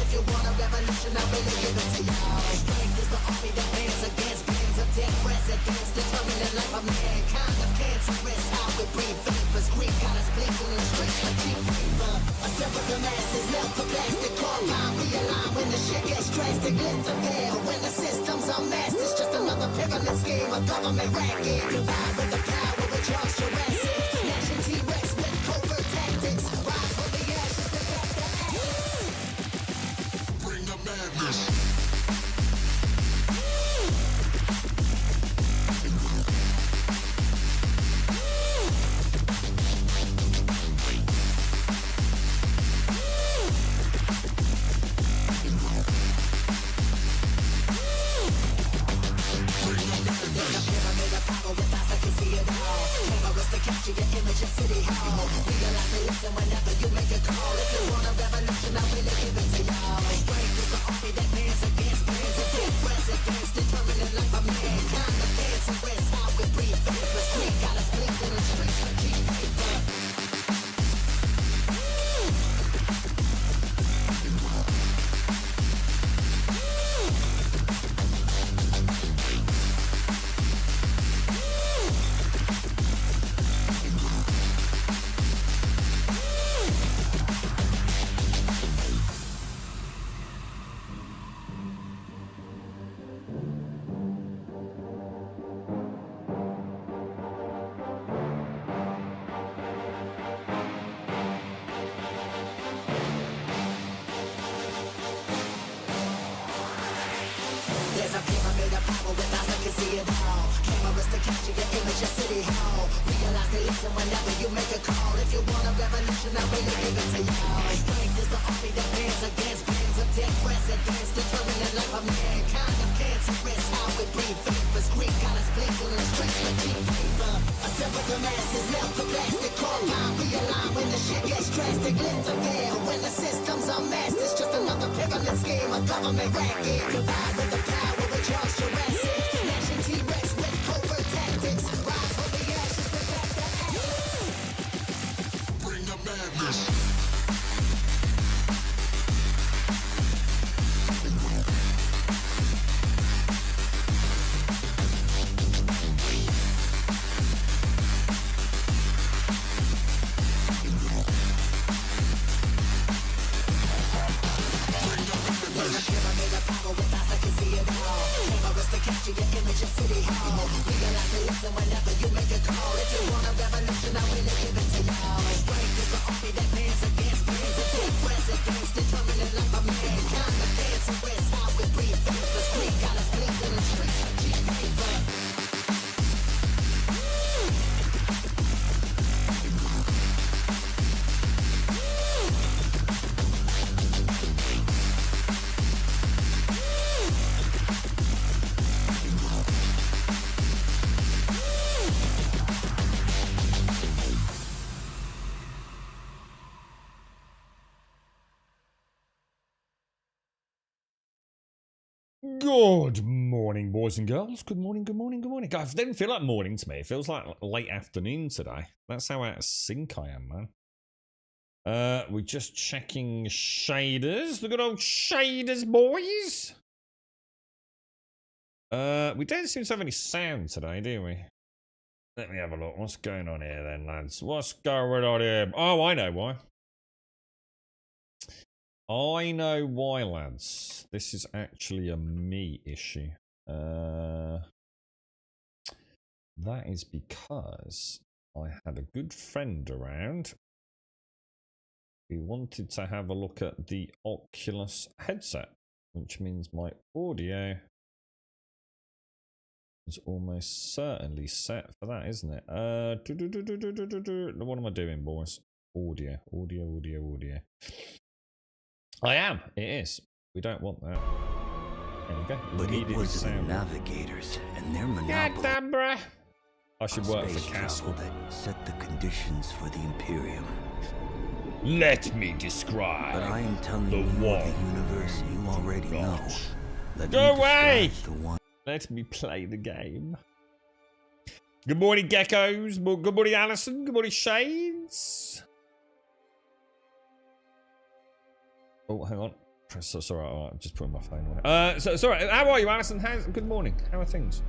If you want a revolution, I really give it to y'all. Strength is the army that bands against bands of dead presidents, determining life of mankind of cancerous. How we breathe vapors, Greek got us blinking in streets like cheap paper. Assemble the masses, melt the plastic, carbine, realign when the shit gets drastic. Lift the veil when the system's unmasked. It's just another pyramid scheme, a government racket. Divide with the power with Charles Jurassic. Nation T-Rex with covert tactics. Rise from the ashes to back the ashes. Bring the madness. Capture your image of City Hall. Realize they listen whenever you make a call. If you want a revolution, I really give it to y'all. Strength is the army that bands against bands of dead presidents, determining life of mankind. The cancerous, how we breathe vapors. Greek got us blinking in streets like cheap paper. There's a pyramid of power with eyes that can see it all. Cameras to capture your image of City Hall. Realize they listen whenever you make a call. If you want a revolution, I really give it to y'all. Strength is the army that bands against bands of dead presidents, determining life of mankind of cancerous. How we breathe vapors. Greek got us blinking in streets like cheap paper. Assemble the masses, melt the plastic, carbine, realign when the shit gets drastic. Lift the veil when the system's unmasked. It's just another pyramid scheme, a government racket. Divide with the power. Charles Jurassic, Nation T-Rex with covert tactics. Rise from the ashes to back the ashes. Bring the madness. Capture your image of City Hall. Realize they listen whenever you make a call. If you want a revolution, I really give it to y'all. Strength is the army that bands against bands of dead presidents, determining life of mankind. The cancerous, how we breathe vapors. Greek got us blinking in streets like cheap paper. Good morning, boys and girls. Good morning, good morning, good morning. Guys, it didn't feel like morning to me. It feels like late afternoon today. That's how out of sync I am, man. We're just checking shaders. The good old shaders, boys. We don't seem to have any sound today, do we? Let me have a look. What's going on here then, lads? What's going on here? Oh, I know why. I know why, lads. This is actually a me issue. That is because I had a good friend around who wanted to have a look at the Oculus headset, which means my audio is almost certainly set for that, isn't it? What am I doing, boys? Audio. I am. It is. We don't want that. There we go. But it was the navigators and their monopoly. Damn, bruh. I should work for space Castle. travel that set the conditions for the Imperium. Let me describe. But I am telling the you one the universe you already know. Let Go me away! describe the one. Let me play the game. Good morning, geckos. Good morning, Alison. Good morning, Shades. Oh, hang on. So, sorry, I'm just putting my phone on. Sorry, how are you, Alison? Good morning. How are things?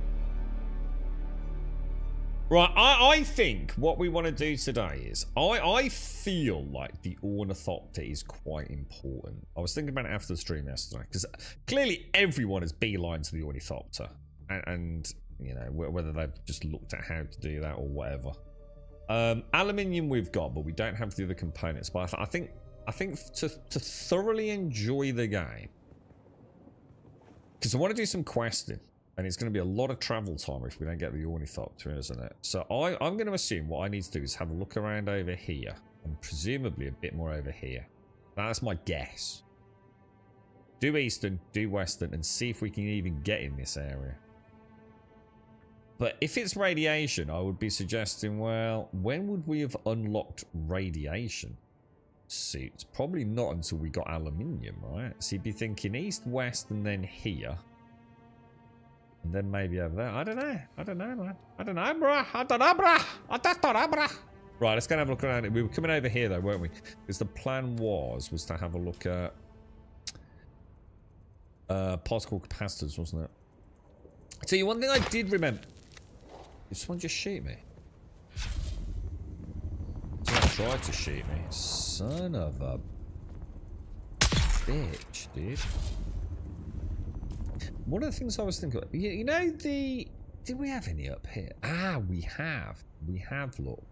Right, I think what we want to do today is, I feel like the Ornithopter is quite important. I was thinking about it after the stream yesterday, because clearly everyone has beeline to the Ornithopter. And, you know, whether they've just looked at how to do that or whatever. Aluminium we've got, but we don't have the other components. But I think to thoroughly enjoy the game, because I want to do some questing. And it's going to be a lot of travel time if we don't get the Ornithopter, isn't it? So I'm going to assume what I need to do is have a look around over here. And presumably a bit more over here. That's my guess. Do Eastern, do Western, and see if we can even get in this area. But if it's radiation, I would be suggesting, well, when would we have unlocked radiation suits? Probably not until we got aluminium, right? So you'd be thinking East, West, and then here. And then maybe over there. I don't know, man. I don't know, bruh. Right, let's go and have a look around. We were coming over here, though, weren't we? Because the plan was to have a look at particle capacitors, wasn't it? I'll tell you one thing I did remember. Did someone just shoot me? Someone tried to shoot me. Son of a bitch, dude. One of the things I was thinking, you know, did we have any up here? Ah, we have. We have, look.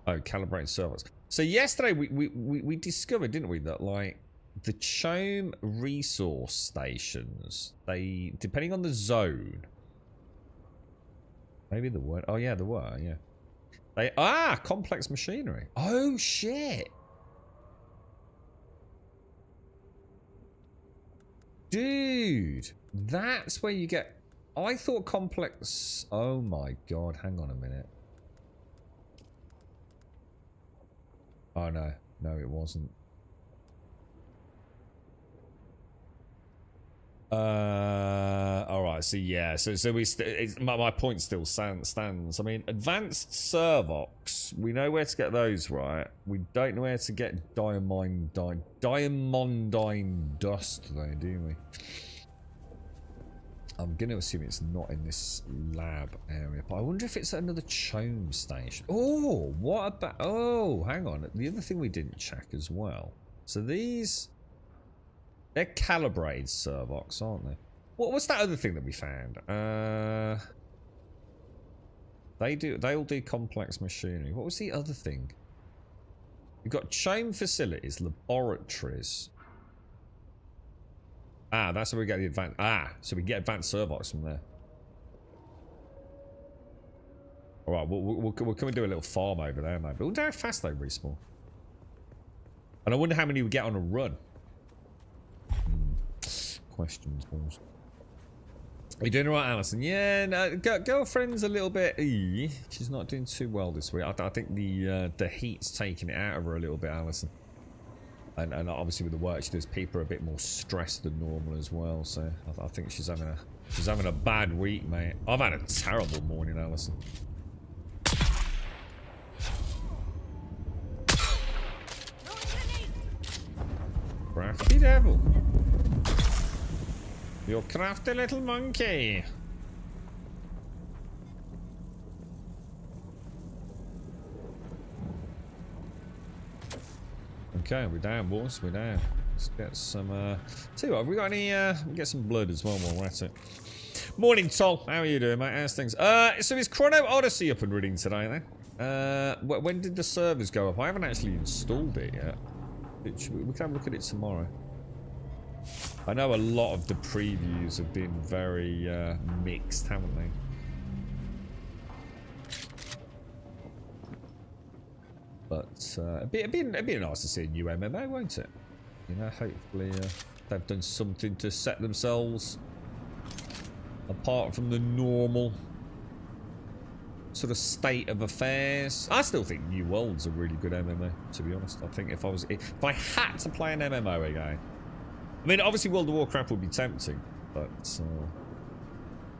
Oh, calibrate servos. So yesterday we discovered, didn't we, that like the Chome resource stations, they, depending on the zone, maybe there weren't. Oh yeah, there were, yeah. They, complex machinery. Oh shit. Dude, that's where you get... I thought complex... Oh my god, hang on a minute. Oh no, no it wasn't. Alright, so yeah, so we my point still stands. I mean, advanced servox, we know where to get those, right? We don't know where to get diamondine dust though, do we? I'm going to assume it's not in this lab area, but I wonder if it's another Chome station. Oh, what about... Oh, hang on. The other thing we didn't check as well. So these... They're calibrated servox, aren't they? What's that other thing that we found? They all do complex machinery. What was the other thing? You've got Chome facilities, laboratories. Ah, that's where we get the advanced... Ah, so we get advanced servox from there. Alright, we'll come and do a little farm over there, mate. But I wonder how fast they respawn. And I wonder how many we get on a run. Questions, balls. Are you doing alright, Alison? Yeah, no, girlfriend's a little bit... She's not doing too well this week. I think the heat's taking it out of her a little bit, Alison. And obviously with the work she does, people are a bit more stressed than normal as well. So I think she's having a bad week, mate. I've had a terrible morning, Alison. Crafty devil. You crafty little monkey. Okay, we're down, boys. We're down. Let's get some. Tell you what, have we got any? We'll get some blood as well while we're at it. Morning, Tol. How are you doing, mate? How's things? So is Chrono Odyssey up and running today, then? When did the servers go up? I haven't actually installed it yet. We can have a look at it tomorrow. I know a lot of the previews have been very mixed, haven't they? But it'd be nice to see a new MMO, won't it? You know, hopefully they've done something to set themselves apart from the normal sort of state of affairs. I still think New World's a really good MMO, to be honest. I think if I had to play an MMO again, I mean, obviously World of Warcraft would be tempting, but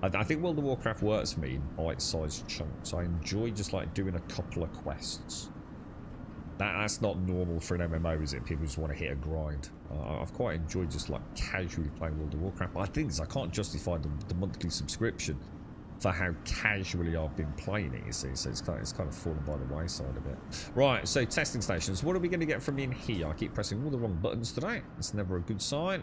I think World of Warcraft works for me in bite-sized chunks. I enjoy just like doing a couple of quests. That's not normal for an MMO, is it? People just want to hit a grind. I've quite enjoyed just like casually playing World of Warcraft. But I think I can't justify the monthly subscription for how casually I've been playing it, you see. So it's kind of fallen by the wayside a bit. Right, so testing stations. What are we going to get from in here? I keep pressing all the wrong buttons today. It's never a good sign.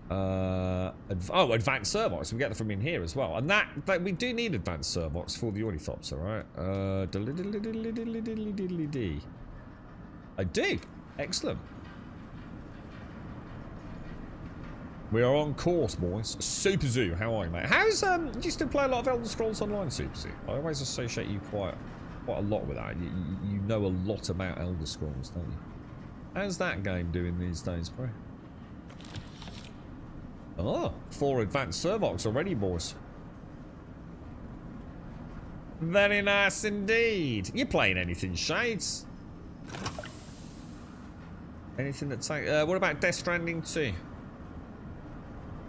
Advanced servox. We get that from in here as well. And that we do need advanced servox for the Ornithopter, right? I do. Excellent. We are on course, boys. Super Zoo, how are you, mate? How's do you still play a lot of Elder Scrolls Online, Super Zoo? I always associate you quite a lot with that. You know a lot about Elder Scrolls, don't you? How's that game doing these days, bro? Oh, 4 advanced servox already, boys. Very nice indeed. You playing anything, Shades? Anything that take... what about Death Stranding 2?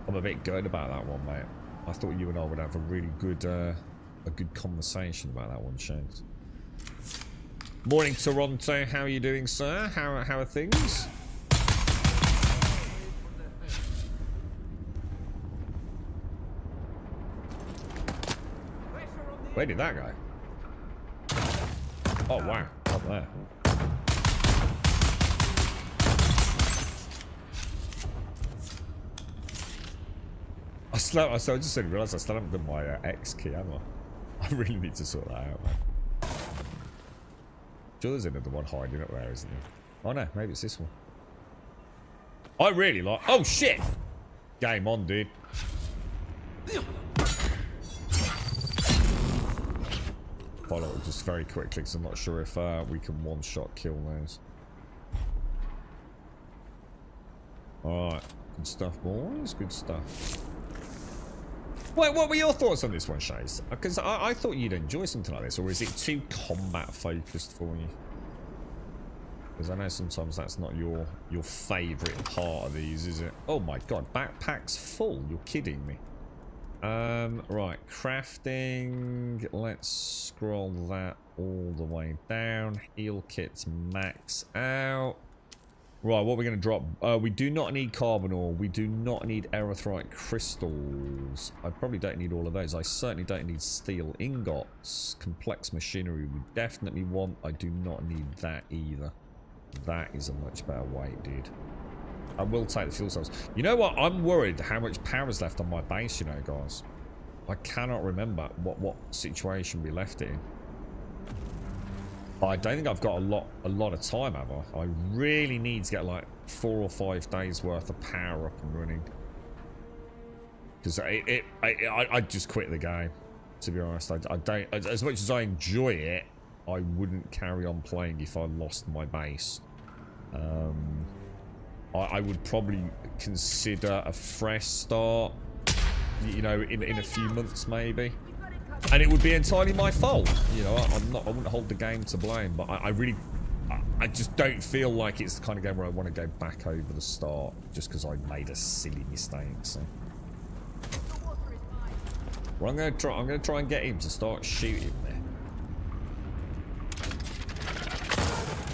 I'm a bit good about that one, mate. I thought you and I would have a really good, a good conversation about that one, Shades. Morning, Toronto. How are you doing, sir? How are things? Where did that go? Oh, wow. Up there. I just didn't realise I still haven't done my X key, have I? I really need to sort that out, man. Sure, there's another one hiding up there, isn't there? Oh no, maybe it's this one. I really like... Oh shit! Game on, dude. Follow it just very quickly because I'm not sure if we can one-shot kill those. Alright, good stuff, boys. Good stuff. Wait, what were your thoughts on this one, Shays? Because I thought you'd enjoy something like this, or is it too combat-focused for you? Because I know sometimes that's not your favourite part of these, is it? Oh my god, backpack's full. You're kidding me. Right, crafting. Let's scroll that all the way down. Heal kits max out. Right, what are we going to drop? We do not need carbon ore. We do not need erythrite crystals. I probably don't need all of those. I certainly don't need steel ingots. Complex machinery we definitely want. I do not need that either. That is a much better weight, dude. I will take the fuel cells. You know what? I'm worried how much power is left on my base, you know, guys. I cannot remember what situation we left it in. But I don't think I've got a lot of time, have I? I really need to get like 4 or 5 days worth of power up and running. Because I just quit the game, to be honest. I don't, as much as I enjoy it, I wouldn't carry on playing if I lost my base. I would probably consider a fresh start, you know, in a few months maybe. And it would be entirely my fault, you know. I wouldn't hold the game to blame, but I just don't feel like it's the kind of game where I want to go back over the start just because I made a silly mistake. So, well, I'm gonna try and get him to start shooting there.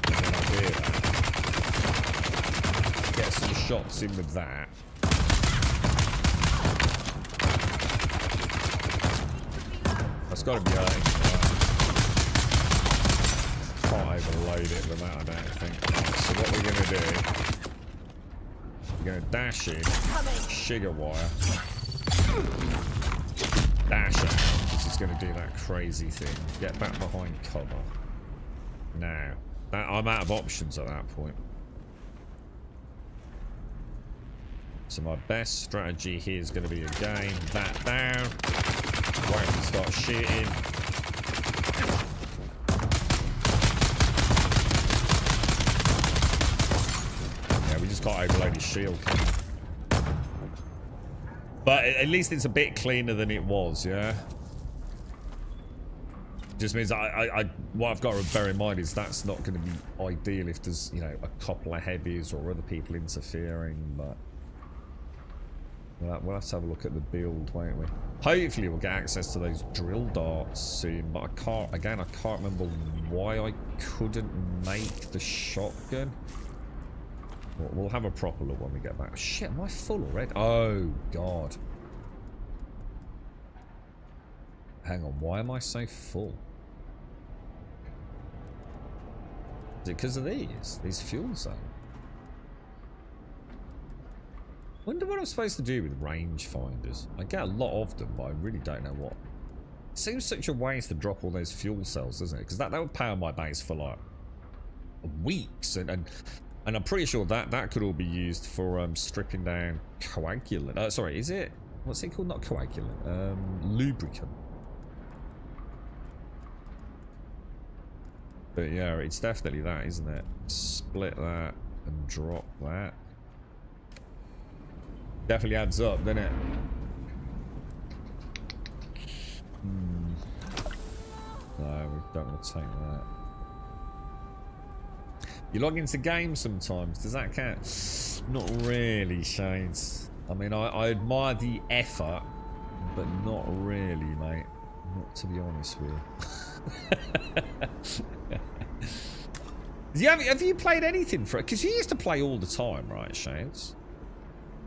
And then I'll do that. Get some shots in with that. That's got to be hurting. Can't overload it with that, I don't think. Right, so what we're going to do, we're going to dash in, sugar wire, dash out. This is going to do that crazy thing. Get back behind cover. Now, I'm out of options at that point. So my best strategy here is going to be again that down. Wait to start shooting. Yeah, we just got to overload his shield. But at least it's a bit cleaner than it was, yeah? Just means what I've got to bear in mind is that's not going to be ideal if there's, you know, a couple of heavies or other people interfering, but... We'll have to have a look at the build, won't we? Hopefully we'll get access to those drill darts soon, but I can't remember why I couldn't make the shotgun. We'll have a proper look when we get back. Shit, am I full already? Oh, God. Hang on, why am I so full? Is it because of these fuel cells? Wonder what I'm supposed to do with rangefinders. I get a lot of them, but I really don't know what. It seems such a waste to drop all those fuel cells, doesn't it? Because that would power my base for like weeks, and I'm pretty sure that could all be used for stripping down coagulant. Sorry, is it? What's it called? Not coagulant. Lubricant. But yeah, it's definitely that, isn't it? Split that and drop that. Definitely adds up, doesn't it? No, we don't want to take that. You log into games sometimes, does that count? Not really, Shades. I mean, I admire the effort, but not really, mate. Not to be honest with you. Have you played anything for it? Because you used to play all the time, right, Shades?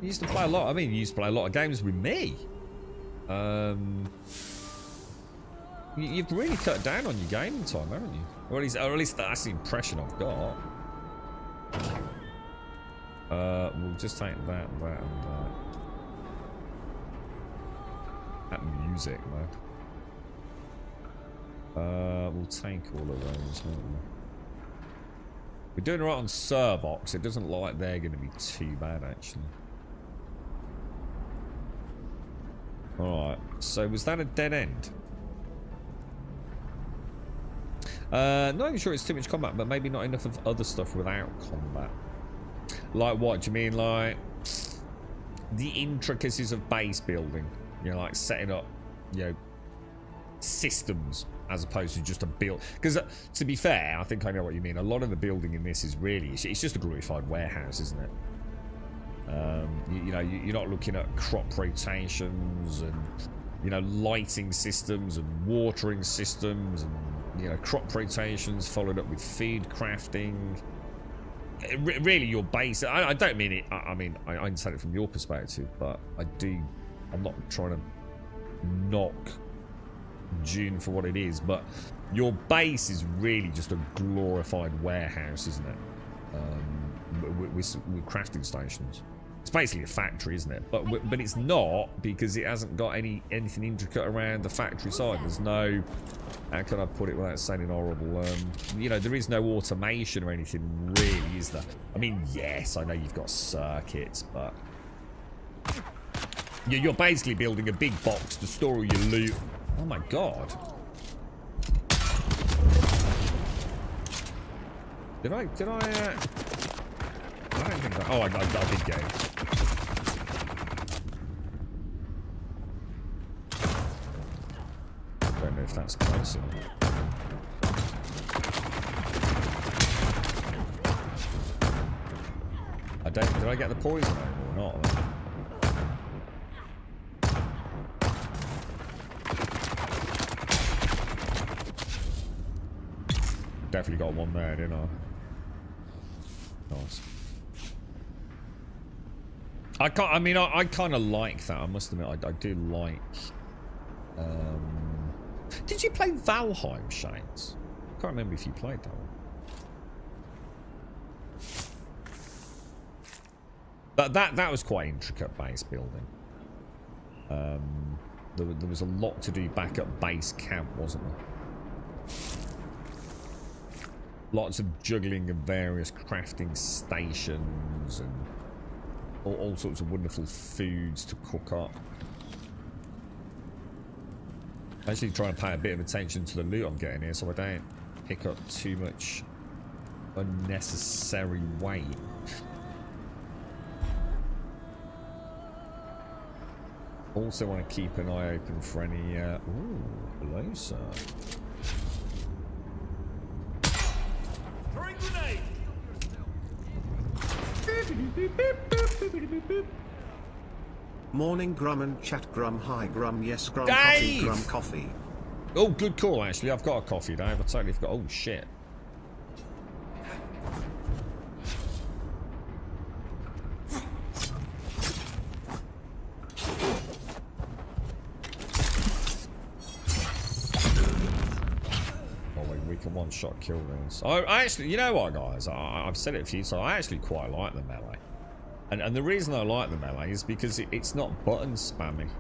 You used to play a lot. I mean, you used to play a lot of games with me. You've really cut down on your gaming time, haven't you? Or at least that's the impression I've got. We'll just take that, and that. That music, man. We'll take all of those, won't we? We're doing right on Surbox. It doesn't look like they're going to be too bad, actually. Alright, so was that a dead end? Not even sure it's too much combat, but maybe not enough of other stuff without combat. Like what? Do you mean like the intricacies of base building? You know, like setting up, you know, systems as opposed to just a build. Because to be fair, I think I know what you mean. A lot of the building in this is really, it's just a glorified warehouse, isn't it? You know, you're not looking at crop rotations and, you know, lighting systems and watering systems and, you know, crop rotations followed up with feed crafting. Really, your base. I don't mean it. I mean, I understand it from your perspective, but I'm not trying to knock Dune for what it is, but your base is really just a glorified warehouse, isn't it? With crafting stations. It's basically a factory, isn't it? But it's not, because it hasn't got anything intricate around the factory side. There's no, how can I put it without sounding horrible? You know, there is no automation or anything really, is there? I mean, yes, I know you've got circuits, but you're basically building a big box to store all your loot. Oh my god! Did I? I don't think that. Oh, I did get it. I don't know if that's close enough. Did I get the poison or not? Definitely got one there, didn't I? Nice. I kind of like that. I must admit, I do like. Did you play Valheim, Shades? I can't remember if you played that one. But that was quite intricate base building. There was a lot to do back at base camp, wasn't there? Lots of juggling of various crafting stations and all sorts of wonderful foods to cook up. I'm actually trying to pay a bit of attention to the loot I'm getting here so I don't pick up too much unnecessary weight. Also want to keep an eye open for any... ooh, hello, sir. Morning Grum and chat Grum. Hi Grum. Yes Grum. Dave! Coffee Grum. Coffee. Oh, good call, actually. I've got a coffee, Dave. I totally forgot. Oh, shit. We can one-shot kill these. I actually, you know what, guys? I've said it a few times. I actually quite like the melee. And the reason I like the melee is because it's not button spamming.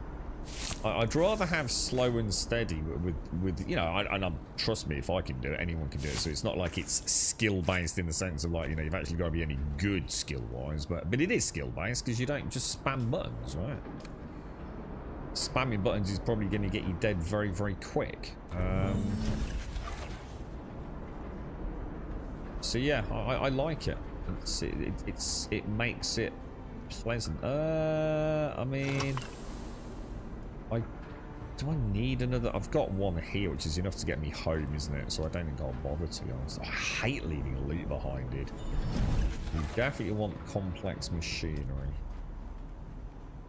I'd rather have slow and steady with you know, and trust me, if I can do it, anyone can do it. So it's not like it's skill-based in the sense of like, you know, you've actually got to be any good skill-wise. But it is skill-based because you don't just spam buttons, right? Spamming buttons is probably going to get you dead very, very quick. So yeah, I like it. It makes it pleasant. I mean, do I need another? I've got one here, which is enough to get me home, isn't it? So I don't think I'll bother, to be honest. I hate leaving a loot behind, dude. You definitely want complex machinery.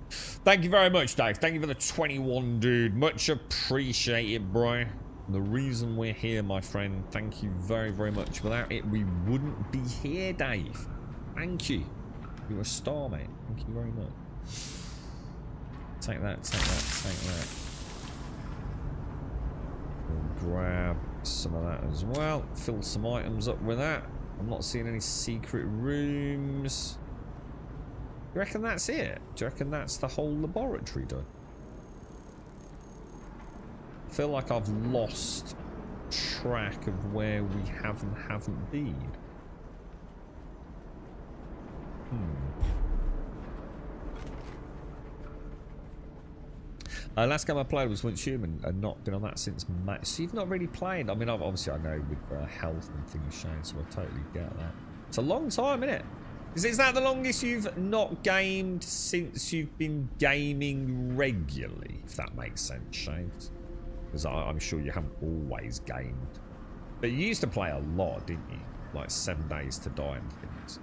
Thank you very much, Dave. Thank you for the 21, dude. Much appreciated, bro. The reason we're here, my friend. Thank you very, very much. Without it, we wouldn't be here, Dave. Thank you. You're a star, mate. Thank you very much. Take that, take that, take that. We'll grab some of that as well. Fill some items up with that. I'm not seeing any secret rooms. You reckon that's it? Do you reckon that's the whole laboratory done? I feel like I've lost track of where we haven't been. Last game I played was Once Human, and not been on that since May. So you've not really played. I mean, obviously I know with health and things, Shane, so I totally get that. It's a long time, isn't it? Is that the longest you've not gamed since you've been gaming regularly? If that makes sense, Shane. Because I'm sure you haven't always gamed. But you used to play a lot, didn't you? Like 7 Days to Die and things.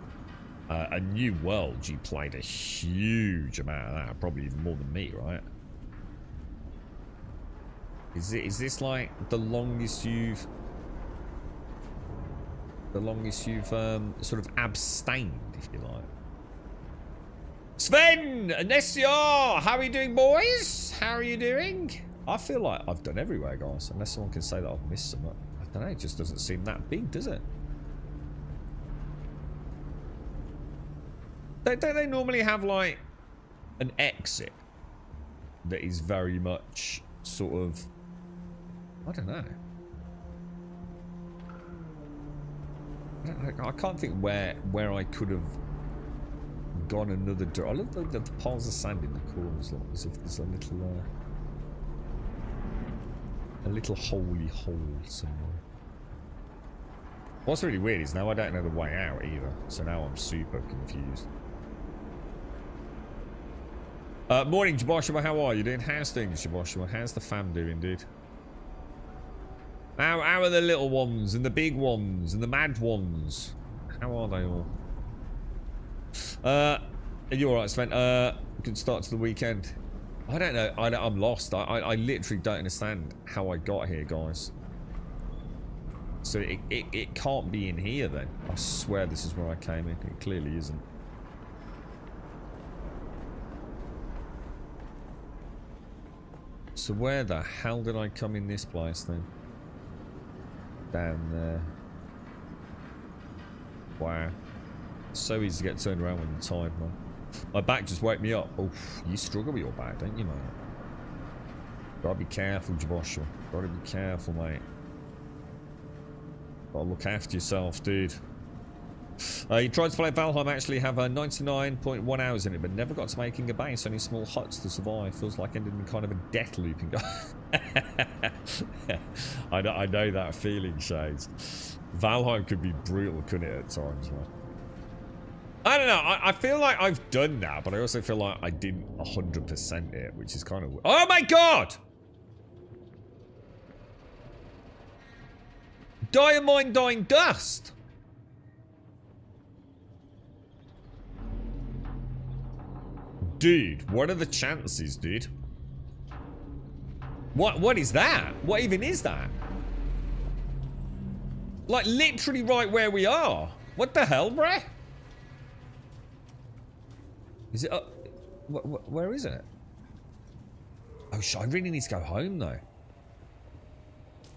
A New World, you played a huge amount of that. Probably even more than me, right? Is this like the longest you've... The longest you've sort of abstained, if you like? Sven! Nessior! How are you doing, boys? How are you doing? I feel like I've done everywhere, guys. Unless someone can say that I've missed some. I don't know, it just doesn't seem that big, does it? Don't they normally have, like, an exit that is very much sort of... I don't know. I can't think where I could have gone another door. I love the piles of sand in the corners, like as if there's a little holy hole somewhere. What's really weird is now I don't know the way out either, so now I'm super confused. Morning, Jaboshua. How are you doing? How's things, Jaboshua? How's the fam doing, dude? How are the little ones and the big ones and the mad ones? How are they all? Are you alright, Sven? Good start to the weekend. I don't know. I'm lost. I literally don't understand how I got here, guys. So it can't be in here then. I swear this is where I came in. It clearly isn't. So where the hell did I come in this place then? Down there. Wow. So easy to get turned around when you're tired, man. My back just woke me up. Oh, you struggle with your back, don't you, mate? Gotta be careful, Joshua. Gotta be careful, mate. Gotta look after yourself, dude. You tried to play Valheim, actually have 99.1 hours in it, but never got to making a base. Only small huts to survive. Feels like ended in kind of a death loop. I know that feeling, Shades. Valheim could be brutal, couldn't it, at times, man? I don't know. I feel like I've done that, but I also feel like I didn't 100% it, which is kind of... Oh my god! Diamond dying dust! Dude, what are the chances, dude? What is that? What even is that? Like, literally right where we are. What the hell, bruh? Is it up? Where is it? Oh, shit, I really need to go home, though.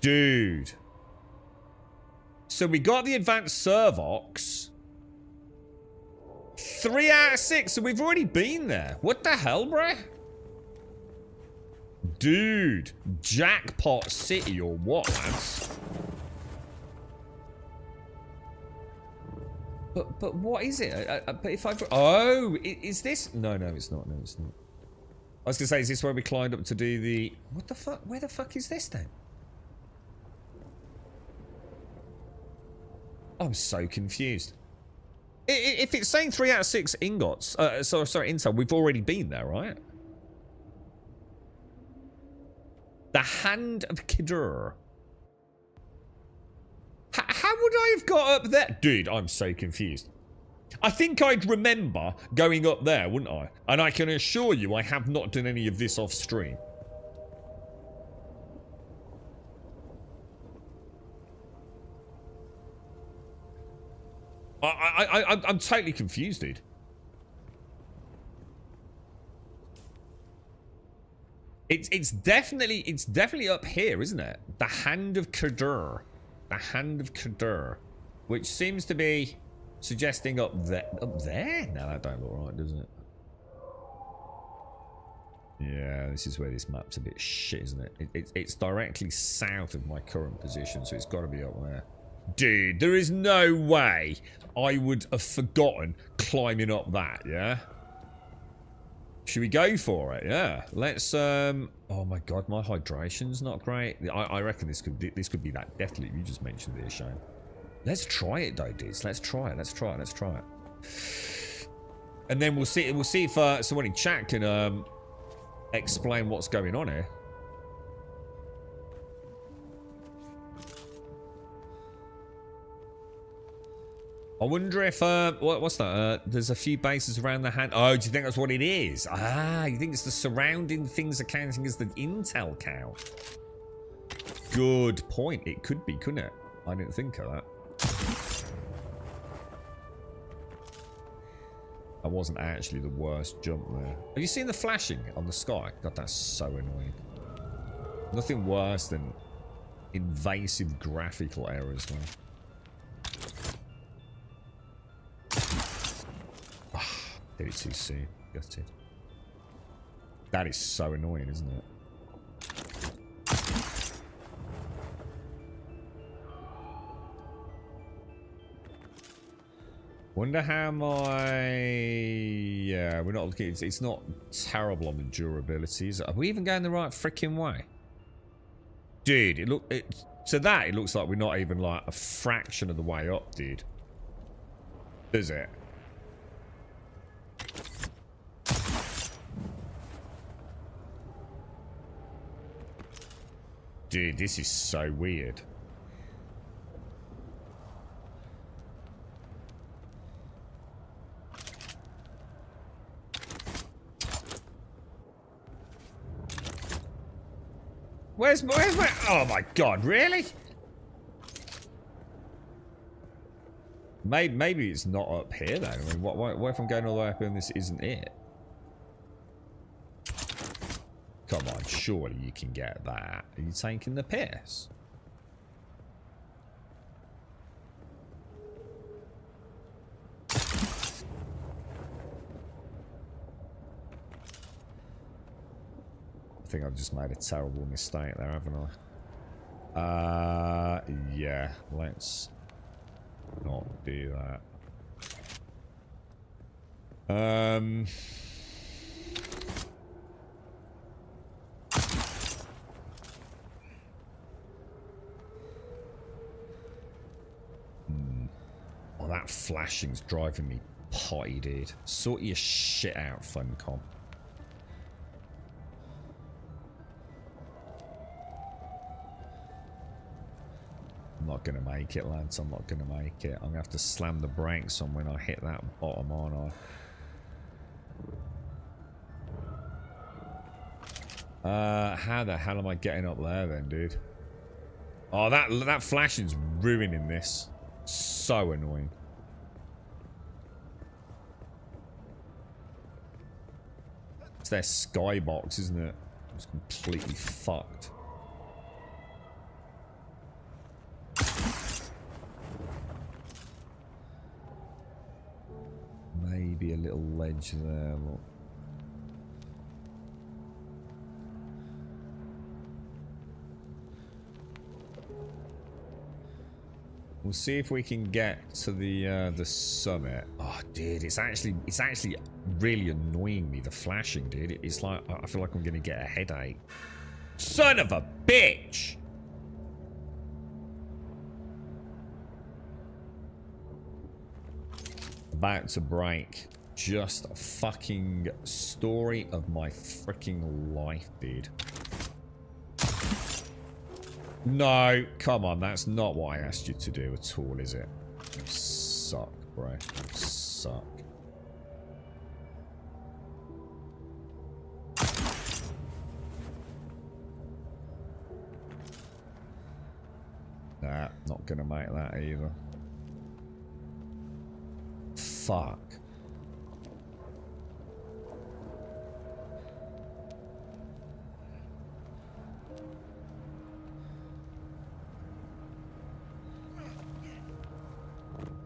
Dude. So we got the advanced Servox. 3 out of 6, so we've already been there. What the hell, bruh? Dude. Jackpot City or what, lads? But what is it? But if I've... Oh, is this... No, it's not. No, it's not. I was going to say, is this where we climbed up to do the... What the fuck? Where the fuck is this then? I'm so confused. If it's saying 3 out of 6 ingots... sorry, intel, we've already been there, right? The Hand of Kidur. How would I have got up there? Dude, I'm so confused. I think I'd remember going up there, wouldn't I? And I can assure you I have not done any of this off stream. I'm totally confused, dude. It's definitely up here, isn't it? The Hand of Kidur. The Hand of Kidur. Which seems to be suggesting up there. Up there? No, that don't look right, doesn't it? Yeah, this is where this map's a bit shit, isn't it? It's directly south of my current position, so it's got to be up there. Dude, there is no way I would have forgotten climbing up that, yeah? Should we go for it? Yeah. Let's, oh my god, my hydration's not great. I reckon this could be that deathloop you just mentioned there, Shane. Let's try it though, dudes. Let's try it. And then we'll see if someone in chat can explain what's going on here. I wonder if, what's that? There's a few bases around the hand. Oh, do you think that's what it is? Ah, you think it's the surrounding things accounting as the intel cow? Good point. It could be, couldn't it? I didn't think of that. That wasn't actually the worst jump there. Have you seen the flashing on the sky? God, that's so annoying. Nothing worse than invasive graphical errors, man. Did it too soon. Got it. That is so annoying, isn't it? Wonder how my... Yeah, we're not looking... It's not terrible on the durabilities. Are we even going the right freaking way? Dude, it looks like we're not even like a fraction of the way up, dude. Does it? Dude, this is so weird. Where's my... Oh my god, really? Maybe it's not up here though. I mean, what if I'm going all the way up and this isn't it? Come on, surely you can get that. Are you taking the piss? I think I've just made a terrible mistake there, haven't I? Yeah, let's not do that. Oh, that flashing's driving me potty, dude. Sort your shit out, Funcom. I'm not gonna make it, lads. I'm not gonna make it. I'm gonna have to slam the brakes on when I hit that bottom, aren't I? How the hell am I getting up there then, dude? Oh, that flashing's ruining this. So annoying. It's their skybox, isn't it? It's completely fucked. Maybe a little ledge there. Look. We'll see if we can get to the summit. Oh, dude, it's actually really annoying me, the flashing, dude. It's like I feel like I'm gonna get a headache. Son of a bitch! About to break. Just a fucking story of my freaking life, dude. No, come on, that's not what I asked you to do at all, is it? You suck, bro. You suck. Nah, not gonna make that either. Fuck.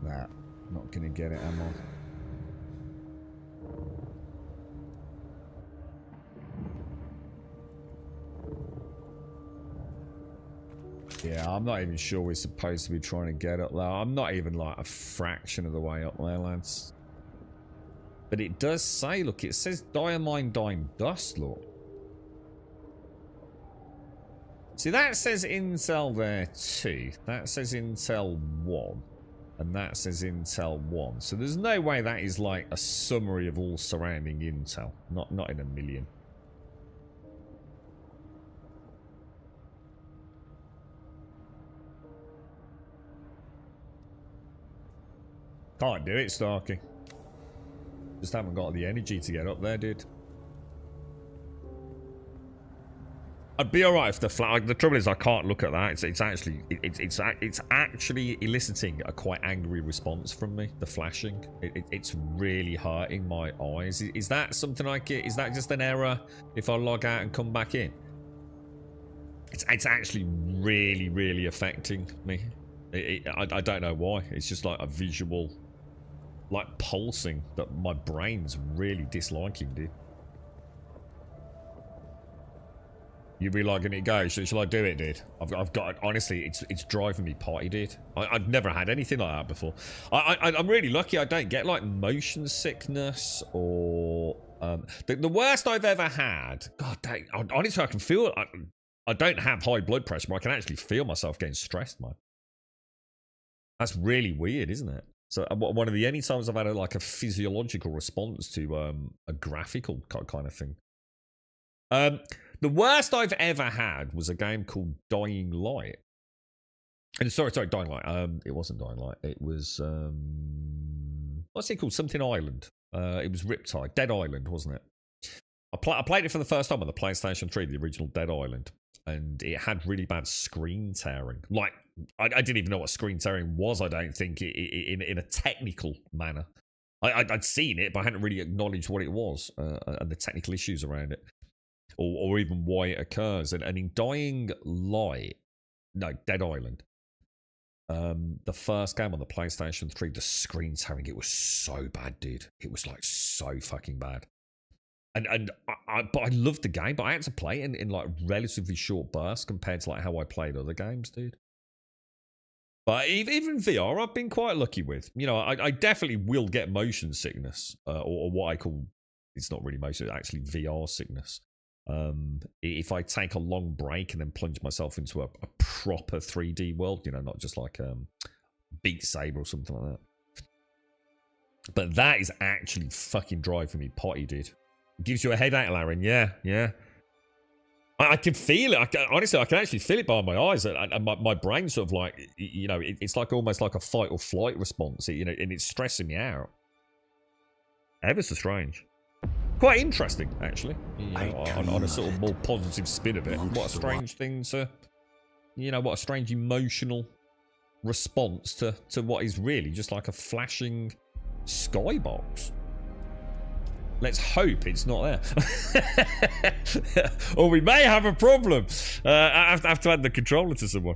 Nah, not gonna get it, am I? Yeah, I'm not even sure we're supposed to be trying to get up there. I'm not even like a fraction of the way up there, lads. But it does say, look, it says diamine dime dust, look. See, that says Intel there too. That says Intel 1. And that says Intel 1. So there's no way that is like a summary of all surrounding Intel. Not in a million. Can't do it, Starkey. Just haven't got the energy to get up there, dude. I'd be alright if the flag. The trouble is, I can't look at that. It's actually eliciting a quite angry response from me. The flashing. It's really hurting my eyes. Is that something I get? Is that just an error if I log out and come back in? It's actually really affecting me. I don't know why. It's just like a visual, like pulsing that my brain's really disliking, dude. You really liking it go? Shall I do it, dude? I've got, honestly, it's driving me potty, dude. I've never had anything like that before. I'm really lucky I don't get like motion sickness or the worst I've ever had. God dang, honestly, I can feel it. I don't have high blood pressure, but I can actually feel myself getting stressed, man. That's really weird, isn't it? So one of the only times I've had like a physiological response to a graphical kind of thing. The worst I've ever had was a game called Dying Light. And sorry, Dying Light. It wasn't Dying Light. It was what's it called? Something Island. It was Riptide. Dead Island, wasn't it? I played it for the first time on the PlayStation 3, the original Dead Island, and it had really bad screen tearing. Like I didn't even know what screen tearing was. I don't think in a technical manner. I'd seen it, but I hadn't really acknowledged what it was and the technical issues around it. Or even why it occurs. And in Dying Light, no, Dead Island, the first game on the PlayStation 3, the screen tearing, it was so bad, dude. It was like so fucking bad. But I loved the game, but I had to play it in like relatively short bursts compared to like how I played other games, dude. But even VR, I've been quite lucky with. You know, I definitely will get motion sickness, or what I call, it's not really motion, it's actually VR sickness. If I take a long break and then plunge myself into a proper 3D world, you know, not just like Beat Saber or something like that. But that is actually fucking driving me potty, dude. It gives you a headache, Laren. Yeah. I can feel it. Honestly, I can actually feel it behind my eyes, and my brain sort of like, you know, it's like almost like a fight or flight response, you know, and it's stressing me out. Ever so strange. Quite interesting, actually. You know, I on a dream sort of of more it. positive spin of it. Amongst What a the strange thing to, you know, what a strange emotional response to what is really just like a flashing skybox. Let's hope it's not there. Or we may have a problem. I have to add the controller to someone.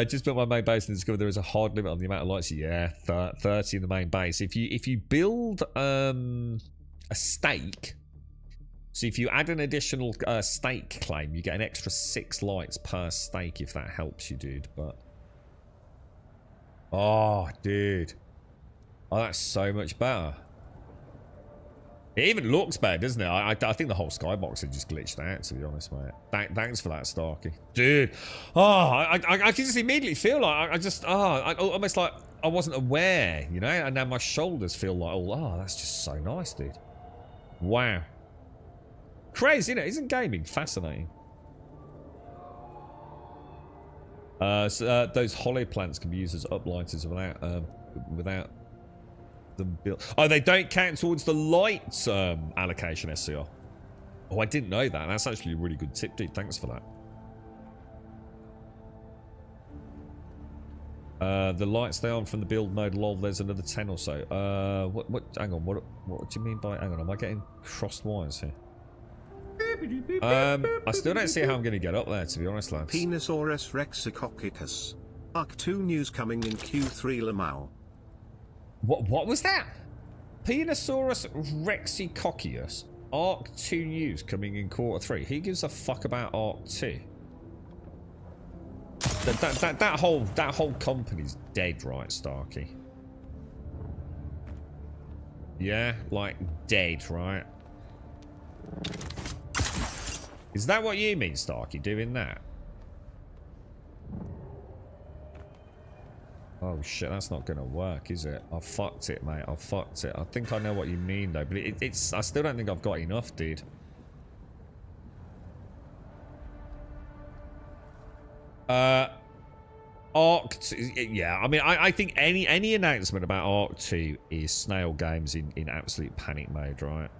Just built my main base and discovered there is a hard limit on the amount of lights. Yeah, 30 in the main base. If you build a stake, so if you add an additional stake claim, you get an extra 6 lights per stake if that helps you, dude. But oh, dude. Oh, that's so much better. It even looks better, doesn't it? I think the whole skybox had just glitched out, to be honest, mate. Thanks for that, Starkey. Dude. Oh, I can just immediately feel like I almost like I wasn't aware, you know? And now my shoulders feel like, oh, that's just so nice, dude. Wow. Crazy, isn't it? Isn't gaming fascinating? Those hollow plants can be used as uplighters without them built. Oh, they don't count towards the light allocation, SCR. Oh, I didn't know that. That's actually a really good tip, dude. Thanks for that. The lights they on from the build mode. Lol, there's another 10 or so. Hang on. What do you mean by? Hang on. Am I getting crossed wires here? I still don't see how I'm going to get up there, to be honest, lads. Penisaurus rexicoccicus. Arc 2 news coming in Q3 Lamau. What was that? Penisaurus rexicoccicus. Arc 2 news coming in Q3. Who gives a fuck about Arc 2? That whole company's dead, right, Starkey? Yeah, like dead, right? Is that what you mean, Starkey, doing that? Oh shit, that's not gonna work, is it? I fucked it, mate. I fucked it. I think I know what you mean, though, but it's. I still don't think I've got enough, dude. Arc 2, yeah. I mean, I think any announcement about Arc 2 is Snail Games in absolute panic mode, right?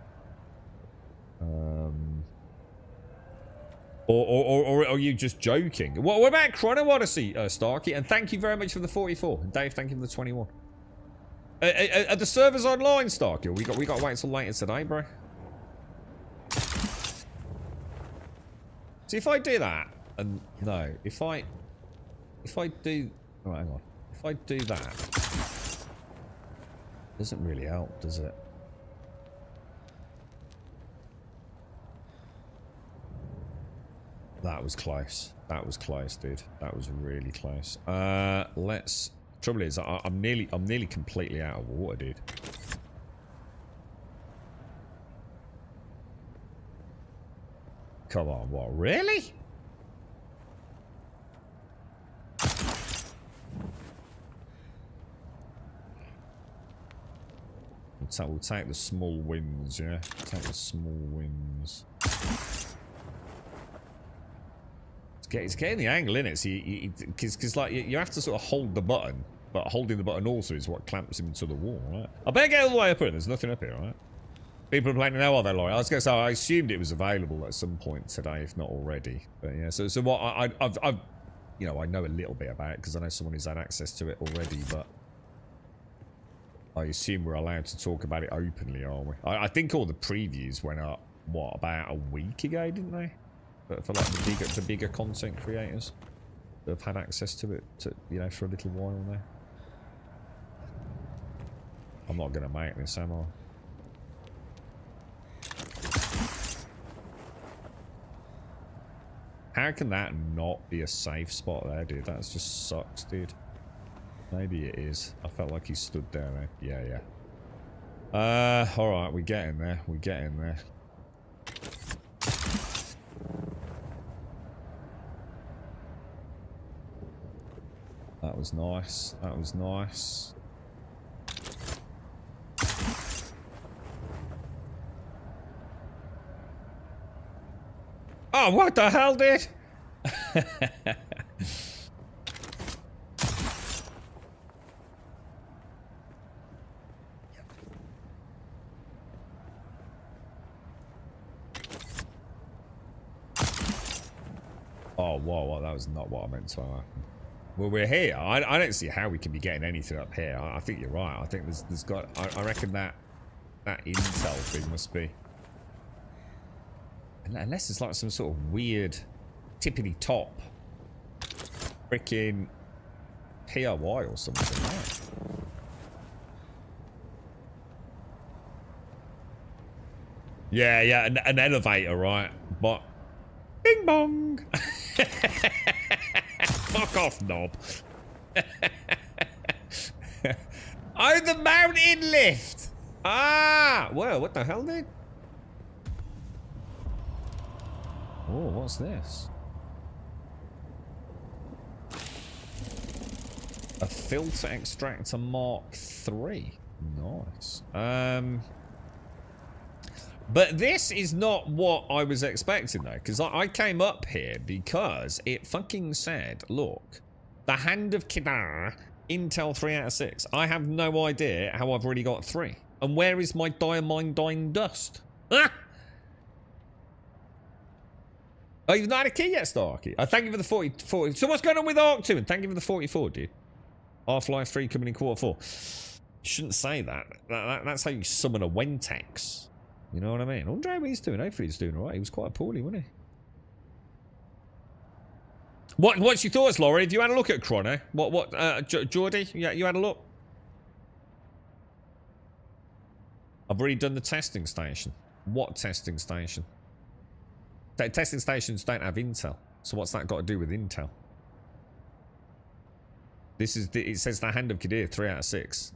Or are you just joking? What about Chrono Odyssey, Starkey? And thank you very much for the 44. And Dave, thank you for the 21. Are the servers online, Starkey? We got to wait until later today, bro. See, if I do that, and no, if I do, oh, hang on, if I do that, doesn't really help, does it? That was close. That was close, dude. That was really close. Let's. Trouble is, I'm nearly completely out of water, dude. Come on, what? Really? We'll take the small wins, yeah. Take the small wins. It's getting the angle in it, so because like you have to sort of hold the button, but holding the button also is what clamps him to the wall, right? I better get all the way up here. There's nothing up here, right? People are playing now, are they, Laurie? I was going to say I assumed it was available at some point today, if not already. But yeah, so what I've you know, I know a little bit about it because I know someone who's had access to it already, but I assume we're allowed to talk about it openly, are we? I think all the previews went up what about a week ago, didn't they? But for like the bigger content creators that have had access to it, you know, for a little while now. I'm not going to make this, am I? How can that not be a safe spot there, dude? That just sucks, dude. Maybe it is. I felt like he stood there, man. Yeah. Alright, we're getting there. We're getting there. That was nice. That was nice. Oh, what the hell, dude? whoa, that was not what I meant to happen. Well, we're here. I don't see how we can be getting anything up here. I think you're right. I think there's got... I reckon that intel thing must be... Unless it's like some sort of weird tippity top freaking POI or something. Right? Yeah, an elevator, right? But bing bong. Fuck off, knob. Oh, the mountain lift. Ah, well, what the hell, dude? Oh, what's this? A filter extractor Mark III. Nice. But this is not what I was expecting, though, because I came up here because it fucking said, look, the Hand of Kidara, Intel 3 out of 6. I have no idea how I've already got 3. And where is my diamine dying dust? Ah! Oh, you've not had a key yet, Starkey? Thank you for the 40. So what's going on with Arc 2? And thank you for the 44, dude. Half-Life 3 coming in Q4. You shouldn't say that. That's how you summon a Wentex. You know what I mean? I wonder how he's doing. Hopefully he's doing alright. He was quite poorly, wasn't he? What's your thoughts, Laurie? Have you had a look at Chrono? Geordie? You had a look? I've already done the testing station. What testing station? Testing stations don't have Intel. So what's that got to do with Intel? This is it says the Hand of Kadir 3 out of 6.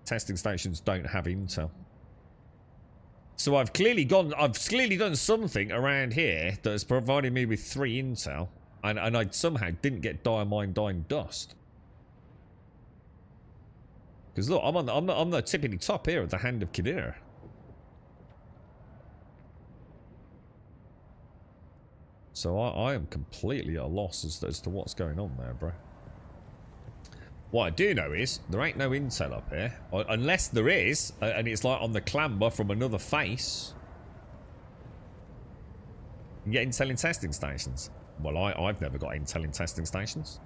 Testing stations don't have Intel. So I've clearly done something around here that has provided me with 3 Intel, and I somehow didn't get diamine dying dust. Because look, I'm the tippity top here of the Hand of Kadir. So I am completely at a loss as to what's going on there, bro. What I do know is there ain't no intel up here, unless there is, and it's like on the clamber from another face. You get intel in testing stations. Well, I've never got intel in testing stations.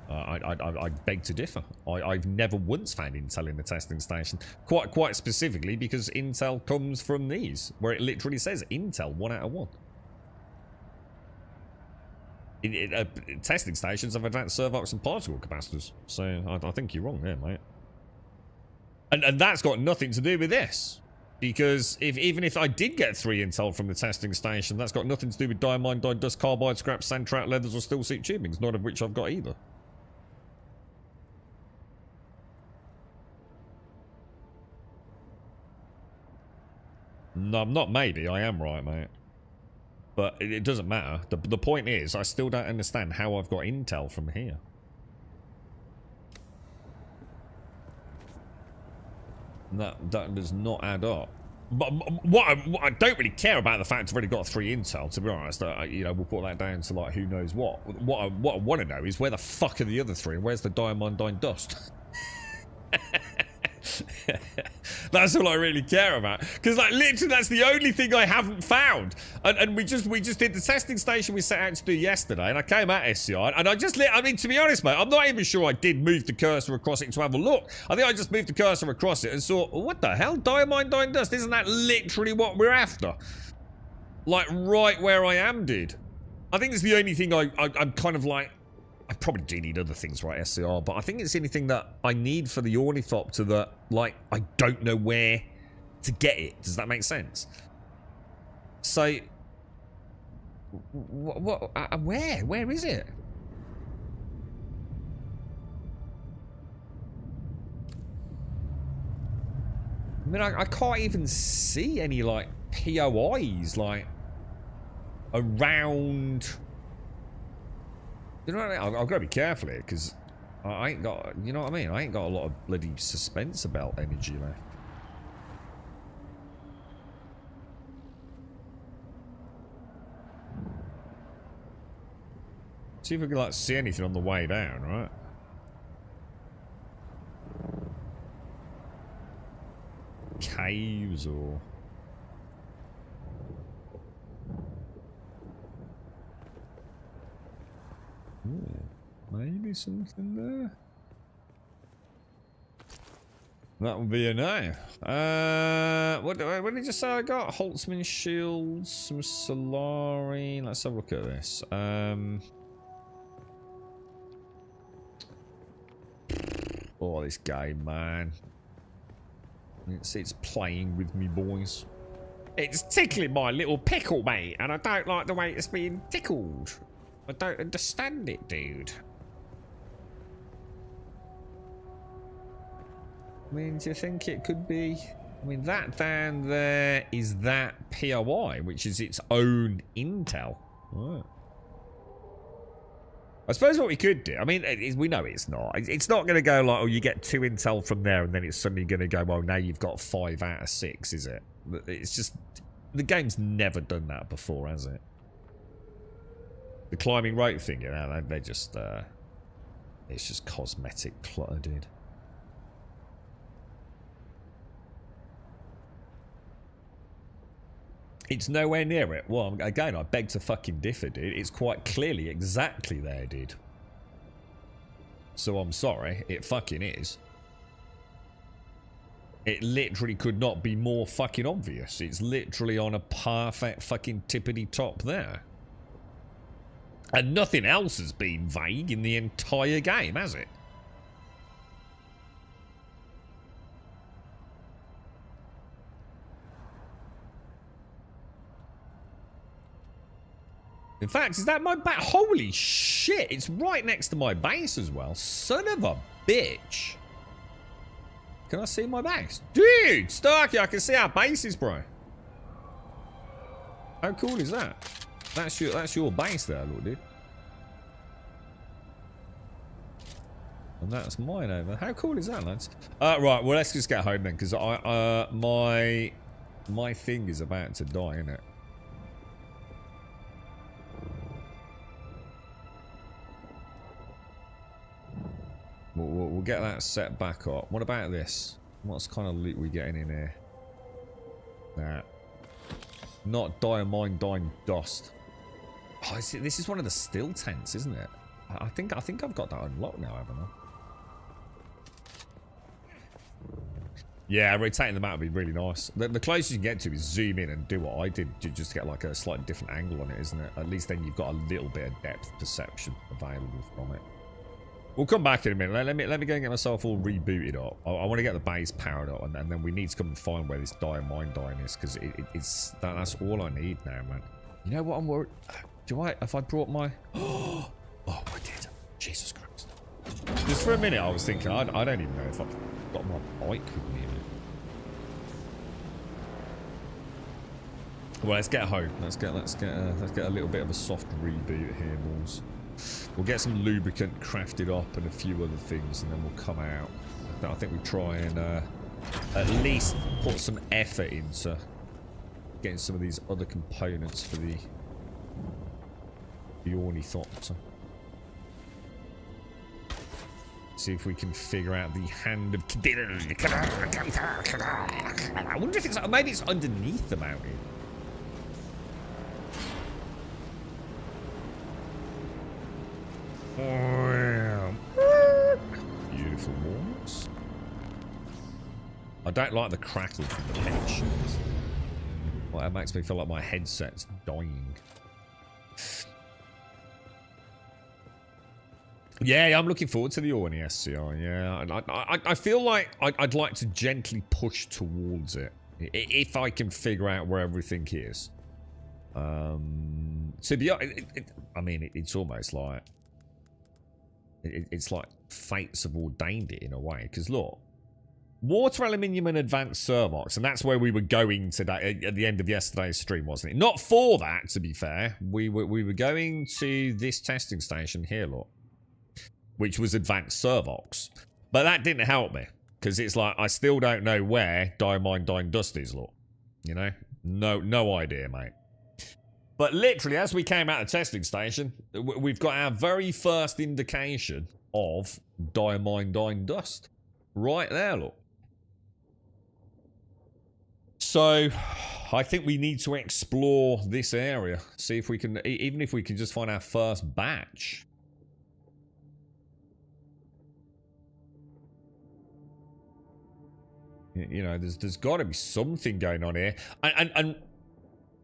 I beg to differ. I've never once found intel in the testing station. Quite specifically because intel comes from these, where it literally says intel 1 out of 1. Testing stations have advanced servox and particle capacitors, so I think you're wrong there, mate. And that's got nothing to do with this, because even if I did get 3 intel from the testing station, that's got nothing to do with diamine, dyed dust, carbide, scrap, sand trap, leathers, or steel seat tubings, none of which I've got either. No, I'm not. Maybe I am right, mate. But it doesn't matter. The point is, I still don't understand how I've got intel from here. That does not add up. But what I don't really care about the fact I've already got 3 intel, to be honest. You know, we'll put that down to like who knows what. What I want to know is where the fuck are the other 3? Where's the diamond dying dust? That's all I really care about, because like literally that's the only thing I haven't found, and we just did the testing station we set out to do yesterday, and I came at SCI and I mean, to be honest, mate, I'm not even sure I did move the cursor across it to have a look. I think I just moved the cursor across it and saw, what the hell, diamine dying dust, isn't that literally what we're after? Like right where I am, dude. I think it's the only thing I'm kind of like, I probably do need other things, right, SCR, but I think it's anything that I need for the ornithopter that, like, I don't know where to get it. Does that make sense? So, where is it? I mean, I can't even see any, like, POIs, like, around... You know what I mean? I've got to be careful here, because I ain't got, you know what I mean? I ain't got a lot of bloody suspense about energy left. See if we can, like, see anything on the way down, right? Caves or... Maybe something there. That would be a no. What did you say I got? Holtzman shields, some Solari. Let's have a look at this. Oh, this game, man. It's playing with me, boys. It's tickling my little pickle, mate, and I don't like the way it's being tickled. I don't understand it, dude. I mean, do you think it could be... I mean, that down there is that POI, which is its own intel. Right. I suppose what we could do, I mean, we know it's not. It's not going to go like, oh, you get 2 intel from there, and then it's suddenly going to go, well, now you've got 5 out of 6, is it? It's just... The game's never done that before, has it? The climbing rope thing, you know, they're just... it's just cosmetic clutter, dude. It's nowhere near it. Well, again, I beg to fucking differ, dude. It's quite clearly exactly there, dude. So I'm sorry. It fucking is. It literally could not be more fucking obvious. It's literally on a perfect fucking tippity top there. And nothing else has been vague in the entire game, has it? In fact, is that my base? Holy shit, it's right next to my base as well. Son of a bitch. Can I see my base? Dude, Starkey, I can see our bases, bro. How cool is that? That's your base there, look, dude. And that's mine over. How cool is that, lads? Right, well, let's just get home then, because my thing is about to die, isn't it? We'll get that set back up. What about this? What's kind of loot we getting in here? Nah. Not diamond dust. Oh, this is one of the still tents, isn't it? I think I've got that unlocked now, haven't I? Yeah, rotating them out would be really nice. The closest you can get to is zoom in and do what I did, just to get like a slightly different angle on it, isn't it? At least then you've got a little bit of depth perception available from it. We'll come back in a minute. Let me go and get myself all rebooted up. I want to get the base powered up, and then we need to come and find where this diamond is, because that's all I need now, man. You know what I'm worried? If I brought my... Oh, I did. Jesus Christ. Just for a minute, I was thinking, I don't even know if I've got my bike with me. Well, let's get home. Let's get a little bit of a soft reboot here, boys. We'll get some lubricant crafted up and a few other things, and then we'll come out. I think we try and at least put some effort into getting some of these other components for the ornithopter. See if we can figure out the hand of... I wonder if it's... Maybe it's underneath the mountain. Beautiful walls. I don't like the crackle from the tensions. Well, that makes me feel like my headset's dying. Yeah, I'm looking forward to the Orny SCR. Yeah, I feel like I'd like to gently push towards it if I can figure out where everything is. To be honest, I mean, it's almost like it's like fates have ordained it in a way. Because look, water, aluminium, and advanced servox, and that's where we were going today at the end of yesterday's stream, wasn't it? Not for that, to be fair. We were going to this testing station here, look, which was advanced servox, but that didn't help me because it's like I still don't know where diamond dust is, look. You know, no idea, mate. But literally, as we came out of the testing station, we've got our very first indication of diamond dust right there, look. So I think we need to explore this area, see if we can, even if we can just find our first batch. You know, there's got to be something going on here, and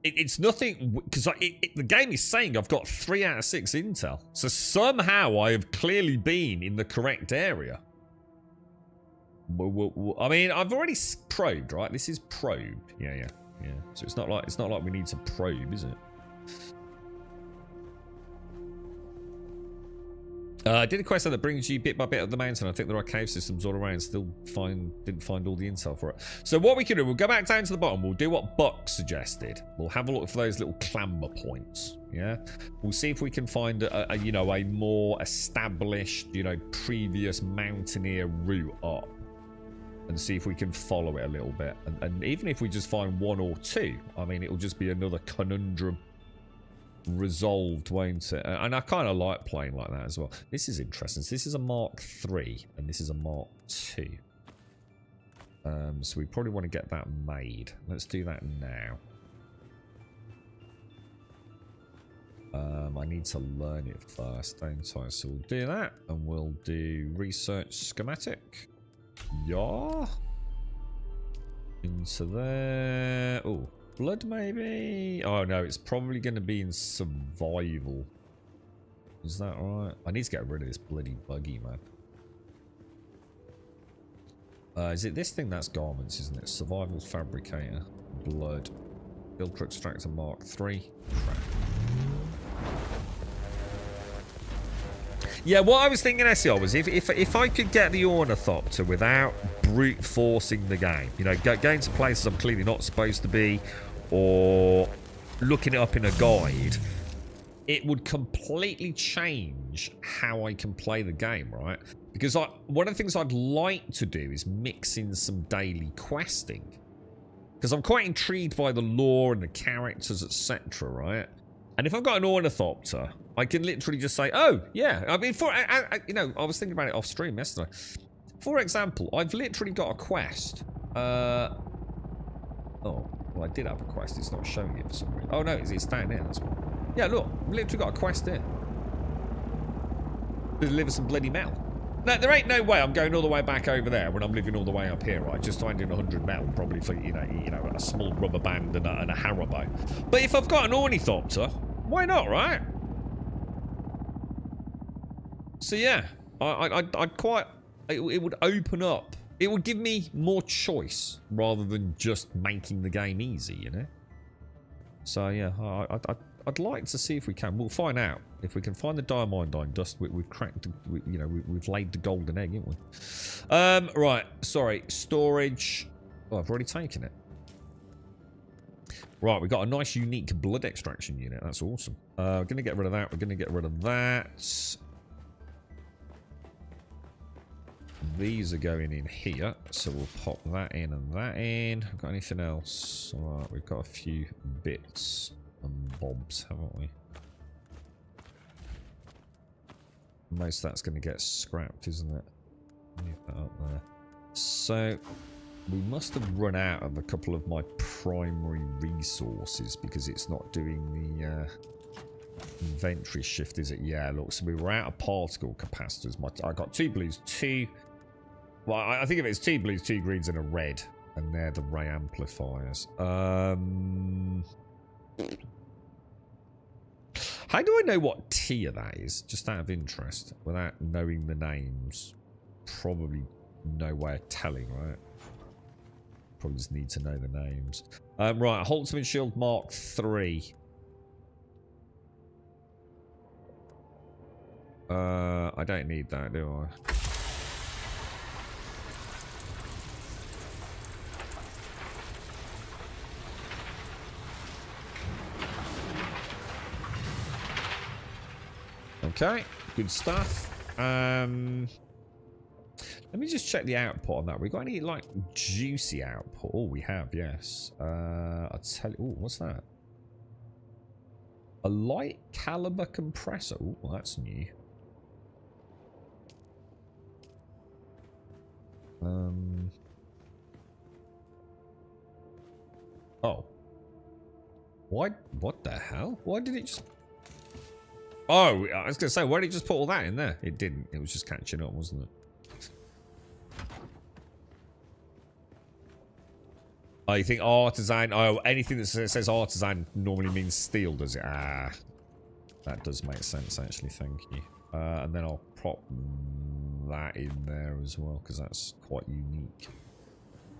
it's nothing because the game is saying I've got 3 out of 6 intel, so somehow I have clearly been in the correct area. I mean, I've already probed, right? This is probed, yeah. So it's not like we need to probe, is it? I did a quest that brings you bit by bit up the mountain. I think there are cave systems all around. Still didn't find all the intel for it. So what we can do, we'll go back down to the bottom. We'll do what Buck suggested. We'll have a look for those little clamber points. Yeah, we'll see if we can find a more established, previous mountaineer route up, and see if we can follow it a little bit. And even if we just find 1 or 2, I mean, it'll just be another conundrum resolved, won't it? And I kind of like playing like that as well. This is interesting. So this is a Mark III and this is a Mark II. So we probably want to get that made. Let's do that now. I need to learn it first, don't I? So we'll do that and we'll do research schematic. Yeah. Into there. Oh. Blood, maybe? Oh, no, it's probably going to be in survival. Is that right? I need to get rid of this bloody buggy, man. Is it this thing? That's garments, isn't it? Survival fabricator. Blood. Filter extractor Mark III. Crap. Yeah, what I was thinking, SEO, was if I could get the Ornithopter without brute forcing the game, going to places I'm clearly not supposed to be, or looking it up in a guide, it would completely change how I can play the game, right? Because one of the things I'd like to do is mix in some daily questing, because I'm quite intrigued by the lore and the characters, etc., right? And if I've got an Ornithopter, I can literally just say, oh, yeah. I mean, I was thinking about it off stream yesterday. For example, I've literally got a quest. Oh, well, I did have a quest. It's not showing it for some reason. Oh, no, it's down there. That's why. Yeah, look. I've literally got a quest here. To deliver some bloody metal. No, there ain't no way I'm going all the way back over there when I'm living all the way up here, right? Just finding 100 metal, probably for, a small rubber band and a Haribo. But if I've got an Ornithopter, why not, right? So yeah, I'd quite... It would open up. It would give me more choice rather than just making the game easy, So yeah, I'd like to see if we can. We'll find out if we can find the diamondine dust. We've cracked. We've laid the golden egg, haven't we? Right. Sorry. Storage. Oh, I've already taken it. Right. We've got a nice, unique blood extraction unit. That's awesome. We're gonna get rid of that. We're gonna get rid of that. These are going in here, so we'll pop that in and that in. Got anything else? All right. We've got a few bits and bobs, haven't we? Most of that's going to get scrapped, isn't it? Leave that up there. So we must have run out of a couple of my primary resources because it's not doing the inventory shift, is it? Yeah, look, so we were out of particle capacitors. I got 2 blues, 2... Well, I think if it's 2 blues, 2 greens, and a red, and they're the ray amplifiers. How do I know what tier that is? Just out of interest, without knowing the names. Probably no way of telling, right? Probably just need to know the names. Right, Holtzman Shield Mark III. I don't need that, do I? Okay, good stuff. Let me just check the output on that. We got any like juicy output? Oh, we have, yes. I'll tell you. Oh, what's that? A light caliber compressor. Oh, well, that's new. Oh. Why? What the hell? Why did it just... Oh, I was going to say, why did it just put all that in there? It didn't. It was just catching up, wasn't it? Oh, you think artisan? Oh, anything that says artisan normally means steel, does it? Ah, that does make sense, actually. Thank you. And then I'll prop that in there as well, because that's quite unique.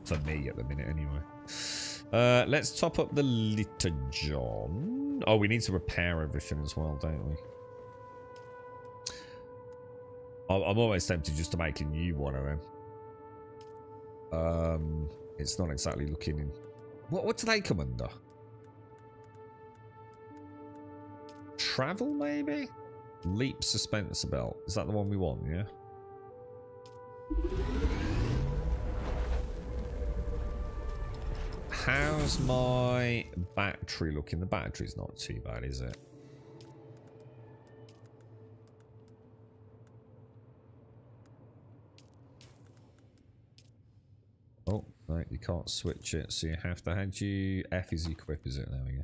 For me at the minute, anyway. Let's top up the litter, John. Oh, we need to repair everything as well, don't we? I'm almost tempted just to make a new one of them. It's not exactly looking in... What do they come under? Travel, maybe? Leap suspense belt. Is that the one we want, yeah? How's my battery looking? The battery's not too bad, is it? Oh, right, you can't switch it, so you have to... How'd you... F is equip, is it? There we go.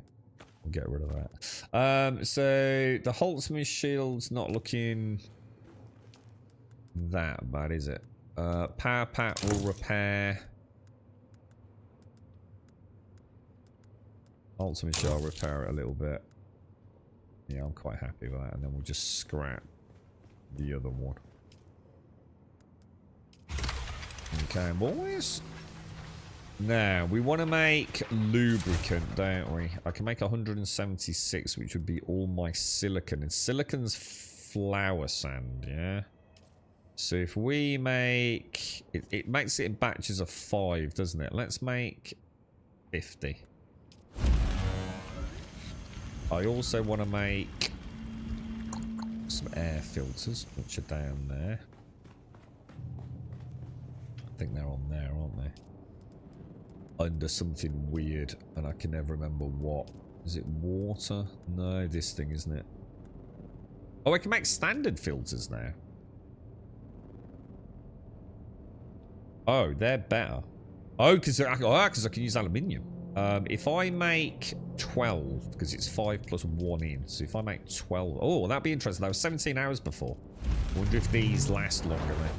We'll get rid of that. So the Holtzman shield's not looking that bad, is it? Power pack will repair. Ultimate shell repair it a little bit. Yeah, I'm quite happy with that. And then we'll just scrap the other one. Okay, boys. Now, we want to make lubricant, don't we? I can make 176, which would be all my silicon. And silicon's flour sand, yeah? So if we make... It makes it in batches of 5, doesn't it? Let's make 50. I also want to make some air filters, which are down there. I think they're on there, aren't they? Under something weird, and I can never remember what. Is it water? No, this thing, isn't it? Oh, I can make standard filters now. Oh, they're better. Oh, because I can use aluminium. If I make 12, because it's 5 plus 1 in, so if I make 12... Oh, that'd be interesting. That was 17 hours before. I wonder if these last longer then.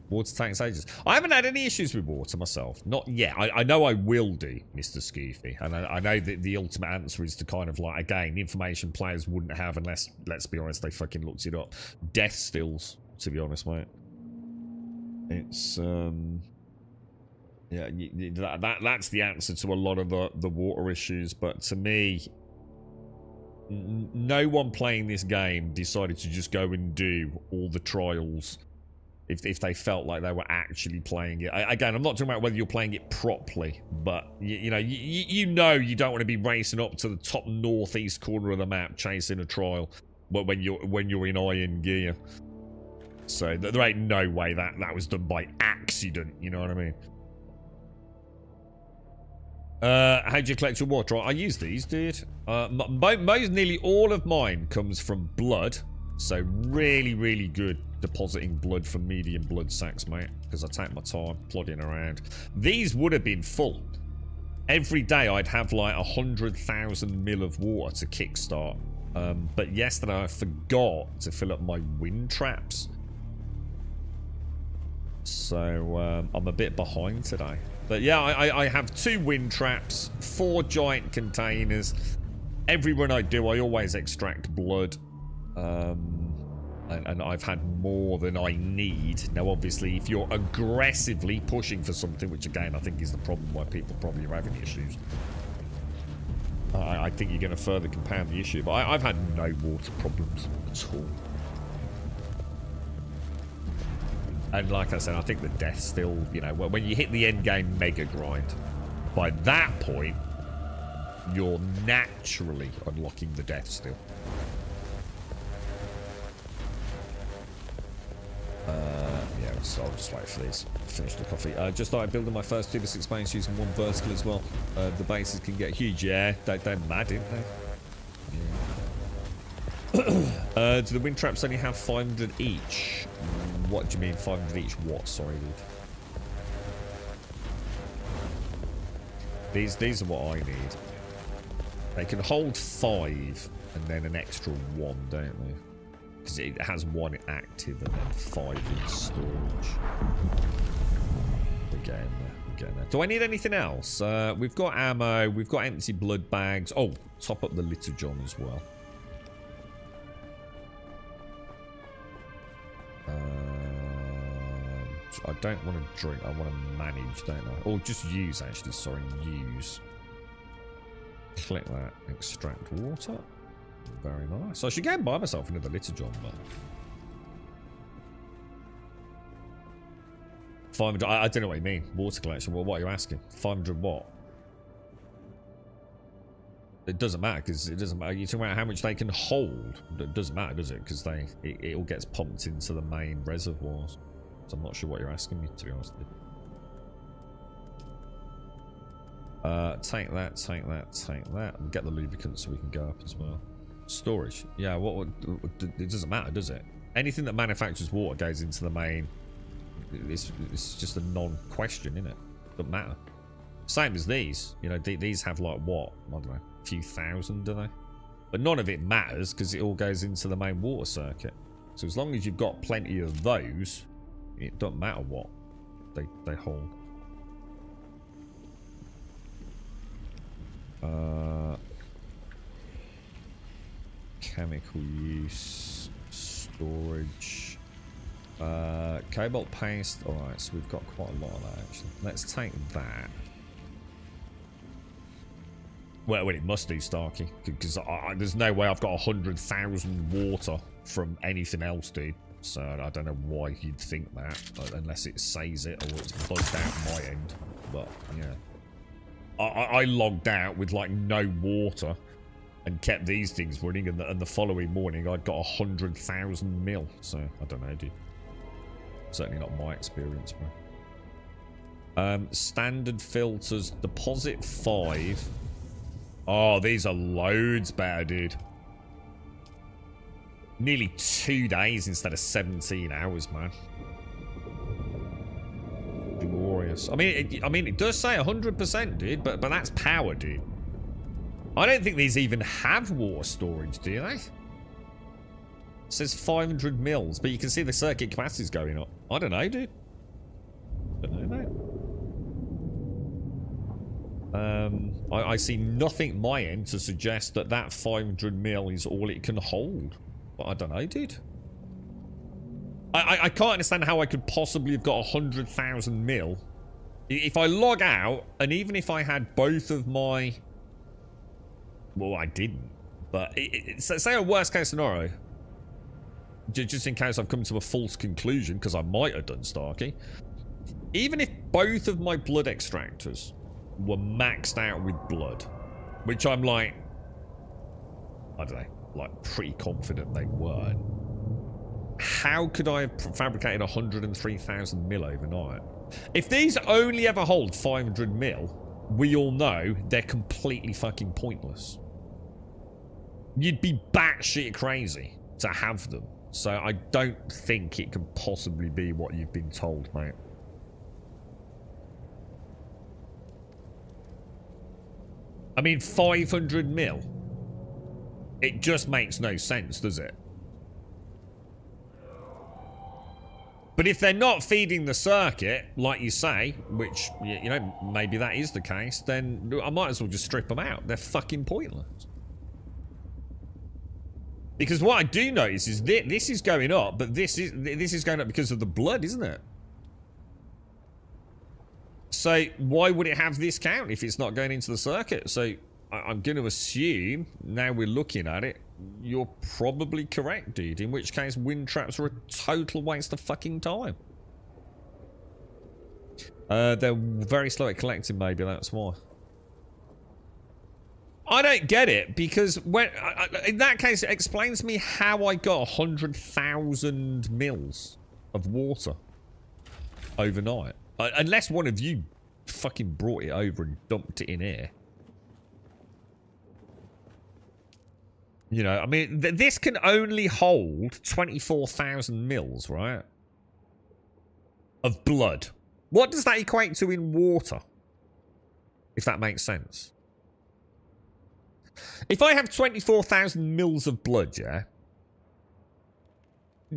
Water tanks ages. I haven't had any issues with water myself. Not yet. I know I will do, Mr. Scoofy. And I know that the ultimate answer is to kind of like, again, information players wouldn't have unless, let's be honest, they fucking looked it up. Death stills, to be honest, mate. It's, yeah, that's the answer to a lot of the water issues. But to me, no one playing this game decided to just go and do all the trials if they felt like they were actually playing it. Again, I'm not talking about whether you're playing it properly, but you know you don't want to be racing up to the top northeast corner of the map chasing a trial, but when you're in iron gear. So there ain't no way that was done by accident. You know what I mean? How do you collect your water? I use these, dude. Nearly all of mine comes from blood. So really, really good depositing blood from medium blood sacks, mate. Because I take my time plodding around. These would have been full. Every day I'd have like 100,000 mil of water to kickstart. But yesterday I forgot to fill up my wind traps. So I'm a bit behind today. But yeah, I have 2 wind traps, 4 giant containers. Every run I do, I always extract blood. And I've had more than I need. Now, obviously, if you're aggressively pushing for something, which again, I think is the problem why people probably are having issues, I think you're going to further compound the issue. But I've had no water problems at all. And like I said, I think the death still, you know, when you hit the end game mega grind, by that point, you're naturally unlocking the death still. Yeah, I'll just wait for these. Finish the coffee. Just started building my first 2x6 base using 1 vertical as well. The bases can get huge. Yeah, they're mad, aren't they? Yeah. Do the wind traps only have 500 each? What do you mean 500 each? What? Sorry, dude. These are what I need. They can hold 5 and then an extra 1, don't they? Because it has 1 active and then 5 in storage. We're getting there. We're getting there. Do I need anything else? We've got ammo. We've got empty blood bags. Oh, top up the Little John as well. I don't want to drink. I want to manage, don't I? Or just use, actually. Sorry, use. Click that. Extract water. Very nice. So I should go and buy myself another Little John, but... 500. I don't know what you mean. Water collection. Well, what are you asking? 500 what? It doesn't matter because it doesn't matter. You're talking about how much they can hold. It doesn't matter, does it? Because it all gets pumped into the main reservoirs. So I'm not sure what you're asking me, to be honest with you. Take that, take that, take that, and get the lubricant so we can go up as well. Storage. Yeah, it doesn't matter, does it? Anything that manufactures water goes into the main. It's just a non-question, isn't it? Doesn't matter. Same as these. You know, these have like what? I don't know, a few thousand, do they? But none of it matters because it all goes into the main water circuit. So as long as you've got plenty of those, it doesn't matter what they hold. Chemical use, storage, cobalt paste. All right, so we've got quite a lot of that actually. Let's take that. Well, it must do, Starkey, because there's no way I've got 100,000 water from anything else, dude. So I don't know why you'd think that, unless it says it or it's bugged out my end. But yeah, I logged out with like no water and kept these things running, and the following morning I'd got 100,000 mil. So I don't know, dude. Certainly not my experience, bro. Standard filters, deposit 5. Oh, these are loads better, dude. Nearly 2 days instead of 17 hours, man. Glorious. I mean, it does say 100%, dude, but that's power, dude. I don't think these even have water storage, do they? It says 500 mils, but you can see the circuit capacity is going up. I don't know, dude. Don't know, mate. I see nothing my end to suggest that 500 mil is all it can hold. But I don't know, dude. I can't understand how I could possibly have got 100,000 mil. If I log out, and even if I had both of my... Well, I didn't. But say a worst case scenario. Just in case I've come to a false conclusion, because I might have done, Starkey. Even if both of my blood extractors were maxed out with blood, which I'm like, I don't know, like pretty confident they weren't, how could I have fabricated 103,000 mil overnight? If these only ever hold 500 mil, we all know they're completely fucking pointless. You'd be batshit crazy to have them. So I don't think it can possibly be what you've been told, mate. I mean, 500 mil. It just makes no sense, does it? But if they're not feeding the circuit, like you say, which, you know, maybe that is the case, then I might as well just strip them out. They're fucking pointless. Because what I do notice is this is going up, but this is going up because of the blood, isn't it? So why would it have this count if it's not going into the circuit? So I'm going to assume, now we're looking at it, you're probably correct, dude. In which case, wind traps are a total waste of fucking time. They're very slow at collecting, maybe that's why. I don't get it, because when in that case, it explains to me how I got 100,000 mils of water overnight. Unless one of you fucking brought it over and dumped it in here. You know, I mean, this can only hold 24,000 mils, right? Of blood. What does that equate to in water? If that makes sense. If I have 24,000 mils of blood, yeah?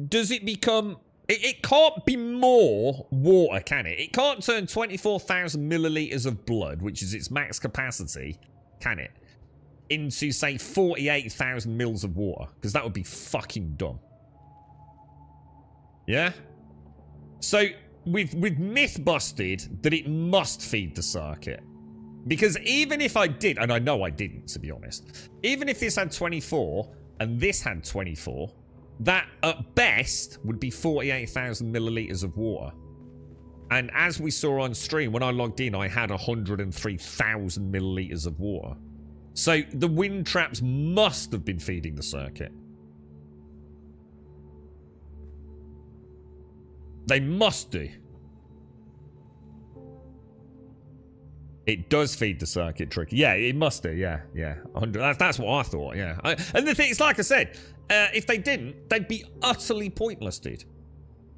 Does it become It can't be more water, can it? It can't turn 24,000 milliliters of blood, which is its max capacity, can it? Into, say, 48,000 mils of water. Because that would be fucking dumb. Yeah? So, we've myth busted that it must feed the circuit. Because even if I did, and I know I didn't, to be honest. Even if this had 24, and this had 24... that, at best, would be 48,000 milliliters of water. And as we saw on stream, when I logged in, I had 103,000 milliliters of water. So, the wind traps must have been feeding the circuit. They must do. It does feed the circuit trick. Yeah, it must do. Yeah, yeah. 100. That's what I thought. Yeah. And the thing is, like I said, if they didn't, they'd be utterly pointless, dude.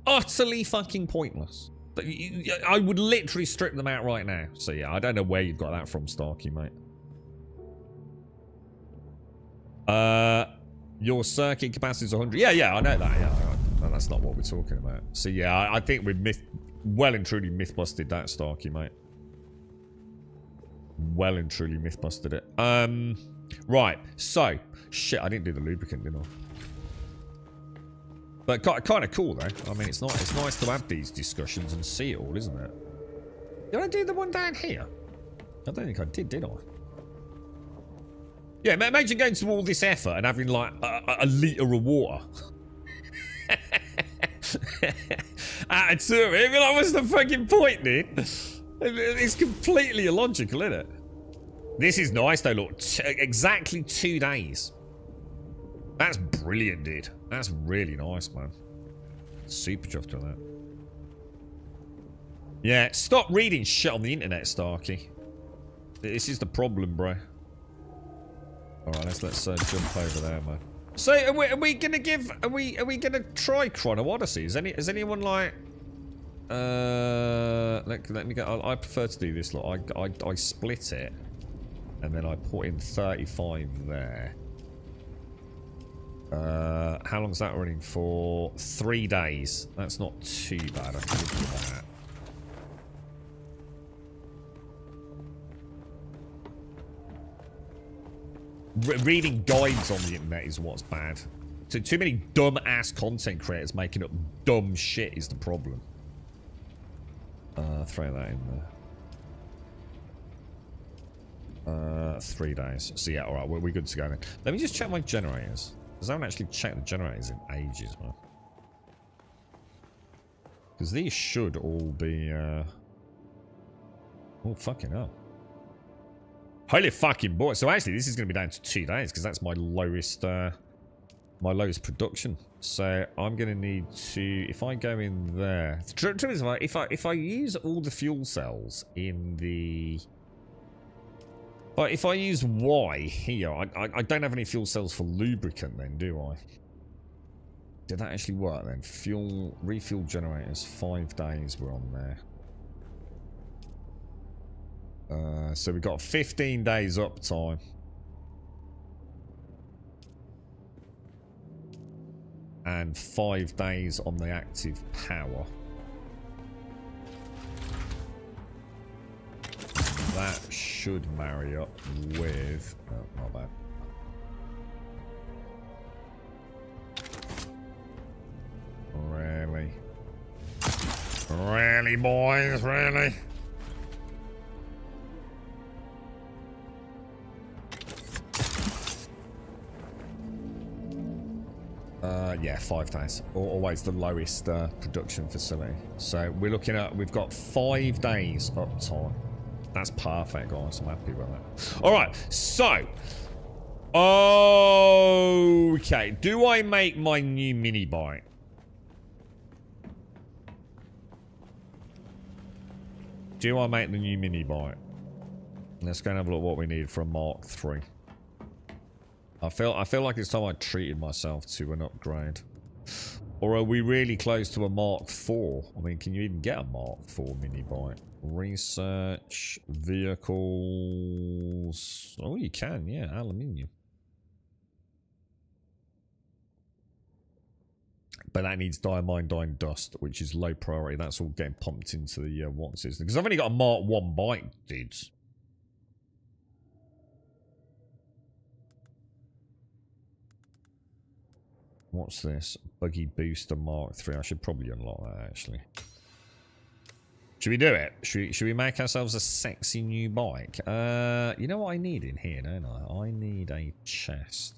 Utterly fucking pointless. But I would literally strip them out right now. So yeah, I don't know where you've got that from, Starkey, mate. Your circuit capacity is 100. Yeah, I know that. Yeah, that's not what we're talking about. So yeah, I think we've well and truly myth-busted that, Starkey, mate. Well and truly myth-busted it. Right, so... shit, I didn't do the lubricant, didn't I? But kind of cool, though. I mean, it's nice to have these discussions and see it all, isn't it? Did I do the one down here? I don't think I did I? Yeah, imagine going to all this effort and having, like, a litre of water. Out of two. I mean, like, what's the fucking point, dude? It's completely illogical, isn't it? This is nice, though, look. Exactly 2 days. That's brilliant, dude. That's really nice, man. Super chuffed with that. Yeah, stop reading shit on the internet, Starkey. This is the problem, bro. Alright, let's jump over there, man. So, are we gonna give... Are we gonna try Chrono Odyssey? Has anyone, like... let me go. I prefer to do this. Look, I split it, and then I put in 35 there. How long's that running for? 3 days. That's not too bad. I can live with that. Reading guides on the internet is what's bad. Too many dumb-ass content creators making up dumb shit is the problem. Throw that in there. 3 days. So yeah, alright, we're good to go then. Let me just check my generators. Because I haven't actually checked the generators in ages, man. Because these should all be, oh, fucking hell. Holy fucking boy. So actually, this is going to be down to 2 days, because that's my lowest production. So I'm going to need to, if I go in there, if I use all the fuel cells in the, if I use Y here, I don't have any fuel cells for lubricant then, do I? Did that actually work then? Refuel generators, 5 days were on there. So we've got 15 days uptime. And 5 days on the active power. That should marry up with... Oh, not bad. Really? Really, boys? Really? Yeah, 5 days. Always the lowest production facility. So we're looking at, we've got 5 days uptime. That's perfect, guys. I'm happy with that. Alright, so. Okay, do I make my new mini bike? Do I make the new mini bike? Let's go and have a look at what we need for a Mark III. I feel like it's time I treated myself to an upgrade. Or are we really close to a Mark IV? I mean, can you even get a Mark IV mini bike? Research, vehicles. Oh, you can, yeah, aluminium. But that needs diamine dust, which is low priority. That's all getting pumped into the water system. Because I've only got a Mark 1 bike, dudes. What's this? Buggy Booster Mark 3. I should probably unlock that, actually. Should we do it? Should we make ourselves a sexy new bike? You know what I need in here, don't I? I need a chest.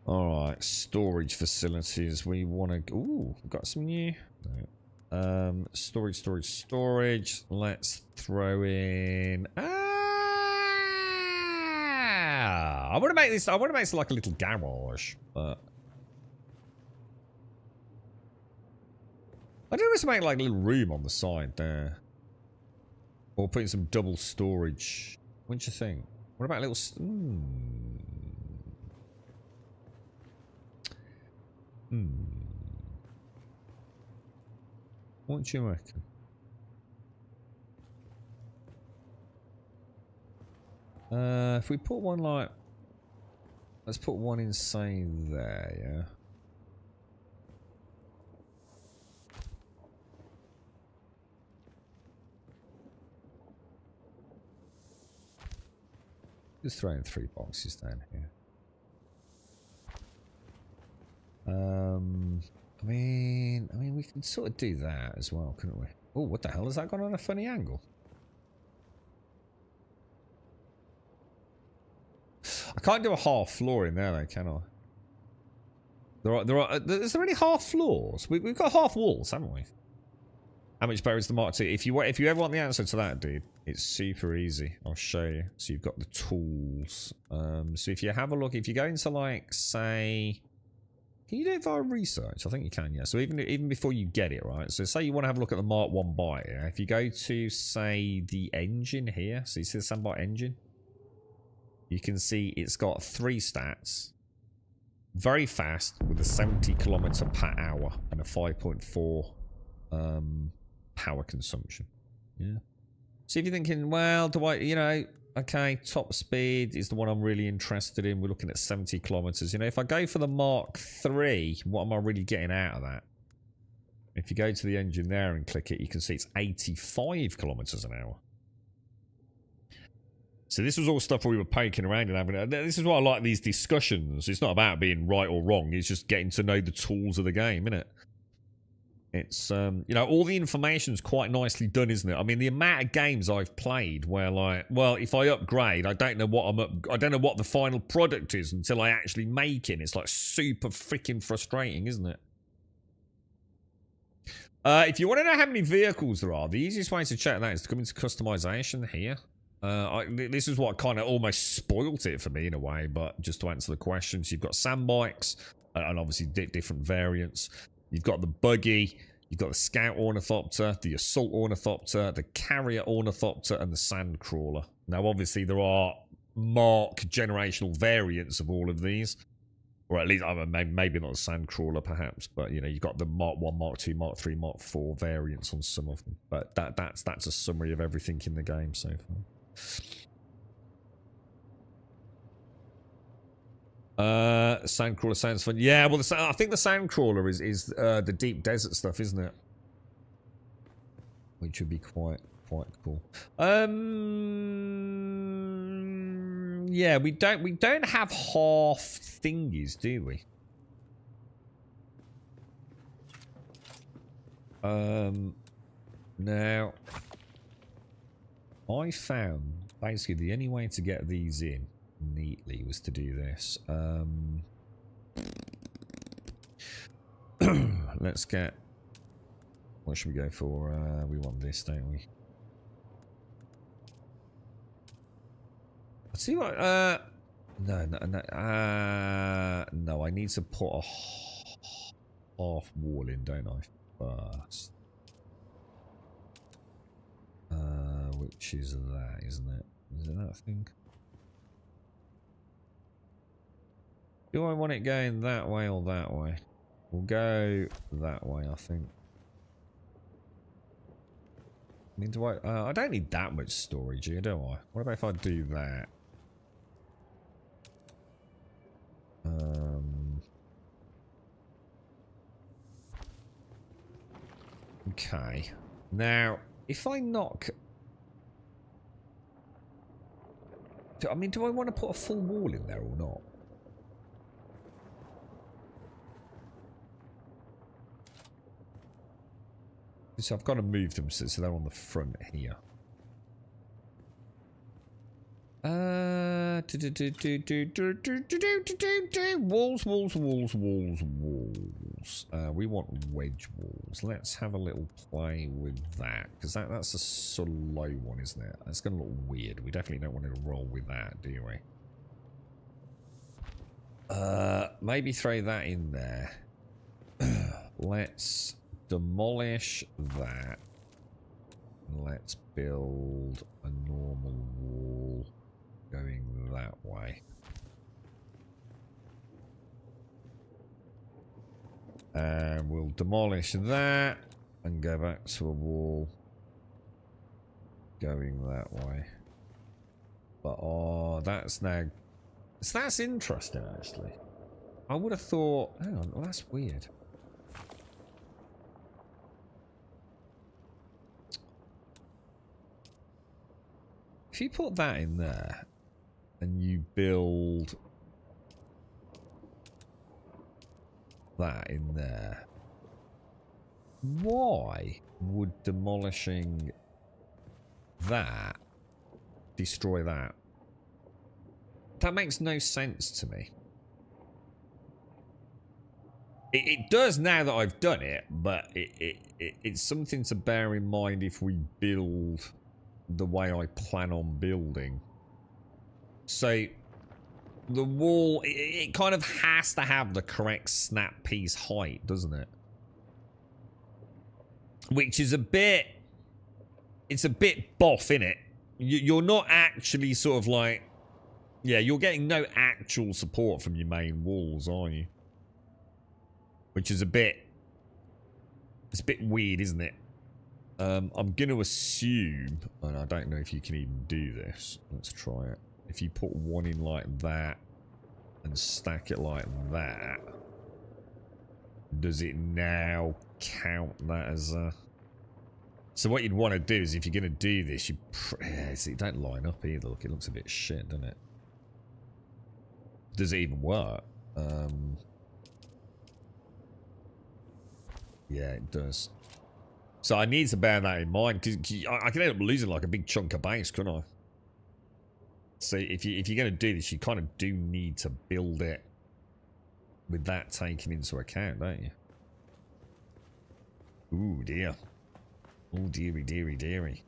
Alright, storage facilities. We want to... Ooh, we've got some new... No. Storage. Let's throw in... I want to make this... I want to make this like a little garage, but... I don't know if to make like a little room on the side there. Or putting some double storage. What do you think? What about a little... What do you reckon? If we put one like... Let's put one in, say, there, yeah? Just throw in 3 boxes down here. I mean, we can sort of do that as well, couldn't we? Oh, what the hell has that gone on a funny angle? I can't do a half floor in there, though, can I? Is there any half floors? We've got half walls, haven't we? How much better is the Mark II? If you ever want the answer to that, dude, it's super easy. I'll show you. So you've got the tools. So if you have a look, if you go into like, say, can you do it via research? I think you can, yeah. So even before you get it, right? So say you want to have a look at the Mark 1 bike, yeah? If you go to, say, the engine here, so you see the Sandbike engine? You can see it's got 3 stats. Very fast with a 70 kilometer per hour and a 5.4 power consumption. Yeah. So if you're thinking, well, do I, you know, okay, top speed is the one I'm really interested in. We're looking at 70 kilometers. You know, if I go for the Mark III, what am I really getting out of that? If you go to the engine there and click it, you can see it's 85 kilometers an hour. So this was all stuff we were poking around and having. This is why I like these discussions. It's not about being right or wrong. It's just getting to know the tools of the game, isn't it? It's, you know, all the information's quite nicely done, isn't it? I mean, the amount of games I've played where, like, well, if I upgrade, I don't know what I don't know what the final product is until I actually make it. It's like super freaking frustrating, isn't it? If you want to know how many vehicles there are, the easiest way to check that is to come into customization here. This is what kind of almost spoilt it for me in a way, but just to answer the questions, you've got sand bikes and obviously different variants. You've got the buggy, you've got the scout ornithopter, the assault ornithopter, the carrier ornithopter, and the sand crawler. Now, obviously, there are Mark generational variants of all of these, or at least maybe not the sand crawler, perhaps, but you know, you've got the Mark 1, Mark 2, Mark 3, Mark 4 variants on some of them. But that's a summary of everything in the game so far. Sandcrawler sounds fun. Yeah, well, I think the Sandcrawler is the deep desert stuff, isn't it? Which would be quite cool. Yeah, we don't have half thingies, do we? Now, I found basically the only way to get these in neatly was to do this. Let's get... What should we go for? We want this, don't we? Let's see what... No, I need to put a half wall in, don't I? First. Which is that, isn't it? Is it that thing? Do I want it going that way or that way? We'll go that way, I think. I mean, do I don't need that much storage here, do I? What about if I do that? Okay. Now, if I knock... I mean, do I want to put a full wall in there or not? So I've got to move them so they're on the front here. Walls, walls, walls, walls, walls. We want wedge walls. Let's have a little play with that, because that's a sort of low one, isn't it? That's going to look weird. We definitely don't want to roll with that, do we? Maybe throw that in there. Let's demolish that. Let's build a normal wall going that way. And we'll demolish that and go back to a wall going that way. But oh, that's interesting actually. I would have thought, hang on, well, that's weird. If you put that in there and you build that in there, why would demolishing that destroy that? That makes no sense to me. It does now that I've done it, but it's something to bear in mind if we build the way I plan on building. So the wall, it kind of has to have the correct snap piece height, doesn't it? Which is a bit, it's a bit boff, innit? You're not actually sort of like, yeah, you're getting no actual support from your main walls, are you? Which is a bit, it's a bit weird, isn't it? I'm going to assume, and I don't know if you can even do this. Let's try it. If you put one in like that and stack it like that, does it now count that as a... So what you'd want to do is, if you're going to do this, you see, it don't line up either. Look, it looks a bit shit, doesn't it? Does it even work? Yeah, it does. So I need to bear that in mind, because I can end up losing like a big chunk of base, couldn't I? So if you're going to do this, you kind of do need to build it with that taken into account, don't you? Ooh, dear. Oh, dearie, dearie, dearie.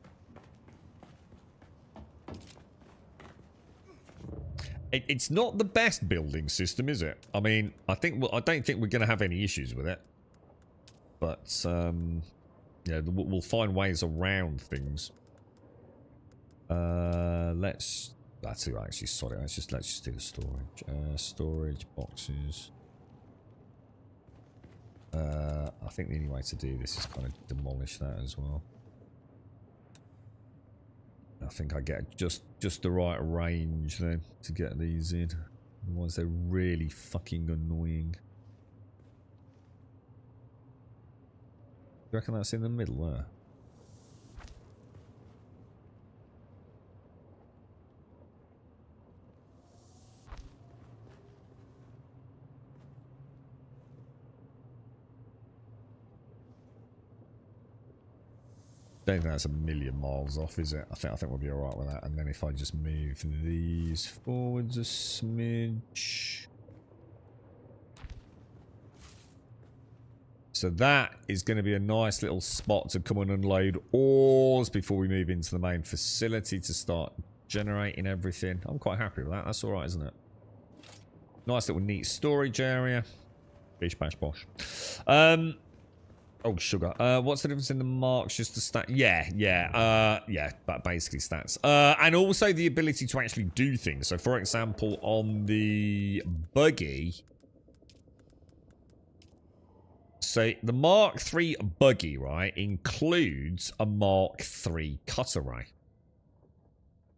It's not the best building system, is it? I mean, I don't think we're going to have any issues with it. But, yeah, we'll find ways around things. That's who actually sorry. Let's just do the storage. Storage boxes. I think the only way to do this is kind of demolish that as well. I think I get just the right range then to get these in. Otherwise they're really fucking annoying. You reckon that's in the middle there? Don't think that's a million miles off, is it? I think we'll be alright with that. And then if I just move these forwards a smidge. So that is going to be a nice little spot to come and unload ores before we move into the main facility to start generating everything. I'm quite happy with that. That's alright, isn't it? Nice little neat storage area. Bish bash bosh. Oh, sugar. What's the difference in the marks? Just the stat? Yeah, but basically stats. And also the ability to actually do things. So, for example, on the buggy. So, the Mark III buggy, right, includes a Mark III cutter ray.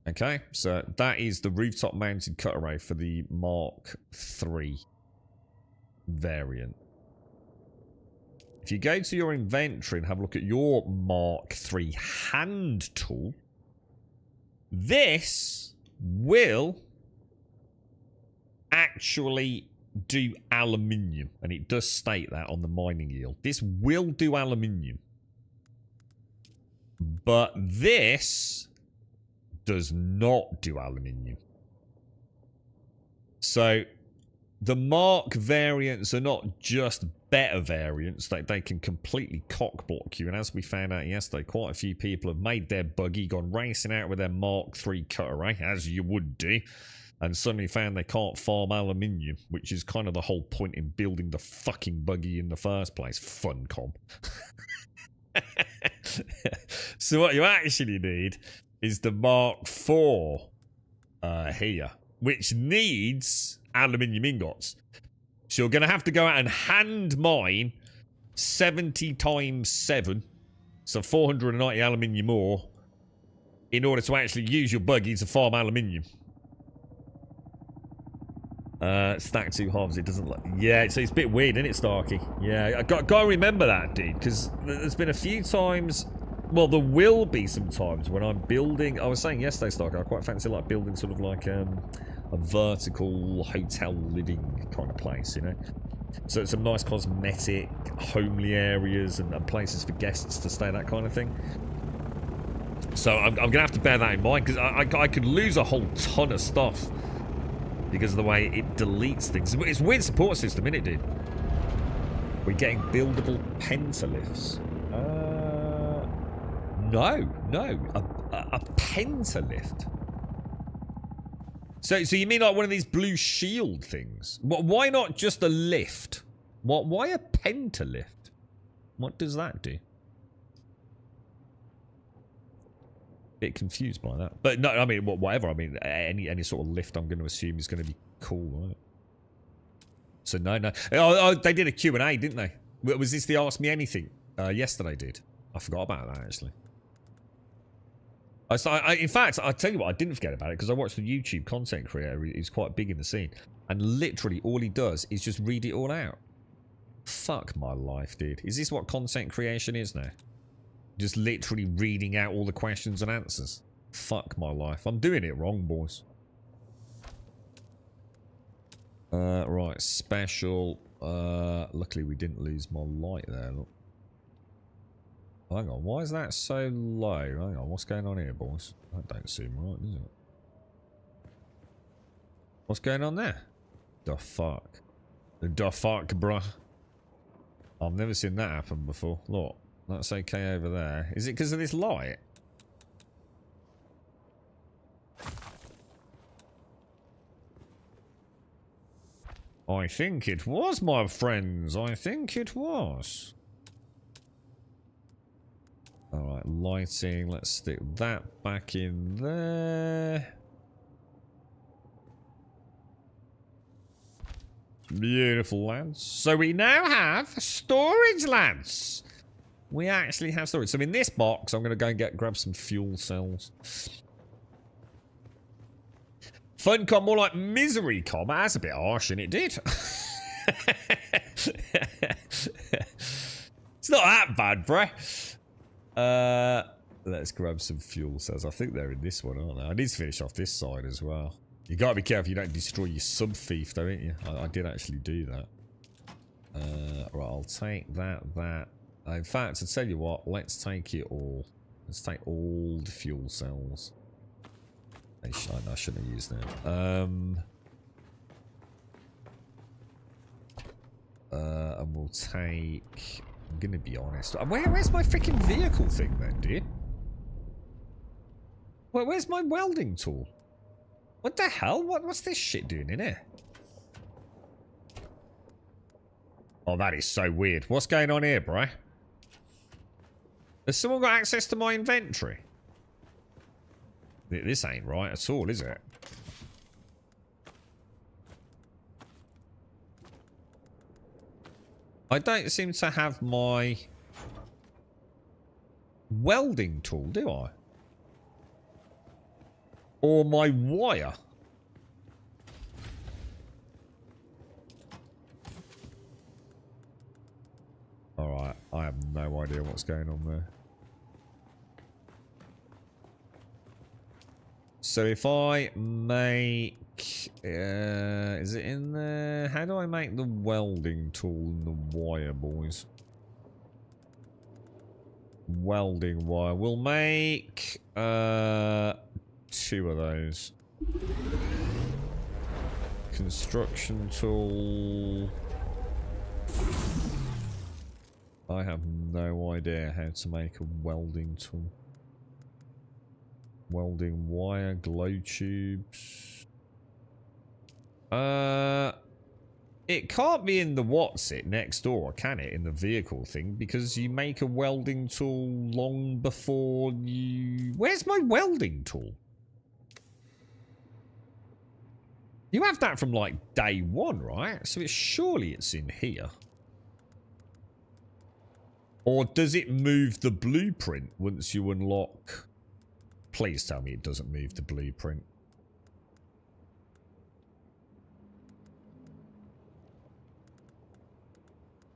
Okay, so that is the rooftop mounted cutter ray for the Mark III variant. If you go to your inventory and have a look at your Mark III hand tool, this will actually do aluminium. And it does state that on the mining yield. This will do aluminium. But this does not do aluminium. So the Mark variants are not just better variants, they can completely cockblock you. And as we found out yesterday, quite a few people have made their buggy, gone racing out with their Mark III cutter, as you would do, and suddenly found they can't farm aluminium, which is kind of the whole point in building the fucking buggy in the first place. Funcom. So what you actually need is the Mark IV here, which needs aluminium ingots. So you're going to have to go out and hand mine 70 times 7, so 490 aluminium ore, in order to actually use your buggy to farm aluminium. Stack 2 halves, it doesn't look... Yeah, so it's a bit weird, isn't it, Starkey? Yeah, I got to remember that, dude, because there's been a few times... Well, there will be some times when I'm building... I was saying yesterday, Starkey, I quite fancy like building sort of like a vertical hotel living kind of place, you know? So some nice cosmetic, homely areas and places for guests to stay, that kind of thing. So I'm going to have to bear that in mind, because I could lose a whole ton of stuff because of the way it deletes things. It's a weird support system, isn't it, dude? We're getting buildable pentalifts. No. A pentalift. So you mean like one of these blue shield things? Why not just a lift? Why a pentalift? What does that do? Bit confused by that. But no, I mean, whatever. I mean, any sort of lift I'm going to assume is going to be cool, right? So no. Oh, they did a Q&A, didn't they? Was this the Ask Me Anything? Yesterday did. I forgot about that, actually. In fact, I'll tell you what, I didn't forget about it because I watched the YouTube content creator. He's quite big in the scene. And literally all he does is just read it all out. Fuck my life, dude. Is this what content creation is now? Just literally reading out all the questions and answers. Fuck my life. I'm doing it wrong, boys. Right, special. Luckily we didn't lose my light there, look. Hang on, why is that so low? Hang on, what's going on here, boys? That don't seem right, does it? What's going on there? The fuck? The fuck, bruh? I've never seen that happen before. Look, that's okay over there. Is it because of this light? I think it was, my friends. I think it was. Alright, lighting. Let's stick that back in there. Beautiful, lads. So we now have storage, lads. We actually have storage. So in this box, I'm going to go and grab some fuel cells. Funcom, more like misery com. That's a bit harsh, and it did. It's not that bad, bruh. Let's grab some fuel cells. I think they're in this one, aren't they? I need to finish off this side as well. You gotta be careful you don't destroy your sub-thief, though, ain't you? I did actually do that. Right, I'll take that. In fact, to tell you what, let's take it all. Let's take all the fuel cells. I shouldn't have used them. And we'll take... I'm gonna be honest. Where's my freaking vehicle thing then, dude? Where's my welding tool? What the hell? What's this shit doing in here? Oh, that is so weird. What's going on here, bro? Has someone got access to my inventory? This ain't right at all, is it? I don't seem to have my welding tool, do I? Or my wire. Alright. I have no idea what's going on there. So if I make... is it in there? How do I make the welding tool and the wire, boys? Welding wire. We'll make 2 of those. Construction tool. I have no idea how to make a welding tool. Welding wire, glow tubes. It can't be in the what's it next door, can it? In the vehicle thing, because you make a welding tool long before you... Where's my welding tool? You have that from like day 1, right? So surely it's in here. Or does it move the blueprint once you unlock... Please tell me it doesn't move the blueprint.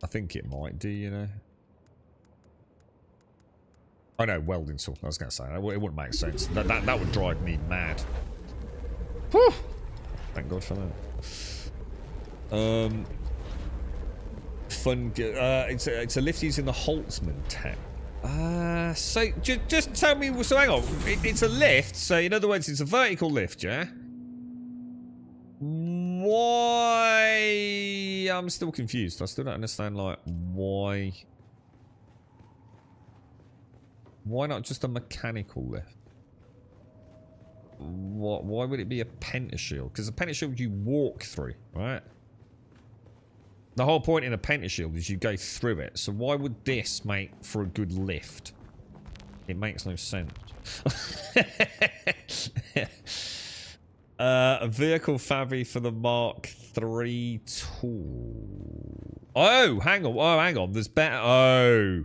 I think it might do, you know. Oh no, welding tool. I was going to say, it wouldn't make sense. That would drive me mad. Whew. Thank God for that. Fun. It's a lift using the Holtzman tech. So just tell me. So hang on. It's a lift. So in other words, it's a vertical lift, yeah. Why? I'm still confused. I still don't understand. Like why? Why not just a mechanical lift? What? Why would it be a pentashield? Because a pentashield you walk through, right? The whole point in a pentashield is you go through it. So why would this make for a good lift? It makes no sense. A vehicle fabby for the Mark III tool. Oh, hang on. Oh, hang on. There's better. Oh.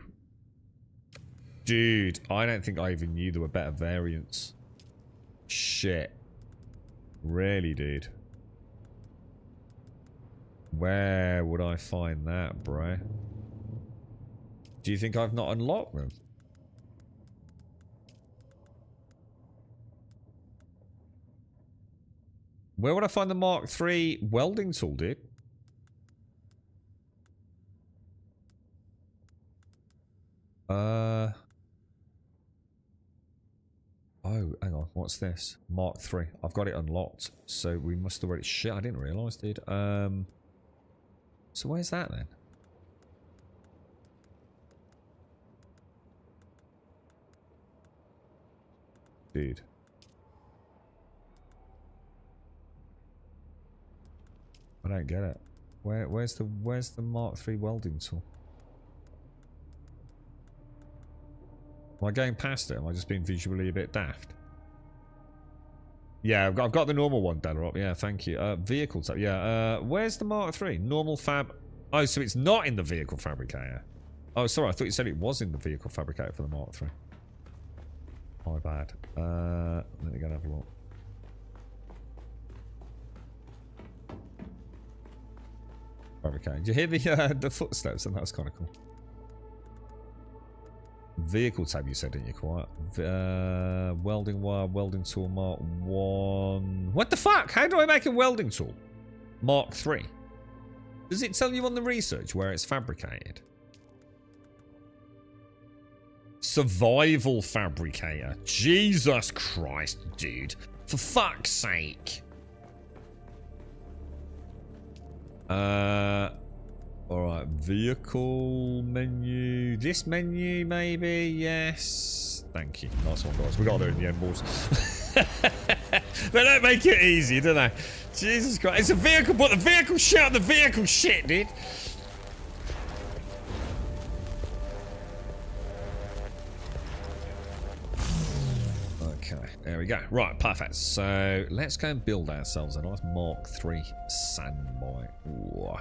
Dude, I don't think I even knew there were better variants. Shit. Really, dude. Where would I find that, bro? Do you think I've not unlocked them? Where would I find the Mark III welding tool, dude? Oh, hang on. What's this? Mark III. I've got it unlocked. So we must have already... Shit, I didn't realise, dude. So where's that then? Dude. I don't get it. Where's the Mark III welding tool? Am I going past it? Am I just being visually a bit daft? Yeah, I've got the normal one, Delarop. Yeah, thank you. Vehicle tab. Yeah, where's the Mark III? Normal fab. Oh, so it's not in the vehicle fabricator. Oh, sorry. I thought you said it was in the vehicle fabricator for the Mark III. My bad. Let me go and have a look. Fabricator. Did you hear the footsteps? And that was kind of cool. Vehicle tab, you said, didn't you? Quite. Welding wire, welding tool, Mark 1. What the fuck? How do I make a welding tool? Mark 3. Does it tell you on the research where it's fabricated? Survival fabricator. Jesus Christ, dude. For fuck's sake. Alright, vehicle menu. This menu, maybe? Yes. Thank you. Nice one, guys. We got there in the end, boys. They don't make it easy, do they? Jesus Christ. It's a vehicle, but the vehicle shit on the vehicle shit, dude. Okay, there we go. Right, perfect. So, let's go and build ourselves a nice Mark III sandbite. Ooh.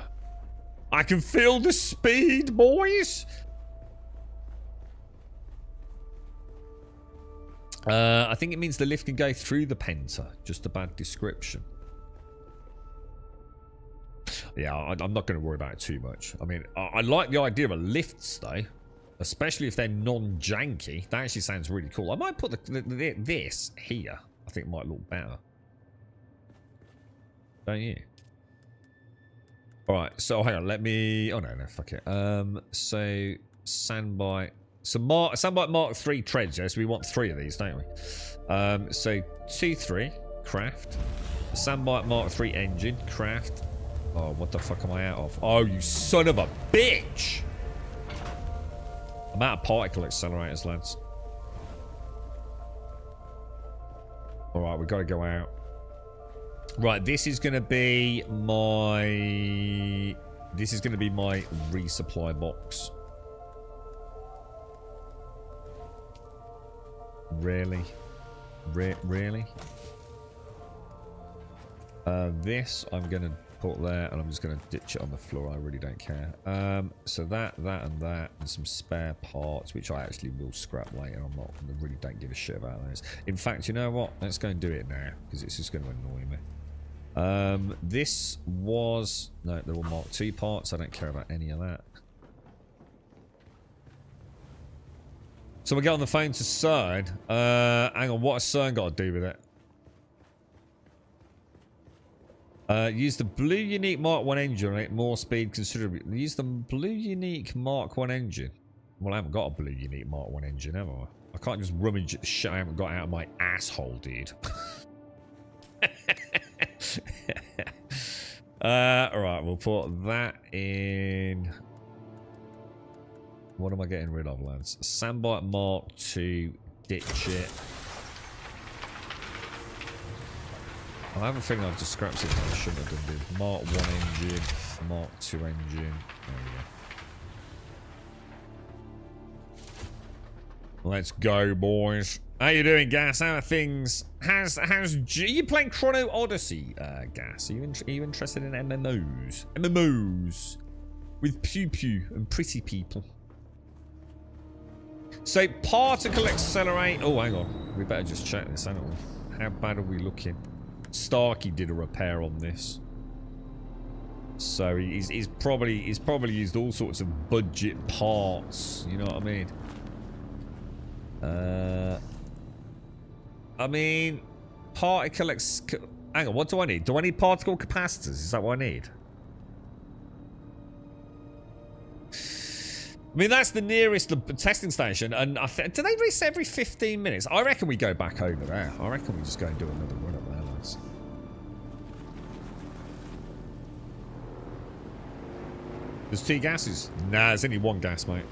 I can feel the speed, boys. I think it means the lift can go through the Penta. Just a bad description. Yeah, I'm not going to worry about it too much. I mean, I like the idea of lifts, though. Especially if they're non-janky. That actually sounds really cool. I might put this here. I think it might look better. Don't you? Alright, so hang on, let me... Oh, no, fuck it. So, Sandbite... So, Sandbite Mark 3 treads, yeah? So we want 3 of these, don't we? So, 2-3, craft. Sandbite Mark 3 engine, craft. Oh, what the fuck am I out of? Oh, you son of a bitch! I'm out of particle accelerators, lads. Alright, we've got to go out. Right, this is going to be my... This is going to be my resupply box. Really? Really? This I'm going to put there, and I'm just going to ditch it on the floor. I really don't care. So that, and that, and some spare parts, which I actually will scrap later. I really don't give a shit about those. In fact, you know what? Let's go and do it now, because it's just going to annoy me. This was... No, they're all Mark II parts. I don't care about any of that. So we get on the phone to CERN. Hang on, what has CERN got to do with it? Use the Blue Unique Mark 1 engine, make more speed considerably. Use the Blue Unique Mark 1 engine. Well, I haven't got a Blue Unique Mark 1 engine, have I? I can't just rummage the shit I haven't got out of my asshole, dude. Alright, we'll put that in. What am I getting rid of, lads? Sandbite Mark 2, ditch it. I have a feeling I've just scrapped it. I shouldn't have done, dude. Mark 1 engine, Mark 2 engine. There we go. Let's go, boys. How you doing, Gas? How are things? How's you playing Chrono Odyssey, Gas? Are you interested in MMOs? MMOs with pew pew and pretty people. So particle accelerate. Oh, hang on. We better just check this, haven't we? How bad are we looking? Starkey did a repair on this, so he's probably used all sorts of budget parts. You know what I mean? Particle hang on, what do I need? Do I need particle capacitors? Is that what I need? I mean, that's the nearest testing station, and do they reset every 15 minutes? I reckon we go back over there. I reckon we just go and do another run up there, lads. There's 2 gases? Nah, there's only 1 gas, mate.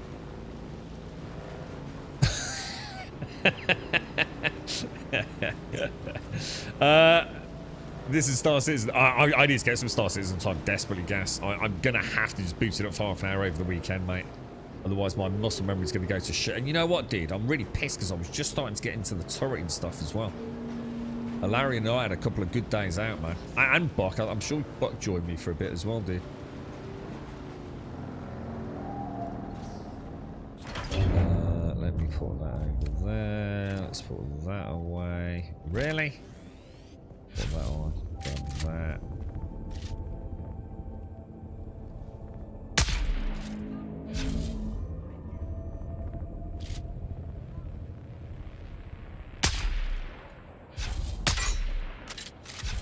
This is Star Citizen. I need to get some Star Citizen time desperately, Gas. I'm gonna have to just boot it up for half an hour over the weekend, mate. Otherwise my muscle memory's gonna go to shit. And you know what, dude? I'm really pissed because I was just starting to get into the turreting stuff as well. Larry and I had a couple of good days out, man. And Buck. I'm sure Buck joined me for a bit as well, dude. Let me put that over there. Let's put that away. Really? Put that on. Done that.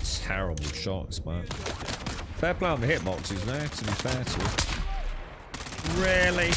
Terrible shots, man. Fair play on the hitboxes now, to be fair to it. Really?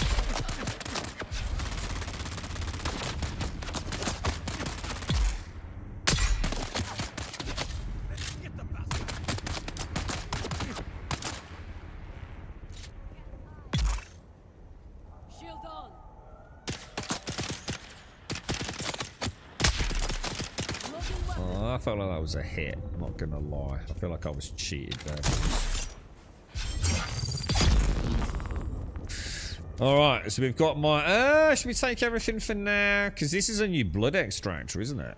I felt like that was a hit, I'm not gonna lie. I feel like I was cheated there. Alright, so we've got my... should we take everything for now? Because this is a new blood extractor, isn't it?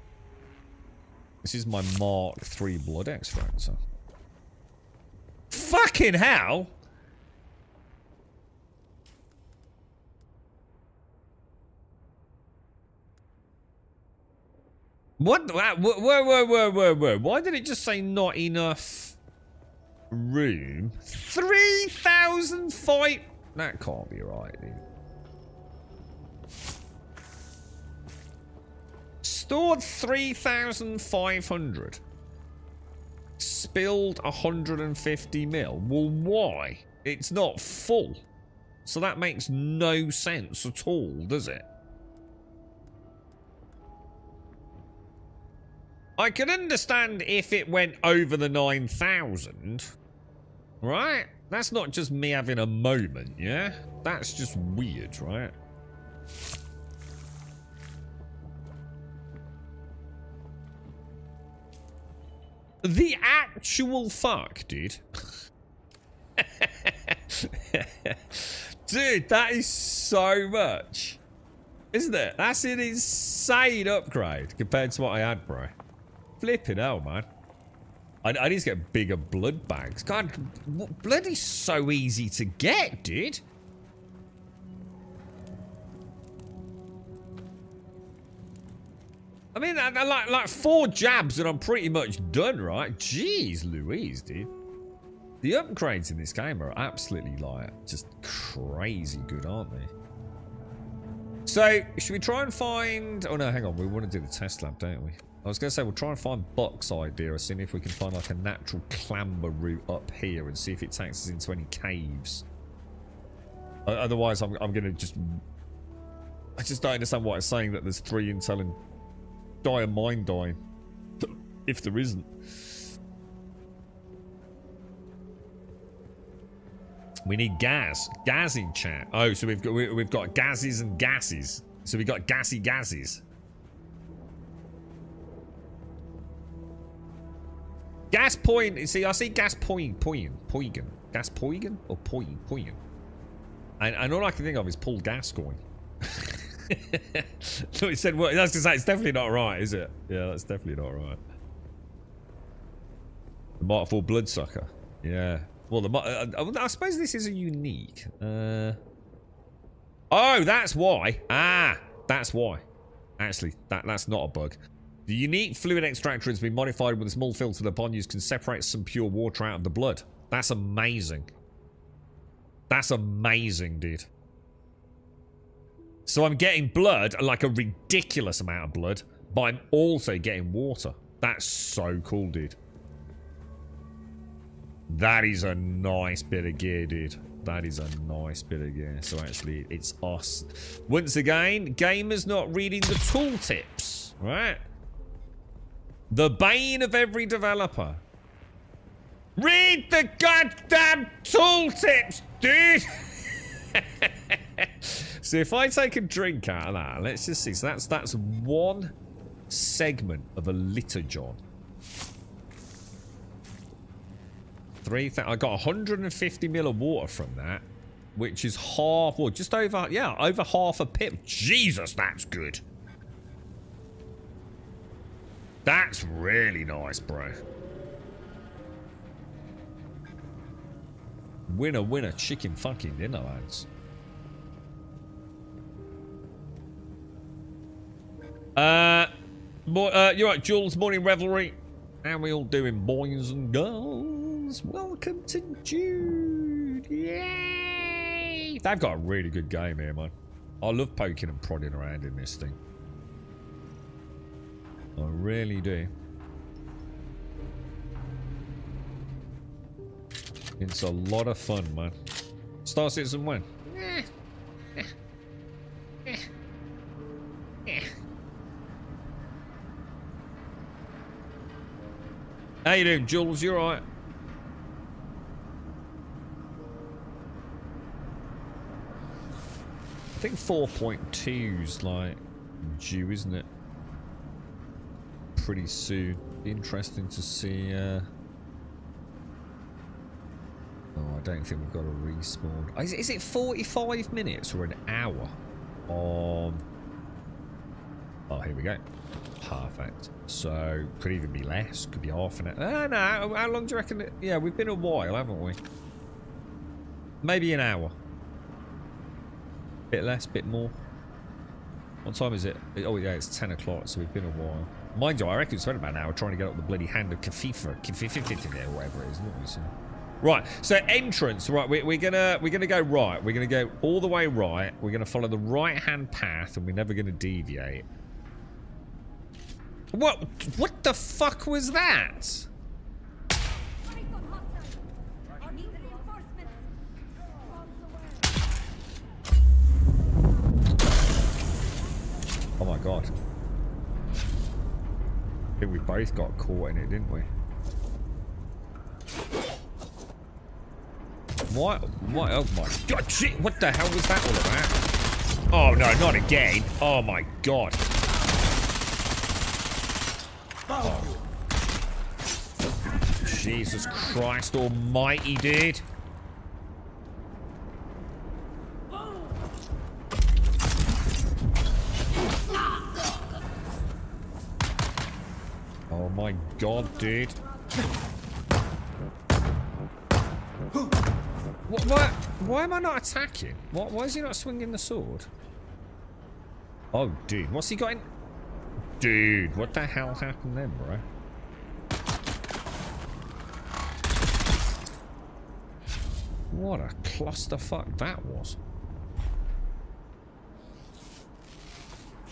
This is my Mark III blood extractor. Fucking hell! What? Whoa. Why did it just say not enough room? 3,000 fight? That can't be right, dude. Stored 3,500. Spilled 150 mil. Well, why? It's not full. So that makes no sense at all, does it? I can understand if it went over the 9,000. Right? That's not just me having a moment, yeah? That's just weird, right? The actual fuck, dude. Dude, that is so much. Isn't it? That's an insane upgrade compared to what I had, bro. Flipping hell, man. I need to get bigger blood bags. God, blood is so easy to get, dude. I mean, like 4 jabs and I'm pretty much done, right? Jeez Louise, dude. The upgrades in this game are absolutely, like, just crazy good, aren't they? So, should we try and find... Oh, no, hang on. We want to do the test lab, don't we? I was going to say, we'll try and find Buck's idea, seeing if we can find, like, a natural clamber route up here and see if it takes us into any caves. Otherwise, I'm going to just... I just don't understand what it's saying that there's 3 intel and dire mind dying. If there isn't. We need gas. Gassy chat. Oh, so we've got gases and gases. So we've got gassy gases. Gas point. See, I see gas poigan. Gas poigan or poigan. And all I can think of is Paul Gascoigne. So he said, well, that's to say, it's definitely not right, is it? Yeah, that's definitely not right. The Mark IV Bloodsucker. Yeah. Well, I suppose this is a unique. Oh, that's why. Ah, that's why. Actually, that's not a bug. The unique fluid extractor has been modified with a small filter that upon use can separate some pure water out of the blood. That's amazing. That's amazing, dude. So I'm getting blood, like a ridiculous amount of blood, but I'm also getting water. That's so cool, dude. That is a nice bit of gear, dude. That is a nice bit of gear. So actually, it's us. Once again, gamers not reading the tooltips, right? The bane of every developer. Read the goddamn tooltips, dude! So if I take a drink out of that, let's just see. So that's one segment of a litter john. I got 150 mil of water from that, which is half, well, just over, yeah, over half a pip. Jesus, that's good. That's really nice, bro. Winner, winner, chicken fucking dinner, lads. You're right, Jules, morning revelry. How we all doing, boys and girls? Welcome to Dune. Yay! They've got a really good game here, man. I love poking and prodding around in this thing. I really do. It's a lot of fun, man. Star Citizen when? How you doing, Jules? You alright? I think 4.2's like due, isn't it? Pretty soon. Be interesting to see. Oh, I don't think we've got a respawn. Is it 45 minutes or an hour? Oh, here we go. Perfect. So, could even be less. Could be half an hour. No. How long do you reckon? Yeah, we've been a while, haven't we? Maybe an hour. Bit less, bit more. What time is it? Oh, yeah, it's 10 o'clock, so we've been a while. Mind you, I reckon we spent about an hour trying to get up the bloody hand of Kafifa, or whatever it is, not we? So. Right, so entrance. Right, we're gonna go right. We're gonna go all the way right. We're gonna follow the right-hand path, and we're never gonna deviate. What the fuck was that? Oh my god. I think we both got caught in it, didn't we? What? What? Oh my god, shit! What the hell was that all about? Oh no, not again! Oh my god! Oh. Jesus Christ almighty, dude! Oh my god, dude! What? Why am I not attacking? Why is he not swinging the sword? Oh, dude, what's he got in? Dude, what the hell happened then, bro? What a clusterfuck that was.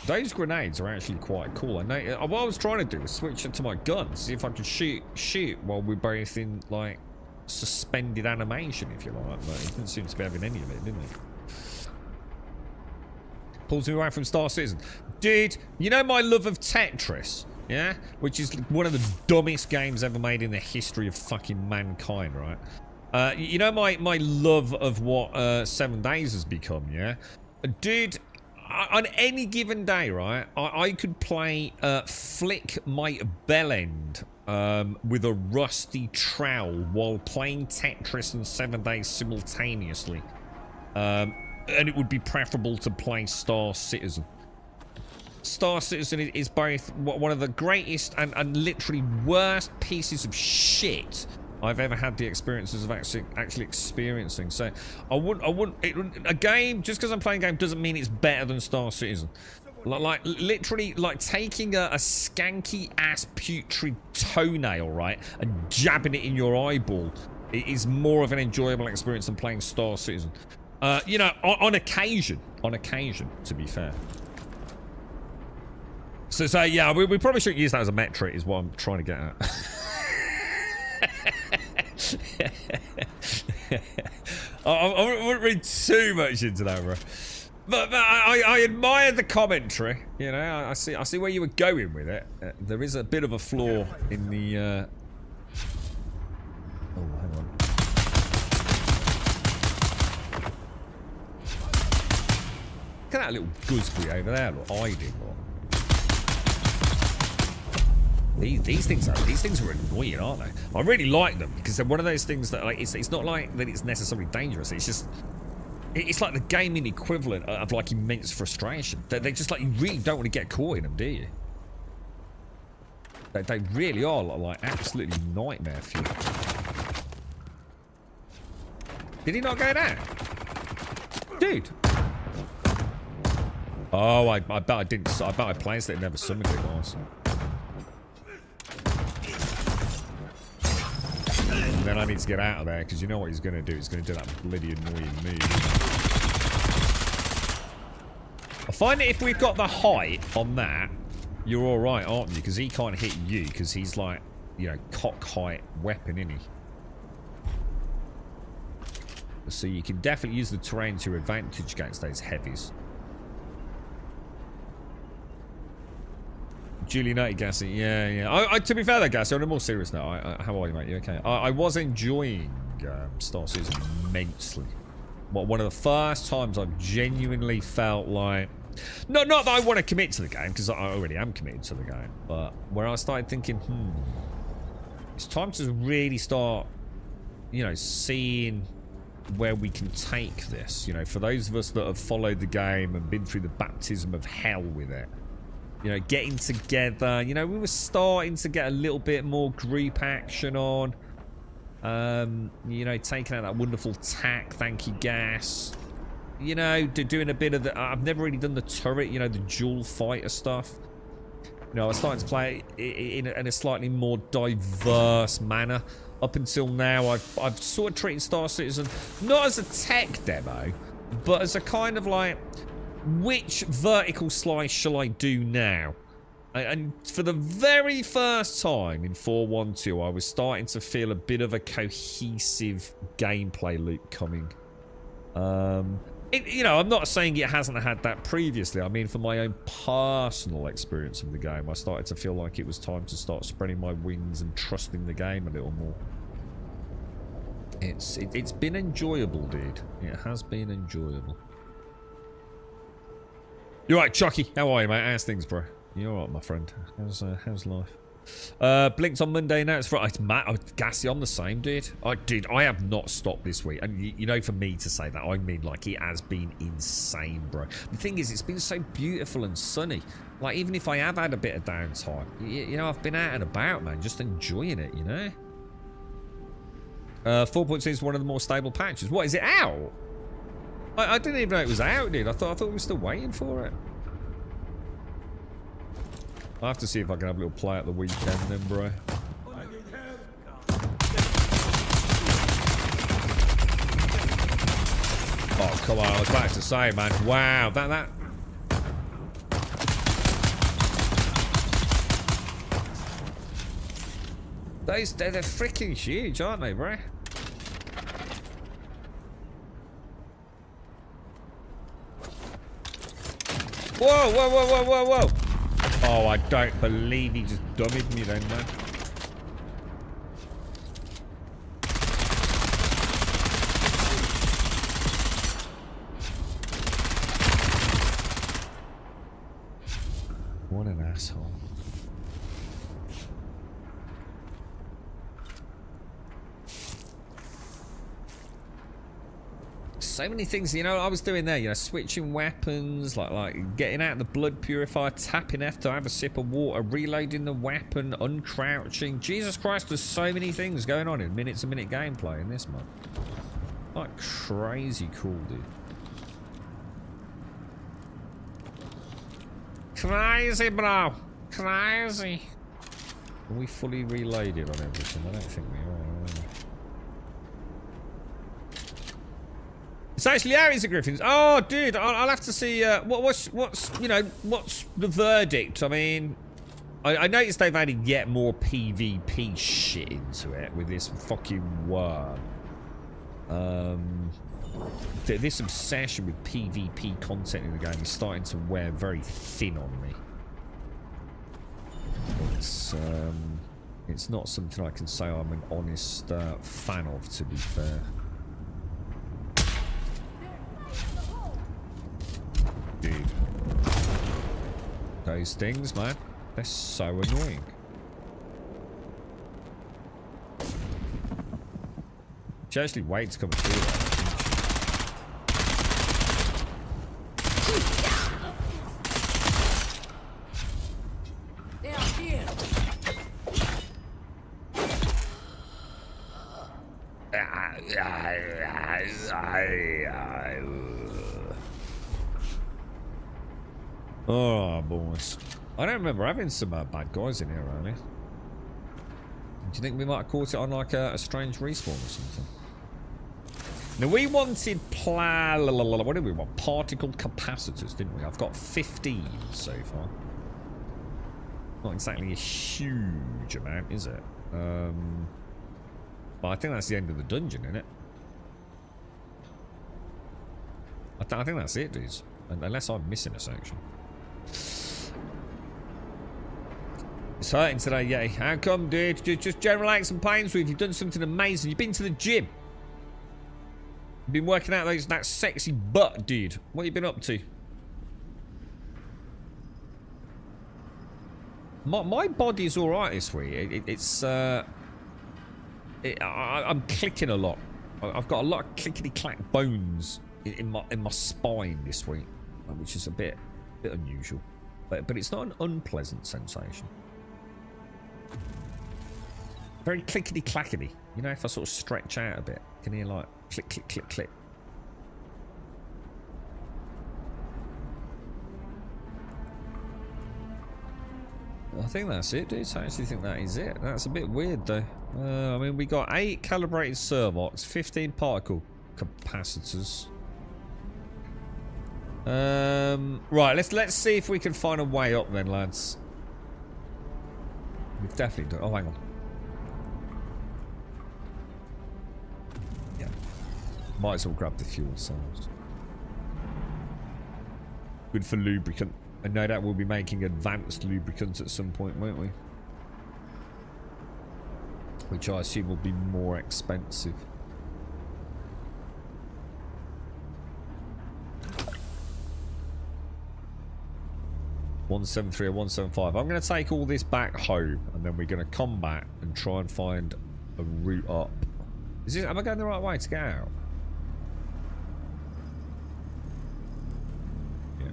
Those grenades are actually quite cool. I know. What I was trying to do was switch it to my gun, see if I could shoot while we're both in like suspended animation, if you like. But it didn't seem to be having any of it, didn't it? Pulls me away from Star Citizen. Dude, you know my love of Tetris, yeah? Which is one of the dumbest games ever made in the history of fucking mankind, right? You know my love of what 7 Days has become, yeah? Dude, on any given day, right, I could play Flick My Bellend with a rusty trowel while playing Tetris and 7 Days simultaneously. And it would be preferable to play Star Citizen. Star Citizen is both one of the greatest and literally worst pieces of shit I've ever had the experiences of actually experiencing. So I wouldn't a game, just because I'm playing a game doesn't mean it's better than Star Citizen. Like literally like taking a skanky ass putrid toenail, right, and jabbing it in your eyeball, it is more of an enjoyable experience than playing Star Citizen. You know, on occasion, to be fair. So yeah, we probably shouldn't use that as a metric, is what I'm trying to get at. I wouldn't read too much into that, bro. But I admire the commentary. You know, I see where you were going with it. There is a bit of a flaw in the. Oh, hang on. Look at that little gooseberry over there, look, hiding. These things are annoying, aren't they? I really like them because they're one of those things that, like, it's not like that it's necessarily dangerous. It's just, it's like the gaming equivalent of like immense frustration. They just, like, you really don't want to get caught in them, do you? They really are like absolutely nightmare fuel. Did he not go down, dude? Oh, I bet I didn't. I bet I placed it and never summoned it once. And then I need to get out of there because you know what he's going to do. He's going to do that bloody annoying move. I find that if we've got the height on that, you're all right, aren't you? Because he can't hit you because he's like, you know, cock height weapon, isn't he? So you can definitely use the terrain to your advantage against those heavies. Julie Nutty, Gassy. Yeah. To be fair though, Gassy, on a more serious note, how are you, mate? You okay? I was enjoying Star Citizen immensely. One of the first times I've genuinely felt like... Not that I want to commit to the game, because I already am committed to the game, but where I started thinking, it's time to really start, you know, seeing where we can take this. You know, for those of us that have followed the game and been through the baptism of hell with it, you know, getting together, you know, we were starting to get a little bit more group action on. You know, taking out that wonderful tack, thank you, Gas. You know, doing a bit of the... I've never really done the turret, you know, the dual fighter stuff. You know, I was starting to play in a slightly more diverse manner. Up until now, I've sort of treated Star Citizen not as a tech demo, but as a kind of like... Which vertical slice shall I do now? And for the very first time in 4.1.2, I was starting to feel a bit of a cohesive gameplay loop coming. You know, I'm not saying it hasn't had that previously. I mean, for my own personal experience of the game, I started to feel like it was time to start spreading my wings and trusting the game a little more. It's been enjoyable, dude. It has been enjoyable. You're right, Chucky. How are you, mate? How's things, bro? You're alright, my friend. How's life? Blinked on Monday, now it's Friday. It's Matt. Oh, Gassy, I'm the same, dude. I have not stopped this week. And you know, for me to say that, I mean, like, it has been insane, bro. The thing is, it's been so beautiful and sunny. Like, even if I have had a bit of downtime, you know, I've been out and about, man, just enjoying it, you know? 4.2 is one of the more stable patches. What, is it out? I didn't even know it was out, dude. I thought we were still waiting for it. I'll have to see if I can have a little play at the weekend then, bro. Oh, come on. I was about to say, man. Wow. That... They're freaking huge, aren't they, bro? Whoa, whoa, whoa, whoa, whoa, whoa. Oh, I don't believe he just dummied me then, man. What an asshole. So many things, you know, I was doing there, you know, switching weapons, like getting out the blood purifier, tapping F to have a sip of water, reloading the weapon, uncrouching. Jesus Christ, there's so many things going on in minute-to-minute gameplay in this mod. Like, crazy cool, dude. Crazy, bro. Crazy. Are we fully reloaded on everything? I don't think we are. It's actually out, is it, Griffins? Oh, dude, I'll have to see. What's the verdict? I mean, I noticed they've added yet more PvP shit into it with this fucking worm. This obsession with PvP content in the game is starting to wear very thin on me. It's not something I can say I'm an honest fan of, to be fair. Dude. Those things, man. They're so annoying. She actually waits to come through that. Oh, boys. I don't remember having some bad guys in here earlier. Do you think we might have caught it on like a strange respawn or something? Now, we wanted what did we want? Particle capacitors, didn't we? I've got 15 so far. Not exactly a huge amount, is it? But I think that's the end of the dungeon, isn't it? I think that's it, dudes. Unless I'm missing a section. It's hurting today, yeah. How come, dude? Just general aches and pains with. You've done something amazing. You've been to the gym. You've been working out that sexy butt, dude. What have you been up to? My body's alright this week. I'm clicking a lot. I've got a lot of clickety-clack bones in my spine this week, which is a bit unusual. But it's not an unpleasant sensation. Very clickety-clackety. You know, if I sort of stretch out a bit, you can hear like click, click, click, click. I think that's it, dude. I actually think that is it. That's a bit weird, though. I mean, we got 8 calibrated servox, 15 particle capacitors. Right, let's see if we can find a way up then, lads. We've definitely done. Oh, hang on. Yeah. Might as well grab the fuel cells. Good for lubricant. And no doubt we'll be making advanced lubricants at some point, won't we? Which I assume will be more expensive. $173 or $175. I'm going to take all this back home, and then we're going to come back and try and find a route up. Is this? Am I going the right way to get out? Yeah.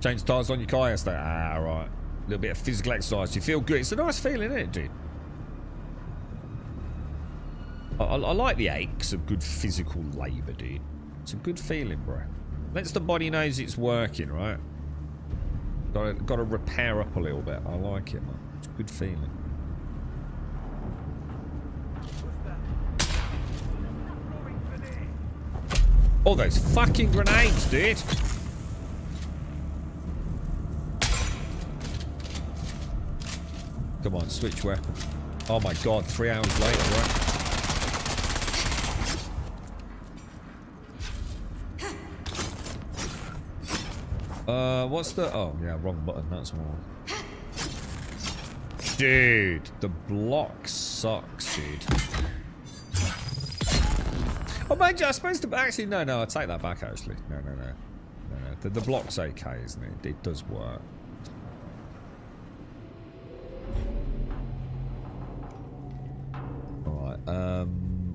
Change tires on your car yesterday. Ah, right. A little bit of physical exercise. You feel good. It's a nice feeling, isn't it, dude? I like the aches of good physical labour, dude. It's a good feeling, bro. Lets the body knows it's working, right? Got to repair up a little bit. I like it, man. It's a good feeling. Oh, those fucking grenades, dude! Come on, switch weapon. Oh my god, 3 hours later, right? What's the... Oh, yeah, wrong button. That's more. Dude, the block sucks, dude. Oh, mind you, I suppose to... Actually, no, I take that back, actually. No. The block's okay, isn't it? It does work. Alright,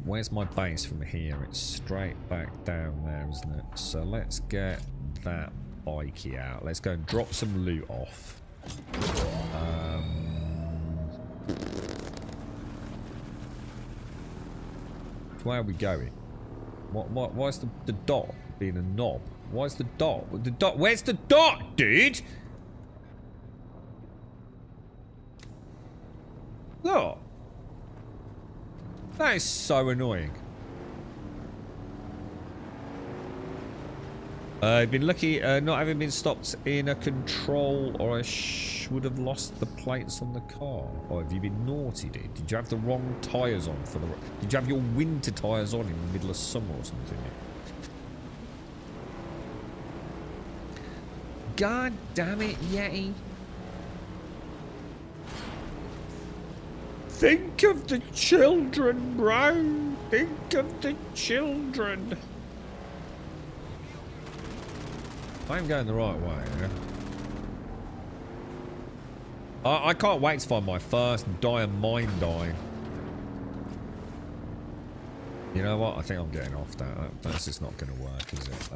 where's my base from here? It's straight back down there, isn't it? So let's get that bikey out. Let's go and drop some loot off. Where are we going? Why is the dot being a knob? Why is the dot? Where's the dot, dude? Look. That is so annoying. I've been lucky not having been stopped in a control, or I would have lost the plates on the car. Or have you been naughty, dude? Did you have the wrong tyres on for the... Did you have your winter tyres on in the middle of summer or something? God damn it, Yeti. Think of the children, bro. Think of the children. I'm going the right way, yeah? I can't wait to find my first mine die. You know what? I think I'm getting off that. That's just not going to work, is it?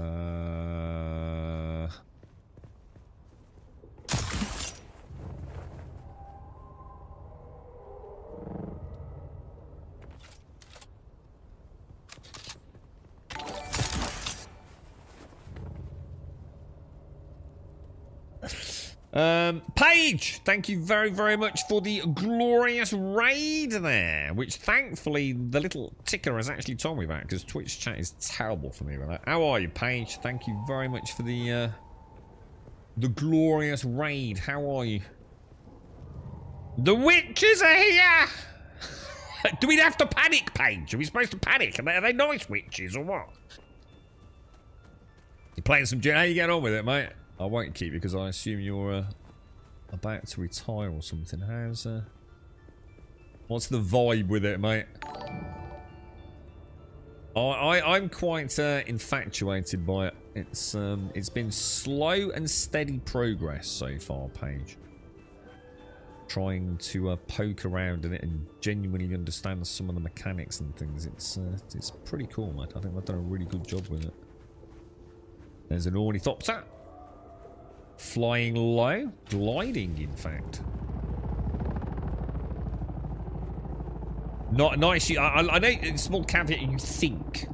Paige, thank you very, very much for the glorious raid there, which thankfully the little ticker has actually told me about, because Twitch chat is terrible for me with that. How are you, Paige? Thank you very much for the glorious raid. How are you? The witches are here! Do we have to panic, Paige? Are we supposed to panic? Are they nice witches or what? You playing some How you getting on with it, mate? I won't keep you because I assume you're about to retire or something. How's what's the vibe with it, mate? I'm quite infatuated by it. It's been slow and steady progress so far, Paige. Trying to poke around in it and genuinely understand some of the mechanics and things. It's pretty cool, mate. I think I've done a really good job with it. There's an ornithopter. Flying low. Gliding, in fact. Not nice. I know it's a small caveat, you think.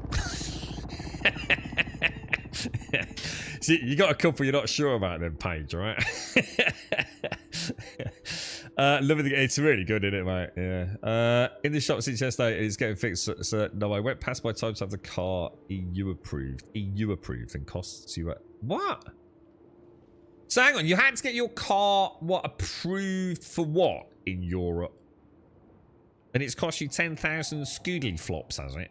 See, you got a couple you're not sure about then, Paige, right? Loving the, it's really good, isn't it, mate? Yeah. In the shop since yesterday, it's getting fixed. So no, I went past my time to have the car EU approved. EU approved and costs you what? So hang on, you had to get your car, what, approved for what in Europe? And it's cost you 10,000 scoodly flops, has it?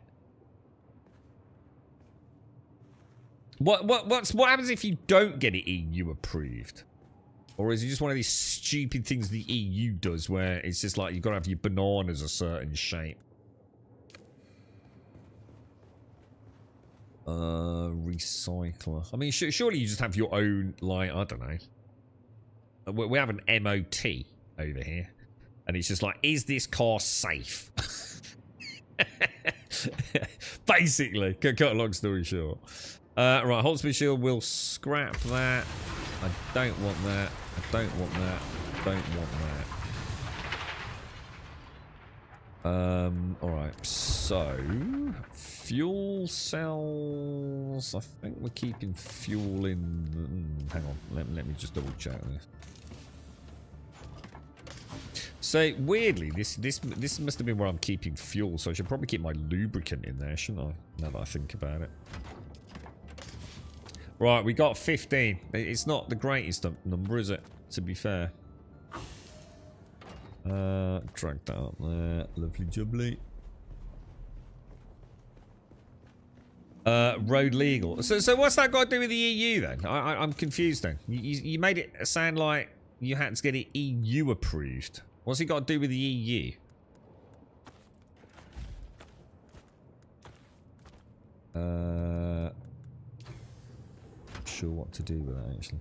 What happens if you don't get it EU approved? Or is it just one of these stupid things the EU does where it's just like you've got to have your bananas a certain shape? Recycler. I mean, surely you just have your own, like, I don't know. We have an MOT over here. And it's just like, is this car safe? Basically. Cut a long story short. Right, hold speed shield. We'll scrap that. I don't want that. I don't want that. I don't want that. Alright, so fuel cells. I think we're keeping fuel in. Hang on, let me just double check this. So weirdly, this must have been where I'm keeping fuel. So I should probably keep my lubricant in there, shouldn't I? Now that I think about it. Right, we got 15. It's not the greatest number, is it? To be fair. Drag that up there. Lovely jubbly. Road legal. So what's that got to do with the EU then? I'm confused then. You made it sound like you had to get it EU approved. What's it got to do with the EU? Sure what to do with that actually.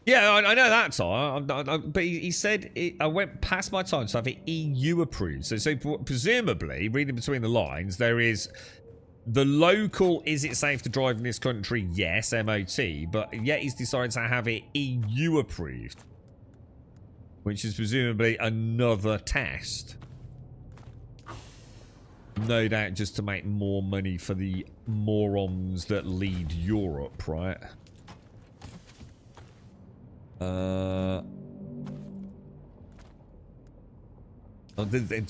Yeah, I know that, Tom. But he said I went past my time to have it EU approved. So presumably, reading between the lines, there is the local. Is it safe to drive in this country? Yes, MOT. But yet he's decided to have it EU approved, which is presumably another test. No doubt just to make more money for the morons that lead Europe, right? To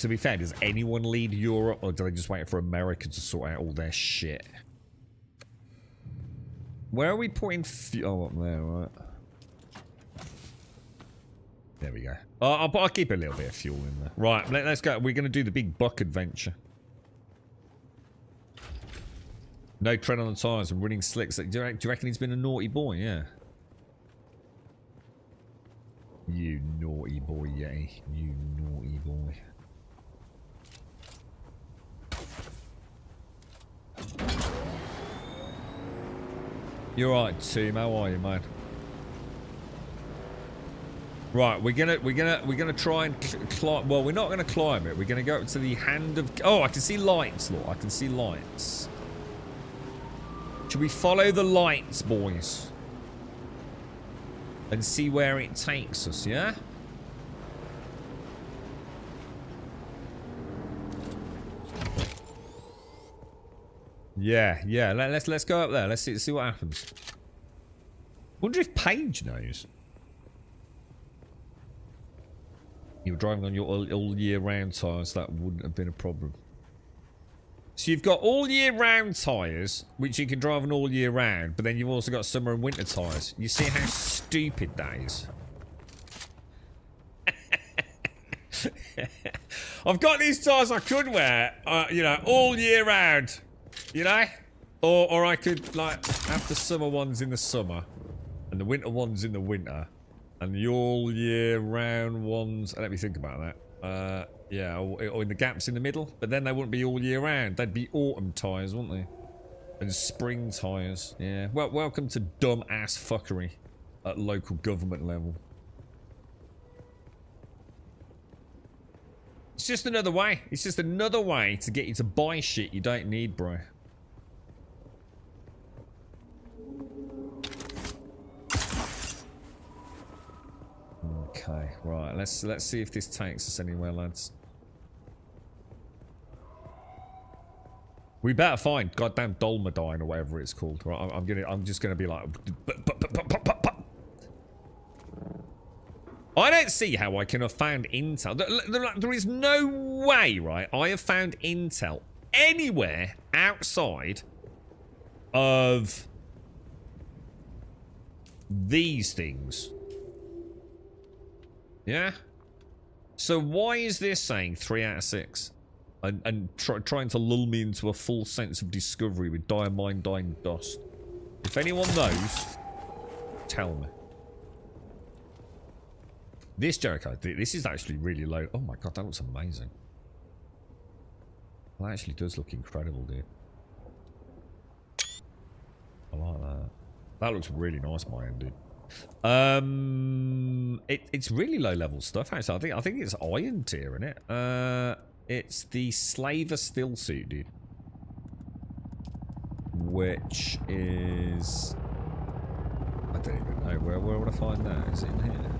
be fair, does anyone lead Europe, or do they just wait for America to sort out all their shit? Where are we putting fuel? Oh, up there, right? There we go. I'll keep a little bit of fuel in there. Right, let's go. We're going to do the big buck adventure. No tread on the tyres and running slicks. Do you reckon he's been a naughty boy? Yeah. You naughty boy, Yeti. You naughty boy. You're right, Tom. How are you, man? Right, we're gonna try and climb. Well, we're not gonna climb it. We're gonna go up to the hand of. Oh, I can see lights, look. I can see lights. Should we follow the lights, boys? And see where it takes us, yeah? Yeah. Let's go up there. Let's see what happens. Wonder if Paige knows. You were driving on your all year round tyres, that wouldn't have been a problem. So you've got all year round tyres, which you can drive on all year round, but then you've also got summer and winter tyres. You see how stupid that is? I've got these tyres I could wear, you know, all year round, you know? Or I could, like, have the summer ones in the summer, and the winter ones in the winter, and the all year round ones. Let me think about that. Yeah, or in the gaps in the middle, but then they wouldn't be all year round. They'd be autumn tyres, wouldn't they? And spring tyres. Yeah. Well, welcome to dumb ass fuckery at local government level. It's just another way. It's just another way to get you to buy shit you don't need, bro. Okay, right. Let's see if this takes us anywhere, lads. We better find goddamn Dolmadine or whatever it's called. Right, I'm just gonna be like. I don't see how I can have found intel. There is no way, right? I have found intel anywhere outside of these things. Yeah? So why is this saying 3 out of 6? And trying to lull me into a full sense of discovery with diamine dying dust. If anyone knows, tell me. This Jericho, this is actually really low. Oh my god, that looks amazing. That actually does look incredible, dude. I like that. That looks really nice, my end, dude. It's really low level stuff. Actually, I think it's iron tier, isn't it? It's the Slaver still suit, dude. Which is, I don't even know where would I find that? Is it in here?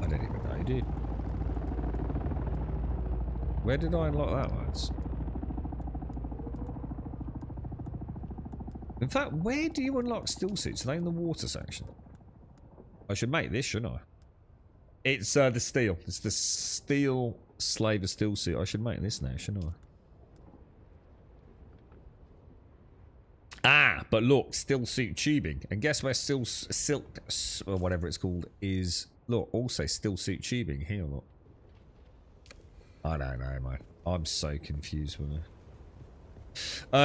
I don't even know, dude. Where did I unlock that, lads? In fact, where do you unlock still suits? Are they in the water section? I should make this, shouldn't I? It's the steel. It's the steel Slaver still suit. I should make this now, shouldn't I? Ah, but look, still suit tubing. And guess where still silk, or whatever it's called, is... Look, also still suit tubing. Here, look. I don't know, man. I'm so confused with it.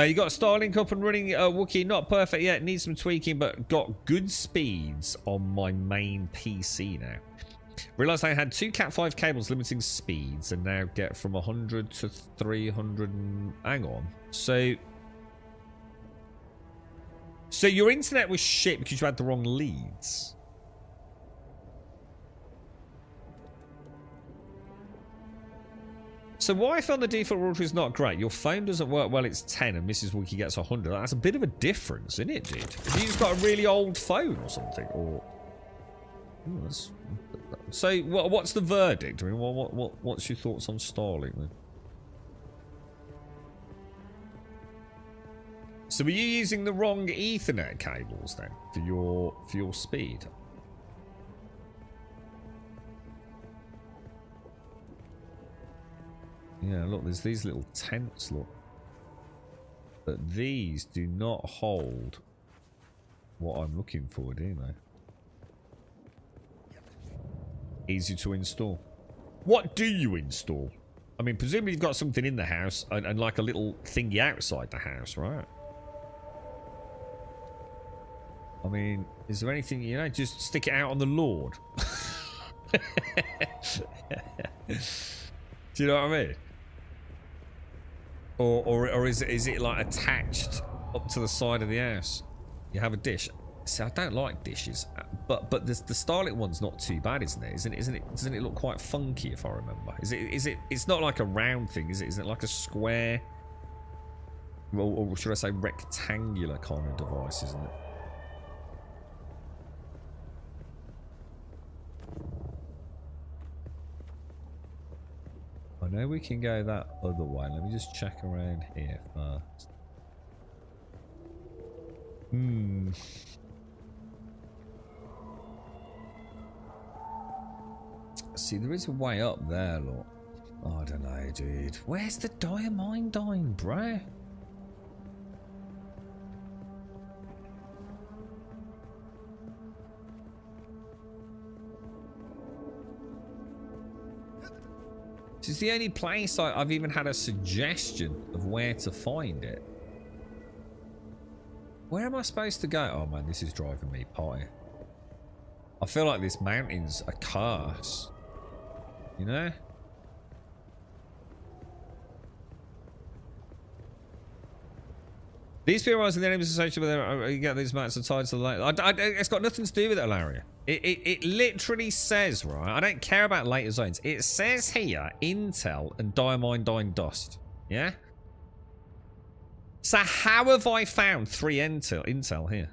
You got Starlink up and running. Wookiee, not perfect yet. Needs some tweaking, but got good speeds on my main PC now. Realised I had 2 Cat5 cables limiting speeds, and now get from 100 to 300. Hang on. So your internet was shit because you had the wrong leads. So Wi-Fi on the default router is not great. Your phone doesn't work well, it's 10, and Mrs. Wookiee gets 100. That's a bit of a difference, isn't it, dude? Have you just got a really old phone or something? Or... Ooh, so what's the verdict? I mean, what's your thoughts on Starlink then? So were you using the wrong Ethernet cables then for your speed? Yeah, look, there's these little tents, look. But these do not hold what I'm looking for, do they? Easy to install. What do you install? I mean, presumably you've got something in the house and like a little thingy outside the house, right? I mean, is there anything, you know, just stick it out on the Lord? Do you know what I mean? Or is it like attached up to the side of the house? You have a dish. See, I don't like dishes, but the Starlink one's not too bad, isn't it? Isn't it? Doesn't it look quite funky if I remember? Is it? It's not like a round thing, is it? Isn't it like a square, or should I say rectangular kind of device? Isn't it? I know we can go that other way. Let me just check around here first. See, there is a way up there, look. Oh, I don't know, dude. Where's the diamine dying, bro? This is the only place I've even had a suggestion of where to find it. Where am I supposed to go? Oh man, this is driving me potty. I feel like this mountain's a curse. You know? These PRIs and the enemies associated with them, you get these maps are tied to the lake. It's got nothing to do with it, Ilaria. It literally says, right? I don't care about later zones. It says here, Intel and diamine dying dust. Yeah? So how have I found 3 Intel here?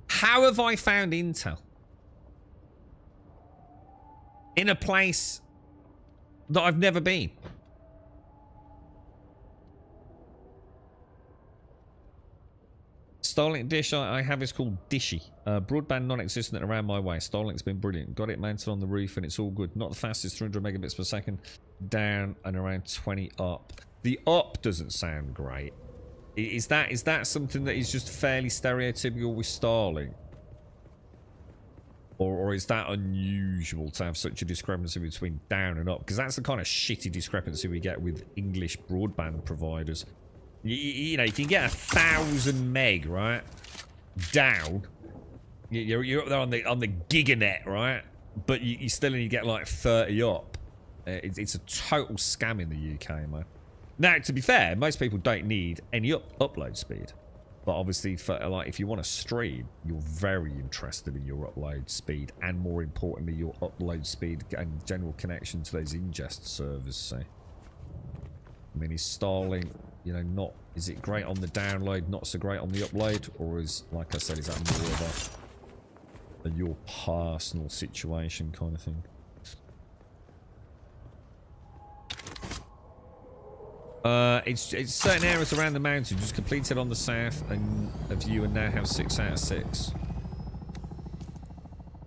How have I found Intel? In a place that I've never been. Starlink dish I have is called Dishy. Broadband non-existent around my way. Starlink's been brilliant. Got it mounted on the roof and it's all good. Not the fastest, 300 megabits per second. Down and around 20 up. The up doesn't sound great. Is that something that is just fairly stereotypical with Starlink? Or is that unusual to have such a discrepancy between down and up? Because that's the kind of shitty discrepancy we get with English broadband providers. You know, you can get 1,000 meg, right? Down. You're up there on the giganet, right? But you still only get like 30 up. It's a total scam in the UK, man. Now, to be fair, most people don't need any upload speed. But obviously, for like, if you want to stream, you're very interested in your upload speed, and more importantly, your upload speed and general connection to those ingest servers. So, I mean, is Starlink, you know, not, is it great on the download, not so great on the upload, or is, like I said, is that more of a your personal situation kind of thing? It's certain areas around the mountain. Just completed on the south and of you, and now have 6 out of 6.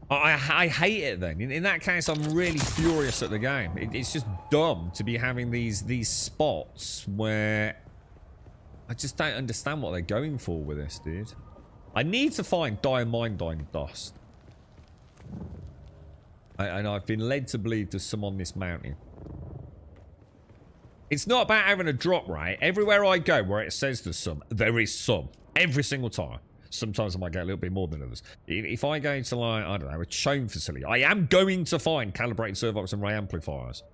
I hate it then. In that case, I'm really furious at the game. It's just dumb to be having these spots where I just don't understand what they're going for with this, dude. I need to find diamine dust. And I've been led to believe there's some on this mountain. It's not about having a drop, right? Everywhere I go where it says there's some, there is some. Every single time. Sometimes I might get a little bit more than others. If I go to, like, I don't know, a Chone facility, I am going to find calibrated servox and ray amplifiers.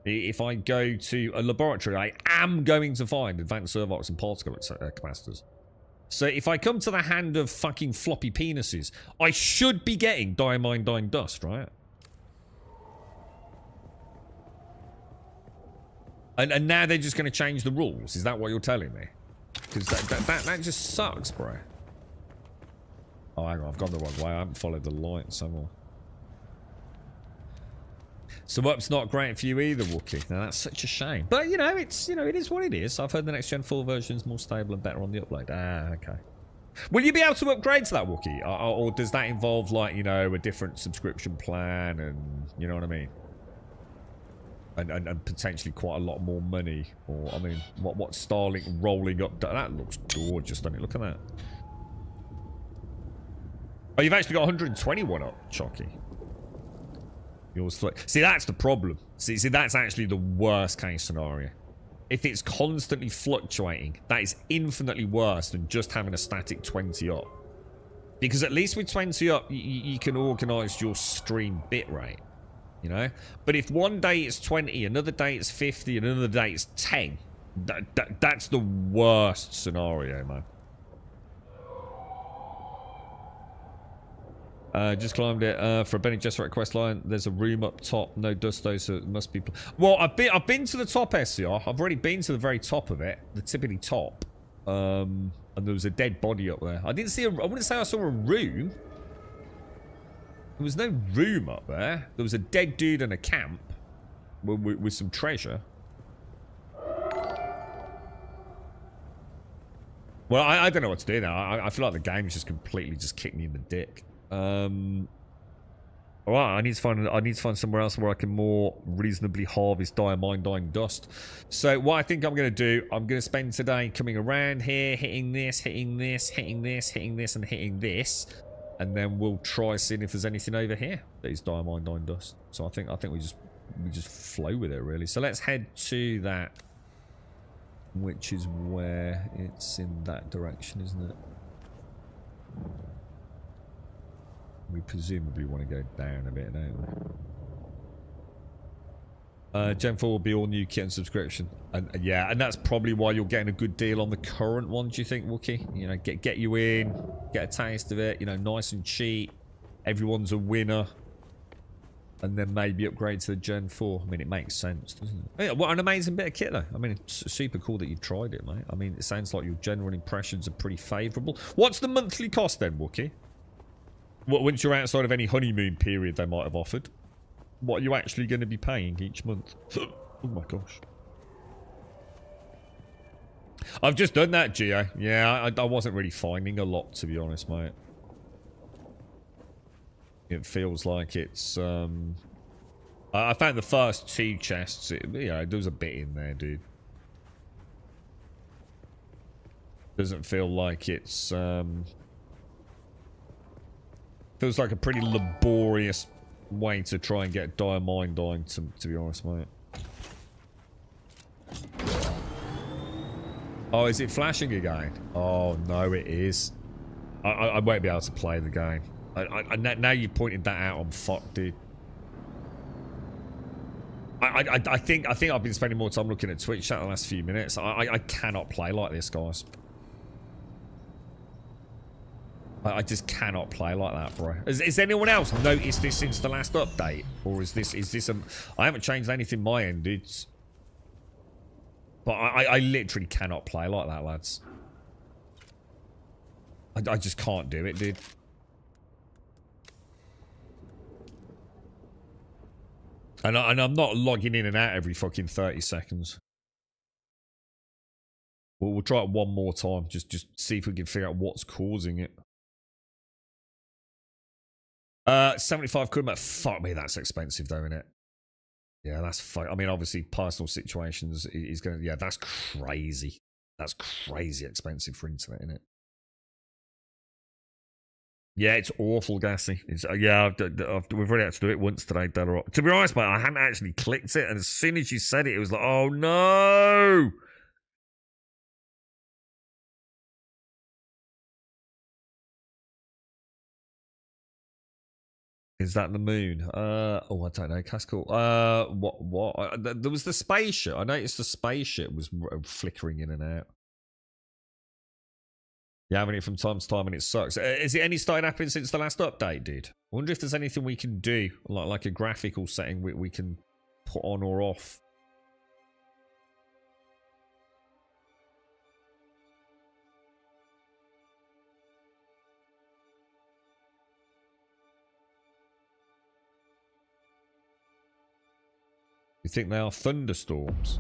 If I go to a laboratory, I am going to find advanced servox and particle capacitors. So if I come to the hand of fucking floppy penises, I should be getting diamine dust, right? And now they're just going to change the rules. Is that what you're telling me? Because that just sucks, bro. Oh, hang on. I've gone the wrong way. I haven't followed the light somewhere. So up's not great for you either, Wookie. Now, that's such a shame. But, you know, it is what it is. I've heard the next Gen 4 version is more stable and better on the upload. Ah, okay. Will you be able to upgrade to that, Wookie? Or does that involve, like, you know, a different subscription plan and, you know what I mean? And potentially quite a lot more money. Or, I mean, what Starlink rolling up? That looks gorgeous, doesn't it? Look at that. Oh, you've actually got 121 up, Chalky. Yours. See, that's the problem. See, that's actually the worst case scenario. If it's constantly fluctuating, that is infinitely worse than just having a static 20 up. Because at least with 20 up, you can organise your stream bitrate. You know? But if one day it's 20, another day it's 50, and another day it's 10, that's the worst scenario, man. Just climbed it for a Benny Gesserit quest line. There's a room up top, no dust though, so it must be. Well, I've been to the top SCR. I've already been to the very top of it, the tippity top. And there was a dead body up there. I didn't see I wouldn't say I saw a room. There was no room up there. There was a dead dude in a camp with some treasure. Well, I don't know what to do now. I feel like the game's just completely just kicked me in the dick. Alright, I need to find somewhere else where I can more reasonably harvest diamine dust. So what I think I'm going to do, I'm going to spend today coming around here, hitting this, hitting this, hitting this, hitting this, and hitting this. And then we'll try seeing if there's anything over here that is diamine dust. So I think we just flow with it, really. So let's head to that, which is where it's in that direction, isn't it? We presumably want to go down a bit, don't we? Gen 4 will be all new kit and subscription. And yeah, and that's probably why you're getting a good deal on the current one, do you think, Wookie? You know, get you in, get a taste of it, you know, nice and cheap. Everyone's a winner. And then maybe upgrade to the Gen 4. I mean, it makes sense, doesn't it? Yeah, what an amazing bit of kit, though. I mean, it's super cool that you've tried it, mate. I mean, it sounds like your general impressions are pretty favourable. What's the monthly cost then, Wookie? Once you're outside of any honeymoon period they might have offered, what are you actually going to be paying each month? Oh my gosh. I've just done that, Gio. Yeah, I wasn't really finding a lot, to be honest, mate. It feels like it's... I found the first 2 chests. You know, there was a bit in there, dude. Doesn't feel like it's feels like a pretty laborious way to try and get diamine to be honest, mate. Oh, is it flashing again? Oh no, it is. I won't be able to play the game. Now you pointed that out, I'm fucked, dude. I think I've been spending more time looking at Twitch chat the last few minutes. I cannot play like this, guys. I just cannot play like that, bro. Has anyone else noticed this since the last update, or is this a? I haven't changed anything my end, dudes. But I literally cannot play like that, lads. I just can't do it, dude. And I'm not logging in and out every fucking 30 seconds. We'll try it one more time. Just see if we can figure out what's causing it. 75 quid, but fuck me, that's expensive though, isn't it? Yeah, that's fuck. I mean, obviously, personal situations is going to... Yeah, that's crazy. That's crazy expensive for internet, isn't it? Yeah, it's awful, Gassy. It's, yeah, we've already had to do it once today, Dead. To be honest, mate, I hadn't actually clicked it, and as soon as you said it, it was like, oh no! Is that the moon? Oh, I don't know. Castle. What? There was the spaceship. I noticed the spaceship was flickering in and out. Yeah, having it from time to time, and it sucks. Is it any started happening since the last update, dude? I wonder if there's anything we can do, like a graphical setting we can put on or off. You think they are thunderstorms?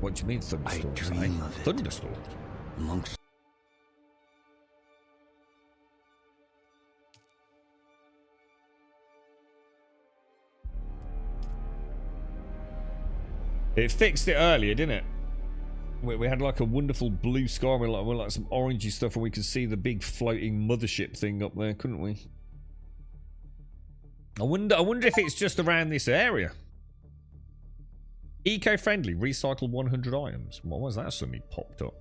What do you mean thunderstorms? I dream of it. Thunderstorms? Amongst It fixed it earlier, didn't it? We had like a wonderful blue sky with like some orangey stuff, and we could see the big floating mothership thing up there, couldn't we? I wonder if it's just around this area. Eco-friendly, recycle 100 items. What was that suddenly popped up?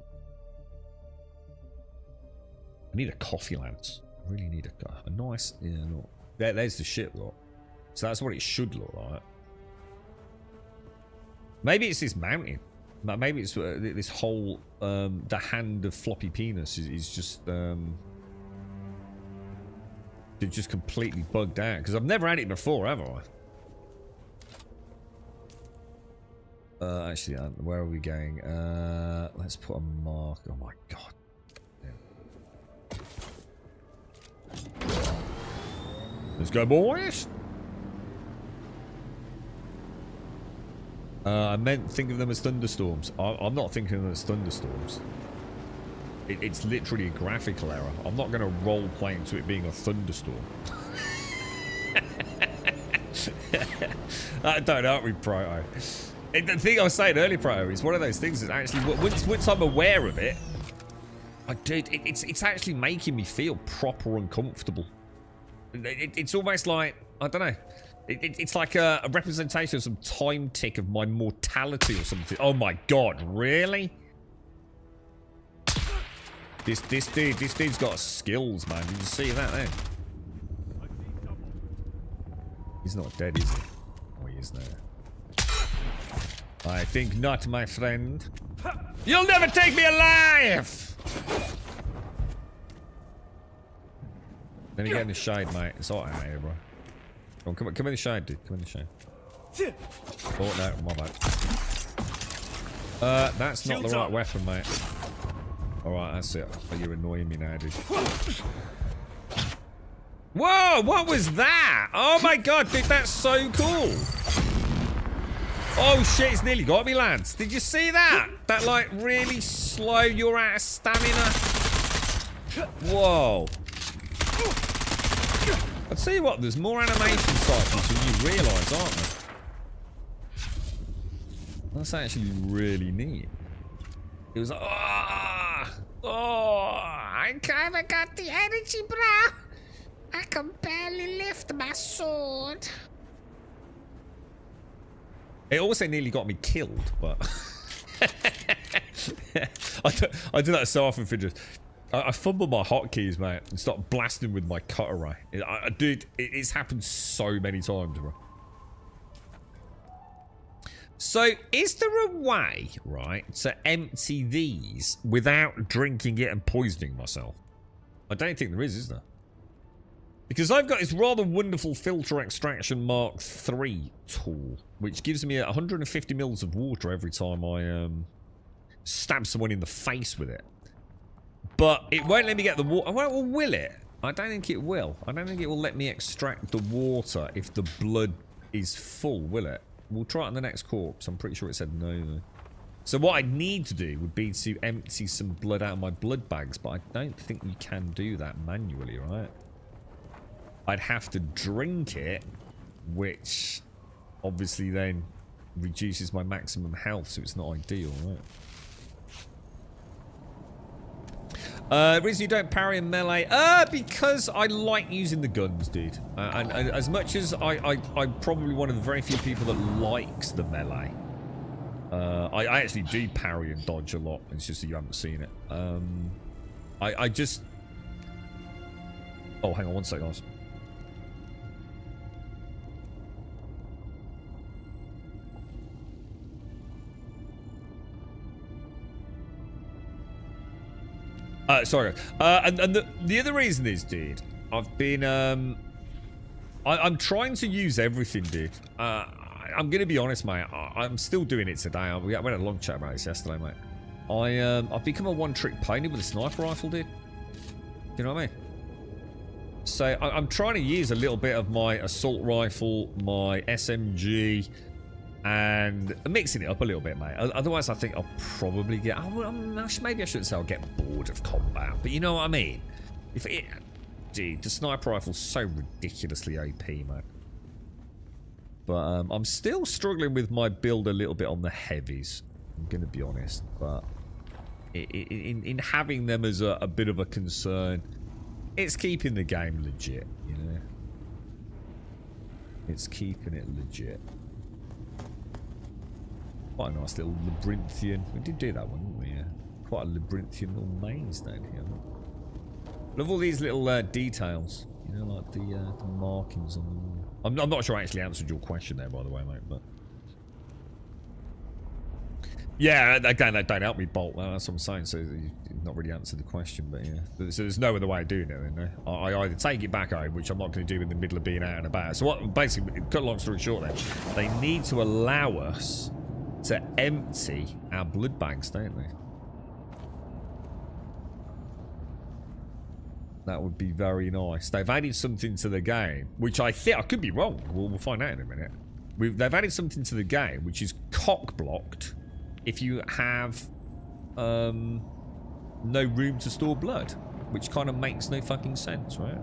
I need a coffee, lads. I really need a nice... Yeah, look. There's the ship, look. So that's what it should look like. Maybe it's this mountain. Maybe it's this whole... the hand of floppy penis is just... it's just completely bugged out. Because I've never had it before, have I? Actually, where are we going? Let's put a mark. Oh my god. Yeah. Let's go, boys. I meant think of them as thunderstorms. I'm not thinking of them as thunderstorms. It's literally a graphical error. I'm not going to role play into it being a thunderstorm. Don't help me, Proto. The thing I was saying earlier, Proto, is one of those things that actually, once I'm aware of it, it's actually making me feel proper uncomfortable. It's almost like, I don't know, it's like a representation of some time tick of my mortality or something. Oh my god, really? This dude's got skills, man. Did you see that then? He's not dead, is he? Oh, he is now. I think not, my friend. You'll never take me alive! Let me get in the shade, mate. It's hot out here, bro. Come on, come in the shade, dude. Come in the shade. Oh, no, my bad. That's not the right weapon, mate. Alright, that's it. Oh, you're annoying me now, dude. Whoa, what was that? Oh my god, dude, that's so cool. Oh shit, it's nearly got me, lads. Did you see that? That, like, really slow, you're out of stamina. Whoa. I'll tell you what, there's more animation cycles than you realise, aren't there? That's actually really neat. It was like, Oh, I kinda got the energy, bro. I can barely lift my sword. It also nearly got me killed, but I do that so often, Fidget. I fumble my hotkeys, mate, and start blasting with my cutter ray. Dude, it's happened so many times, bro. So, is there a way, right, to empty these without drinking it and poisoning myself? I don't think there is there? Because I've got this rather wonderful filter extraction Mark III tool, which gives me 150 mils of water every time I stab someone in the face with it. But it won't let me get the water. Well, will it? I don't think it will. I don't think it will let me extract the water if the blood is full, will it? We'll try it on the next corpse. I'm pretty sure it said no, though. So what I'd need to do would be to empty some blood out of my blood bags, but I don't think you can do that manually, right? I'd have to drink it, which obviously then reduces my maximum health, so it's not ideal, right? Reason you don't parry in melee? Because I like using the guns, dude. And as much as I'm probably one of the very few people that likes the melee, I actually do parry and dodge a lot. It's just that you haven't seen it. I just... Oh, hang on one second, guys. Sorry. And the other reason is, dude, I've been, I'm trying to use everything, dude. I'm going to be honest, mate. I'm still doing it today. We had a long chat about this yesterday, mate. I've become a one-trick pony with a sniper rifle, dude. You know what I mean? So I'm trying to use a little bit of my assault rifle, my SMG, and mixing it up a little bit, mate. Otherwise, I think I'll probably get... maybe I shouldn't say I'll get bored of combat, but you know what I mean? Dude, the sniper rifle's so ridiculously OP, man. But I'm still struggling with my build a little bit on the heavies. I'm going to be honest, but in having them as a bit of a concern, it's keeping the game legit, you know? It's keeping it legit. Quite a nice little labyrinthian. We did do that one, didn't we? Yeah. Quite a labyrinthian little maze down here. Love all these little details. You know, like the markings on the wall. I'm not sure I actually answered your question there, by the way, mate. But yeah, again, that don't help me, Bolt. That's what I'm saying. So you've not really answered the question, but yeah. So there's no other way of doing it, then. No? I either take it back home, which I'm not going to do in the middle of being out and about. So what? Basically, cut a long story short, then they need to allow us to empty our blood bags, don't they? That would be very nice. They've added something to the game, which I think... I could be wrong. We'll find out in a minute. They've added something to the game, which is cock-blocked if you have no room to store blood, which kind of makes no fucking sense, right?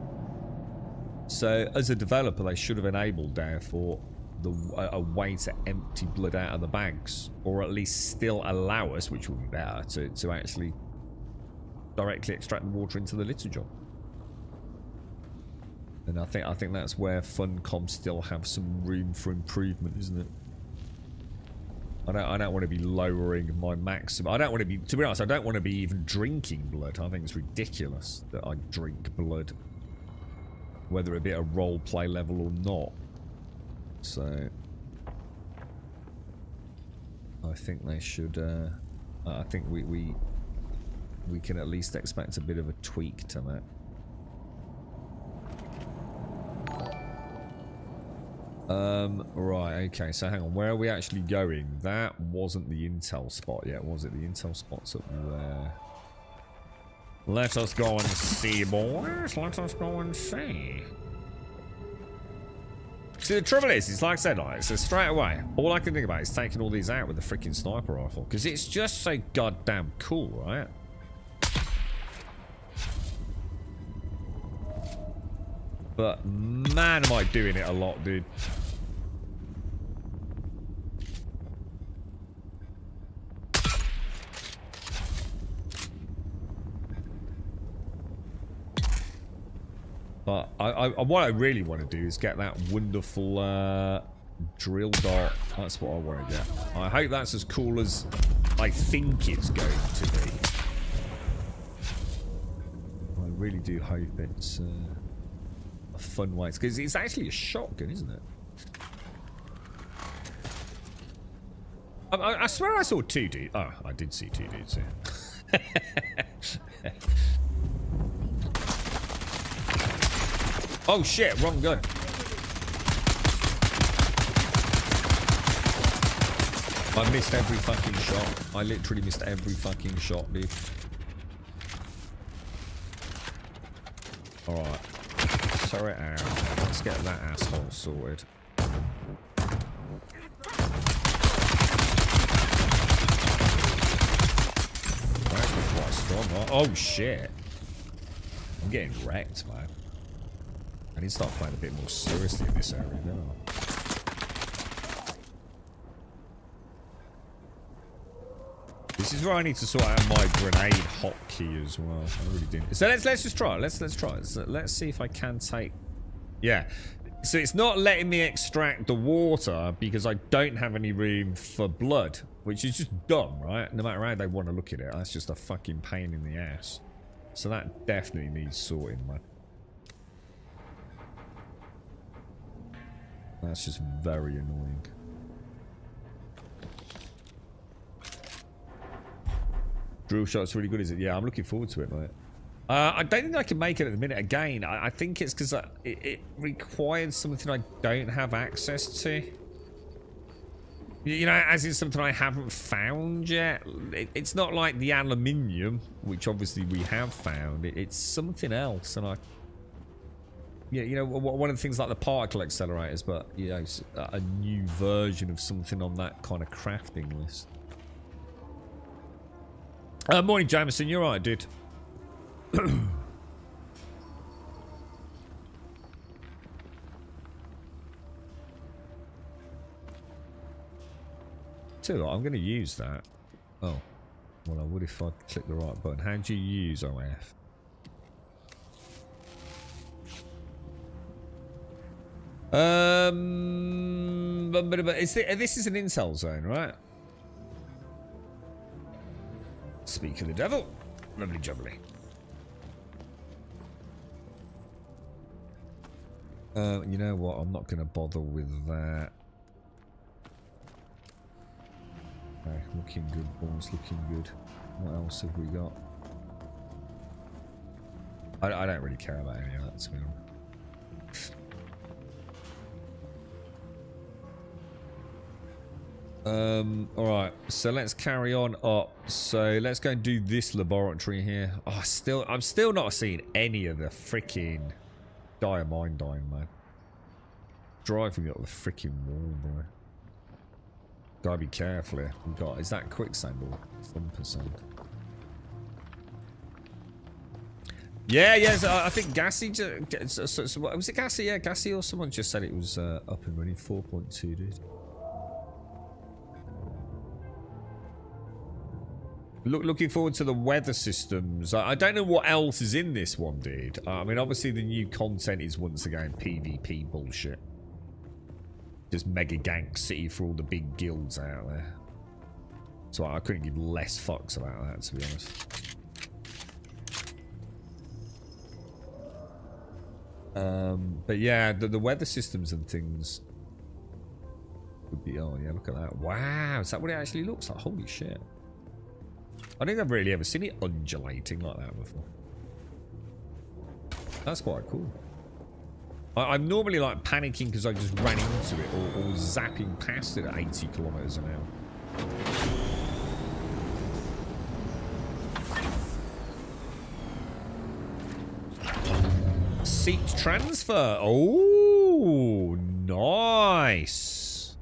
So, as a developer, they should have enabled, therefore, a way to empty blood out of the bags, or at least still allow us, which would be better, to actually directly extract the water into the litter jar. And I think that's where Funcom still have some room for improvement, isn't it? I don't want to be lowering my maximum. I don't want to be, to be honest, I don't want to be even drinking blood. I think it's ridiculous that I drink blood, whether it be at a role play level or not. So I think they should I think we can at least expect a bit of a tweak to that. Right, okay, so hang on, where are we actually going? That wasn't the intel spot yet, was it? The intel spot's up there. Let us go and see, boys. Let us go and see. See, the trouble is, it's like I said, so straight away, all I can think about is taking all these out with the freaking sniper rifle, because it's just so goddamn cool, right? But man, am I doing it a lot, dude. But what I really want to do is get that wonderful drill dart. That's what I want to get. I hope that's as cool as I think it's going to be. I really do hope it's a fun way. Because it's actually a shotgun, isn't it? I swear I saw 2 dudes. Oh, I did see 2 dudes here. Oh shit, wrong gun. I missed every fucking shot. I literally missed every fucking shot, dude. Alright. Sorry, out. Let's get that asshole sorted. Actually quite strong, right? Oh shit. I'm getting wrecked, man. I need to start playing a bit more seriously in this area now. This is where I need to sort out my grenade hotkey as well. I really didn't. So let's just try it. Let's try it. So let's see if I can take. Yeah. So it's not letting me extract the water because I don't have any room for blood, which is just dumb, right? No matter how they want to look at it, that's just a fucking pain in the ass. So that definitely needs sorting, man. That's just very annoying. Drill shot's really good, is it? Yeah, I'm looking forward to it, mate. I don't think I can make it at the minute. Again, I think it's because it requires something I don't have access to. You know, as in something I haven't found yet. It's not like the aluminium, which obviously we have found. It's something else, and yeah, you know, one of the things like the particle accelerators, but you know, a new version of something on that kind of crafting list. Morning, Jameson. You're right, dude. Too, I'm going to use that. Oh, well, I would if I click the right button. How do you use OF? This is an incel zone, right? Speak of the devil. Lovely jubbly. You know what? I'm not going to bother with that. Okay, looking good, boys. Looking good. What else have we got? I don't really care about any of that, to be honest. Alright, so let's carry on up. So let's go and do this laboratory here. Oh, I'm still not seeing any of the freaking diamine dying, man. Driving up the freaking wall, bro. Gotta be careful here. We got, is that quicksand or 1%? Yeah, yes, I think Gassy just, was it Gassy? Yeah, Gassy or someone just said it was up and running. 4.2, dude. Looking forward to the weather systems. I don't know what else is in this one, dude. I mean, obviously the new content is once again PvP bullshit. Just mega gank city for all the big guilds out there. So I couldn't give less fucks about that, to be honest. But yeah, the weather systems and things would be. Oh yeah, look at that! Wow, is that what it actually looks like? Holy shit! I think I've really ever seen it undulating like that before. That's quite cool. I'm normally like panicking because I just ran into it or zapping past it at 80 kilometers an hour. Seat transfer. Oh, nice.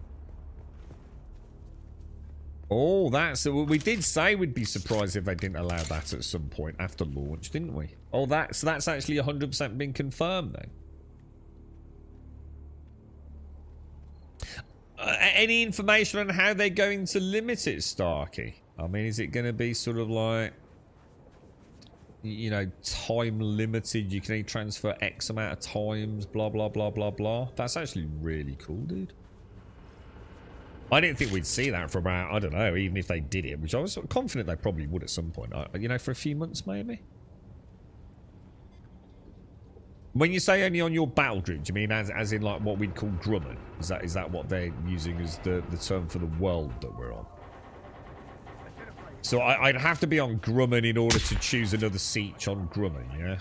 Oh, that's... We did say we'd be surprised if they didn't allow that at some point after launch, didn't we? Oh, that's actually 100% been confirmed then. Any information on how they're going to limit it, Starkey? I mean, is it going to be sort of like... you know, time limited. You can only transfer X amount of times, blah, blah, blah, blah, blah. That's actually really cool, dude. I didn't think we'd see that for about, I don't know, even if they did it, which I was confident they probably would at some point. You know, for a few months, maybe? When you say only on your battle group, do you mean as in like what we'd call Grumman? Is that what they're using as the term for the world that we're on? So I'd have to be on Grumman in order to choose another siege on Grumman, yeah?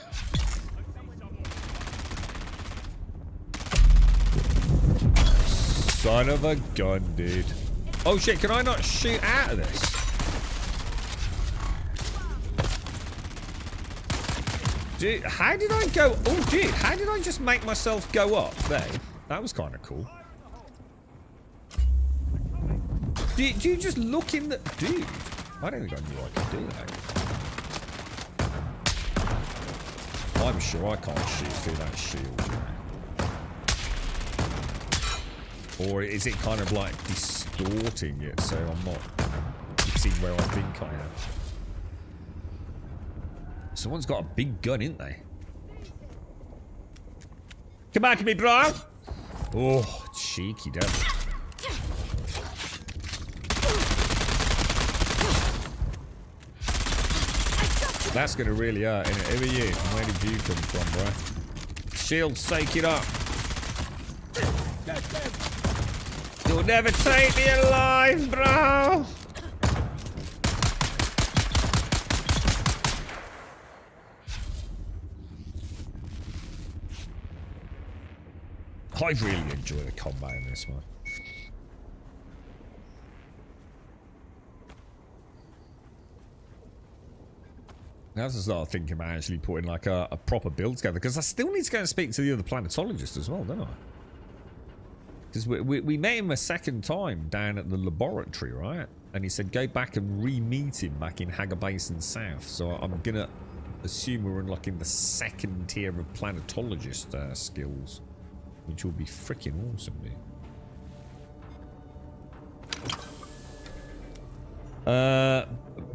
Son of a gun, dude. Oh shit, can I not shoot out of this? Dude, how did I go? Oh, dude, how did I just make myself go up there? That was kind of cool. Do you just look in the... Dude, I don't think I knew I could do that. I'm sure I can't shoot through that shield, you know? Or is it kind of like distorting it so I'm not hitting where I think I am? Someone's got a big gun, ain't they? Come back to me, bro! Oh, cheeky devil. That's gonna really hurt, innit? Who are you? Where did you come from, bro? Shield, take it up. You'll never take me alive, bro! I really enjoy the combat in this one. I have to start thinking about actually putting like a proper build together, because I still need to go and speak to the other planetologist as well, don't I? Because we met him a second time down at the laboratory, right? And he said go back and re-meet him back in Hagar Basin South. So I'm gonna assume we're unlocking the second tier of planetologist skills, which will be freaking awesome, dude.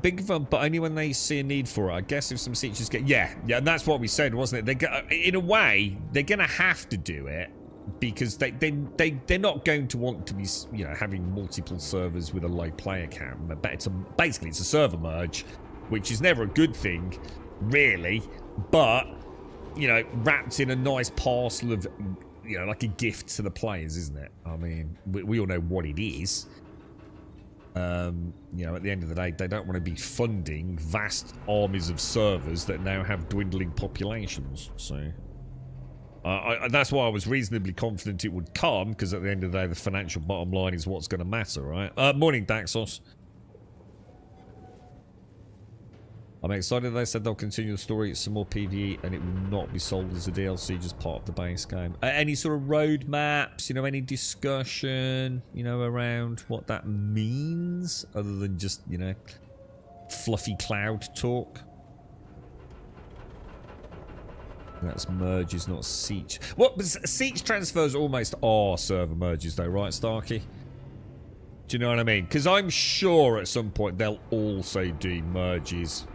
Big fun, but only when they see a need for it. I guess if some teachers get... Yeah, and that's what we said, wasn't it? In a way, they're going to have to do it, because they're not going to want to be, you know, having multiple servers with a low player count. Basically, it's a server merge, which is never a good thing, really, but, you know, wrapped in a nice parcel of... You know, like a gift to the players, isn't it? I mean, we all know what it is. You know, at the end of the day, they don't want to be funding vast armies of servers that now have dwindling populations. So, that's why I was reasonably confident it would come, because at the end of the day, the financial bottom line is what's going to matter, right? Morning, Daxos. I'm excited they said they'll continue the story, it's some more PvE, and it will not be sold as a DLC, just part of the base game. Any sort of roadmaps, you know, any discussion, you know, around what that means, other than just, you know, fluffy cloud talk? That's merges, not siege. What? Siege transfers almost are server merges though, right, Starkey? Do you know what I mean? Because I'm sure at some point they'll also do merges,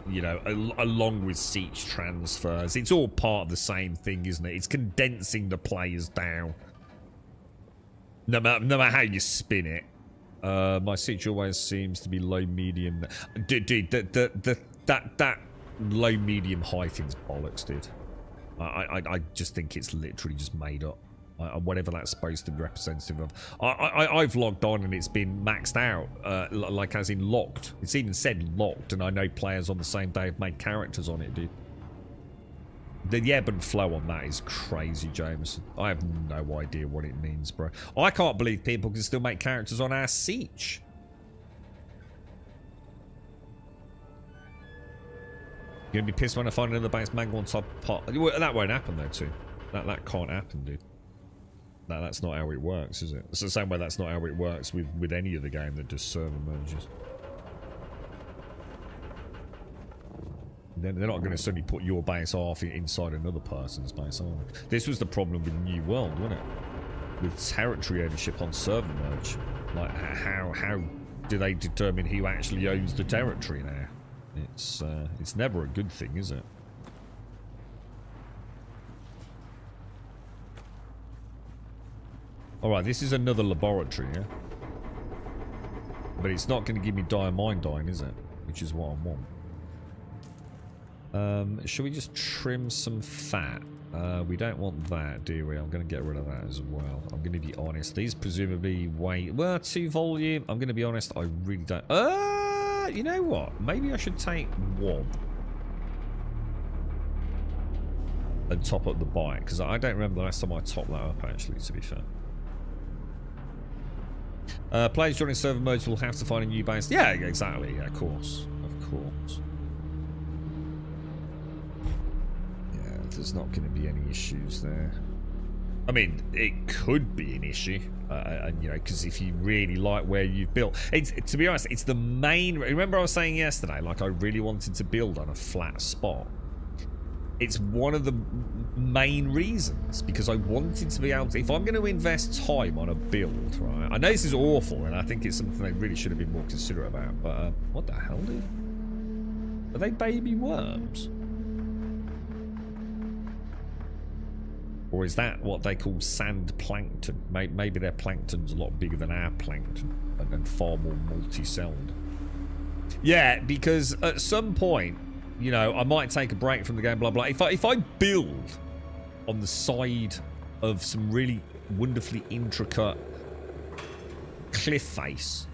you know, along with siege transfers. It's all part of the same thing, isn't it? It's condensing the players down. No matter how you spin it. My siege always seems to be low, medium. Dude, that low, medium, high thing's bollocks, dude. I just think it's literally just made up. Whatever that's supposed to be representative of. I've logged on and it's been maxed out, like as in locked. It's even said locked, and I know players on the same day have made characters on it, dude. The ebb and flow on that is crazy, James. I have no idea what it means, bro. I can't believe people can still make characters on our siege. You're gonna be pissed when I find another base mangle on top pot. Well, that won't happen though, too. That can't happen, dude. That's not how it works, is it? It's the same way that's not how it works with any other game that does server merges. They're not going to suddenly put your base off inside another person's base, are they? This was the problem with New World, wasn't it? With territory ownership on server merge. Like, how do they determine who actually owns the territory now? It's never a good thing, is it? Alright, this is another laboratory, yeah? But it's not going to give me diamine, is it? Which is what I want. Should we just trim some fat? We don't want that, do we? I'm going to get rid of that as well. I'm going to be honest. These presumably weigh... Well, 2 volume. I'm going to be honest. I really don't... you know what? Maybe I should take 1. And top up the bike. Because I don't remember the last time I topped that up, actually, to be fair. Players joining server modes will have to find a new base. Yeah, exactly. Yeah, of course. Of course. Yeah, there's not going to be any issues there. I mean, it could be an issue. And, you know, because if you really like where you've built... to be honest, it's the main... Remember I was saying yesterday, like, I really wanted to build on a flat spot. It's one of the main reasons, because I wanted to be able to... If I'm going to invest time on a build, right? I know this is awful, and I think it's something they really should have been more considerate about, but what the hell, dude? Are they baby worms? Or is that what they call sand plankton? Maybe their plankton's a lot bigger than our plankton, and far more multi-celled. Yeah, because at some point... You know, I might take a break from the game, blah, blah. If I build on the side of some really wonderfully intricate cliff face,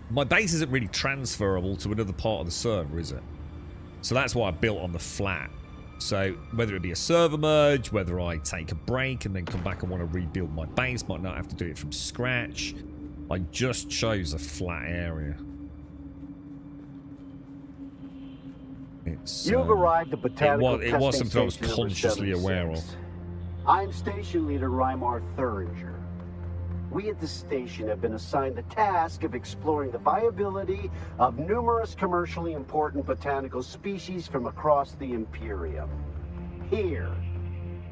my base isn't really transferable to another part of the server, is it? So that's why I built on the flat. So whether it be a server merge, whether I take a break and then come back and want to rebuild my base, might not have to do it from scratch. I just chose a flat area. You've arrived at Botanical it was Testing something I was Station consciously number aware of. 76. I'm Station Leader Reimar Thuringer. We at the station have been assigned the task of exploring the viability of numerous commercially important botanical species from across the Imperium. Here,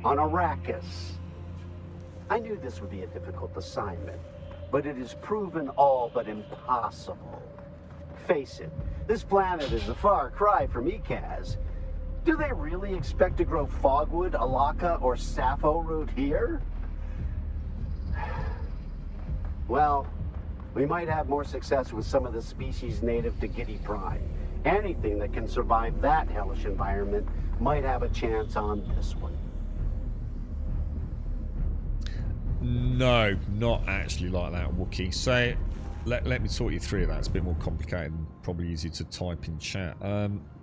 on Arrakis. I knew this would be a difficult assignment, but it has proven all but impossible. Face it, this planet is a far cry from Ikaz. Do they really expect to grow fogwood, alaka, or sappho root here? Well, we might have more success with some of the species native to Giddey Prime. Anything that can survive that hellish environment might have a chance on this one. No, not actually like that, Wookie. So, let me talk you through that. It's a bit more complicated and probably easier to type in chat.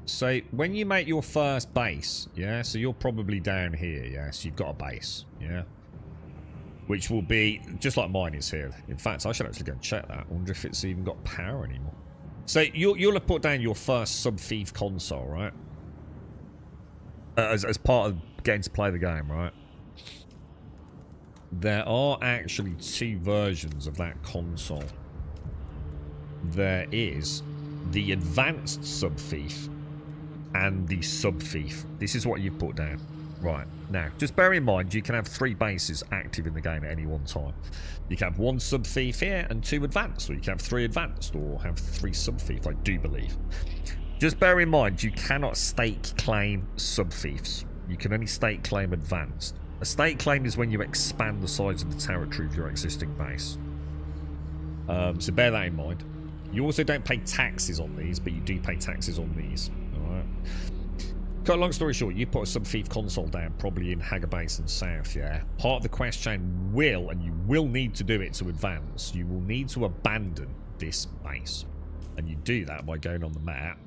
So, when you make your first base, yeah, so you're probably down here, yeah, so you've got a base, yeah, which will be just like mine is here. In fact, I should actually go and check that. I wonder if it's even got power anymore. So, you'll have put down your first sub-thief console, right? As part of getting to play the game, right? There are actually 2 versions of that console. There is the advanced sub-thief and the sub-thief. This is what you've put down. Right, now, just bear in mind, you can have 3 bases active in the game at any one time. You can have 1 sub-thief here and 2 advanced, or you can have 3 advanced, or have 3 sub-thief, I do believe. Just bear in mind, you cannot stake claim sub-thieves. You can only stake claim advanced. A stake claim is when you expand the size of the territory of your existing base. So bear that in mind. You also don't pay taxes on these, but you do pay taxes on these. Alright. Cut a long story short, you put a sub-thief console down, probably in Hagar Basin South, yeah? Part of the quest chain will, and you will need to do it to advance, you will need to abandon this base. And you do that by going on the map.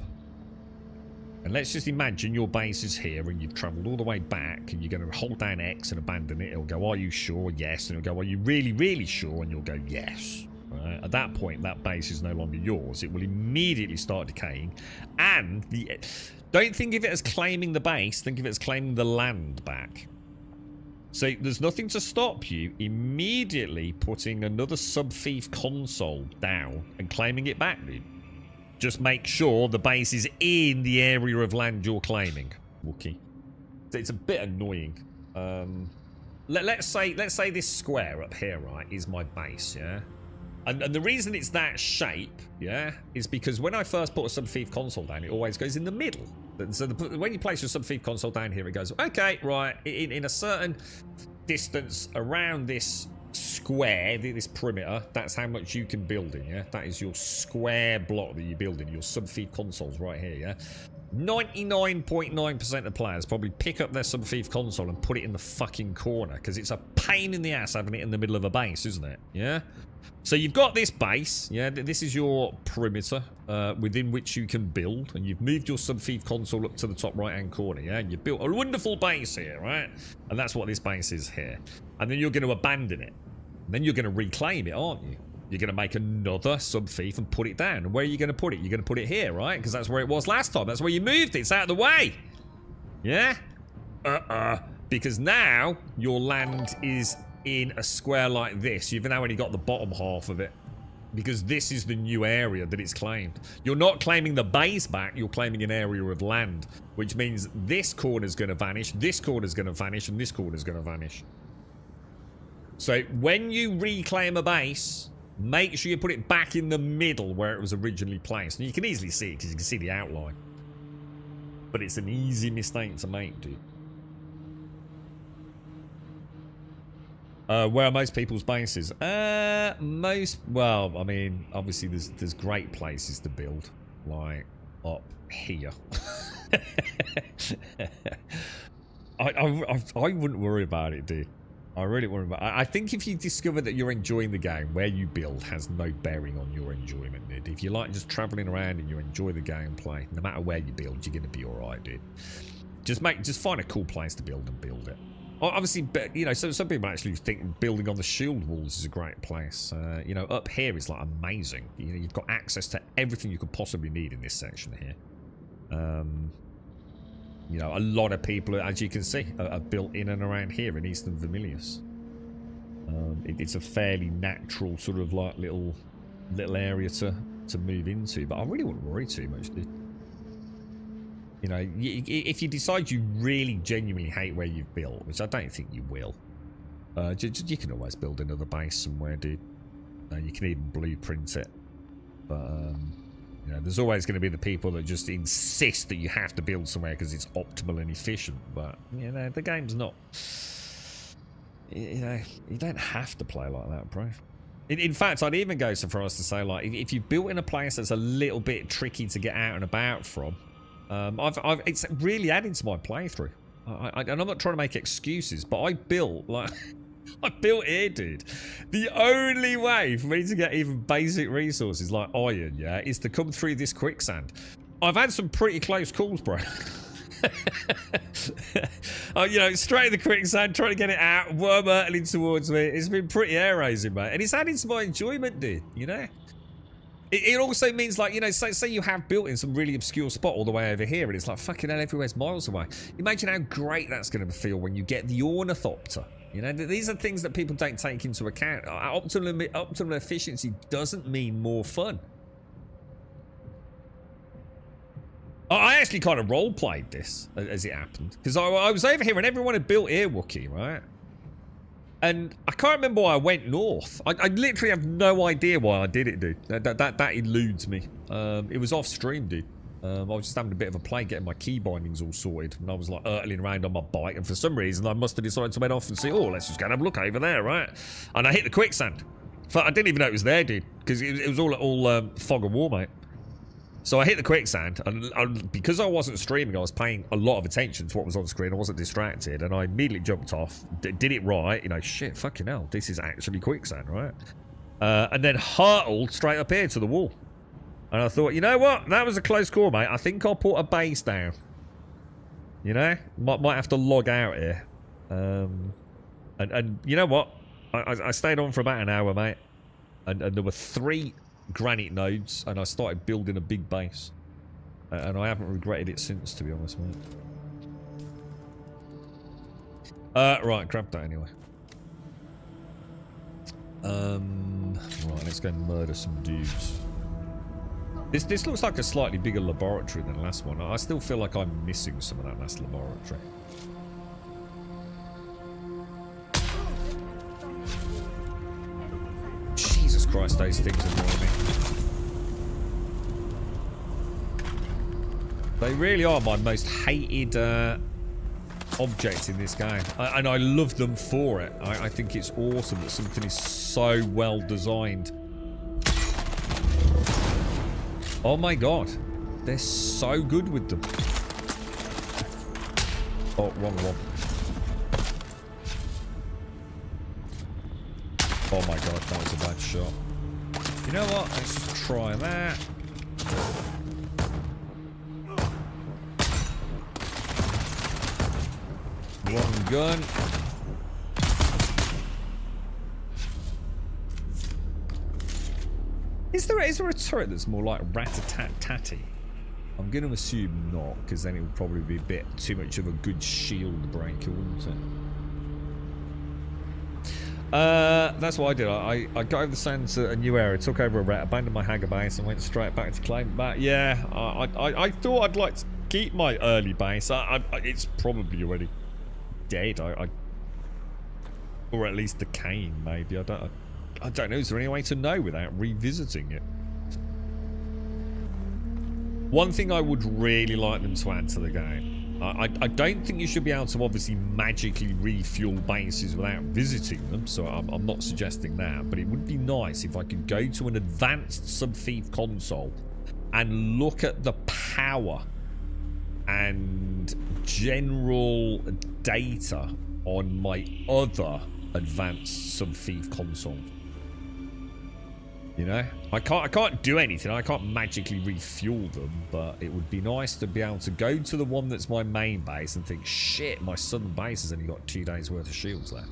And let's just imagine your base is here and you've travelled all the way back and you're going to hold down X and abandon it. It'll go, are you sure? Yes. And it'll go, are you really, really sure? And you'll go, yes. Right? At that point, that base is no longer yours. It will immediately start decaying. And don't think of it as claiming the base. Think of it as claiming the land back. So there's nothing to stop you immediately putting another sub-thief console down and claiming it back, dude. Just make sure the base is in the area of land you're claiming, Wookie. It's a bit annoying. Let's say this square up here, right, is my base, yeah? And the reason it's that shape, yeah, is because when I first put a subthief console down, it always goes in the middle. So when you place your subthief console down here, it goes, okay, right, in a certain distance around this square, this perimeter, that's how much you can build in, yeah? That is your square block that you build in, your subthief consoles right here, yeah? 99.9% of players probably pick up their subthief console and put it in the fucking corner, because it's a pain in the ass having it in the middle of a base, isn't it? Yeah? So you've got this base, yeah, this is your perimeter within which you can build, and you've moved your subthief console up to the top right hand corner, yeah, and you've built a wonderful base here, right? And that's what this base is here. And then you're going to abandon it. And then you're going to reclaim it, aren't you? You're going to make another subthief and put it down. And where are you going to put it? You're going to put it here, right? Because that's where it was last time. That's where you moved it. It's out of the way. Yeah? Because now your land is in a square like this. You've now only got the bottom half of it. Because this is the new area that it's claimed. You're not claiming the base back. You're claiming an area of land. Which means this corner's going to vanish. This corner's going to vanish. And this corner's going to vanish. So when you reclaim a base, make sure you put it back in the middle where it was originally placed. And you can easily see it because you can see the outline. But it's an easy mistake to make, dude. Where are most people's bases? Well, I mean, obviously there's great places to build. Like, up here. I wouldn't worry about it, dude. I really worry about it. I think if you discover that you're enjoying the game, where you build has no bearing on your enjoyment, dude. If you like just traveling around and you enjoy the gameplay, no matter where you build, you're going to be alright, dude. Just find a cool place to build and build it. Obviously, you know, some people actually think building on the shield walls is a great place. You know, up here is like amazing. You know, you've got access to everything you could possibly need in this section here. You know, a lot of people, as you can see, are built in and around here in Eastern Vermilius. It's a fairly natural sort of like little area to move into, but I really wouldn't worry too much, dude. You know, if you decide you really genuinely hate where you've built, which I don't think you will, you can always build another base somewhere, dude. You can even blueprint it, but you know, there's always going to be the people that just insist that you have to build somewhere because it's optimal and efficient. But you know, the game's not. You know, you don't have to play like that, bro. In fact, I'd even go so far as to say, like, if you built in a place that's a little bit tricky to get out and about from, it's really adding to my playthrough. And I'm not trying to make excuses, but I built like. I built here, dude. The only way for me to get even basic resources like iron, yeah, is to come through this quicksand. I've had some pretty close calls, bro. You know, straight in the quicksand, trying to get it out, worm hurtling towards me. It's been pretty air-raising, mate. And it's adding to my enjoyment, dude, you know? It also means, like, you know, say you have built in some really obscure spot all the way over here, and it's like, fucking hell, everywhere's miles away. Imagine how great that's going to feel when you get the ornithopter. You know, these are things that people don't take into account. Optimal efficiency doesn't mean more fun. I actually kind of role-played this as it happened. Because I was over here and everyone had built here, Wookiee, right? And I can't remember why I went north. I literally have no idea why I did it, dude. That eludes me. It was off stream, dude. I was just having a bit of a play getting my key bindings all sorted, and I was like hurtling around on my bike, and for some reason I must have decided to head off and see, oh, let's just go and have a look over there, right? And I hit the quicksand. I didn't even know it was there, dude, because it was all fog of war, mate. So I hit the quicksand, and because I wasn't streaming, I was paying a lot of attention to what was on screen. I wasn't distracted, and I immediately jumped off, did it right, you know, shit, fucking hell, this is actually quicksand, right? And then hurtled straight up here to the wall. And I thought, you know what? That was a close call, mate. I think I'll put a base down. You know? Might have to log out here. And you know what? I stayed on for about an hour, mate. And there were 3 granite nodes. And I started building a big base. And I haven't regretted it since, to be honest, mate. Right, grab that anyway. Right, let's go and murder some dudes. This looks like a slightly bigger laboratory than the last one. I still feel like I'm missing some of that last laboratory. Jesus Jesus Christ, those things annoy me. They really are my most hated objects in this game. And I love them for it. I think it's awesome that something is so well designed. Oh my god. They're so good with them. Oh, wrong one. Oh my god, that was a bad shot. You know what? Let's just try that. Wrong gun. Is there a turret that's more like rat-a-tat-tatty? I'm going to assume not, because then it would probably be a bit too much of a good shield breaker, wouldn't it? That's what I did. I got over the sands to a new area, took over a rat, abandoned my hangar base, and went straight back to claim it back. Yeah, I thought I'd like to keep my early base. It's probably already dead. Or at least decaying, maybe. I don't know. Is there any way to know without revisiting it? One thing I would really like them to add to the game. I don't think you should be able to obviously magically refuel bases without visiting them, so I'm not suggesting that, but it would be nice if I could go to an advanced sub-thief console and look at the power and general data on my other advanced sub-thief console. You know, I can't do anything. I can't magically refuel them, but it would be nice to be able to go to the one that's my main base and think, shit, my southern base has only got 2 days worth of shields left.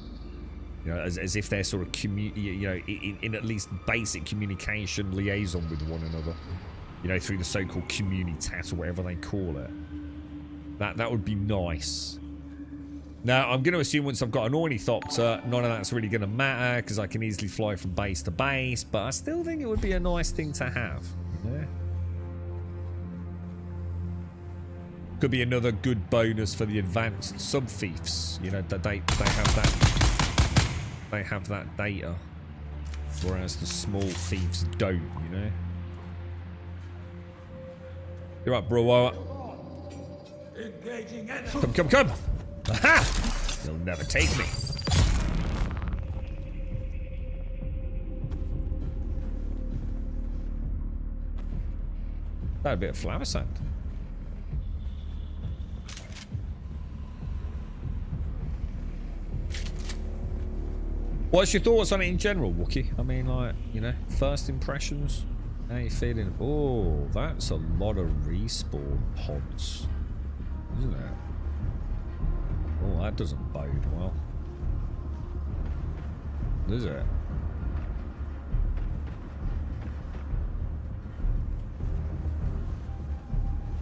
You know, as if they're sort of in at least basic communication liaison with one another. You know, through the so-called communitat or whatever they call it. That would be nice. Now, I'm going to assume once I've got an ornithopter, none of that's really going to matter because I can easily fly from base to base, but I still think it would be a nice thing to have. You know? Could be another good bonus for the advanced sub-thieves. You know, that they have that data, whereas the small thieves don't. You know. You're right, bro. Come. Aha! You'll never take me. That a bit of flower sand. What's your thoughts on it in general, Wookie? I mean, like, you know, first impressions. How you feeling? Oh, that's a lot of respawn pods, isn't it? Oh, that doesn't bode well. Does it?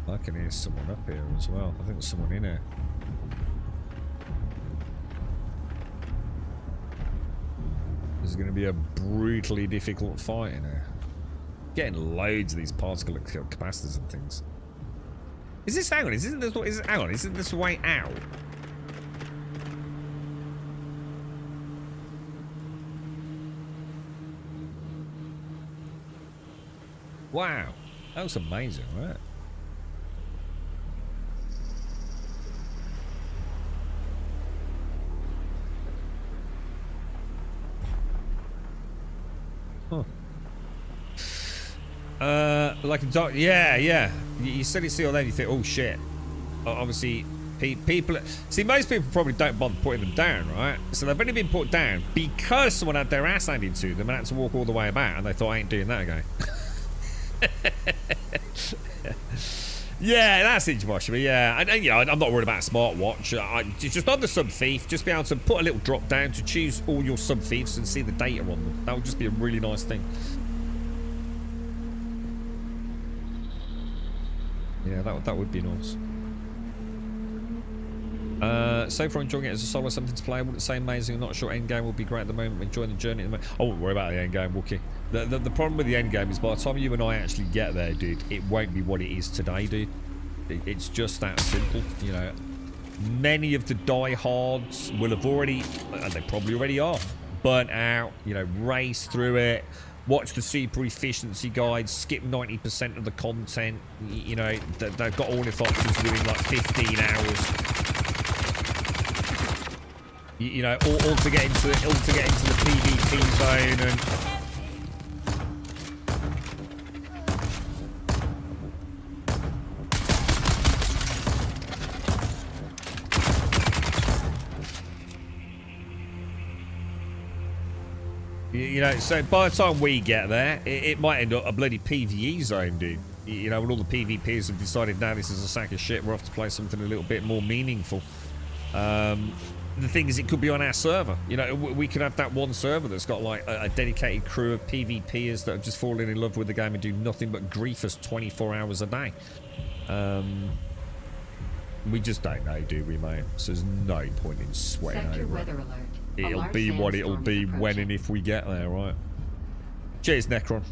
I can hear someone up here as well. I think there's someone in here. This is going to be a brutally difficult fight in here. Getting loads of these particle capacitors and things. Is this, hang on, isn't this the way out? Wow, that was amazing, right? Huh. Like a dog, yeah. You said see all that, you think, oh shit. Obviously, people. See, most people probably don't bother putting them down, right? So they've only been put down because someone had their ass handed to them and had to walk all the way about, and they thought, I ain't doing that again. Yeah, that's it, Josh. Yeah, and you know, I'm not worried about a smartwatch. Just on the sub-thief, just be able to put a little drop down to choose all your sub-thieves and see the data on them. That would just be a really nice thing. Yeah, that would be nice. So far enjoying it as a solo, something to play. I wouldn't say amazing. I'm not sure endgame will be great at the moment. Enjoying the journey at the moment. I wouldn't worry about the endgame, Wookie. The problem with the endgame is by the time you and I actually get there, dude, it won't be what it is today, dude. It's just that simple, you know. Many of the diehards will have already, and they probably already are, burnt out, you know, raced through it, watch the super efficiency guide, skip 90% of the content. You know, they've got ornithopters doing like 15 hours. You know, all to get into the PvP zone and. You know, so by the time we get there, it might end up a bloody PvE zone, dude. You know, when all the PvPers have decided now this is a sack of shit, we're off to play something a little bit more meaningful. The thing is, it could be on our server. You know, we could have that one server that's got like a dedicated crew of PvPers that have just fallen in love with the game and do nothing but grief us 24 hours a day. We just don't know, do we, mate? So there's no point in sweating Sector over weather it. alert. It'll be what it'll be when and if we get there, right? Cheers, Necron.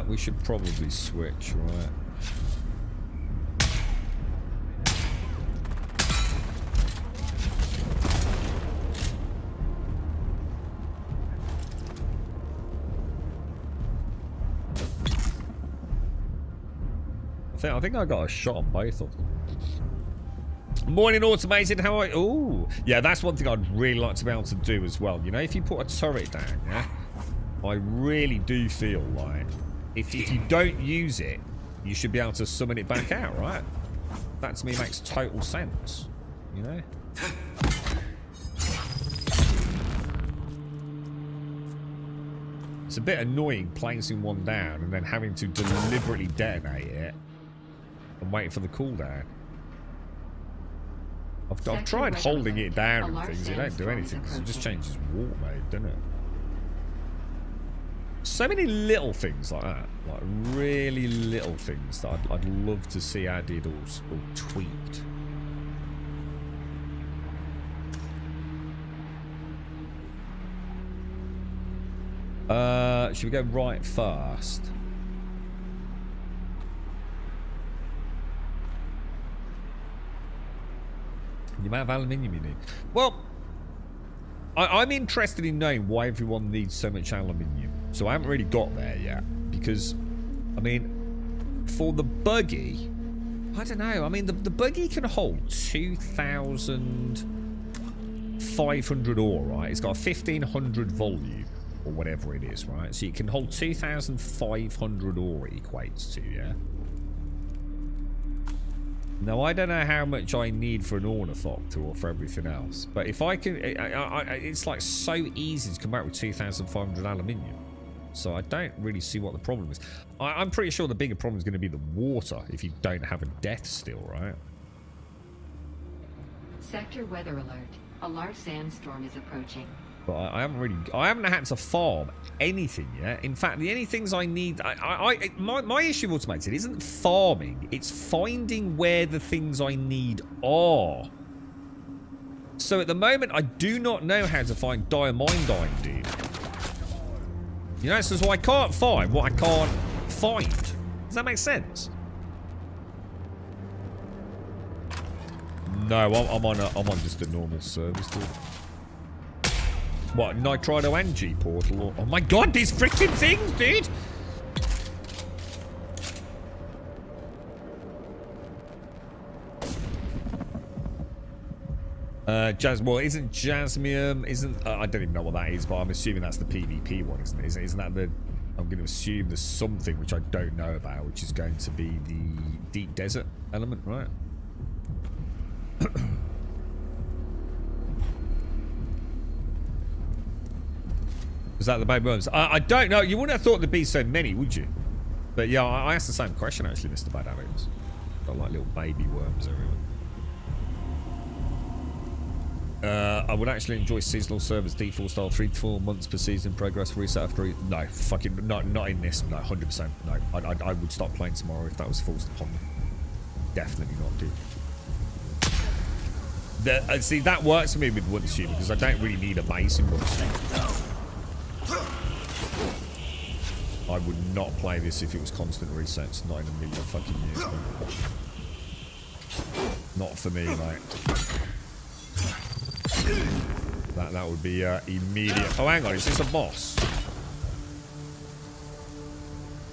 We should probably switch, right? I think I got a shot on both of them. Morning, Automated. How are you? Ooh, yeah, that's one thing I'd really like to be able to do as well. You know, if you put a turret down, yeah, I really do feel like if you don't use it, you should be able to summon it back out, right? That to me makes total sense. You know. It's a bit annoying placing one down and then having to deliberately detonate it. I'm waiting for the cooldown. I've tried holding it down and things. It don't do anything because it just changes warp mode, doesn't it? So many little things like that, like really little things that I'd love to see added or tweaked. Should we go right first? The amount of aluminium you need. Well, I'm interested in knowing why everyone needs so much aluminium. So I haven't really got there yet. Because, I mean, for the buggy, I don't know. I mean, the buggy can hold 2,500 ore, right? It's got a 1,500 volume, or whatever it is, right? So you can hold 2,500 ore, it equates to, yeah? Now, I don't know how much I need for an ornithopter or for everything else. But if I can... it's like so easy to come out with 2,500 aluminium. So I don't really see what the problem is. I'm pretty sure the bigger problem is going to be the water if you don't have a death still, right? Sector weather alert. A large sandstorm is approaching. But I haven't had to farm anything yet. In fact, the only things I need, my issue with Automated isn't farming. It's finding where the things I need are. So at the moment, I do not know how to find diamondine, dude. You know, so I can't find what I can't find. Does that make sense? No, I'm on just a normal service, dude. What, Nitrado and G-Portal? Or, oh my god, these freaking things, dude! Well, isn't Jasmium, I don't even know what that is, but I'm assuming that's the PvP one, isn't it? Isn't that the, I'm going to assume there's something which I don't know about, which is going to be the deep desert element, right? Is that the baby worms? I don't know. You wouldn't have thought there'd be so many, would you? But yeah, I asked the same question actually, Mr. Bad Alex. Got like little baby worms everywhere. I would actually enjoy seasonal servers, default style, 3 to 4 months per season, progress reset after. No, fucking not in this. No, 100%. No, I would stop playing tomorrow if that was forced upon me. Definitely not, dude. See, that works for me with Once because I don't really need a base in Once. I would not play this if it was constant resets. Not in a million fucking years, man. Not for me, mate. That would be immediate. Oh, hang on, is this a boss?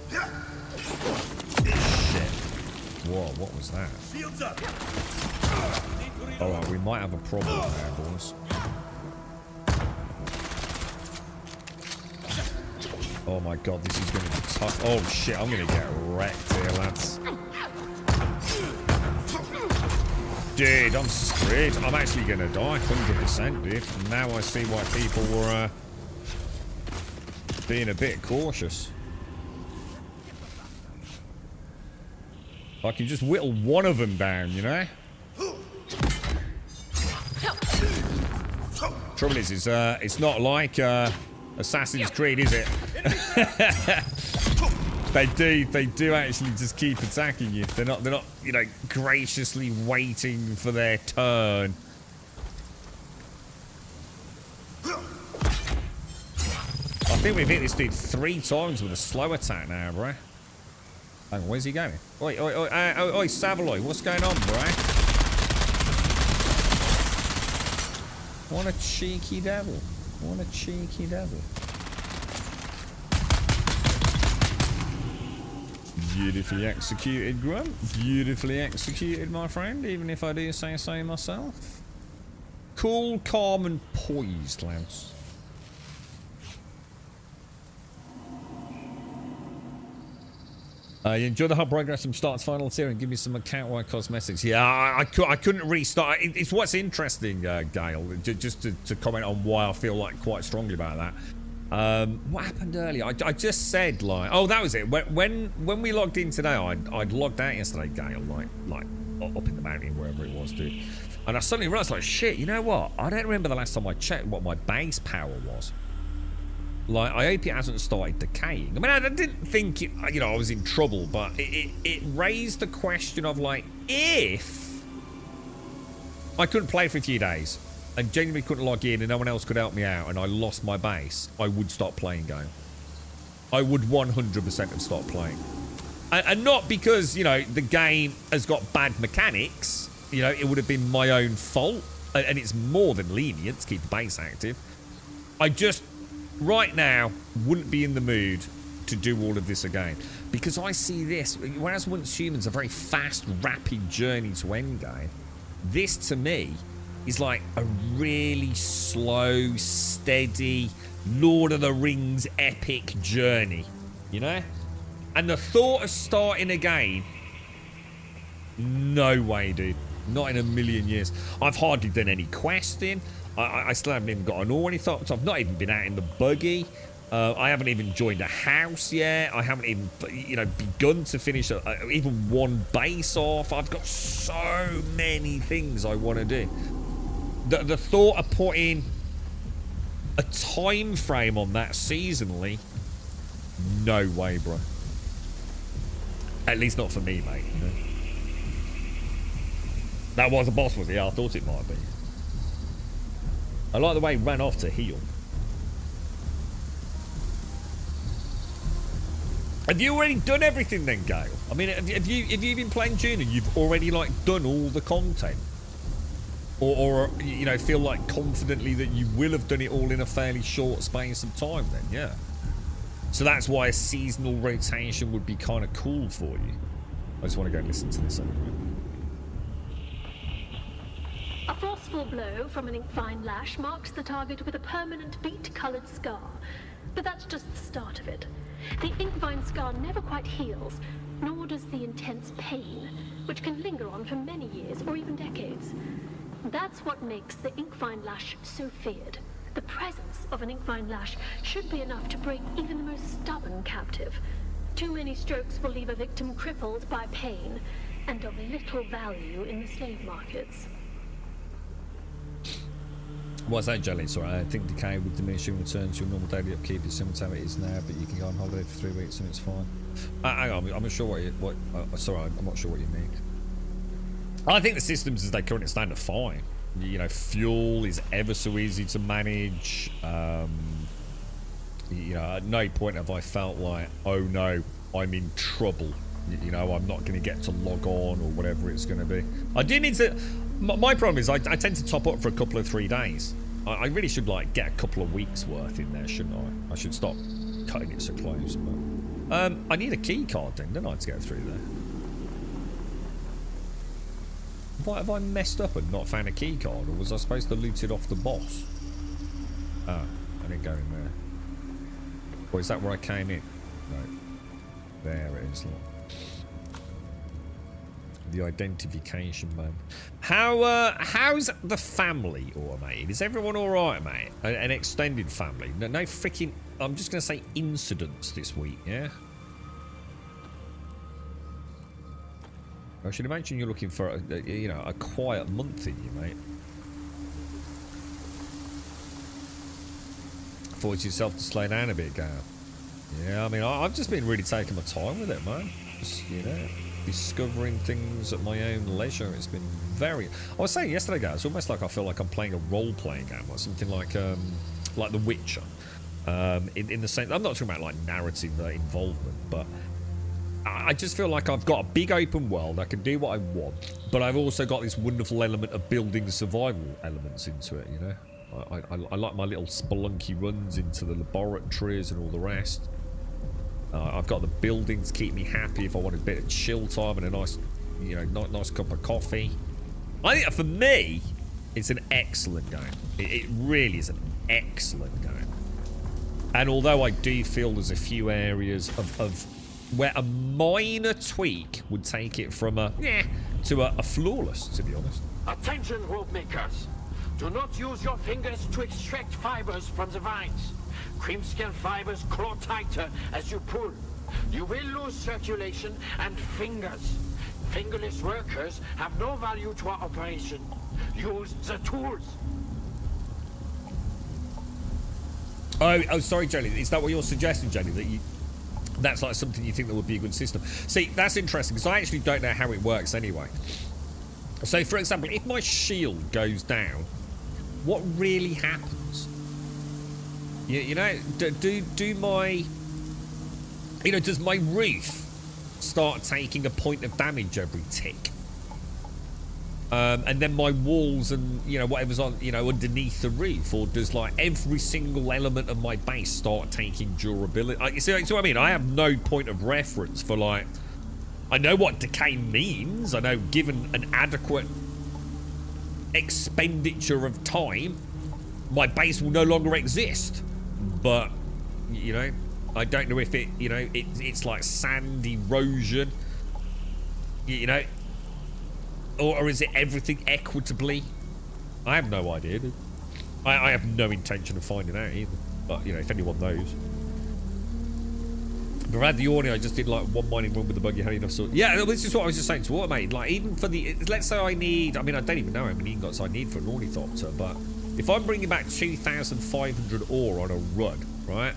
Shit. Whoa, what was that? Alright, we might have a problem there, boys. Oh my god, this is going to be tough. Oh shit, I'm going to get wrecked here, lads. Dude, I'm screwed. I'm actually going to die, 100%, dude. Now I see why people were being a bit cautious. I can just whittle one of them down, you know? Trouble is, it's not like Assassin's Creed, is it? They do actually just keep attacking you. They're not, you know, graciously waiting for their turn. I think we've hit this dude 3 times with a slow attack now, bro. Hang on, where's he going? Oi, Savaloy, what's going on, bro? What a cheeky devil. What a cheeky devil. Beautifully executed, Grunt. Beautifully executed, my friend, even if I do say so myself. Cool, calm, and poised, lads. You enjoy the whole progress from start to final tier and give me some account-wide cosmetics. Yeah, I couldn't restart. It's what's interesting, Gale, just to comment on why I feel like quite strongly about that. What happened earlier? I just said, like, oh, that was it. When we logged in today, I'd logged out yesterday, Gale, like up in the mountain, wherever it was, dude. And I suddenly realized, like, shit, you know what? I don't remember the last time I checked what my base power was. Like, I hope it hasn't started decaying. I mean, I didn't think, I was in trouble, but it raised the question of, like, if I couldn't play for a few days and genuinely couldn't log in and no one else could help me out and I lost my base, I would stop playing Game. I would 100% have stopped playing. And not because, the game has got bad mechanics. It would have been my own fault. And it's more than lenient to keep the base active. I just, right now, wouldn't be in the mood to do all of this again. Because I see this, whereas once humans a very fast, rapid journey to endgame, this to me is like a really slow, steady, Lord of the Rings epic journey, And the thought of starting again, no way, dude. Not in a million years. I've hardly done any questing. I still haven't even got an ornithopter. I've not even been out in the buggy. I haven't even joined a house yet. I haven't even, begun to finish even one base off. I've got so many things I want to do. The thought of putting a time frame on that seasonally, no way, bro. At least not for me, mate. That was a boss, was it? Yeah, I thought it might be. I like the way he ran off to heal. Have you already done everything then, Gale? I mean, have you been playing Dune and you've already, done all the content? Or feel like confidently that you will have done it all in a fairly short space of time then, yeah. So that's why a seasonal rotation would be kind of cool for you. I just want to go and listen to this anyway. A forceful blow from an ink-fine lash marks the target with a permanent beet-colored scar. But that's just the start of it. The ink-vine scar never quite heals, nor does the intense pain, which can linger on for many years or even decades. That's what makes the ink-vine lash so feared. The presence of an ink-vine lash should be enough to break even the most stubborn captive. Too many strokes will leave a victim crippled by pain, and of little value in the slave markets. What's that, Jelly? Sorry, I think decay would diminish and return to your normal daily upkeep. It's similar to how it is now, but you can go on holiday for 3 weeks and it's fine. Hang on, I'm not sure sorry, I'm not sure what you mean. I think the systems as they currently stand are fine. Fuel is ever so easy to manage. At no point have I felt like, oh no, I'm in trouble. I'm not going to get to log on or whatever it's going to be. I do need to... My problem is I tend to top up for a couple of 3 days. I really should like get a couple of weeks worth in there, shouldn't I? I should stop cutting it so close. But I need a key card then, don't I, to get through there? Have I messed up and not found a key card, or was I supposed to loot it off the boss? Ah, I didn't go in there. Or is that where I came in? No. There it is. Look. The identification man. How's the family automated? Is everyone alright, mate? An extended family. No freaking, I'm just gonna say incidents this week, yeah? I should imagine you're looking for a quiet month in you, mate. Force yourself to slow down a bit, Gav. Yeah, I mean, I've just been really taking my time with it, man. Just, discovering things at my own leisure. It's been very... I was saying yesterday, guys, it's almost like I feel like I'm playing a role-playing game or something like The Witcher. In the sense... I'm not talking about, like, narrative involvement, but I just feel like I've got a big open world. I can do what I want, but I've also got this wonderful element of building survival elements into it, I like my little spelunky runs into the laboratories and all the rest. I've got the buildings to keep me happy if I want a bit of chill time and a nice, nice cup of coffee. I think for me, it's an excellent game. It really is an excellent game. And although I do feel there's a few areas of where a minor tweak would take it from a to a flawless, to be honest. Attention, rope makers. Do not use your fingers to extract fibers from the vines. Creamskin fibers claw tighter as you pull. You will lose circulation and fingers. Fingerless workers have no value to our operation. Use the tools. Oh, sorry, Jenny. Is that what you're suggesting, Jenny? That's like something you think that would be a good system? See, that's interesting because I actually don't know how it works anyway. So, for example, if my shield goes down, what really happens? Do my... does my roof start taking a point of damage every tick? And then my walls and, whatever's on, underneath the roof? Or does, like, every single element of my base start taking durability? You see what I mean? I have no point of reference for, like... I know what decay means. I know given an adequate expenditure of time, my base will no longer exist. But, I don't know if it's like sand erosion, or is it everything equitably? I have no idea, dude. I have no intention of finding out either. But, if anyone knows. But at the audio, I just did like one mining run with the buggy, had enough sort. Yeah, this is what I was just saying to automate. Like, even for the, let's say I need, I don't even know how many ingots I need for an ornithopter, but if I'm bringing back 2,500 ore on a run, right?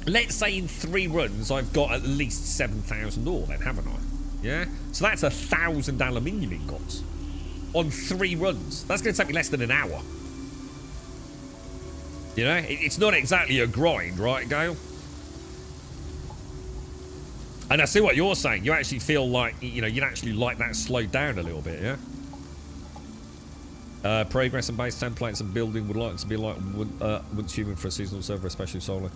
Let's say in 3 runs, I've got at least 7,000 ore then, haven't I? Yeah? So that's 1,000 aluminium ingots on 3 runs. That's going to take me less than an hour. It's not exactly a grind, right, Gale? And I see what you're saying. You actually feel like, you'd actually like that slowed down a little bit, yeah? Progress and base templates and building would like to be like once human for a seasonal server, especially solar.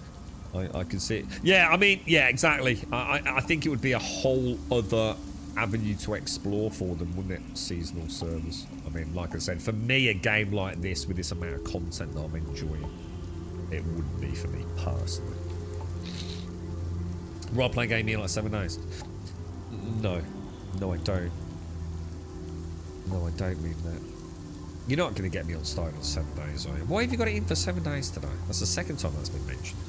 I can see it. Yeah, yeah, exactly. I think it would be a whole other avenue to explore for them, wouldn't it? Seasonal servers. Like I said, for me, a game like this with this amount of content that I'm enjoying, it wouldn't be for me personally. Role-playing game in like 7 days? No. No, I don't. No, I don't mean that. You're not going to get me on start in 7 days, are you? Why have you got it in for 7 days today? That's the second time that's been mentioned.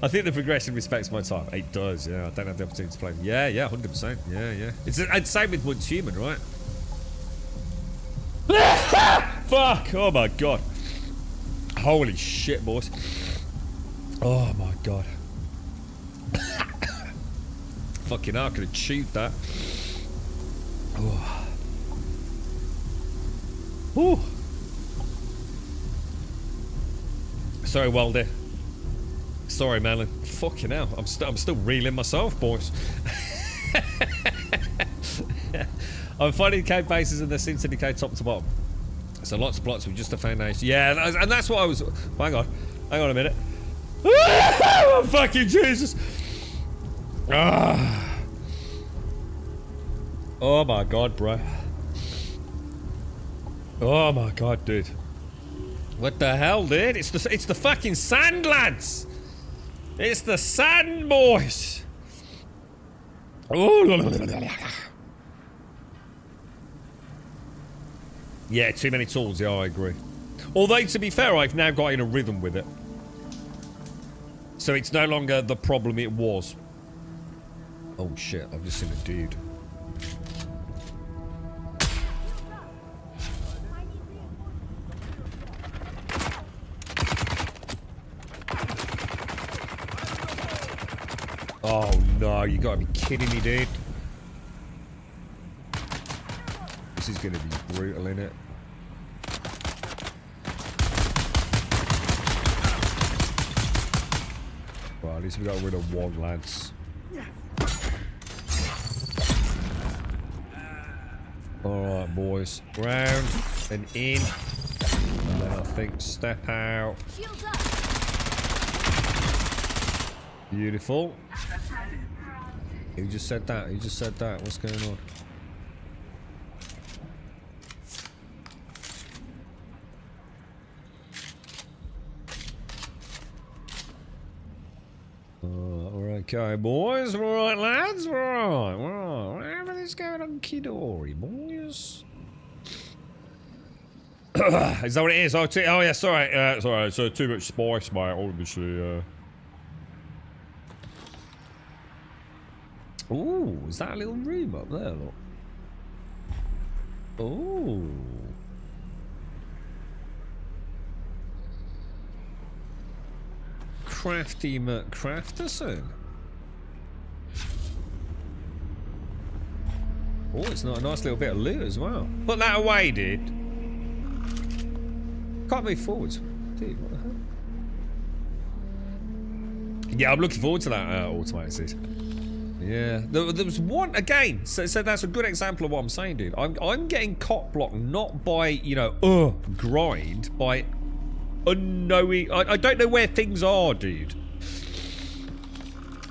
I think the progression respects my time. It does, yeah. I don't have the opportunity to play. Yeah, 100%. Yeah. It's the same with Once Human, right? Fuck! Oh my god. Holy shit, boys. Oh my god. Fucking hell, I could have chewed that. Oh. Ooh. Sorry, Walder. Sorry, Melon. Fucking hell, I'm still reeling myself, boys. I'm finding cave bases and they seem to decay top to bottom. So lots of plots with just a foundation. Yeah, and that's what I was... Hang on a minute. Oh, fucking Jesus. Ah. Oh my god, bro. Oh my god, dude. What the hell, dude? It's the fucking sand, lads. It's the sand, boys. Oh. Yeah, too many tools. Yeah, I agree. Although, to be fair, I've now got in a rhythm with it. So it's no longer the problem it was. Oh shit, I've just seen a dude. Oh no, you gotta be kidding me, dude. This is gonna be brutal, innit? Well, at least we got rid of one, lads. Alright, boys. Round and in. And then I think step out. Beautiful. Who just said that? Who just said that? What's going on? We're okay, boys. We're alright, lads. We're alright. We're alright. Everything's going on Kidori, boys. Is that what it is? Oh yeah, sorry. Sorry, so too much spice, mate. Obviously, Ooh, is that a little room up there? Look. Ooh. Crafty McCrafterson. Oh, it's not a nice little bit of loot as well. Put that away, dude. Can't move forwards. Dude, what the hell? Yeah, I'm looking forward to that automated. Yeah, there was one again. So that's a good example of what I'm saying, dude. I'm getting cock blocked not by, you know, grind, by unknowing. I don't know where things are, dude.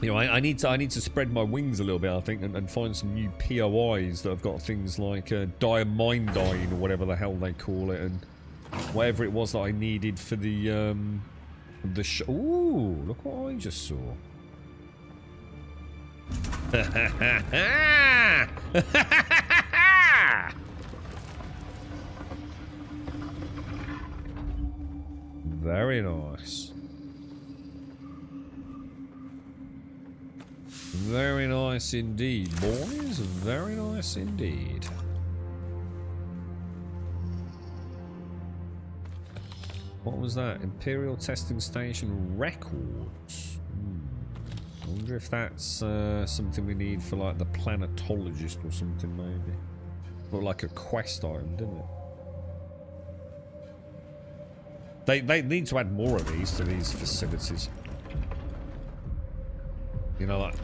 You know, I need to spread my wings a little bit, I think, and find some new POIs that have got things like diamindine or whatever the hell they call it, and whatever it was that I needed for the ooh, look what I just saw. Very nice. Very nice indeed, boys. Very nice indeed. What was that? Imperial Testing Station records. I wonder if that's something we need for like the planetologist or something, maybe. Or like a quest item, didn't it? They need to add more of these to these facilities. You know, like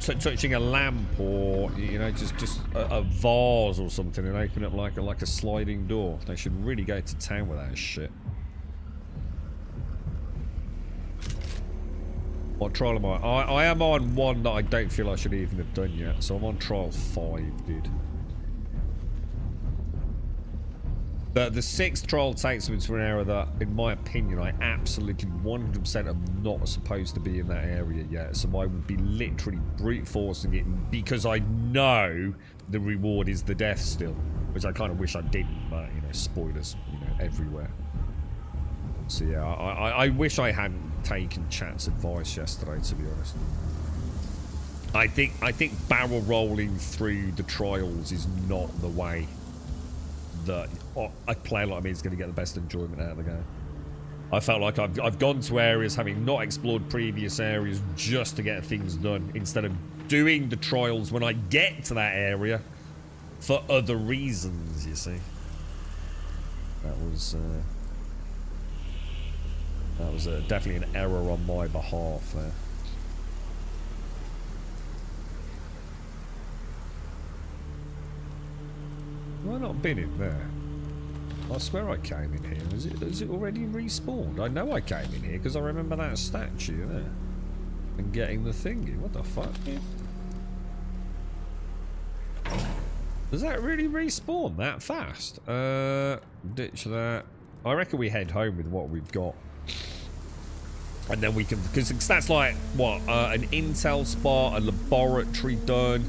touching a lamp, or you know, just a vase or something, and open up like a sliding door. They should really go to town with that shit. What trial am I? I am on one that I don't feel I should even have done yet, so I'm on trial 5, dude. The 6th trial takes me to an area that, in my opinion, I absolutely 100% am not supposed to be in that area yet, so I would be literally brute forcing it because I know the reward is the death still, which I kind of wish I didn't, but, you know, spoilers, you know, everywhere. So yeah, I wish I hadn't taken chat's advice yesterday, to be honest. I think barrel rolling through the trials is not the way that a player like me is going to get the best enjoyment out of the game. I felt like I've gone to areas having not explored previous areas just to get things done, instead of doing the trials when I get to that area for other reasons, you see. That was definitely an error on my behalf there. Have I not been in there? I swear I came in here. Is it already respawned? I know I came in here because I remember that statue there. And getting the thingy. What the fuck? Does that really respawn that fast? Ditch that. I reckon we head home with what we've got. And then we can, because that's like, what, an intel spot, a laboratory done.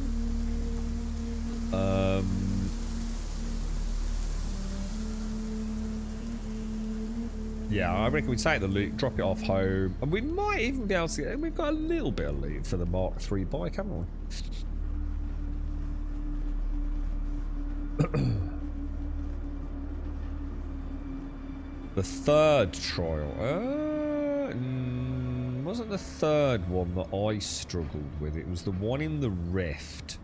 Yeah, I reckon we take the loot, drop it off home, and we might even be able to get, we've got a little bit of loot for the Mark III bike, haven't we? The third trial. Wasn't the third one that I struggled with. It was the one in the Rift.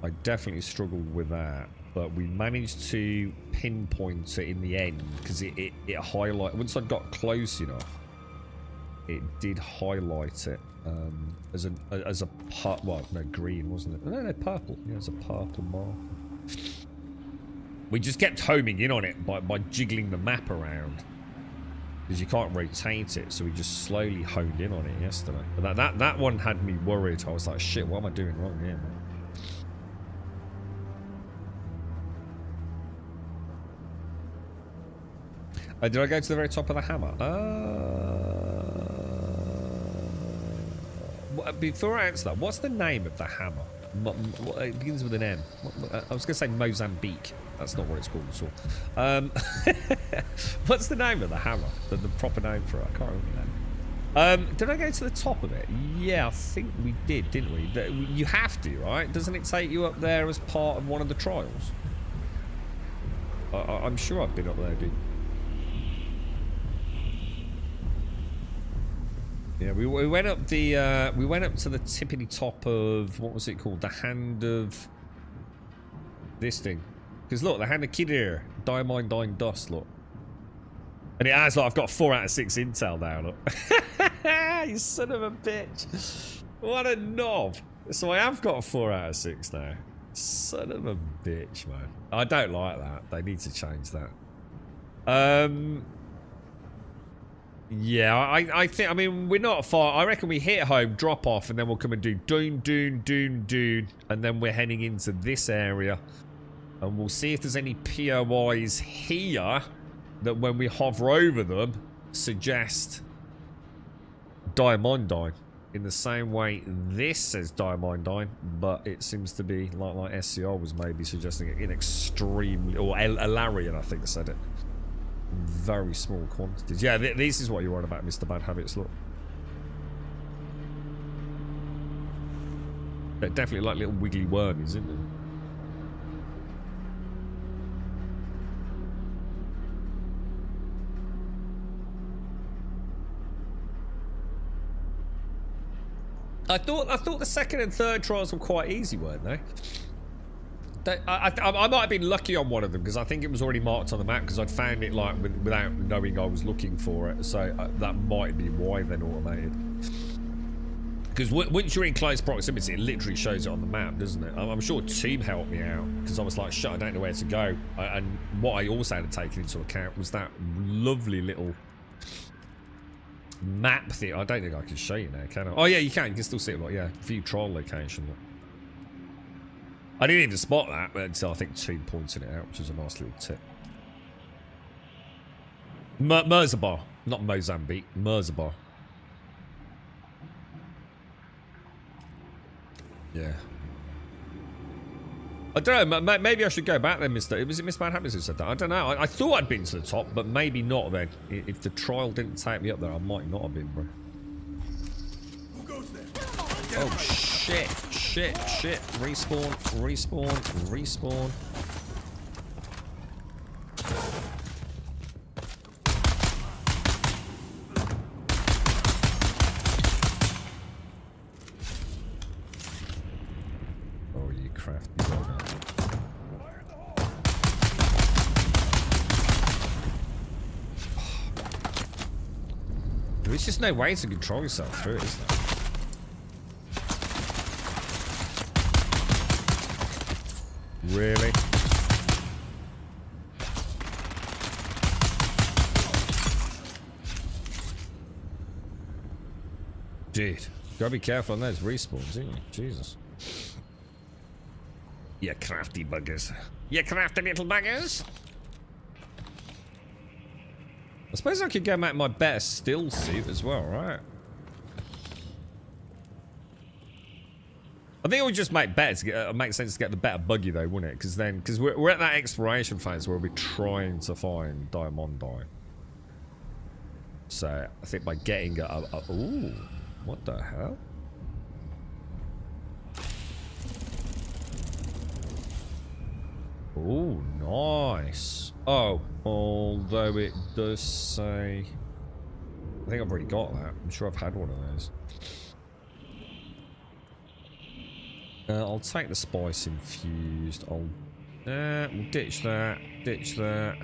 I definitely struggled with that. But we managed to pinpoint it in the end because it highlighted. Once I got close enough, it did highlight it as a well, no, green, wasn't it? No, purple. Yeah, it's a purple marker. We just kept homing in on it by jiggling the map around because you can't rotate it. So we just slowly honed in on it yesterday. But that one had me worried. I was like, shit, what am I doing wrong here, man? Did I go to the very top of the hammer? Before I answer that, what's the name of the hammer? It begins with an M. I was going to say Mozambique. That's not what it's called at all. What's the name of the hammer? The proper name for it? I can't remember that. Did I go to the top of it? Yeah, I think we did, didn't we? You have to, right? Doesn't it take you up there as part of one of the trials? I'm sure I've been up there, dude. Yeah, we went up the we went up to the tippity top of, what was it called? The hand of this thing. Because look, the hand of Kidir, diamond dying dust, look. And it has, like, I've got 4 out of 6 intel now, look. You son of a bitch. What a knob. So I have got 4 out of 6 now. Son of a bitch, man. I don't like that. They need to change that. Yeah, I think, I mean, we're not far. I reckon we hit home, drop off, and then we'll come and do Dune, and then we're heading into this area. And we'll see if there's any POIs here that when we hover over them, suggest Diamondine. In the same way this says Diamondine, but it seems to be, like SCR was maybe suggesting it in extremely, or Alarian I think said it. Very small quantities. Yeah, this is what you're on about, Mr. Bad Habits, look. They're definitely like little wiggly wormies, isn't it? I thought the second and third trials were quite easy, weren't they? I might have been lucky on one of them because I think it was already marked on the map because I'd found it like without knowing I was looking for it. So that might be why they're automated. Because once you're in close proximity, it literally shows it on the map, doesn't it? I'm sure Team helped me out because I was like, shit, I don't know where to go. And what I also had to take into account was that lovely little map thing. I don't think I can show you now, can I? Oh yeah, you can. You can still see it. Like, yeah, view trial location. I didn't even spot that until I think Team pointed it out, which is a nice little tip. Murzabar, not Mozambique. Murzabar. Yeah. I don't know, maybe I should go back then, Mr. Was it Miss Bad Habits who said that? I don't know. I thought I'd been to the top, but maybe not then. If the trial didn't take me up there, I might not have been, bro. Who goes there? Oh, shit. Respawn. Oh, you crafty dog. There's just no way to control yourself through it, is there? Really? dude. Gotta be careful on those respawns, ain't you? Jesus. You crafty buggers. You crafty little buggers. I suppose I could go make my better still suit as well, right? I think it would just make better to get, make sense to get the better buggy though, wouldn't it? Because we're at that exploration phase where we're trying to find Diamondi. So I think by getting ooh, what the hell? Oh, nice. Oh, although it does say, I think I've already got that. I'm sure I've had one of those. I'll take the spice infused. We'll ditch that. Ditch that.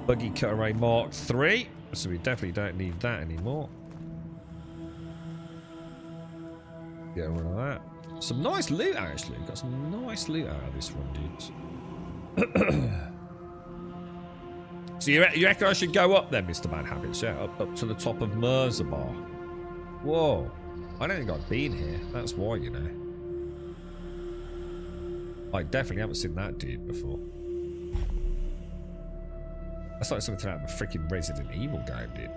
Buggy Cutter Mark 3. So we definitely don't need that anymore. Get rid of that. Some nice loot, actually. Got some nice loot out of this one, dudes. So you reckon I should go up then, Mr. Bad Habits? Yeah, up to the top of Merzabar. Whoa. I don't think I've been here. That's why, you know. I definitely haven't seen that dude before. That's like something out of a freaking Resident Evil game, dude.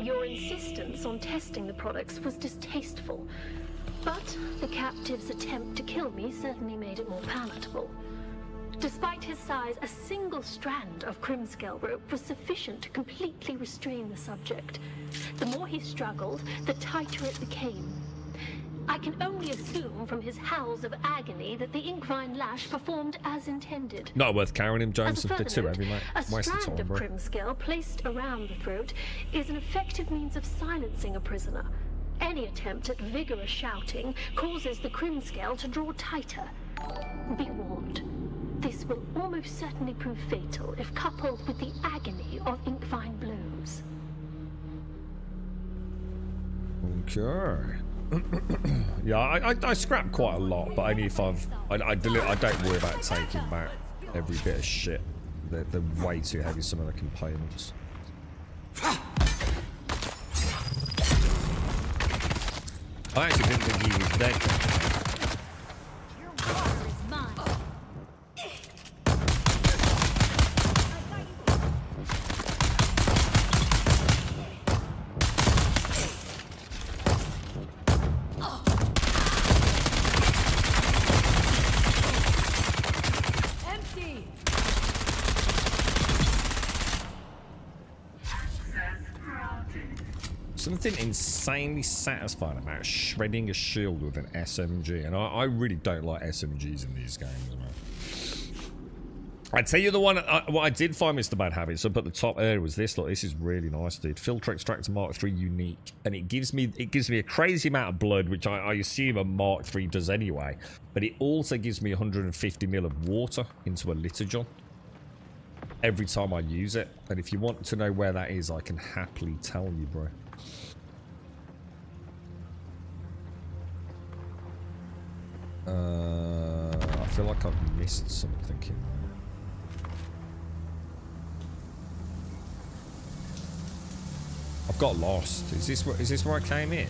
Your insistence on testing the products was distasteful, but the captive's attempt to kill me certainly made it more palatable. Despite his size, a single strand of Crimscale rope was sufficient to completely restrain the subject. The more he struggled, the tighter it became. I can only assume from his howls of agony that the Inkvine lash performed as intended. Not worth carrying him, James. As a They're too further heavy, note, mate. a Waste of strand time, of bro. Crimscale placed around the throat is an effective means of silencing a prisoner. Any attempt at vigorous shouting causes the Crimscale to draw tighter. Be warned. This will almost certainly prove fatal if coupled with the agony of Inkvine blows. Okay. Yeah, I scrap quite a lot, but only if I don't worry about taking back every bit of shit. They're way too heavy, some of the components. I actually didn't think he was dead. Something insanely satisfying about shredding a shield with an SMG, and I really don't like SMGs in these games, man. I tell you the one, what I did find, Mr. Bad Habits, up at the top there was this. Look, this is really nice, dude. Filter Extractor Mark 3 unique, and it gives me a crazy amount of blood, which I assume a Mark 3 does anyway. But it also gives me 150 ml of water into a Liturgon every time I use it. And if you want to know where that is, I can happily tell you, bro. I feel like I've missed something in there. I've got lost. Is this where I came in?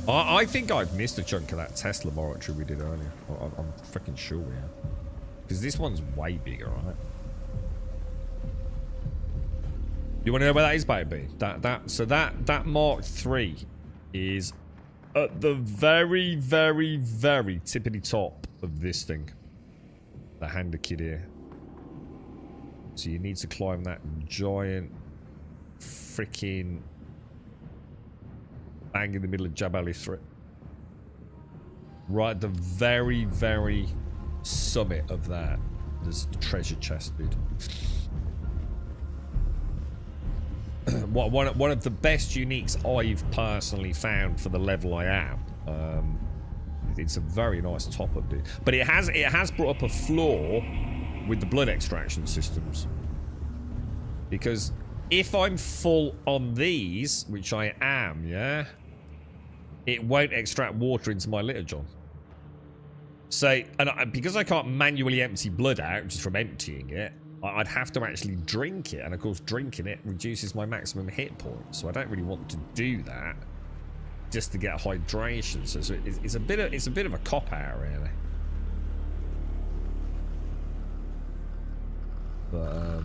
I think I've missed a chunk of that test laboratory we did earlier. I'm freaking sure we have. Because this one's way bigger, right? You want to know where that is, baby? So that Mark 3 is at the very, very, very tippity top of this thing. The hander kid here. So you need to climb that giant freaking bang in the middle of Jabal Ithrit. Right at the very, very summit of that, there's a treasure chest, dude. One of the best uniques I've personally found for the level I am. It's a very nice top up, dude. But it has brought up a flaw with the blood extraction systems. Because if I'm full on these, which I am, yeah, it won't extract water into my Liturgon. So, because I can't manually empty blood out just from emptying it, I'd have to actually drink it, and of course drinking it reduces my maximum hit points, so I don't really want to do that just to get hydration. So it's a bit of a cop out, really. But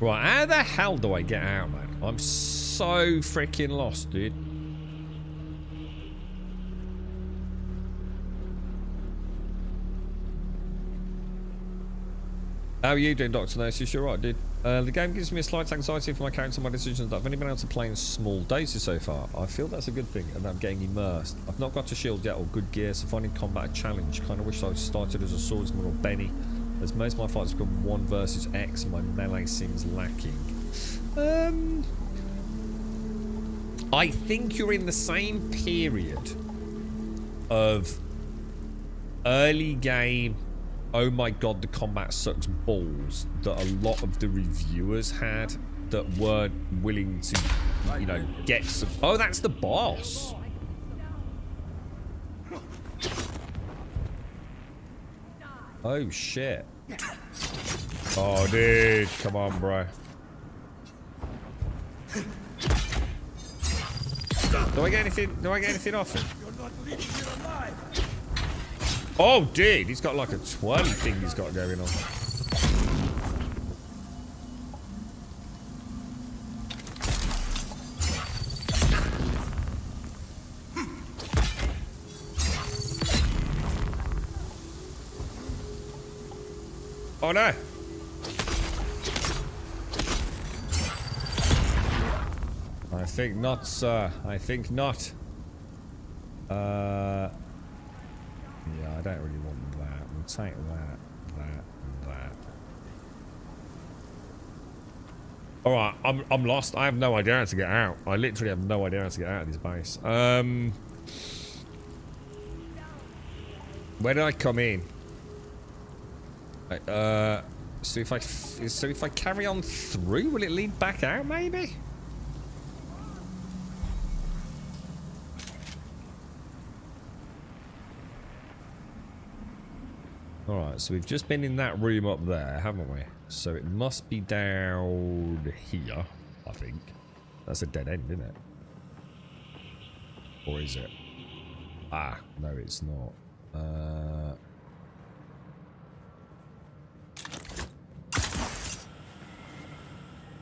right, how the hell do I get out, man? I'm so freaking lost, dude. How are you doing, Dr. Nosis? You're right, dude. The game gives me a slight anxiety for my character and my decisions that I've only been able to play in small doses so far. I feel that's a good thing, and I'm getting immersed. I've not got a shield yet or good gear, so finding combat a challenge. Kind of wish I started as a swordsman or Benny, as most of my fights become 1 versus X, and my melee seems lacking. I think you're in the same period of early game, oh my god, the combat sucks balls, that a lot of the reviewers had that weren't willing to, you know, get some... Oh, that's the boss. Oh, shit. Oh, dude. Come on, bro. Do I get anything off him? Oh, dude, he's got like a twirly thing he's got going on. Oh, no. I think not, sir. I think not. Yeah, I don't really want that. We'll take that, and that. Alright, I'm lost. I have no idea how to get out. I literally have no idea how to get out of this base. Where did I come in? So if I carry on through, will it lead back out, maybe? Alright, so we've just been in that room up there, haven't we? So it must be down here, I think. That's a dead end, isn't it? Or is it? Ah, no, it's not.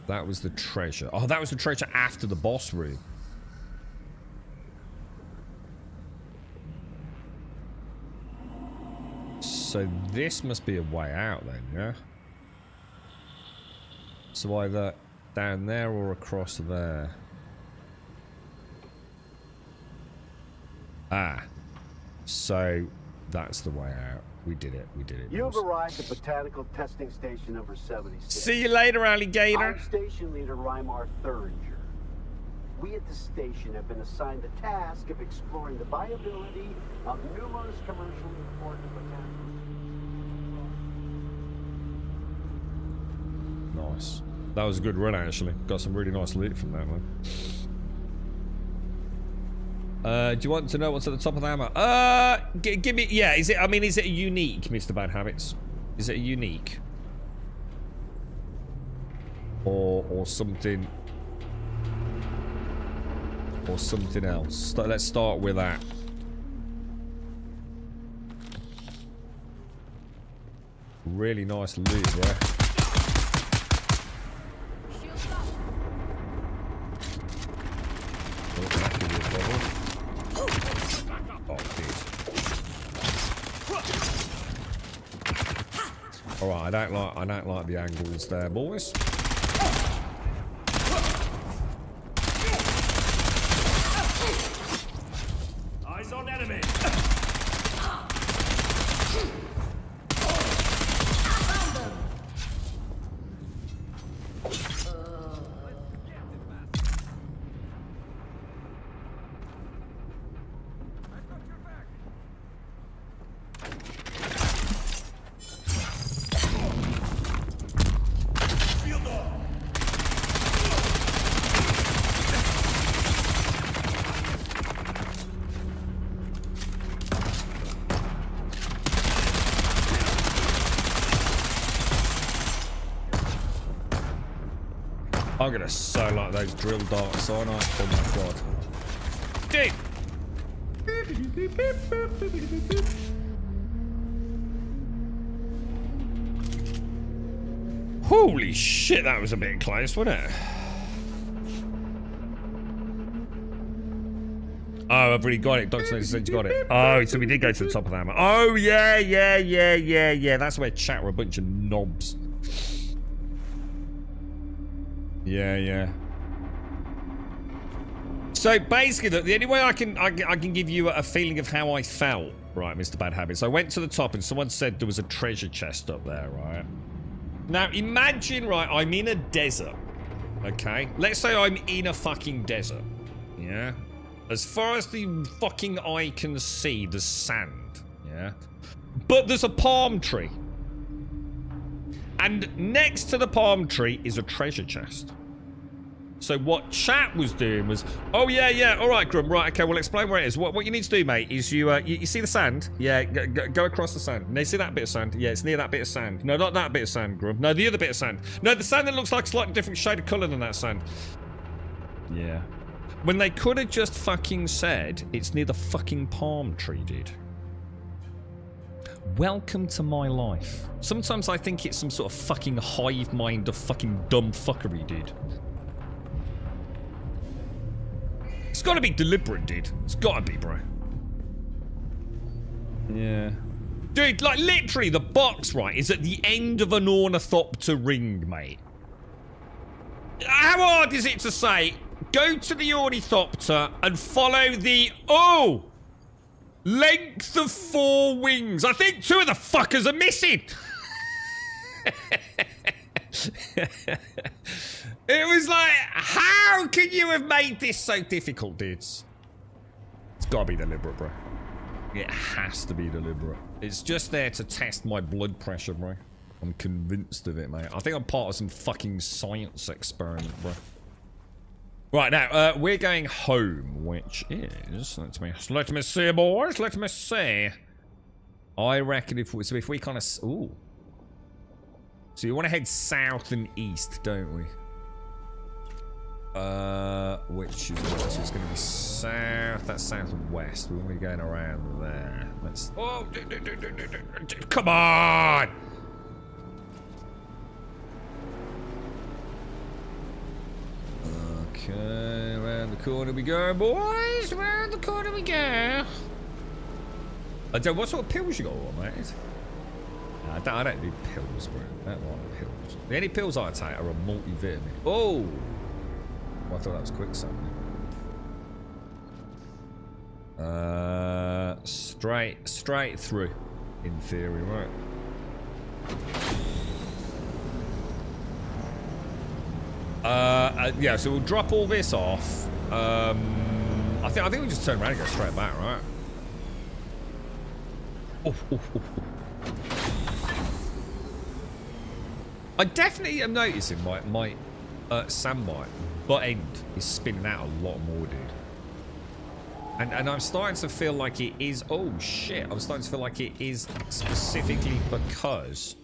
That was the treasure. Oh, that was the treasure after the boss room. So this must be a way out then, yeah? So either down there or across there. Ah. So that's the way out. We did it. We did it. You've arrived at Botanical Testing Station number 76. See you later, alligator. I'm Station Leader Reimar Thuringer. We at the station have been assigned the task of exploring the viability of numerous commercially important botanicals. Nice. That was a good run, actually. Got some really nice loot from that one. Do you want to know what's at the top of the hammer? Give me... Yeah, is it... I mean, is it a unique, Mr. Bad Habits? Is it a unique? Or something... Or something else? Let's start with that. Really nice loot, right? Alright, I don't like the angles there, boys. Eyes on enemy. Shield off. I'm gonna so like those drill darts, aren't I? Oh my god. Dude! Holy shit, that was a bit close, wasn't it? Oh, I've already got it. Dr. said you got it. Oh, so we did go to the top of the hammer. Oh, yeah. That's where chat were a bunch of knobs. Yeah. So basically, the only way I can give you a feeling of how I felt, right, Mr. Bad Habits. I went to the top and someone said there was a treasure chest up there, right? Now imagine, right, I'm in a desert. Okay, let's say I'm in a fucking desert. Yeah. As far as the fucking eye can see, there's sand. Yeah. But there's a palm tree. And next to the palm tree is a treasure chest. So what chat was doing was, oh yeah, all right, Grum, right, okay, well explain where it is. What you need to do, mate, is you see the sand? Yeah, go across the sand. No, you see that bit of sand? Yeah, it's near that bit of sand. No, not that bit of sand, Grum. No, the other bit of sand. No, the sand that looks like a slightly different shade of colour than that sand. Yeah. When they could have just fucking said, it's near the fucking palm tree, dude. Welcome to my life. Sometimes I think it's some sort of fucking hive mind of fucking dumb fuckery, dude. It's gotta be deliberate, dude. It's gotta be, bro. Yeah. Dude, like, literally, the box, right, is at the end of an ornithopter ring, mate. How hard is it to say, go to the ornithopter and follow the... Oh! Length of 4 wings. I think 2 of the fuckers are missing. It was like, how can you have made this so difficult, dudes? It's gotta be deliberate, bro. It has to be deliberate. It's just there to test my blood pressure, bro. I'm convinced of it, mate. I think I'm part of some fucking science experiment, bro. Right, now, we're going home, which is... Let me see, boys. Let me see. I reckon if we kind of... Ooh. So you want to head south and east, don't we? Which is what? So it's going to be south. That's southwest. We're going to be going around there. Let's... Oh! Come on! Okay, around the corner we go, boys. Around the corner we go. What sort of pills you got on, mate? I don't need pills, bro. I don't like pills. The only pills I take are a multivitamin. Oh! I thought that was quicksand. Straight through, in theory, right? Yeah, so we'll drop all this off. I think we just turn around and go straight back, right? Oh. I definitely am noticing my sandbite butt end is spinning out a lot more, dude. And I'm starting to feel like it is... Oh, shit. I'm starting to feel like it is specifically because...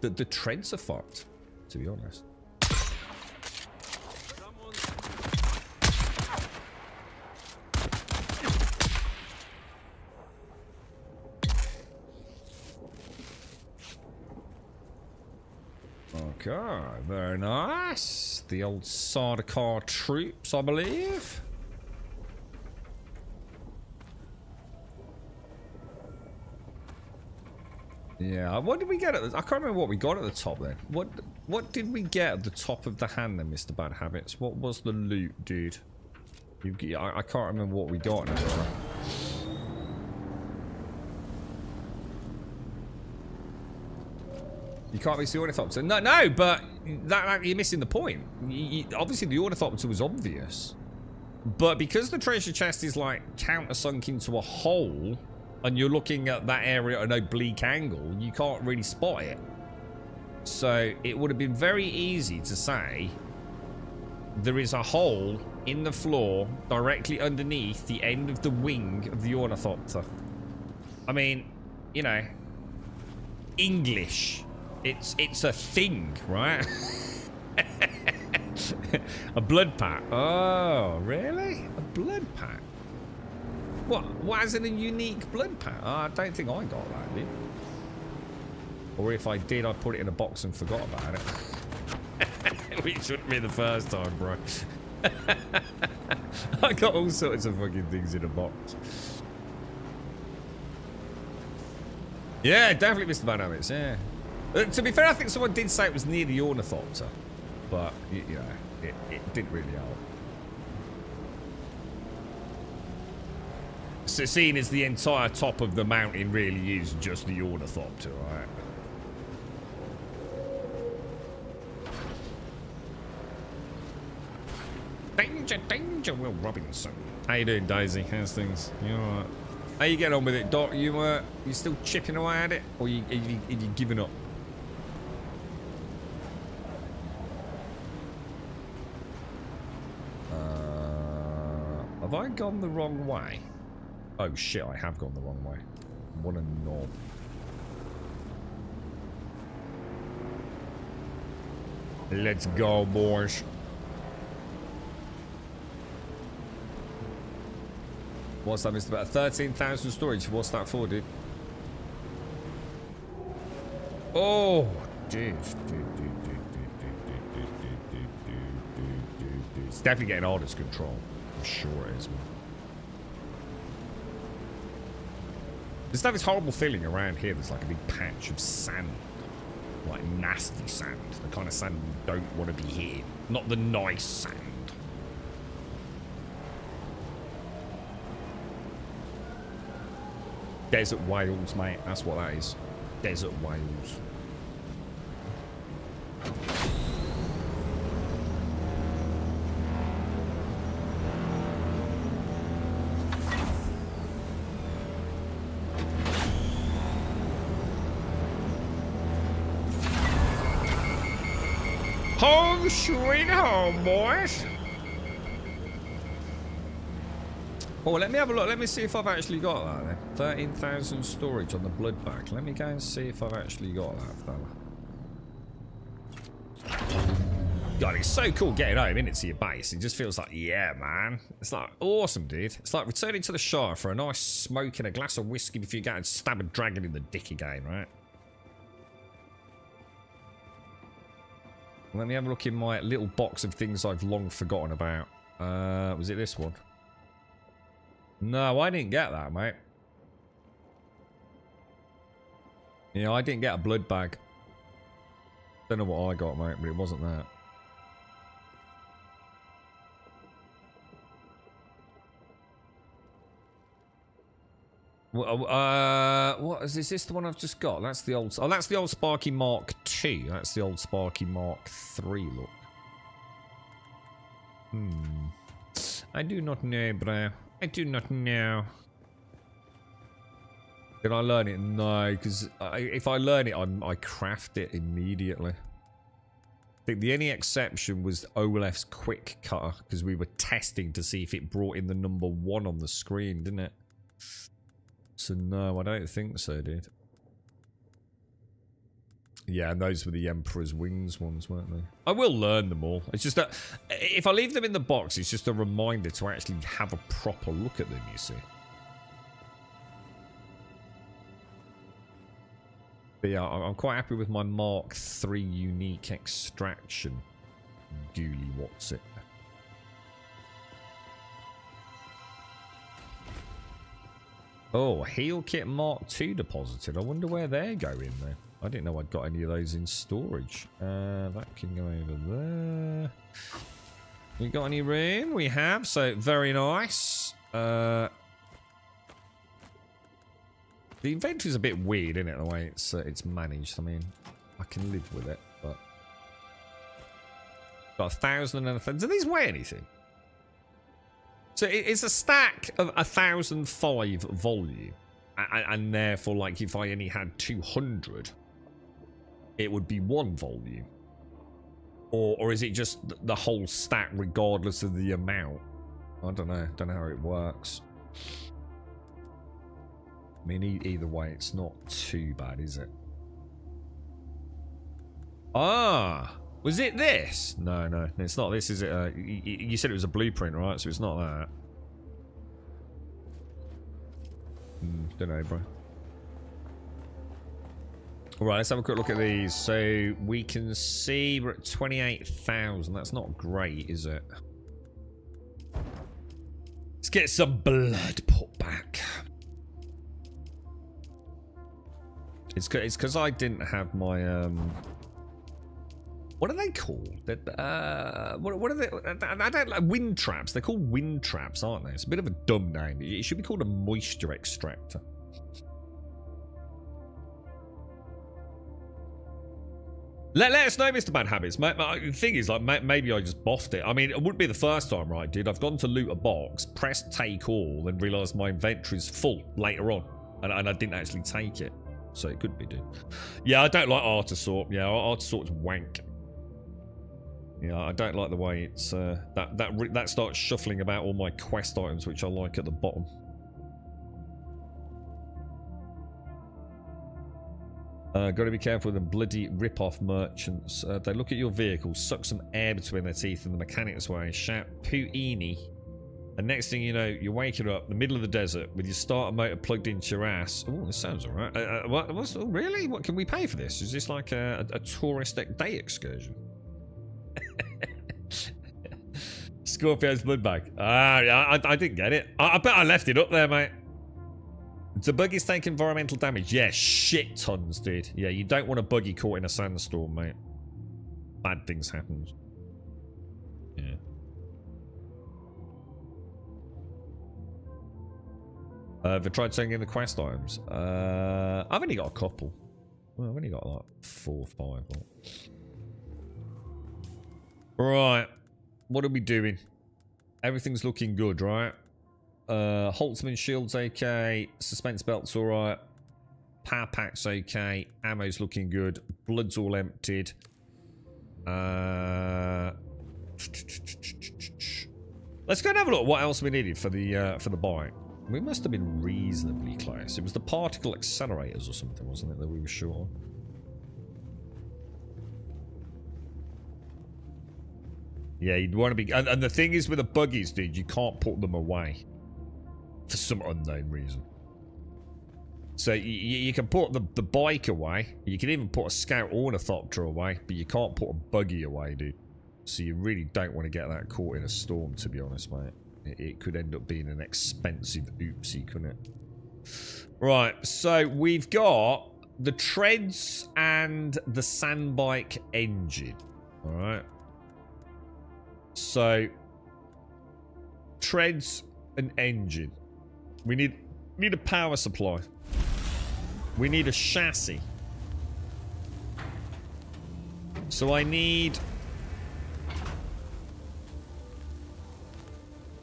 the treads are fucked, to be honest. Okay, very nice. The old Sardaukar troops, I believe. Yeah, what did we get at the... I can't remember what we got at the top then. What did we get at the top of the hand then, Mr. Bad Habits? What was the loot, dude? I can't remember what we got now. You can't miss the ornithopter. No, but you're missing the point. Obviously, the ornithopter was obvious. But because the treasure chest is like countersunk into a hole, and you're looking at that area at an oblique angle, you can't really spot it. So it would have been very easy to say there is a hole in the floor directly underneath the end of the wing of the ornithopter. I mean, you know, English. It's a thing, right? A blood pack. Oh, really? A blood pack? What? Why is it a unique blood pack? Oh, I don't think I got that, did. Or if I did, I put it in a box and forgot about it. Which shouldn't be the first time, bro. I got all sorts of fucking things in a box. Yeah, definitely Mr. Dynamics, yeah. To be fair, I think someone did say it was near the Ornithopter. But, you know, it didn't really help. So seeing as the entire top of the mountain really is just the Ornithopter, right? Danger, danger, Will Robinson. How you doing, Daisy? How's things? You alright? How you getting on with it, Doc? You still chipping away at it? Or have you given up? Have I gone the wrong way? Oh shit, I have gone the wrong way. What a knob. Let's go, boys. What's that, Mr. Better? 13,000 storage. What's that for, dude? Oh, dude. It's definitely getting harder to control. I'm sure it is, man. There's this horrible feeling around here. There's like a big patch of sand. Like nasty sand. The kind of sand you don't want to be here. Not the nice sand. Desert Wales, mate. That's what that is. Desert Wales. Home sweet home, boys. Oh, let me have a look. Let me see if I've actually got that then. 13,000 storage on the blood bag. Let me go and see if I've actually got that, fella. God, it's so cool getting home, isn't it, to your base? It just feels like, yeah, man. It's like, awesome, dude. It's like returning to the Shire for a nice smoke and a glass of whiskey before you go and stab a dragon in the dick again, right? Let me have a look in my little box of things I've long forgotten about. Was it this one? No, I didn't get that, mate. Yeah, I didn't get a blood bag. Don't know what I got, mate, but it wasn't that. What is this the one I've just got? That's the old. Oh, that's the old Sparky Mark II. That's the old Sparky Mark III. Look. I do not know, bro. I do not know. Did I learn it? No, because if I learn it, I craft it immediately. I think the only exception was Olaf's quick cutter, because we were testing to see if it brought in the number 1 on the screen, didn't it? So no, I don't think so, dude. Yeah, and those were the Emperor's Wings ones, weren't they? I will learn them all. It's just that if I leave them in the box, it's just a reminder to actually have a proper look at them, you see. But yeah, I'm quite happy with my Mark III unique extraction. Ghoulie, what's it? Oh, Heal Kit Mark II deposited. I wonder where they're going though. I didn't know I'd got any of those in storage. That can go over there. We got any room? We have, so very nice. The inventory's a bit weird, isn't it? The way it's managed. I mean, I can live with it, but got 1,000 and 1,000. Do these weigh anything? So it's a stack of 1,005 volume, and therefore, like, if I only had 200, it would be 1 volume. Or is it just the whole stack regardless of the amount? I don't know. Don't know how it works. I mean, either way, it's not too bad, is it? Ah, was it this? No, no, it's not this, is it? You said it was a blueprint, right? So it's not that. Don't know, bro. Alright, let's have a quick look at these. So we can see we're at 28,000. That's not great, is it? Let's get some blood put back. It's because I didn't have my what are they called? What are they? I don't like wind traps. They're called wind traps, aren't they? It's a bit of a dumb name. It should be called a moisture extractor. Let us know, Mr. Bad Habits. The thing is, like, maybe I just boffed it. I mean, it wouldn't be the first time, right, dude? I've gone to loot a box, pressed take all, and realised my inventory's full later on. And I didn't actually take it. So it could be, dude. Yeah, I don't like Artisaur. Yeah, Artisaur's wank. Yeah, I don't like the way it's... that starts shuffling about all my quest items, which I like at the bottom. Got to be careful with the bloody rip-off merchants. They look at your vehicle, suck some air between their teeth in the mechanic's way, shout Pooini, and next thing you know, you're waking up in the middle of the desert with your starter motor plugged into your ass. Oh, this sounds alright. Really? What can we pay for this? Is this like a touristic day excursion? Scorpio's blood bag. Yeah, I didn't get it. I bet I left it up there, mate. The buggies take environmental damage. Yeah, shit tons, dude. Yeah, you don't want a buggy caught in a sandstorm, mate. Bad things happen. Yeah. Have I tried sending in the quest items? I've only got a couple. Well, I've only got like 4 or 5. Right. What are we doing? Everything's looking good, right? Holtzman shield's okay. Suspense belt's alright. Power pack's okay. Ammo's looking good. Blood's all emptied. Let's go and have a look what else we needed for the bike. We must have been reasonably close. It was the particle accelerators or something, wasn't it, that we were short on? Yeah, you'd want to be... And the thing is with the buggies, dude, you can't put them away. For some unknown reason. So you can put the bike away. You can even put a scout ornithopter away. But you can't put a buggy away, dude. So you really don't want to get that caught in a storm, to be honest, mate. It could end up being an expensive oopsie, couldn't it? Right, so we've got the treads and the sandbike engine. Alright. So, treads and engine. We need a power supply. We need a chassis. So I need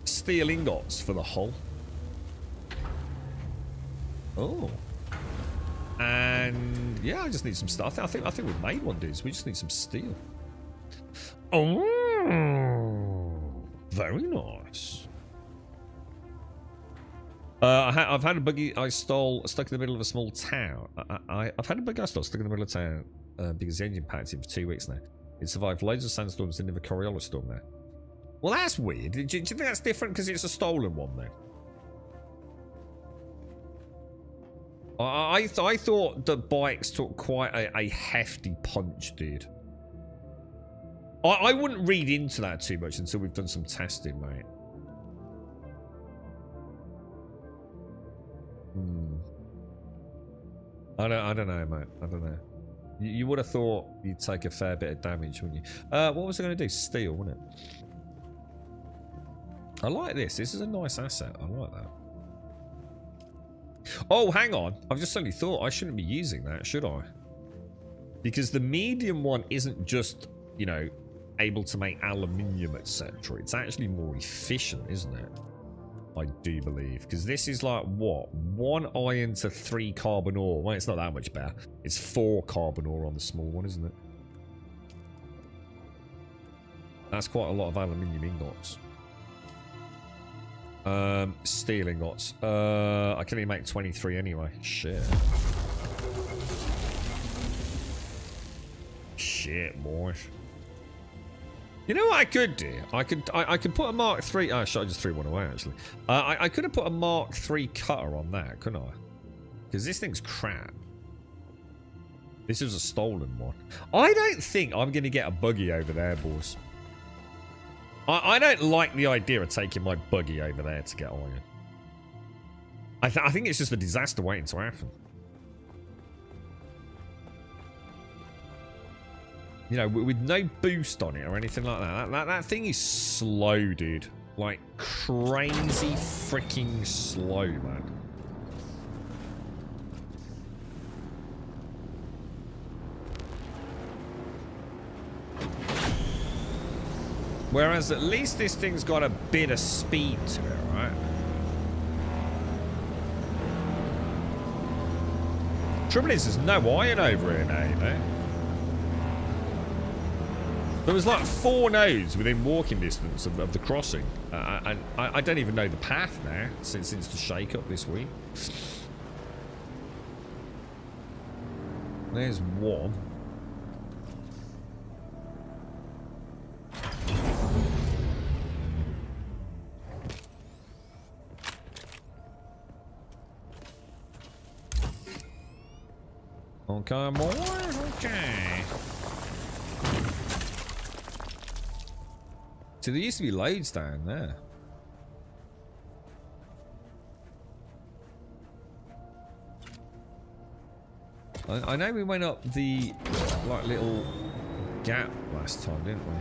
steel ingots for the hull. Oh. And yeah, I just need some stuff. I think we've made one, dudes. We just need some steel. Oh, very nice. I've had a buggy I stole stuck in the middle of a small town. I've had a buggy I stole stuck in the middle of town because the engine packed in for 2 weeks now. It survived loads of sandstorms and never Coriolis storm there. Well, that's weird. Do you think that's different because it's a stolen one then? I thought the bikes took quite a hefty punch, dude. I wouldn't read into that too much until we've done some testing, mate. I don't know, mate. I don't know. You would have thought you'd take a fair bit of damage, wouldn't you? What was I going to do? Steel, wasn't it? I like this. This is a nice asset. I like that. Oh, hang on. I've just suddenly thought I shouldn't be using that, should I? Because the medium one isn't just, you know, able to make aluminium, etc. It's actually more efficient, isn't it? I do believe. Because this is like, what? 1 iron to 3 carbon ore. Well, it's not that much better. It's 4 carbon ore on the small one, isn't it? That's quite a lot of aluminium ingots. Steel ingots. I can only make 23 anyway. Shit. Shit, boys. You know what I could do? I could put a Mark III. Oh, shit, I just threw one away, actually. I could have put a Mark III cutter on that, couldn't I? Because this thing's crap. This is a stolen one. I don't think I'm going to get a buggy over there, boys. I don't like the idea of taking my buggy over there to get iron. I think it's just a disaster waiting to happen. You know, with no boost on it or anything like that. That thing is slow, dude. Like, crazy freaking slow, man. Whereas at least this thing's got a bit of speed to it, right? Trouble is, there's no iron over here now, you know? There was like 4 nodes within walking distance of the crossing. And I don't even know the path now since the shake-up this week. There's one. Okay, boys, okay. So there used to be loads down there. I know we went up the like little gap last time, didn't we?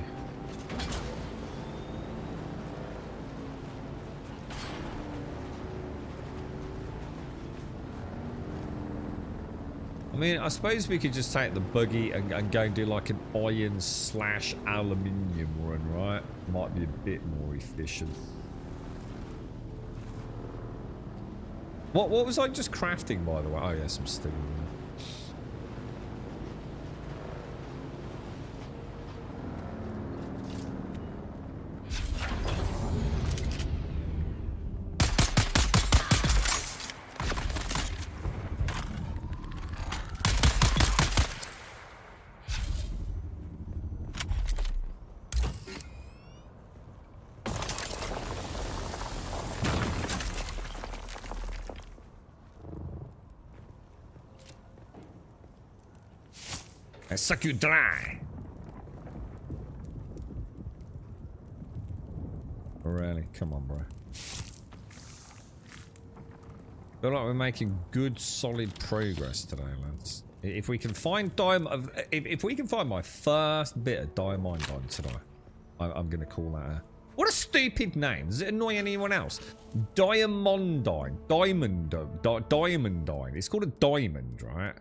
I mean, I suppose we could just take the buggy and go and do like an iron/aluminium run, right? Might be a bit more efficient. What was I just crafting, by the way? Oh, yeah, some steel. I suck you dry. Really? Come on, bro. Feel like we're making good, solid progress today, lads. If we can find diamond, if we can find my first bit of diamond today, I'm gonna call that a... What a stupid name. Does it annoy anyone else? Diamondine. Diamondine. It's called a diamond, right?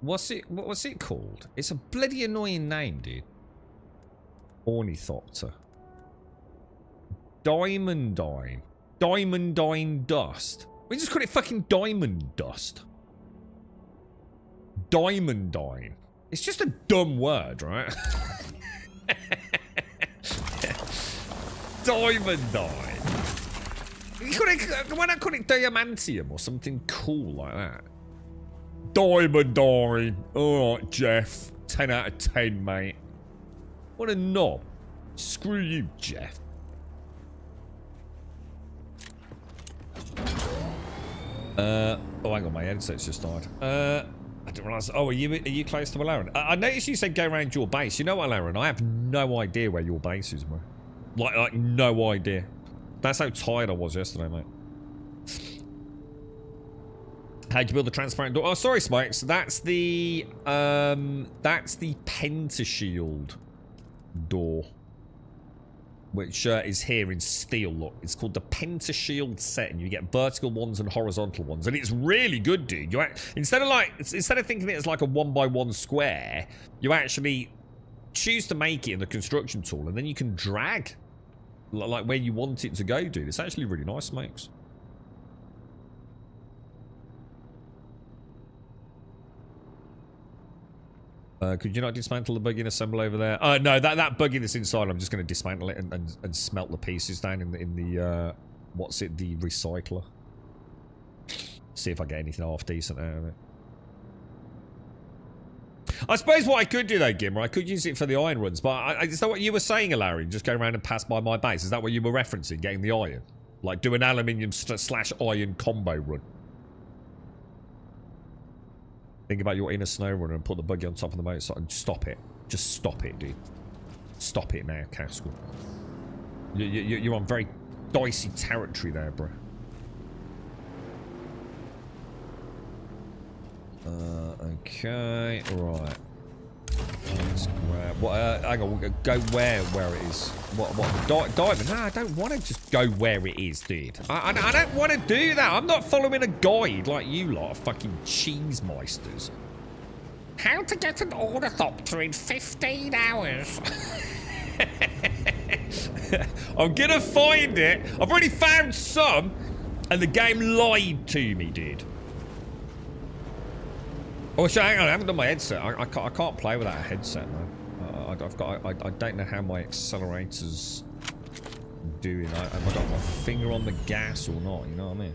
What's it called? It's a bloody annoying name, dude. Ornithopter. Diamondine. Diamondine dust. We just call it fucking diamond dust. Diamondine. It's just a dumb word, right? Diamondine. Why not call it diamantium or something cool like that? Diamondine. Alright, Jeff. 10 out of 10, mate. What a knob. Screw you, Jeff. Oh, hang on, my headset's just died. I didn't realise. Oh, are you close to Alarin? I noticed you said go around your base. You know what, Alarin? I have no idea where your base is, bro. Like no idea. That's how tired I was yesterday, mate. How'd you build the transparent door? Oh, sorry, Smokes. That's the Pentashield door, which is here in steel. Look, it's called the Pentashield set, and you get vertical ones and horizontal ones, and it's really good, dude. You instead of thinking of it as like a 1x1 square, you actually choose to make it in the construction tool, and then you can drag like where you want it to go, dude. It's actually really nice, Smokes. Could you not dismantle the buggy and assemble over there? No, that buggy that's inside, I'm just going to dismantle it and smelt the pieces down in the what's it, the recycler. See if I get anything half decent out of it. I suppose what I could do though, Gimmer, I could use it for the iron runs, but is that what you were saying, Larry? Just go around and pass by my base? Is that what you were referencing, getting the iron? Like do an aluminium slash iron combo run? Think about your inner snow runner and put the buggy on top of the motorcycle. Stop it. Just stop it, dude. Stop it now, Castle. You're on very dicey territory there, bro. Okay, right. Let's grab. What? Hang on. Go where it is. What? Diamond? No, I don't want to just go where it is, dude. I don't want to do that. I'm not following a guide like you lot, fucking cheese meisters. How to get an ornithopter in 15 hours? I'm gonna find it. I've already found some, and the game lied to me, dude. Oh, shit, hang on, I haven't done my headset. I can't play without a headset, man. I don't know how my accelerator's doing. Have I got my finger on the gas or not? You know what I mean?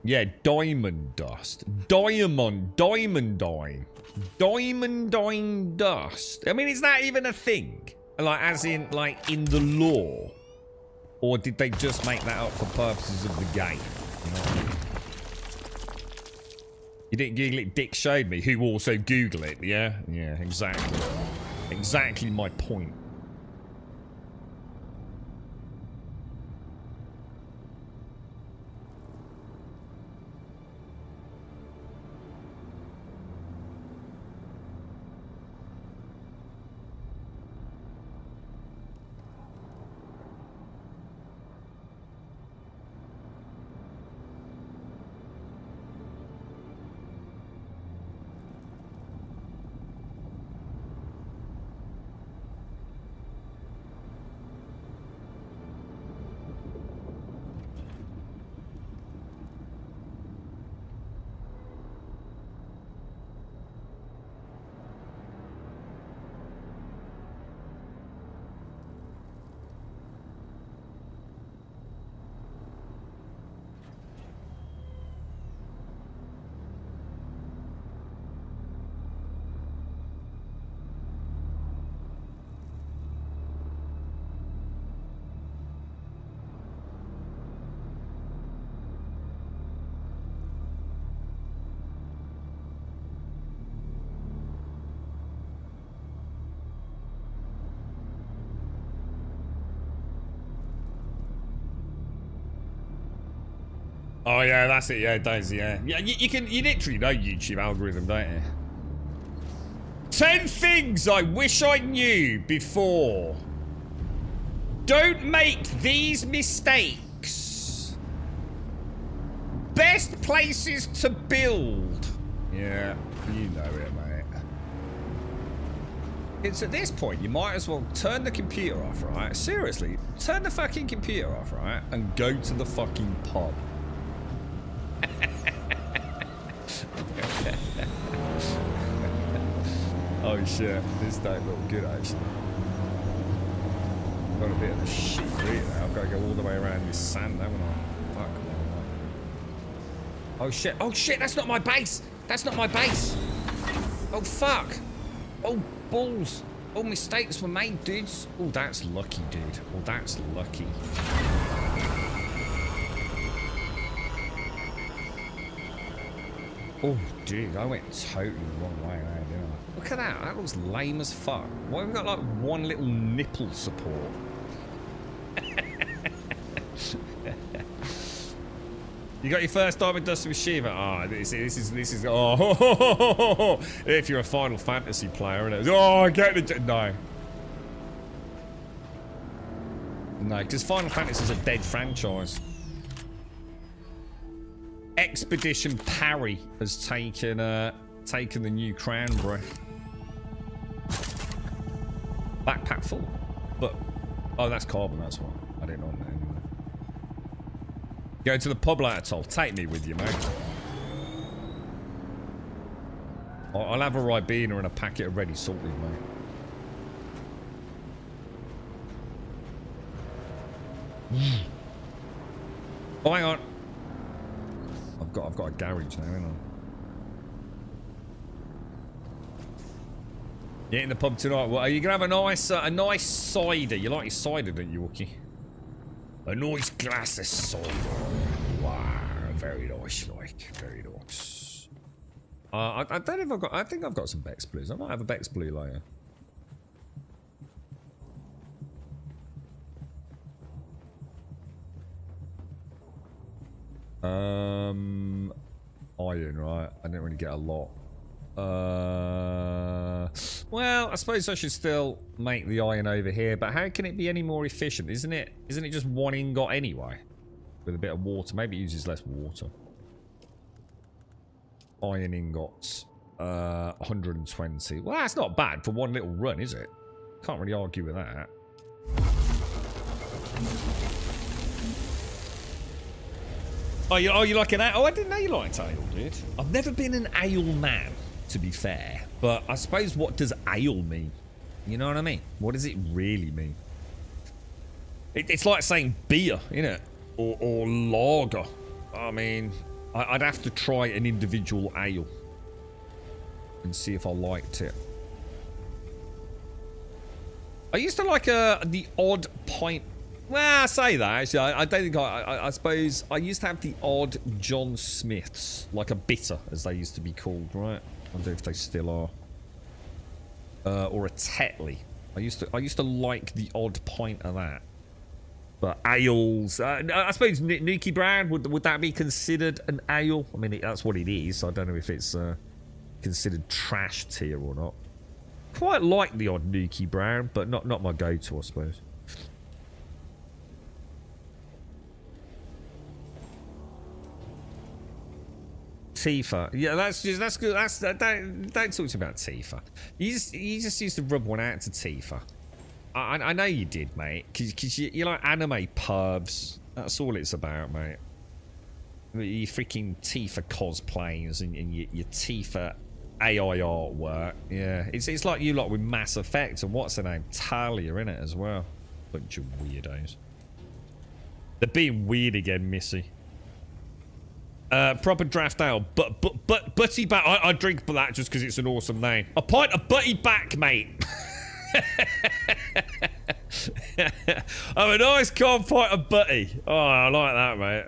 Yeah, diamond dust. Diamondine dust. I mean, is that even a thing? Like, as in, like, in the lore? Or did they just make that up for purposes of the game? You know what I mean? You didn't Google it, Dick showed me, who also Google it, yeah? Yeah, exactly. Exactly my point. Oh yeah, that's it. Yeah, Daisy. Yeah, yeah. You literally know YouTube algorithm, don't you? 10 things I wish I knew before. Don't make these mistakes. Best places to build. Yeah, you know it, mate. It's at this point you might as well turn the computer off, right? Seriously, turn the fucking computer off, right? And go to the fucking pub. Oh shit, this don't look good actually. Got a bit of a shit route now. I've got to go all the way around this sand, haven't I? Fuck. Oh shit, that's not my base! That's not my base! Oh fuck! Oh balls! Oh, mistakes were made, dudes. Oh, that's lucky, dude. Oh, that's lucky. Oh, dude, I went totally the wrong way around, didn't I? Look at that. That looks lame as fuck. Why have we got, like, one little nipple support? You got your first diamond dust with Shiva? Oh, this is, oh, if you're a Final Fantasy player, and oh, get the, no. No, because Final Fantasy is a dead franchise. Expedition Parry has taken the new crown, bro. Backpack full, but oh, that's carbon. That's what I didn't know that anyway. Go to the pub later, Toll. Take me with you, mate. I'll have a Ribena and a packet of ready salted, mate. Oh, hang on. I've got a garage now, haven't Yeah, in the pub tonight. Well, are you gonna have a nice cider? You like your cider, don't you, Wookie? A nice glass of cider. Wow, very nice, like, very nice. I don't know if I've got. I think I've got some Bex Blues. I might have a Bex Blue later. Iron, right? I didn't really get a lot. Well, I suppose I should still make the iron over here, but how can it be any more efficient? Isn't it just one ingot anyway? With a bit of water. Maybe it uses less water. Iron ingots. 120. Well, that's not bad for one little run, is it? Can't really argue with that. Oh, you like an ale? Oh, I didn't know you liked ale, dude. I've never been an ale man, to be fair. But I suppose, what does ale mean? You know what I mean? What does it really mean? It's like saying beer, innit? Or lager. I mean, I'd have to try an individual ale and see if I liked it. I used to like the odd pint. Well, I say that, actually. I don't think I suppose I used to have the odd John Smiths, like a bitter, as they used to be called, right? I wonder if they still are. Or a Tetley. I used to like the odd pint of that. But ales, I suppose Nuki Brown, would that be considered an ale? I mean, that's what it is. So I don't know if it's considered trash tier or not. Quite like the odd Nuki Brown, but not my go-to, I suppose. Tifa. Yeah, that's good. Don't talk to me about Tifa. You just used to rub one out to Tifa. I know you did, mate. Because you like anime pubs. That's all it's about, mate. Your freaking Tifa cosplays and your Tifa AI artwork. Yeah, it's like you lot with Mass Effect and what's her name? Talia in it as well. Bunch of weirdos. They're being weird again, Missy. Proper draft ale, but Butty Back. I drink that just because it's an awesome name. A pint of Butty Back, mate. Oh, a nice cold pint of Butty. Oh, I like that, mate.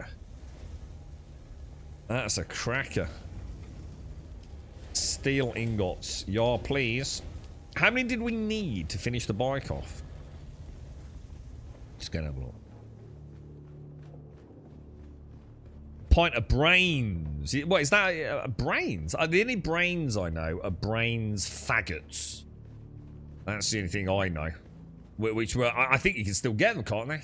That's a cracker. Steel ingots, yeah, please. How many did we need to finish the bike off? Just gonna have a look. Pint of brains. What is that? Brains? The only brains I know are brains faggots. That's the only thing I know. Which were, I think you can still get them, can't they?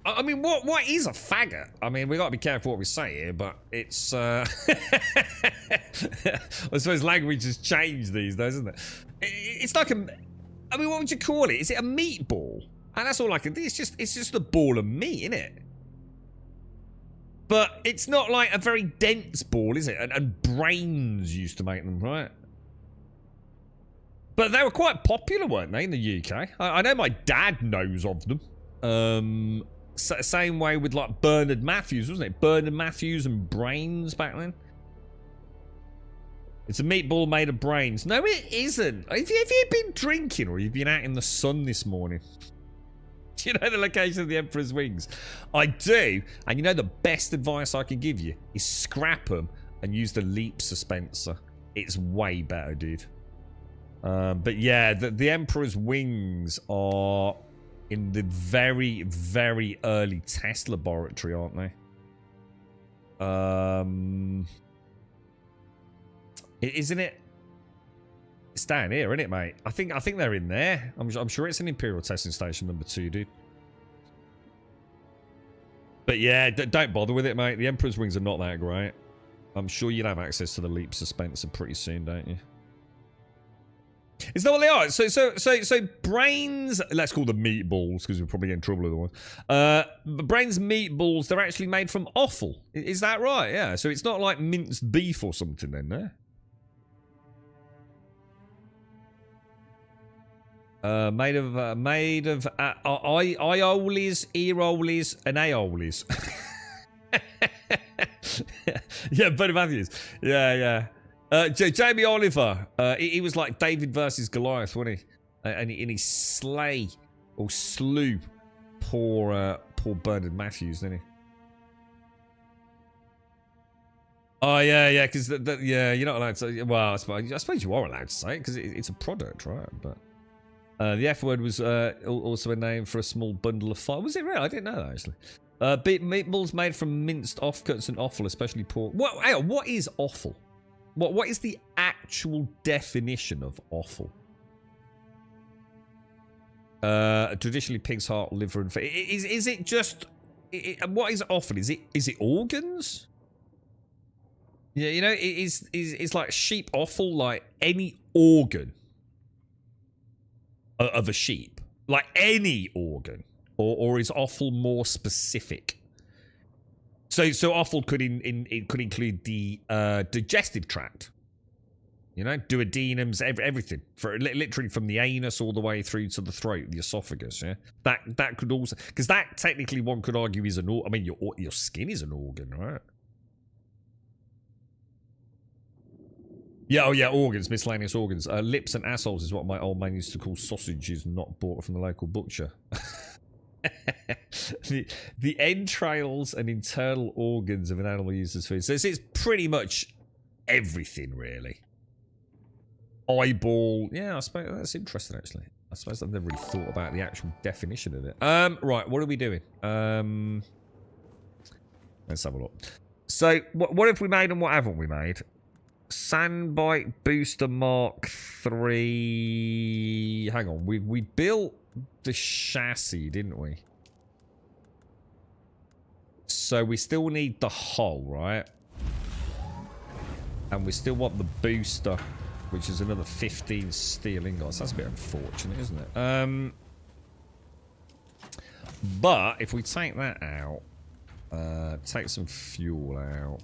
I mean, what is a faggot? I mean, we got to be careful what we say here, but it's. I suppose language has changed these days, isn't it? It's like a. I mean, what would you call it? Is it a meatball? And that's all I can do. It's just a ball of meat, isn't it? But it's not like a very dense ball, is it? And brains used to make them, right? But they were quite popular, weren't they, in the UK? I know my dad knows of them. Same way with, like, Bernard Matthews, wasn't it? Bernard Matthews and brains back then. It's a meatball made of brains. No, it isn't. Have you been drinking or you've been out in the sun this morning? Do you know the location of the Emperor's Wings? I do. And you know the best advice I can give you is scrap them and use the leap suspenser. It's way better, dude. But yeah, the Emperor's Wings are in the very, very early test laboratory, aren't they? Isn't it? It's down here, isn't it, mate? I think they're in there. I'm sure it's an Imperial testing station number 2, dude. But yeah, don't bother with it, mate. The Emperor's Wings are not that great. I'm sure you'll have access to the leap suspenser pretty soon, don't you? Is that what they are? So brains, let's call them meatballs because we'll probably get in trouble otherwise. Brains meatballs, they're actually made from offal. Is that right? Yeah. So it's not like minced beef or something then, no? Made of aiolis, erolis, and aiolis. Yeah, Buddy Matthews. Yeah. Jamie Oliver, he was like David versus Goliath, wasn't he? And he slew poor Bernard Matthews, didn't he? Oh yeah, because you're not allowed to. Well, I suppose you are allowed to say it because it's a product, right? But the F word was also a name for a small bundle of fire. Was it real? I didn't know that actually. Meatballs made from minced offcuts and offal, especially pork. What is offal? What is the actual definition of offal? Traditionally, pig's heart, liver, and is it just? What is offal? Is it organs? Yeah, you know, it's like sheep offal, like any organ of a sheep, like any organ, or is offal more specific? So offal could could include the digestive tract, you know, duodenums, everything, for literally from the anus all the way through to the throat, the esophagus. Yeah, that could also, because that technically one could argue is an organ. I mean, your skin is an organ, right? Yeah, oh yeah, organs, miscellaneous organs. Lips and assholes is what my old man used to call sausages not bought from the local butcher. the entrails and internal organs of an animal used as food. So it's pretty much everything, really. Eyeball. Yeah, I suppose that's interesting, actually. I suppose I've never really thought about the actual definition of it. Right, what are we doing? Let's have a look. So, what have we made and what haven't we made? Sandbite Booster Mark 3. Hang on, we built the chassis, didn't we? So we still need the hull, right? And we still want the booster, which is another 15 steel ingots. That's a bit unfortunate, isn't it? But if we take that out, take some fuel out,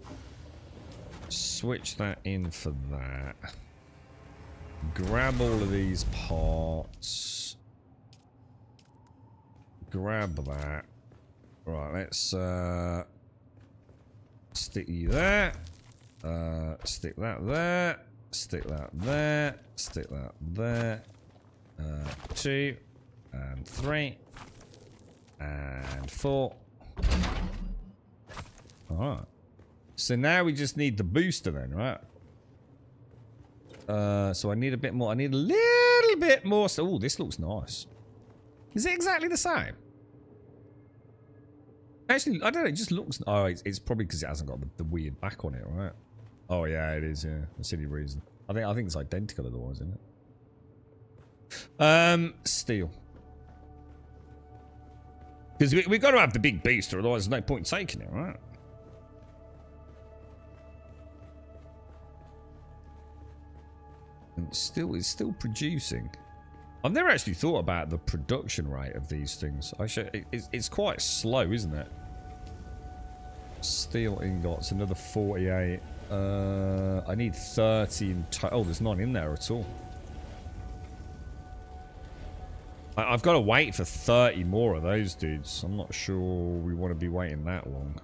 switch that in for that, grab all of these parts, grab that. Right, let's stick you there, stick that there, stick that there, stick that there, 2 and 3 and 4. Alright. So now we just need the booster then, right? So I need a bit more. I need a little bit more. Oh, this looks nice. Is it exactly the same? Actually, I don't know. It just looks... Oh, it's probably because it hasn't got the weird back on it, right? Oh, yeah, it is, yeah. That's the only reason. I think it's identical otherwise, isn't it? Steel. Because we've got to have the big booster, otherwise there's no point taking it, right? And it's still producing. I've never actually thought about the production rate of these things. It's quite slow, isn't it? Steel ingots, another 48. I need 30 in total. Oh, there's none in there at all. I've got to wait for 30 more of those dudes. I'm not sure we want to be waiting that long.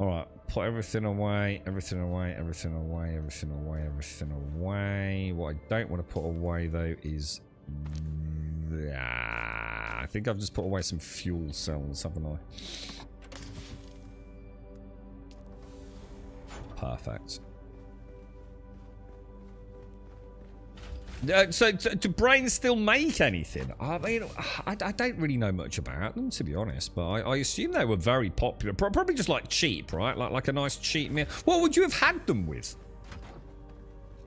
Alright, put everything away, everything away, everything away, everything away, everything away. What I don't want to put away, though, is... I think I've just put away some fuel cells, haven't I? Perfect. So, do brains still make anything? I mean, I don't really know much about them, to be honest, but I assume they were very popular. Probably just like cheap, right? Like a nice cheap meal. What would you have had them with?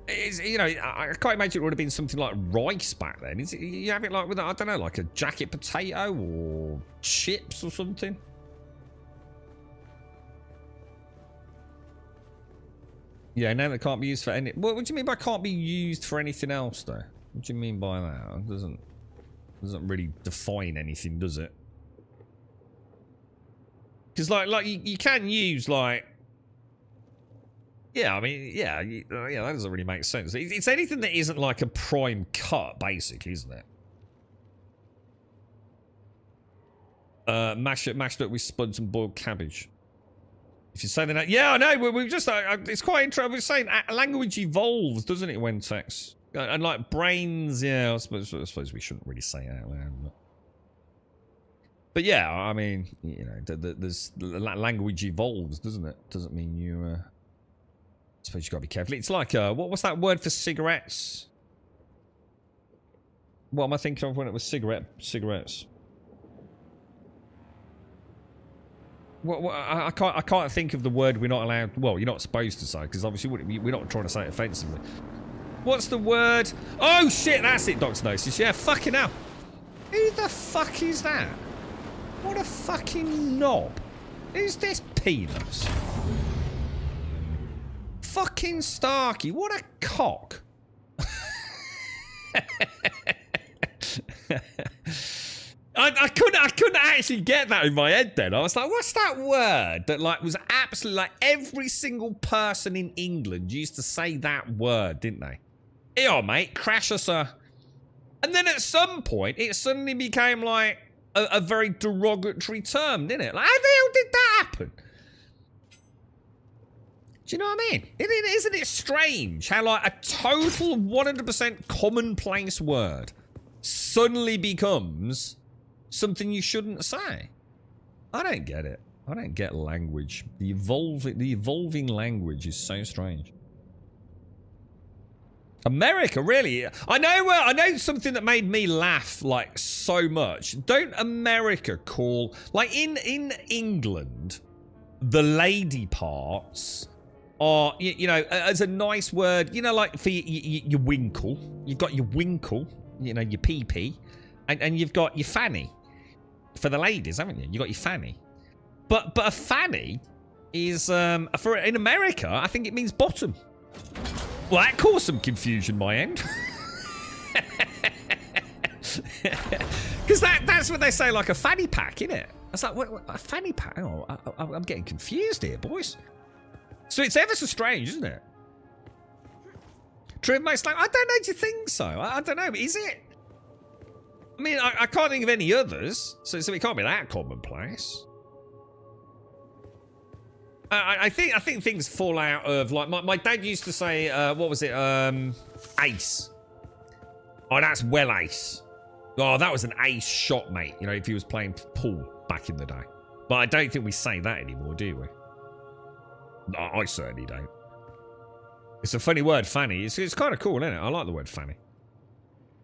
You know, I can't imagine it would have been something like rice back then. You have it like with, I don't know, like a jacket potato or chips or something? Yeah, now that can't be used for any... What do you mean by can't be used for anything else, though? What do you mean by that? It doesn't really define anything, does it? Because, like you can use, like... Yeah, I mean, yeah, that doesn't really make sense. It's anything that isn't like a prime cut, basically, isn't it? Mashed up with spuds and boiled cabbage. If you say that, yeah, I know. We've just, it's quite interesting. We're saying language evolves, doesn't it, Wentex? And like brains, yeah, I suppose we shouldn't really say it out loud. But yeah, I mean, you know, there's language evolves, doesn't it? Doesn't mean you, I suppose you've got to be careful. It's like, what's that word for cigarettes? What am I thinking of when it was cigarettes? I can't think of the word we're not allowed. Well, you're not supposed to say because obviously we're not trying to say it offensively. What's the word? Oh shit, that's it, Dr. Gnosis. Yeah, fucking hell. Who the fuck is that? What a fucking knob. Who's this penis? Fucking Starkey, what a cock. I couldn't actually get that in my head then. I was like, what's that word that like was absolutely like every single person in England used to say that word, didn't they? Yeah, mate, crash us a... And then at some point, it suddenly became like a very derogatory term, didn't it? Like, how the hell did that happen? Do you know what I mean? Isn't it strange how like a total 100% commonplace word suddenly becomes something you shouldn't say? I don't get it. I don't get language. The evolving language is so strange. America, really? I know something that made me laugh like so much. Don't America call, like in England, the lady parts are, you know, as a nice word, you know, like for your winkle. You've got your winkle, you know, your pee-pee, and you've got your fanny for the ladies, haven't you? You got your fanny, but a fanny is for in America, I think it means bottom. Well, that caused some confusion my end. Because that's what they say, like a fanny pack, innit? I was like, what a fanny pack? Oh, I'm getting confused here, boys. So it's ever so strange, isn't it? True, mate's like, I don't know, do you think so? I don't know, is it? I mean, I can't think of any others, so it can't be that commonplace. I think things fall out of, like, my dad used to say, what was it, ace. Oh, that's well ace. Oh, that was an ace shot, mate, you know, if he was playing pool back in the day. But I don't think we say that anymore, do we? No, I certainly don't. It's a funny word, fanny. It's kind of cool, isn't it? I like the word fanny.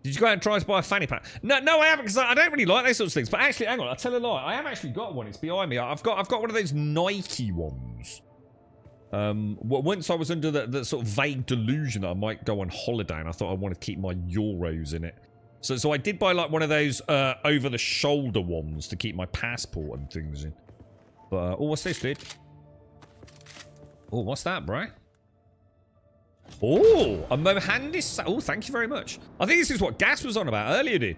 Did you go out and try to buy a fanny pack? No, I haven't, because I don't really like those sorts of things. But actually, hang on, I'll tell a lie. I have actually got one. It's behind me. I've got one of those Nike ones. Once I was under the sort of vague delusion that I might go on holiday, and I thought I wanted to keep my euros in it. So I did buy like one of those over-the-shoulder ones to keep my passport and things in. But oh, what's this, dude? Oh, what's that, bro? Oh, a Mohandis. Oh, thank you very much. I think this is what Gas was on about earlier, dude.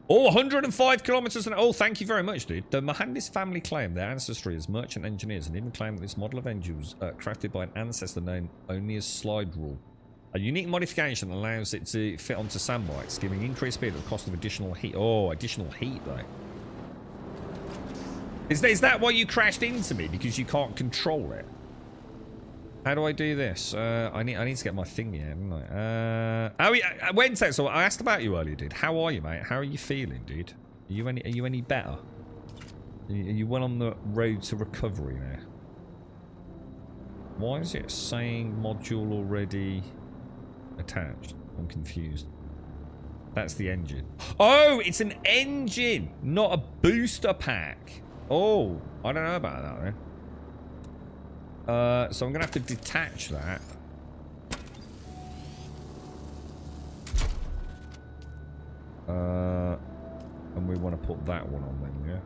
Oh, 105 kilometers an hour. Oh, thank you very much, dude. The Mohandis family claim their ancestry as merchant engineers and even claim that this model of engine was crafted by an ancestor known only as slide rule. A unique modification that allows it to fit onto sandbikes, giving increased speed at the cost of additional heat. Oh, additional heat, though. Is that why you crashed into me? Because you can't control it? How do I do this? I need to get my thing here, haven't I? Wednesday, so I asked about you earlier, dude. How are you, mate? How are you feeling, dude? Are you any better? Are you well on the road to recovery now? Why is it saying module already attached? I'm confused. That's the engine. Oh, it's an engine, not a booster pack. Oh, I don't know about that, then. So I'm going to have to detach that. And we want to put that one on then, yeah?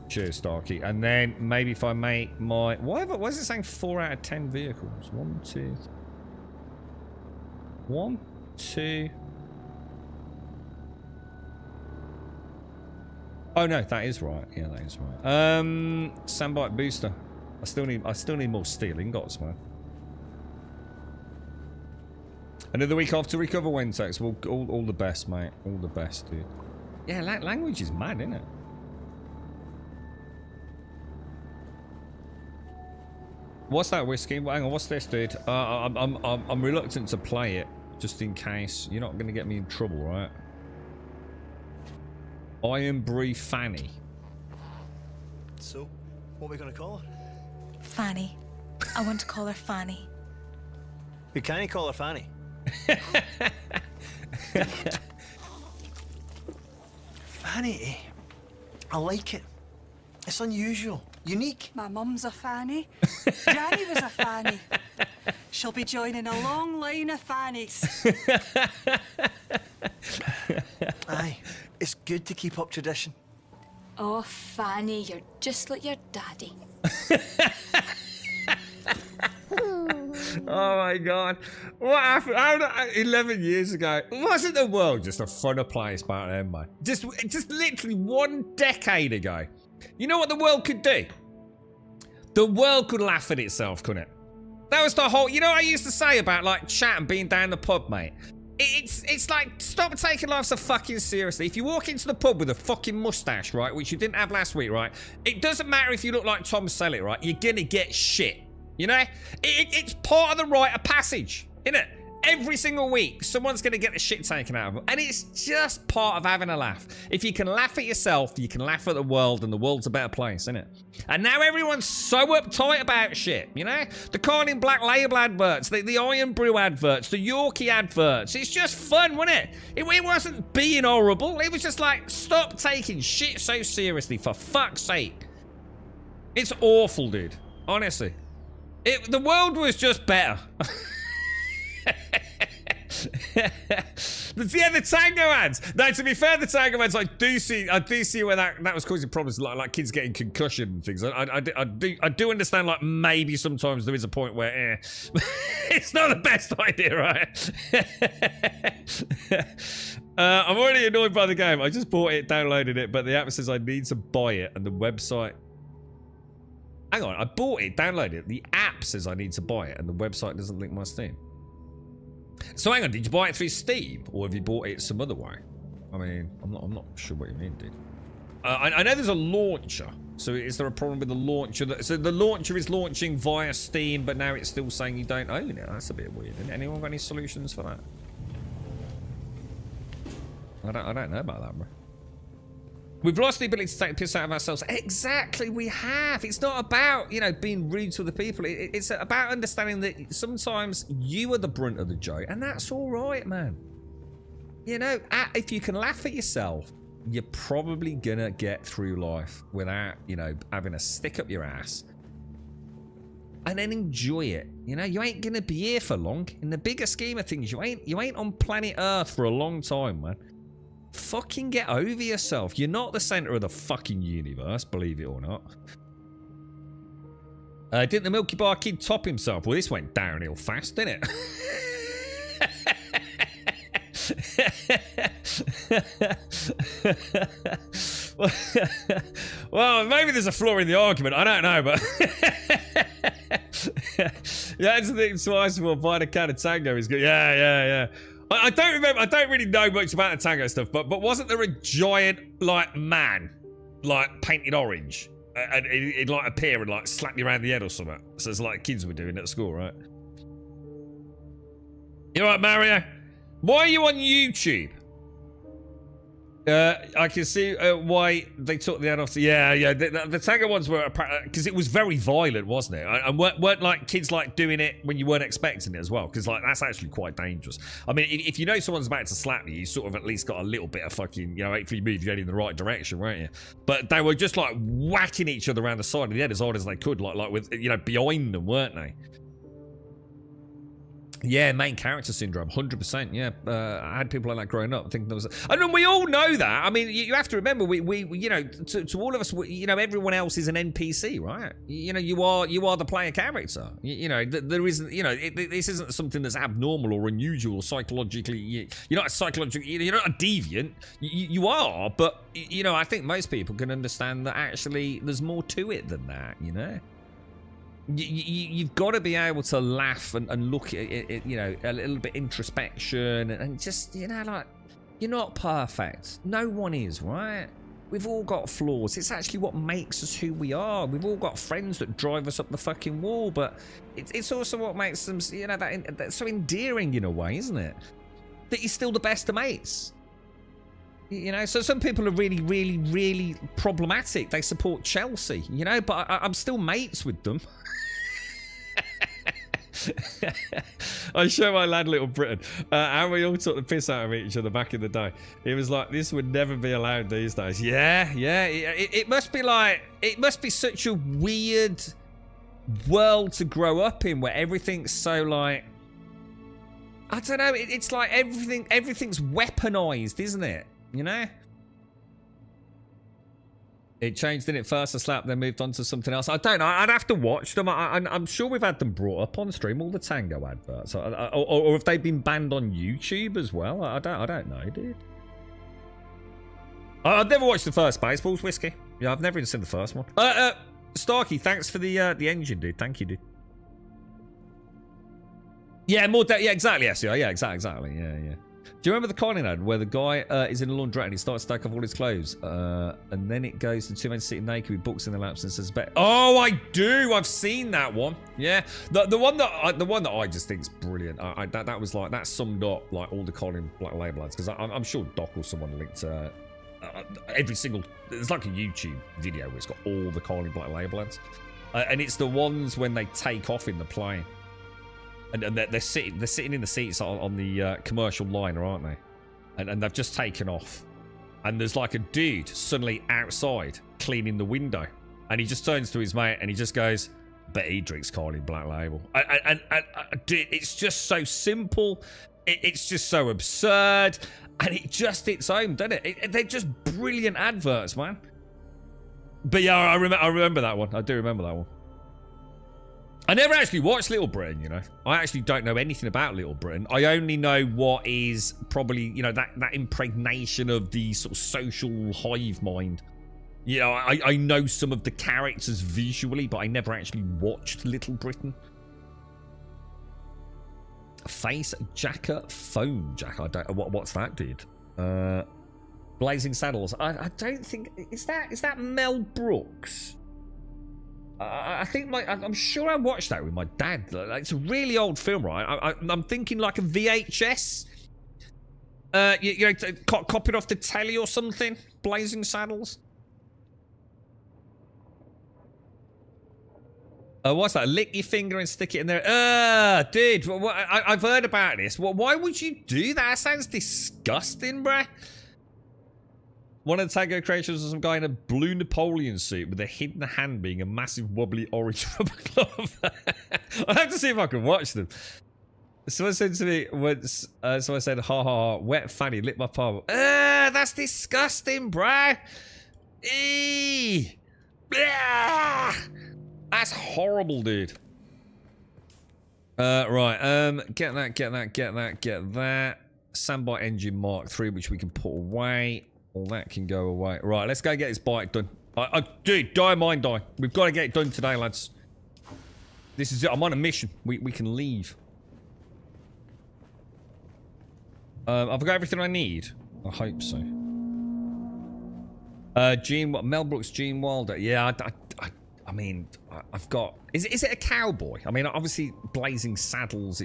Cheers, Starkey. And then maybe if I make my... Why is it saying 4 out of 10 vehicles? 1, 2... 1, 2... Oh no, that is right. Yeah, that is right. Sandbike booster. I still need more steel ingots, man. Another week off to recover, Wentex. Well, all the best, mate. All the best, dude. Yeah, language is mad, isn't it? What's that whiskey? Hang on, what's this, dude? I'm reluctant to play it, just in case. You're not going to get me in trouble, right? Iron Brie Fanny. So, what are we going to call her? Fanny. I want to call her Fanny. We can't call her Fanny. Fanny, I like it. It's unusual, unique. My mum's a Fanny. Granny was a Fanny. She'll be joining a long line of Fannies. Aye, it's good to keep up tradition. Oh, Fanny, you're just like your daddy. Oh my god. What happened? 11 years ago. Wasn't the world just a funner place back then, man? Just literally 1 decade ago. You know what the world could do? The world could laugh at itself, couldn't it? That was the whole... You know what I used to say about, like, chat and being down the pub, mate? It's like, stop taking life so fucking seriously. If you walk into the pub with a fucking mustache, right, which you didn't have last week, right, it doesn't matter if you look like Tom Selleck, right? You're gonna get shit. You know? It's part of the rite of passage, isn't it? Every single week, someone's going to get the shit taken out of them. And it's just part of having a laugh. If you can laugh at yourself, you can laugh at the world, and the world's a better place, isn't it? And now everyone's so uptight about shit, you know? The Carling Black Label adverts, the Iron Brew adverts, the Yorkie adverts. It's just fun, wasn't it? It wasn't being horrible. It was just like, stop taking shit so seriously, for fuck's sake. It's awful, dude. Honestly. The world was just better. The Tango ads. Now, to be fair, the Tango ads, I do see where that was causing problems, like kids getting concussion and things. I do understand, like, maybe sometimes there is a point where it's not the best idea, right? I'm already annoyed by the game. I just bought it, downloaded it, but the app says I need to buy it, and the website... Hang on, I bought it, downloaded it. The app says I need to buy it, and the website doesn't link my Steam. So hang on, did you buy it through Steam, or have you bought it some other way? I mean, I'm not sure what you mean, dude. I know there's a launcher. So is there a problem with the launcher? So the launcher is launching via Steam, but now it's still saying you don't own it. That's a bit weird. Anyone got any solutions for that? I don't know about that, bro. We've lost the ability to take the piss out of ourselves. Exactly, we have. It's not about, you know, being rude to other people. It's about understanding that sometimes you are the brunt of the joke, and that's all right, man. You know, if you can laugh at yourself, you're probably gonna get through life without, you know, having a stick up your ass. And then enjoy it. You know, you ain't gonna be here for long. In the bigger scheme of things, you ain't on planet Earth for a long time, man. Fucking get over yourself. You're not the center of the fucking universe, believe it or not. Didn't the Milky Bar kid top himself? Well, this went downhill fast, didn't it? Well, maybe there's a flaw in the argument. I don't know, but yeah, that's the thing. Twice for buy the can of Tango is good. Yeah. I don't remember. I don't really know much about the Tango stuff, but wasn't there a giant like man, like painted orange, and he'd like appear and like slap you around the head or something? So it's like kids were doing at school, right? You all right, Mario? Why are you on YouTube? I can see why they took the ad off. Yeah. The Tango ones were because it was very violent, wasn't it? And weren't like kids like doing it when you weren't expecting it as well? Because like that's actually quite dangerous. I mean, if you know someone's about to slap you, you sort of at least got a little bit of fucking, you know, if you move, you're in the right direction, weren't you? But they were just like whacking each other around the side of the head as hard as they could, like with, you know, behind them, weren't they? Yeah, main character syndrome, 100%. Yeah, I had people like that growing up. I think there was, and we all know that. I mean, you have to remember, we you know, to all of us, you know, everyone else is an NPC, right? You know, you are the player character. You know, there isn't, you know, this isn't something that's abnormal or unusual psychologically. You're not a psychologically, you're not a deviant. You are, but you know, I think most people can understand that actually there's more to it than that. You know. You've got to be able to laugh and look at it, you know, a little bit introspection and just, you know, like, you're not perfect. No one is, right? We've all got flaws. It's actually what makes us who we are. We've all got friends that drive us up the fucking wall, but it's also what makes them, you know, that's so endearing in a way, isn't it? That you're still the best of mates. You know, so some people are really, really, really problematic. They support Chelsea, you know, but I'm still mates with them. I show my lad Little Britain how we all took the piss out of each other back in the day. It was like, this would never be allowed these days. Yeah, it must be like, it must be such a weird world to grow up in where everything's so like, I don't know, it's like everything's weaponized, isn't it? You know? It changed, didn't it? First a slap, then moved on to something else. I don't know. I'd have to watch them. I'm sure we've had them brought up on stream, all the Tango adverts. Or have they been banned on YouTube as well? I don't know, dude. I've never watched the first Baseballs Whiskey. Yeah, I've never even seen the first one. Starkey, thanks for the engine, dude. Thank you, dude. Yeah, more yeah, exactly, yes, yeah, exactly, yeah. Do you remember the Colin ad where the guy is in a laundrette and he starts to take off all his clothes, and then it goes to two men sitting naked with books in their laps and says, "Oh, I do. I've seen that one. Yeah, the one that I just think is brilliant. That was like, that summed up like all the Colin Black Label ads, because I'm sure Doc or someone linked every single. There's like a YouTube video where it's got all the Colin Black Label ads, and it's the ones when they take off in the plane. And they're sitting in the seats on the commercial liner, aren't they? And they've just taken off. And there's like a dude suddenly outside cleaning the window. And he just turns to his mate and he just goes, "Bet he drinks Carling Black Label." And dude, it's just so simple. It's just so absurd. And it just hits home, doesn't it? They're just brilliant adverts, man. But yeah, I remember that one. I do remember that one. I never actually watched Little Britain, you know. I actually don't know anything about Little Britain. I only know what is probably, you know, that impregnation of the sort of social hive mind. You know, I know some of the characters visually, but I never actually watched Little Britain. Face Jacker, phone Jack. I don't. What's that, dude? Blazing Saddles. I don't think is that Mel Brooks. I think I'm sure I watched that with my dad. It's a really old film, right? I'm thinking like a VHS. You know, copied off the telly or something. Blazing Saddles. What's that? Lick your finger and stick it in there. Dude, I've heard about this. Why would you do that? That sounds disgusting, bruh. One of the Tango creators was some guy in a blue Napoleon suit with a hidden hand being a massive wobbly orange rubber glove. I'll have to see if I can watch them. Someone said to me once, someone said, "Ha ha ha, wet fanny, lick my palm." That's disgusting, bro. Eee. That's horrible, dude. Right, get that. Sandbite engine Mark 3, which we can put away. All that can go away. Right, let's go get this bike done. Dude, die mine die. We've got to get it done today, lads. This is it. I'm on a mission. We can leave. I've got everything I need. I hope so. Mel Brooks, Gene Wilder. Yeah, I mean, I've got... Is it a cowboy? I mean, obviously, Blazing Saddles,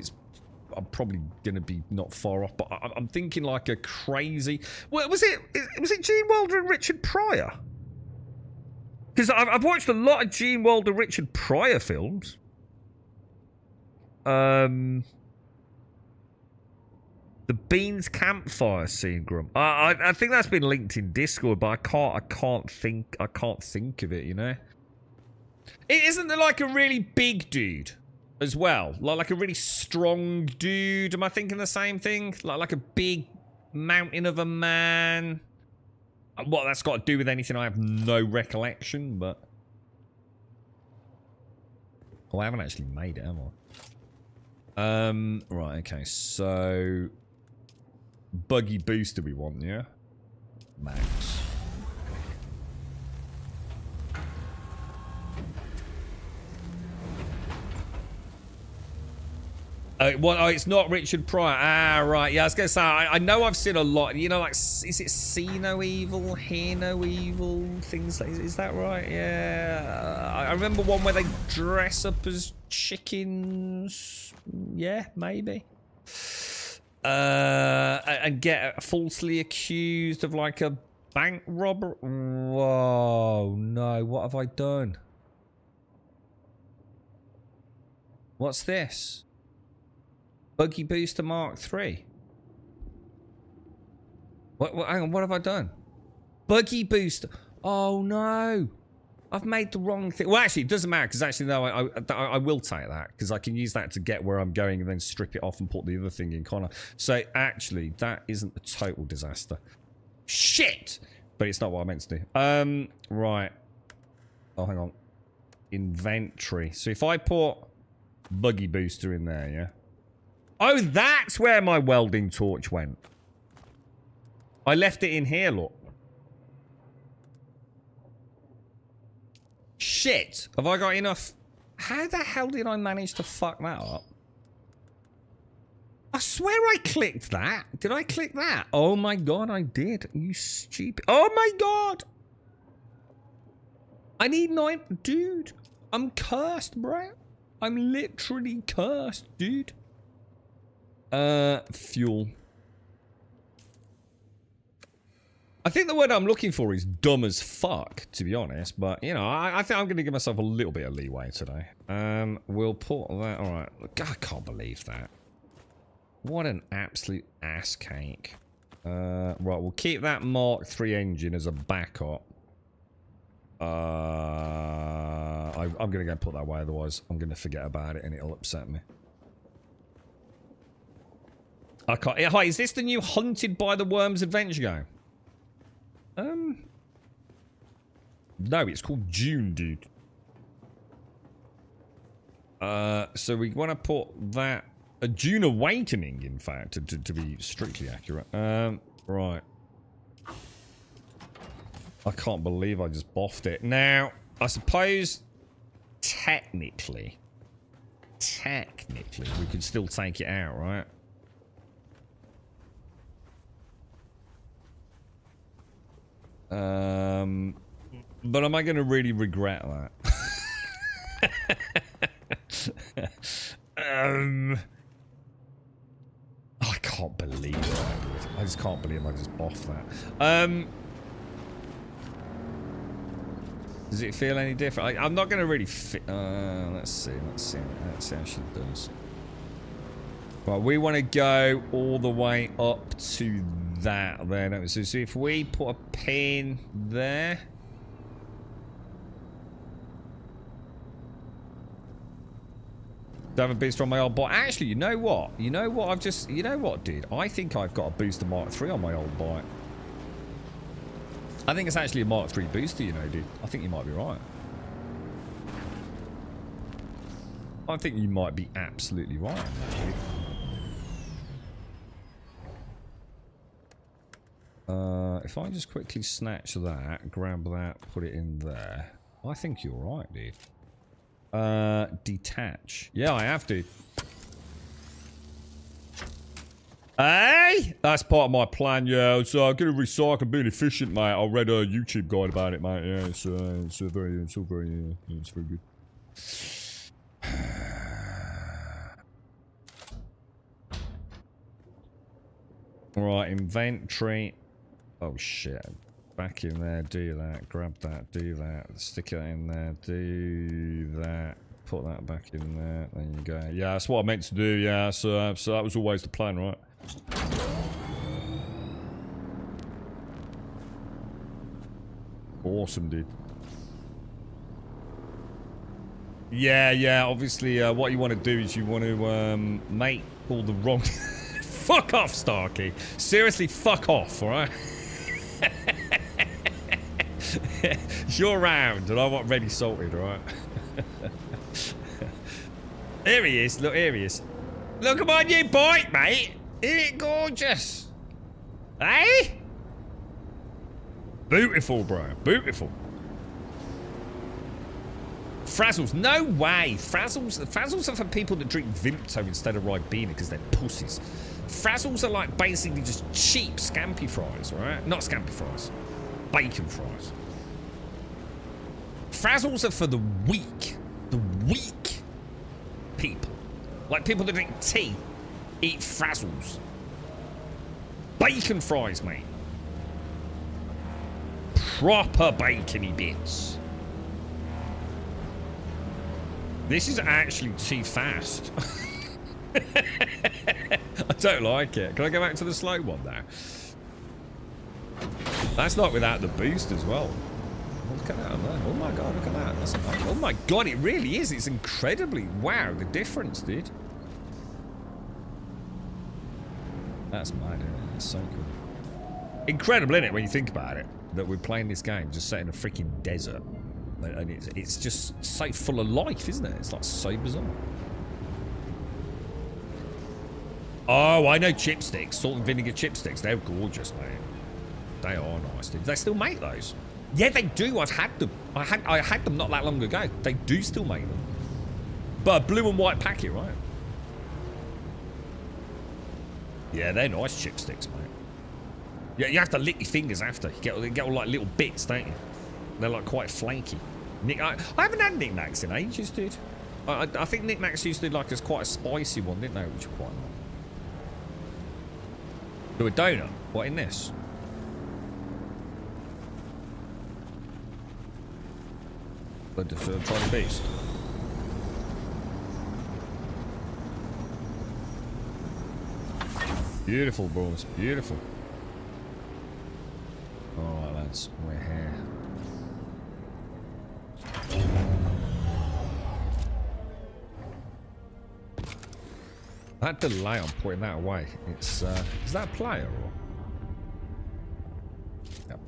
I'm probably going to be not far off, but I'm thinking like a crazy... Well, was it Gene Wilder and Richard Pryor? Because I've watched a lot of Gene Wilder, Richard Pryor films. The Beans Campfire scene, Grum. I think that's been linked in Discord, but I can't think of it, you know? Isn't there like a really big dude as well? Like a really strong dude? Am I thinking the same thing? Like a big mountain of a man? What that's got to do with anything, I have no recollection, but... Oh, I haven't actually made it, have I? Right, okay, so... Buggy booster we want, yeah? Max. What? Oh, it's not Richard Pryor. Ah, right. Yeah, I was going to say, I know I've seen a lot. You know, like, is it See No Evil, Hear No Evil? Things like, is that right? Yeah. I remember one where they dress up as chickens. Yeah, maybe. And get falsely accused of like a bank robber. Whoa, no. What have I done? What's this? Buggy Booster Mark 3. Hang on, what have I done? Buggy Booster. Oh no. I've made the wrong thing. Well, actually, it doesn't matter because actually, no, I will take that because I can use that to get where I'm going and then strip it off and put the other thing in, can't I? So actually, that isn't a total disaster. Shit! But it's not what I meant to do. Right. Oh, hang on. Inventory. So if I put Buggy Booster in there, yeah? Oh, that's where my welding torch went. I left it in here, look. Shit. Have I got enough? How the hell did I manage to fuck that up? I swear I clicked that. Did I click that? Oh my god, I did. You stupid. Oh my god. I need 9. Dude, I'm cursed, bro. I'm literally cursed, dude. Fuel. I think the word I'm looking for is dumb as fuck, to be honest. But, you know, I think I'm going to give myself a little bit of leeway today. We'll put that... Alright. I can't believe that. What an absolute ass cake. Right, we'll keep that Mark III engine as a backup. I'm going to go and put that away, otherwise I'm going to forget about it and it'll upset me. I can't... Hi, is this the new Hunted by the Worms adventure game? No, it's called Dune, dude. So we want to put that... A Dune Awakening, in fact, to be strictly accurate. Right. I can't believe I just boffed it. Now, I suppose, technically, we could still take it out, right? But am I going to really regret that? I can't believe it. I just can't believe I just boffed that. Does it feel any different? I'm not going to really fit. Let's see how she does. Right, we want to go all the way up to that there. So if we put a pin there. Have a booster on my old bike. Actually, you know what? You know what, dude? I think I've got a booster Mark III on my old bike. I think it's actually a Mark III booster, you know, dude. I think you might be right. I think you might be absolutely right, dude. If I just quickly snatch that, grab that, put it in there. I think you're right, dude. Detach. Yeah, I have to. Hey! That's part of my plan, yeah. It's going to recycle, being efficient, mate. I read a YouTube guide about it, mate. Yeah, it's all very good. Right, inventory. Oh, shit. Back in there, do that, grab that, do that, stick it in there, do that, put that back in there, there you go. Yeah, that's what I meant to do, yeah, so that was always the plan, right? Awesome, dude. Yeah, obviously, what you want to do is you want to make all the wrong... Fuck off, Starkey. Seriously, fuck off, alright? You're round, and I want ready salted, alright? Here he is, look, here he is. Look at my new bike, mate! Isn't it gorgeous? Hey? Beautiful, bro, beautiful. Frazzles. No way. Frazzles are for people that drink Vimto instead of Ribena because they're pussies. Frazzles are like basically just cheap scampi fries, right? Not scampi fries. Bacon fries. Frazzles are for the weak. The weak people. Like people that drink tea eat Frazzles. Bacon fries, mate. Proper bacony bits. This is actually too fast. I don't like it. Can I go back to the slow one now? That's not without the boost as well. Look at that. Oh my god, look at that. That's nice. Oh my god, it really is. It's incredibly... Wow, the difference, dude. That's mad, isn't it? That's so cool. Incredible, isn't it, when you think about it? That we're playing this game just set in a freaking desert. And it's just so full of life, isn't it? It's like so bizarre. Oh, I know chipsticks. Salt and vinegar chipsticks. They're gorgeous, man. They are nice, dude. They still make those? Yeah, they do. I've had them. I had them not that long ago. They do still make them. But a blue and white packet, right? Yeah, they're nice chipsticks, mate. Yeah, you have to lick your fingers after. You get all like little bits, don't you? They're like quite flaky. I haven't had knickknacks in ages, dude. I think knickknacks used to like as quite a spicy one, didn't they? Which are quite nice. Do a donut. What in this? But try the beast. Beautiful, boys. Beautiful. Alright, lads. We're here. That delay on putting that away. It's is that a player or? Yep.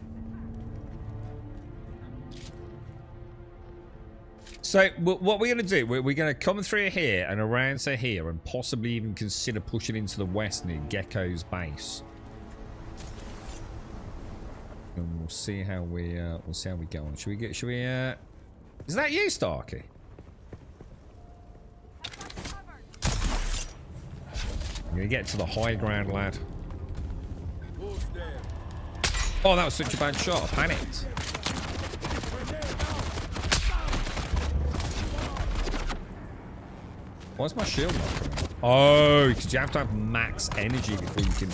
So what we're going to do, we're going to come through here and around to here and possibly even consider pushing into the west near Gecko's base. And we'll see how we get on. Should we is that you, Starkey? I'm gonna get to the high ground, lad. Oh, that was such a bad shot. I panicked. Why's my shield not coming? Oh, because you have to have max energy before you can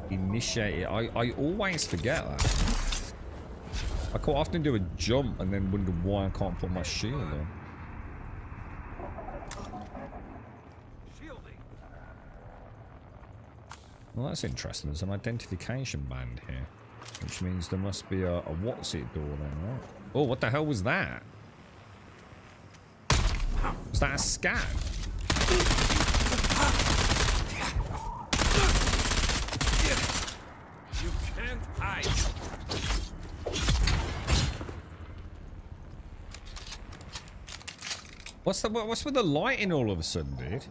initiate it. I always forget that. I quite often do a jump and then wonder why I can't put my shield on. Well, that's interesting. There's an identification band here, which means there must be a what's it door then, right? Oh, what the hell was that? Was that a scan? You can't hide. What's with the lighting all of a sudden, dude?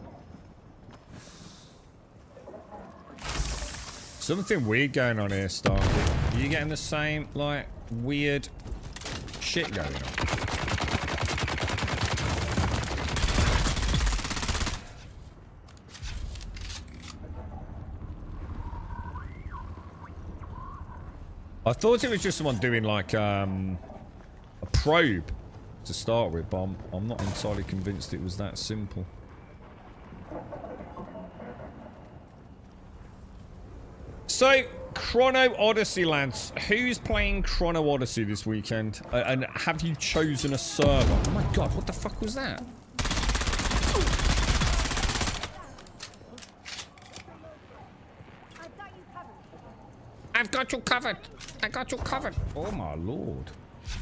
Something weird going on here, Starkey. Are you getting the same, like, weird shit going on? I thought it was just someone doing, like, a probe to start with, but I'm not entirely convinced it was that simple. So, Chrono Odyssey, lads. Who's playing Chrono Odyssey this weekend? And have you chosen a server? Oh my god, what the fuck was that? I've got you covered. I got you covered. Oh my lord.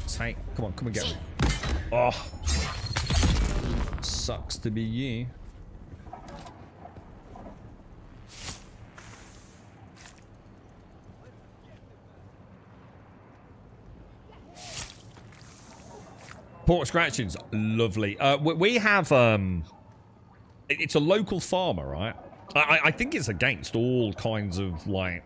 Take, come on, come and get me. Oh. Sucks to be you. Pork scratchings, lovely. We have it's a local farmer, right? I think it's against all kinds of, like,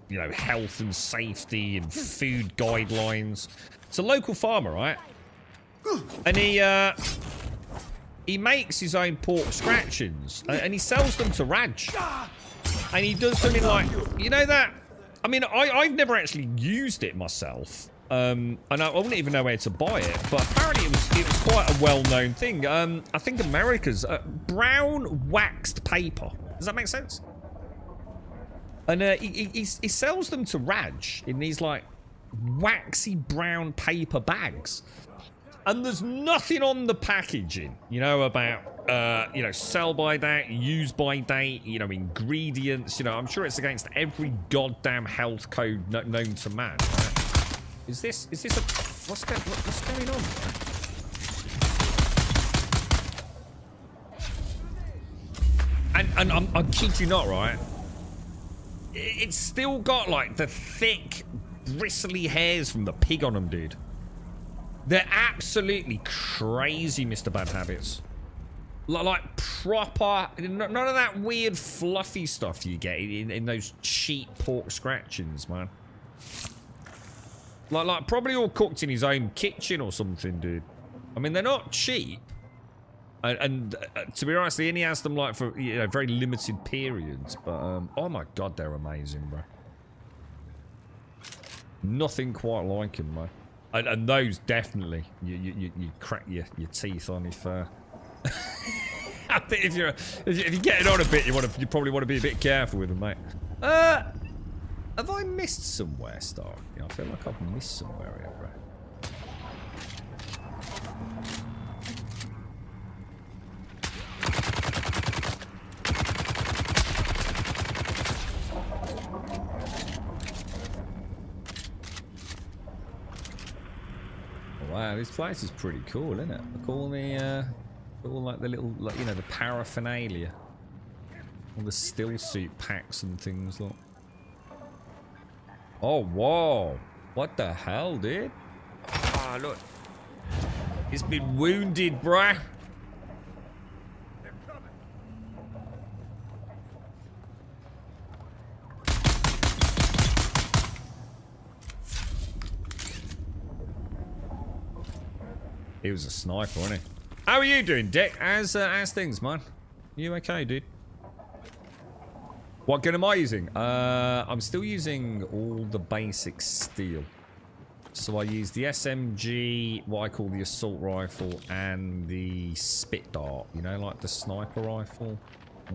you know, health and safety and food guidelines. It's a local farmer, right? And he makes his own pork scratchings, and he sells them to Raj. And he does something like, you know that? I mean, I've never actually used it myself. And I wouldn't even know where to buy it, but apparently it was quite a well-known thing. I think America's brown waxed paper. Does that make sense? And he sells them to Raj in these like waxy brown paper bags. And there's nothing on the packaging, you know, about, you know, sell by date, use by date, you know, ingredients. You know, I'm sure it's against every goddamn health code known to man. Right? Is this a... What's going on? And I kid you not, right? It's still got, like, the thick, bristly hairs from the pig on them, dude. They're absolutely crazy, Mr. Bad Habits. Like proper... None of that weird fluffy stuff you get in those cheap pork scratchings, man. Like probably all cooked in his own kitchen or something, dude. I mean, they're not cheap. And to be honest, he only has them, like, for, you know, very limited periods. But, oh my god, they're amazing, bro. Nothing quite like him, man. And those definitely, you crack your teeth on if I think if you're getting on a bit, you probably want to be a bit careful with them, mate. Have I missed somewhere, Stark? Yeah, I feel like I've missed somewhere here, bro. Wow, this place is pretty cool, isn't it? Look all the, all like the little, like, you know, the paraphernalia, all the still suit packs and things. Look. Oh, whoa! What the hell, dude? Ah, look. He's been wounded, bruh. He was a sniper, wasn't he? How are you doing, Dick? How's things, man? You okay, dude? What gun am I using? I'm still using all the basic steel. So I use the SMG, what I call the assault rifle, and the spit dart. You know, like the sniper rifle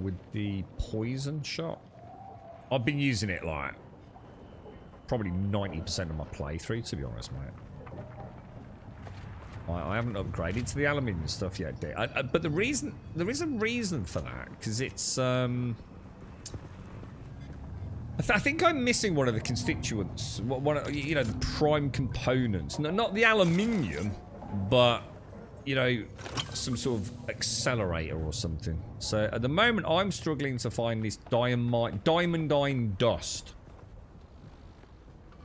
with the poison shot. I've been using it, like, probably 90% of my playthrough, to be honest, mate. I haven't upgraded to the aluminium stuff yet, Dick. But there is a reason for that, because it's I think I'm missing one of the constituents, one of, you know, the prime components. No, not the aluminium, but, you know, some sort of accelerator or something. So at the moment, I'm struggling to find this diamondine dust.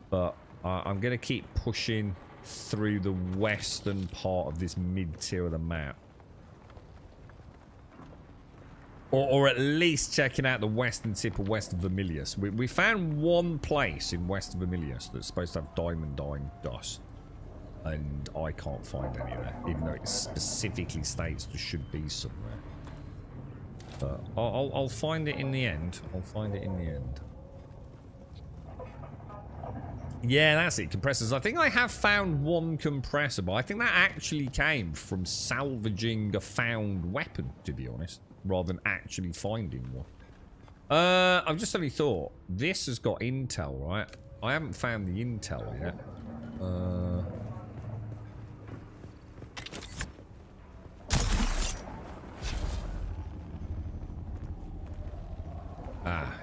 But I'm going to keep pushing through the western part of this mid-tier of the map. Or at least checking out the western tip of West Vermilius. We found one place in West Vermilius that's supposed to have diamondine dust. And I can't find any there, even though it specifically states there should be somewhere. But I'll find it in the end. I'll find it in the end. Yeah, that's it. Compressors. I think I have found one compressor, but I think that actually came from salvaging a found weapon, to be honest, rather than actually finding one. I've just only thought, this has got intel, right? I haven't found the intel yet.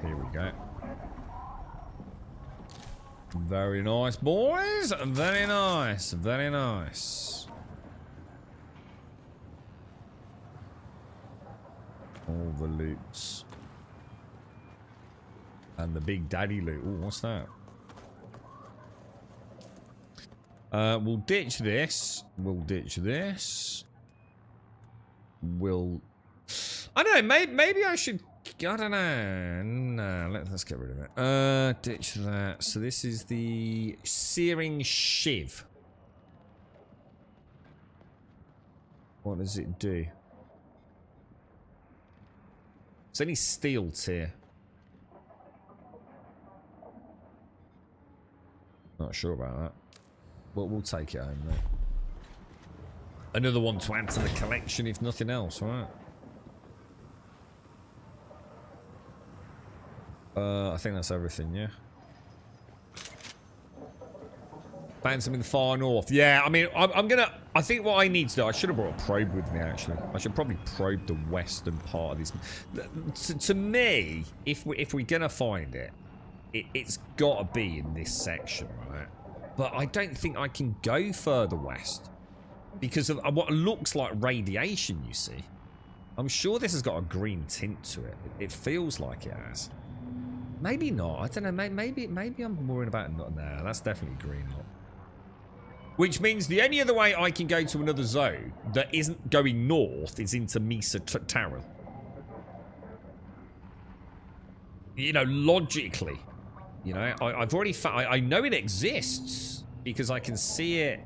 Here we go. Very nice, boys. Very nice. Very nice. All the loots. And the big daddy loot. Ooh, what's that? We'll ditch this. We'll ditch this. We'll... I don't know. Maybe I should... I don't know. No, let's get rid of it. Ditch that. So this is the Searing Shiv. What does it do? Is any steel tier? Not sure about that. But we'll take it home, mate. Another one to add to the collection, if nothing else, right? I think that's everything, yeah. Found something far north. Yeah, I mean, I'm gonna... I think what I need to do... I should have brought a probe with me, actually. I should probably probe the western part of this. To me, if we're gonna find it, it's got to be in this section, right? But I don't think I can go further west. Because of what looks like radiation, you see. I'm sure this has got a green tint to it. It feels like it has. Maybe not. I don't know. Maybe I'm worried about it. Not now. That's definitely green. Look. Which means the only other way I can go to another zone that isn't going north is into Mesa Taro. You know, logically. You know, I've already found... I know it exists because I can see it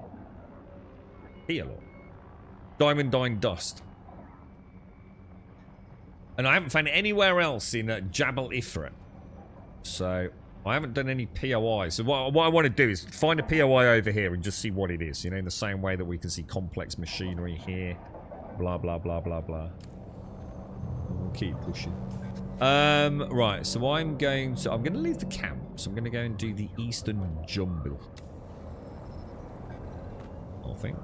here. Look. Diamondine dust. And I haven't found it anywhere else in Jabal Ifrit. So, I haven't done any POI. So, what I want to do is find a POI over here and just see what it is. You know, in the same way that we can see complex machinery here. Blah, blah, blah, blah, blah. We'll keep pushing. Right, so I'm going to leave the camp. So, I'm going to go and do the Eastern Jumble. I think.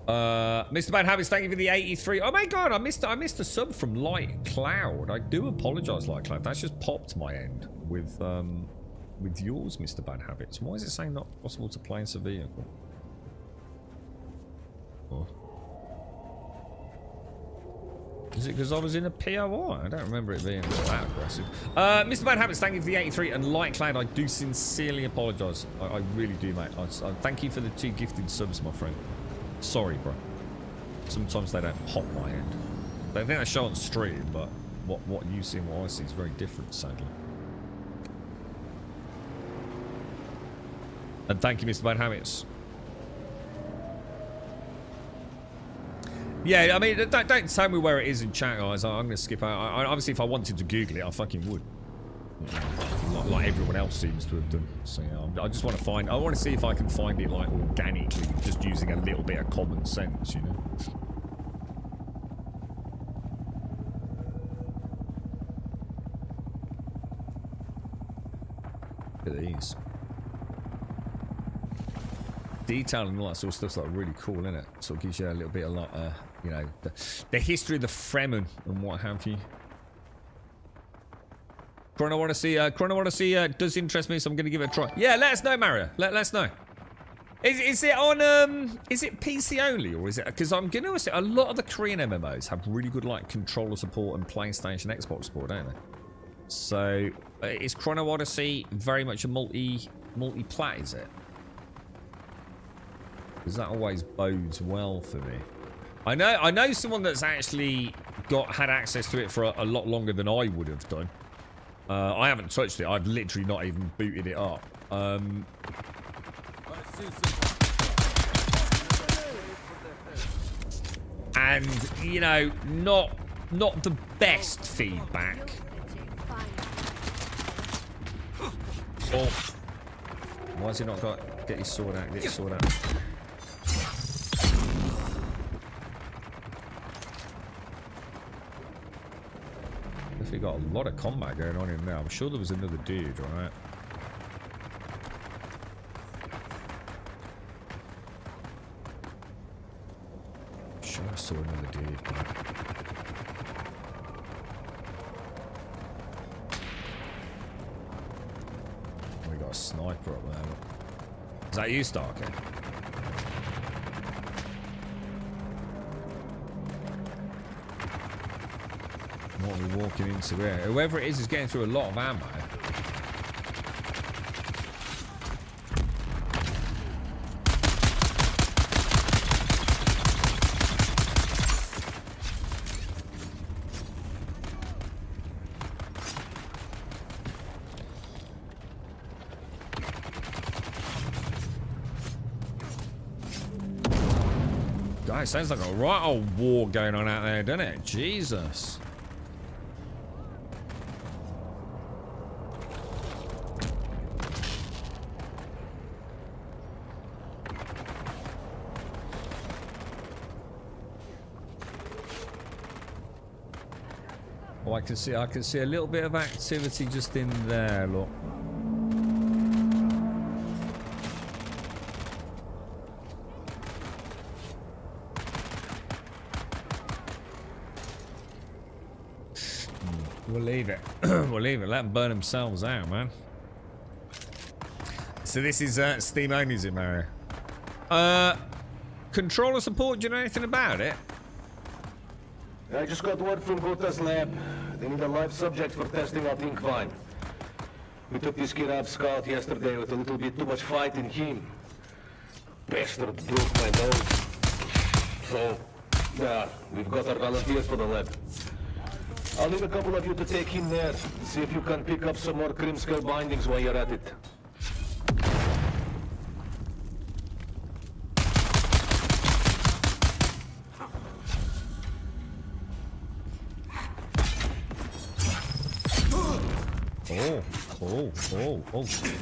Mr. Bad Habits, thank you for the 83. Oh my god, I missed a sub from Light Cloud. I do apologise, Light Cloud. That's just popped my end with yours, Mr. Bad Habits. Why is it saying not possible to play in a vehicle? Oh. Is it because I was in a POI? I don't remember it being that aggressive. Mr. Bad Habits, thank you for the 83. And Light Cloud, I do sincerely apologise. I really do, mate. I thank you for the 2 gifted subs, my friend. Sorry, bro. Sometimes they don't pop my end. They think they show on stream, but what you see and what I see is very different, sadly. And thank you, Mr. Bad Habits. Yeah, I mean, don't tell me where it is in chat, guys. I'm going to skip out. Obviously, if I wanted to Google it, I fucking would. Like everyone else seems to have done. So, yeah, I just want to find... I want to see if I can find it, like, organically, just using a little bit of common sense, you know? Look at these. Detail and all that sort of stuff's like really cool, isn't it? Sort of gives you a little bit of like, you know, the history of the Fremen and what have you. Chrono want to see does interest me, so I'm going to give it a try. Yeah, let us know, Mario. Let us know. Is it on is it PC only, or is it, because I'm going to say a lot of the Korean MMOs have really good like controller support and PlayStation, Xbox support, don't they? So is Chrono Odyssey very much a multi-plat, is it? Because that always bodes well for me. I know someone that's actually had access to it for a lot longer than I would have done. I haven't touched it. I've literally not even booted it up. And you know, not the best feedback. Oh, why has he not got? Get his sword out. Get his sword out. Definitely got a lot of combat going on in there. I'm sure there was another dude, right? I'm sure I saw another dude. We got a sniper up there. Is that you, Starker? What are we walking into here? Whoever it is getting through a lot of ammo. God, it sounds like a right old war going on out there, doesn't it? Jesus. Oh, I can see a little bit of activity just in there, look. We'll leave it. We'll leave it. Let them burn themselves out, man. So this is Steam only, is it, Mario? Controller support, do you know anything about it? I just got word from Gota's lab. They need a live subject for testing out Inkvine. We took this kid out scout yesterday with a little bit too much fight in him. Bastard broke my nose. So, yeah, we've got our volunteers for the lab. I'll need a couple of you to take him there. See if you can pick up some more Krimskel bindings while you're at it.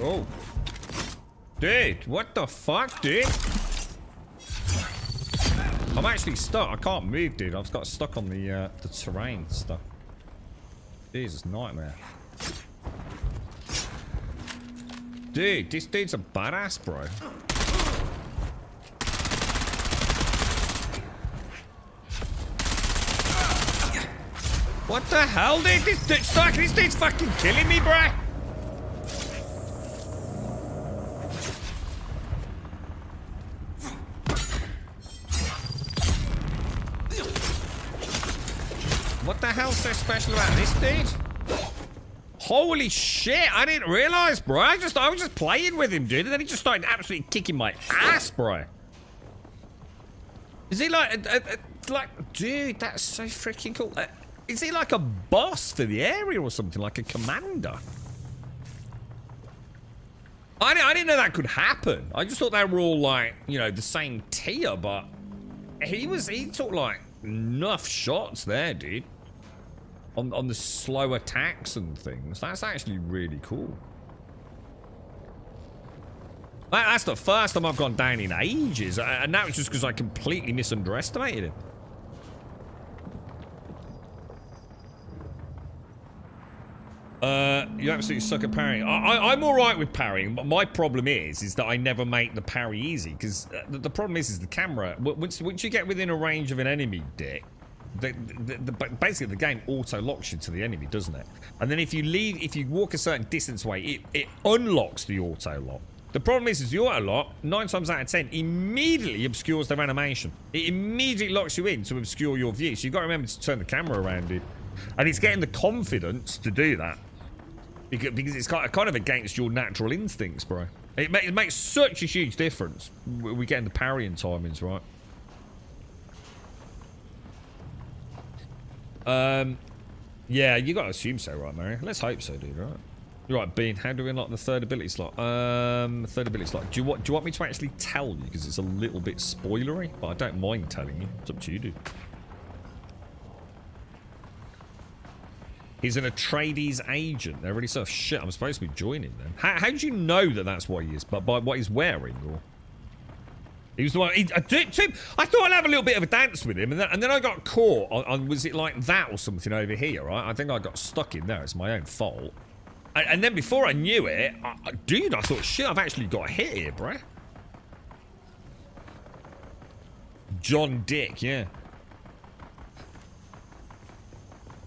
Oh. Dude, what the fuck, dude? I'm actually stuck. I can't move, dude. I've got stuck on the terrain stuff. Jesus, nightmare. Dude, this dude's a badass, bro. What the hell, dude? This dude's fucking killing me, bro. What the hell's so special about this dude? Holy shit, I didn't realize, bro. I was just playing with him, dude, and then he just started absolutely kicking my ass, bro. Is he like, dude, that's so freaking cool. Is he like a boss for the area or something, like a commander? I didn't know that could happen. I just thought they were all like, you know, the same tier, but he took like enough shots there, dude. On the slow attacks and things. That's actually really cool. That's the first time I've gone down in ages, and that was just because I completely misunderestimated him. You absolutely suck at parrying. I'm alright with parrying, but my problem is that I never make the parry easy, because the problem is the camera, once you get within a range of an enemy, Dick, basically the game auto-locks you to the enemy, doesn't it? And then if you walk a certain distance away, it unlocks the auto-lock. The problem is the auto-lock, 9 times out of 10, immediately obscures their animation. It immediately locks you in to obscure your view, so you've got to remember to turn the camera around, dude. And it's getting the confidence to do that. Because it's kind of against your natural instincts, bro. It makes such a huge difference. We're getting the parrying timings right. Yeah, you gotta assume so, right, Mary? Let's hope so, dude, right? Right, Bean, how do we unlock the third ability slot? Third ability slot. Do you want me to actually tell you? Because it's a little bit spoilery, but I don't mind telling you. It's up to you, dude. He's an Atreides agent. They're really so shit. I'm supposed to be joining them. How do you know that that's what he is? But by what he's wearing, or he was the one. I thought I'd have a little bit of a dance with him, and then I got caught on was it like that or something over here? Right? I think I got stuck in there. It's my own fault. And then before I knew it, dude, I thought, shit, I've actually got hit here, bruh. John Dick, yeah.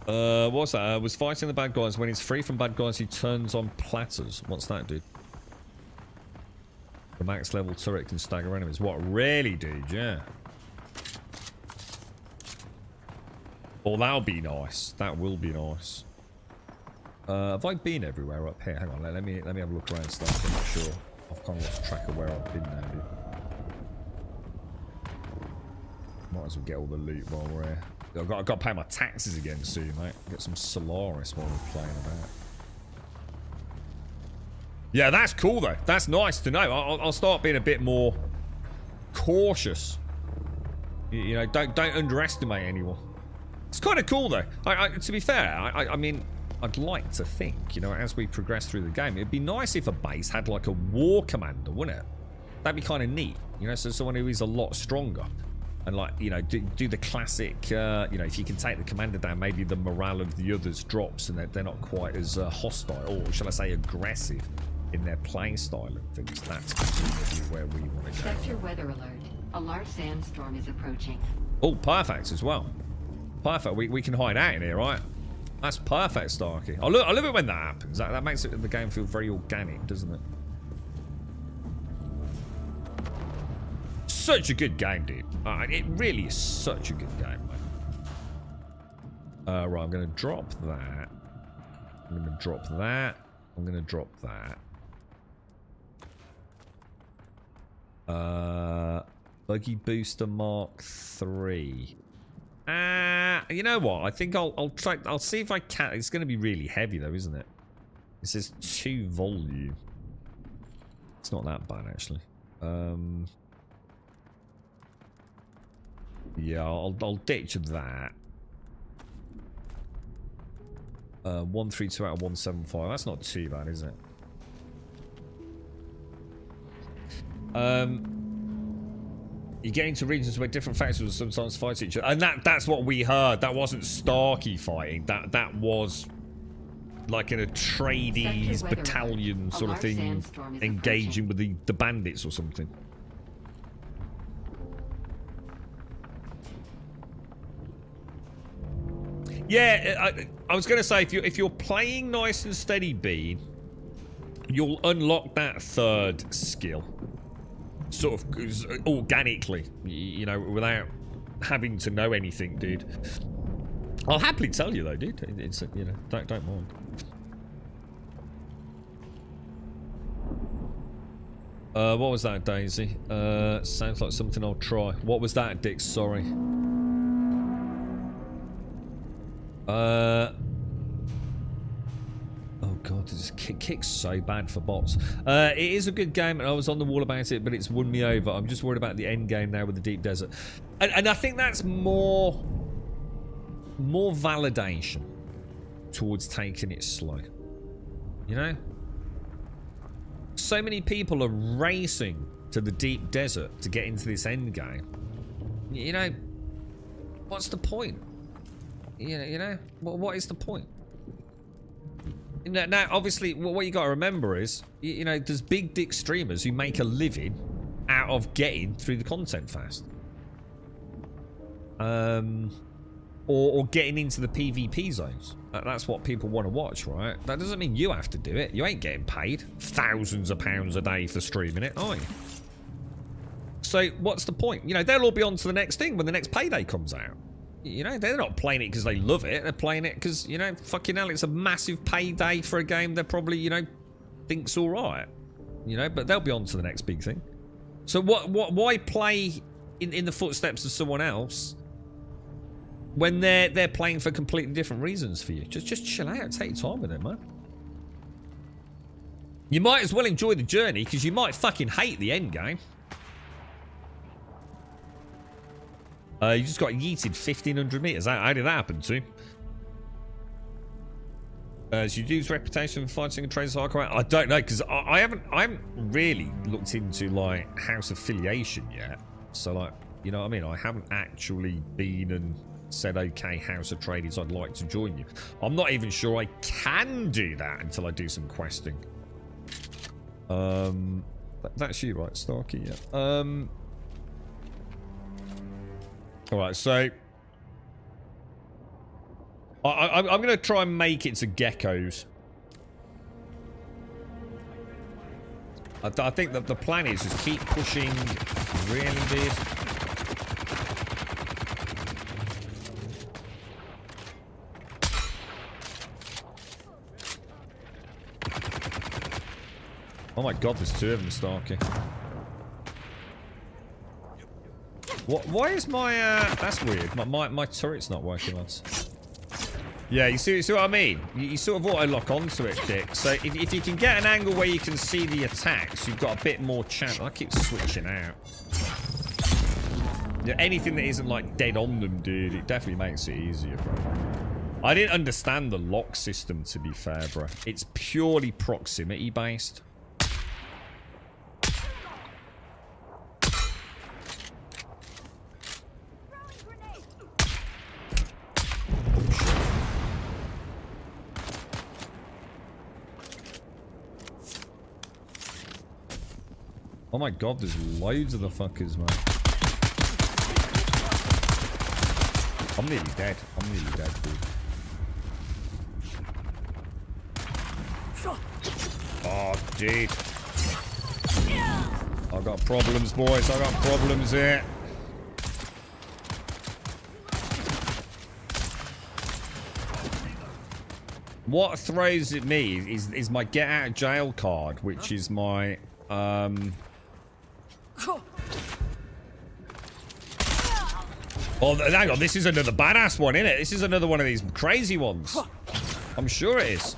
What's that? Was fighting the bad guys. When he's free from bad guys, he turns on platters. What's that, dude? The max level turret can stagger enemies. What, really, dude? Yeah. Well, that'll be nice. That will be nice. Have I been everywhere up here? Hang on, let me have a look around stuff. I'm not sure. I've kind of lost track of where I've been now, dude. Might as well get all the loot while we're here. I've got to pay my taxes again soon, mate. Get some Solaris while we're playing about. Yeah, that's cool, though. That's nice to know. I'll start being a bit more cautious You know, don't underestimate anyone. It's kind of cool though. To be fair, I mean, I'd like to think, you know, as we progress through the game, it'd be nice if a base had like a war commander, wouldn't it? That'd be kind of neat, you know, so someone who is a lot stronger. And like, you know, do the classic, you know, if you can take the commander down, maybe the morale of the others drops and they're not quite as hostile, or shall I say aggressive in their playing style and things. That's presumably where we want to go. Sector weather alert. A large sandstorm is approaching. Oh, perfect as well. Perfect. We can hide out in here, right? That's perfect, Starkey. I love it when that happens. That makes the game feel very organic, doesn't it? Such a good game, dude. It really is such a good game, man. Right, I'm going to drop that. I'm going to drop that. I'm going to drop that. Buggy Booster Mark 3. You know what? I think I'll try. I'll see if I can. It's going to be really heavy, though, isn't it? It says 2 volume. It's not that bad, actually. Yeah, I'll ditch that. 132 out of 175. That's not too bad, is it? You get into regions where different factions will sometimes fight each other, and that's what we heard. That wasn't Starkey fighting. That was like in a Atreides battalion sort of thing, engaging with the bandits or something. Yeah, I was going to say, if you're playing nice and steady, Bean, you'll unlock that third skill sort of organically, you know, without having to know anything, dude. I'll happily tell you though, dude. It's you know, don't mind. What was that, Daisy? Sounds like something I'll try. What was that, Dick? Sorry. Oh god, this kicks so bad for bots. It is a good game, and I was on the wall about it, but it's won me over. I'm just worried about the end game now with the deep desert, and I think that's more validation towards taking it slow. You know, so many people are racing to the deep desert to get into this end game. You know, what's the point? You know, what is the point? Now, obviously, what you got to remember is, you know, there's big dick streamers who make a living out of getting through the content fast, or getting into the PvP zones. That's what people want to watch, right? That doesn't mean you have to do it. You ain't getting paid thousands of pounds a day for streaming it, are you? So what's the point? You know, they'll all be on to the next thing when the next payday comes out. You know, they're not playing it because they love it. They're playing it because, you know, fucking hell, it's a massive payday for a game that probably, you know, thinks all right. You know, but they'll be on to the next big thing. So why play in the footsteps of someone else when they're playing for completely different reasons for you? Just chill out. Take your time with it, man. You might as well enjoy the journey because you might fucking hate the end game. You just got yeeted 1,500 meters. How did that happen to him? So you lose reputation for fighting and trades hardcore. I don't know, because I haven't really looked into like house affiliation yet. So like, you know what I mean? I haven't actually been and said, okay, House of Trades, I'd like to join you. I'm not even sure I can do that until I do some questing. That's you, right, Starkey? Yeah. Alright, so I'm going to try and make it to geckos. I think that the plan is just keep pushing really big. Oh my god, there's 2 of them, Starkey. What? Why is my that's weird. My turret's not working, lads. Yeah, you see what I mean? You sort of auto lock onto it, Dick. So if you can get an angle where you can see the attacks, you've got a bit more chance. I keep switching out. Yeah, anything that isn't like dead on them, dude, it definitely makes it easier, bro. I didn't understand the lock system, to be fair, bro. It's purely proximity based. Oh my god, there's loads of the fuckers, man. I'm nearly dead. I'm nearly dead, dude. Oh, dude. I got problems, boys. I got problems here. What throws at me is my get out of jail card, which is my oh, hang on, this is another badass one, isn't it? This is another one of these crazy ones. I'm sure it is.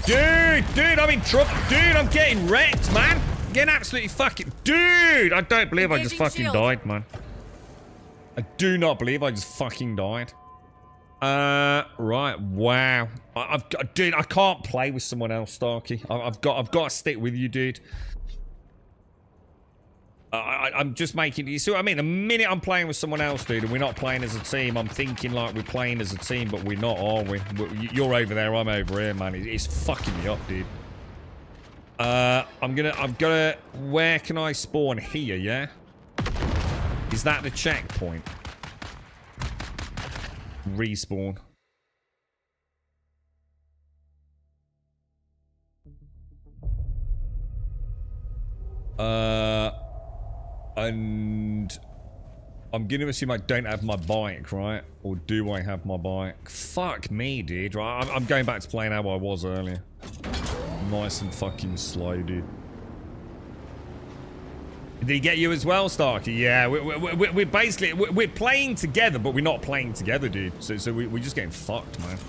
Dude, I'm in trouble. Dude, I'm getting wrecked, man. I'm getting absolutely fucking... Dude, I don't believe I just fucking died, man. I do not believe I just fucking died. Right, wow. Dude, I can't play with someone else, Starkey. I've got to stick with you, dude. I'm just making... You see what I mean? The minute I'm playing with someone else, dude, and we're not playing as a team, I'm thinking like we're playing as a team, but we're not, are we? You're over there, I'm over here, man. It's fucking me up, dude. I'm gonna... Where can I spawn? Here, yeah? Is that the checkpoint? Respawn. And I'm gonna assume I don't have my bike, right? Or do I have my bike? Fuck me, dude. Right, I'm going back to playing how I was earlier. Nice and fucking slow, dude. Did he get you as well, Starkey? Yeah, we're basically... We're playing together, but we're not playing together, dude. So we're just getting fucked, man.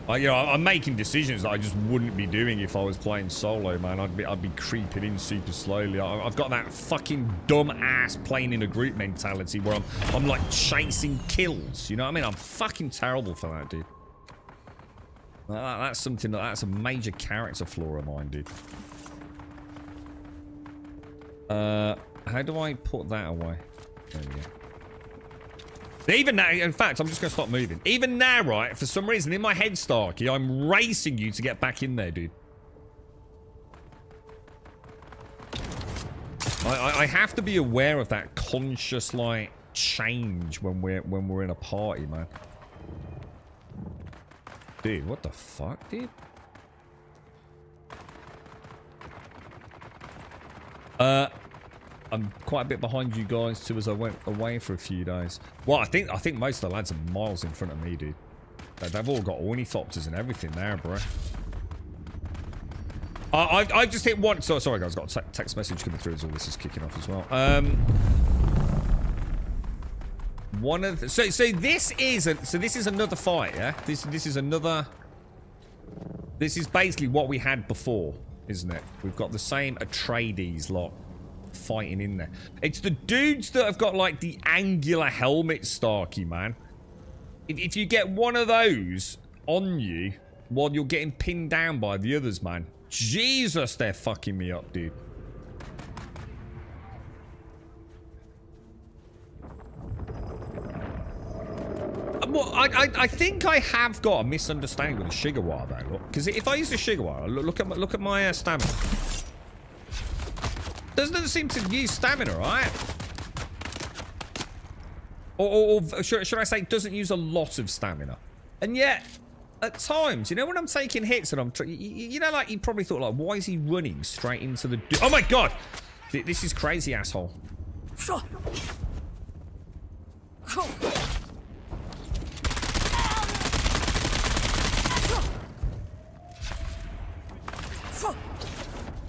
You know, I'm making decisions that I just wouldn't be doing if I was playing solo, man. I'd be creeping in super slowly. I've got that fucking dumb ass playing in a group mentality where I'm like chasing kills. You know what I mean? I'm fucking terrible for that, dude. That's something that's a major character flaw of mine, dude. How do I put that away? There we go. Even now, in fact, I'm just going to stop moving. Even now, right, for some reason, in my head, Starkey, I'm racing you to get back in there, dude. I have to be aware of that conscious, like, change when we're in a party, man. Dude, what the fuck, dude? I'm quite a bit behind you guys too as I went away for a few days. Well, I think most of the lads are miles in front of me, dude. They've all got ornithopters and everything there, bro. I just hit one. So sorry, guys. Got a text message coming through as all this is kicking off as well. One of the, so this is another fight, yeah. This is another. This is basically what we had before, isn't it? We've got the same Atreides lot fighting in there. It's the dudes that have got like the angular helmet, Starkey, man. If you get one of those on you while you're getting pinned down by the others, man, Jesus, they're fucking me up, dude. Well, I think I have got a misunderstanding with the Shigawa though. Look, because if I use the Shigawa, look at my stamina. Doesn't seem to use stamina, right? Or should I say, doesn't use a lot of stamina. And yet, at times, you know, when I'm taking hits and I'm, you know, like you probably thought, like, why is he running straight into the? Oh my god, this is crazy, asshole. It's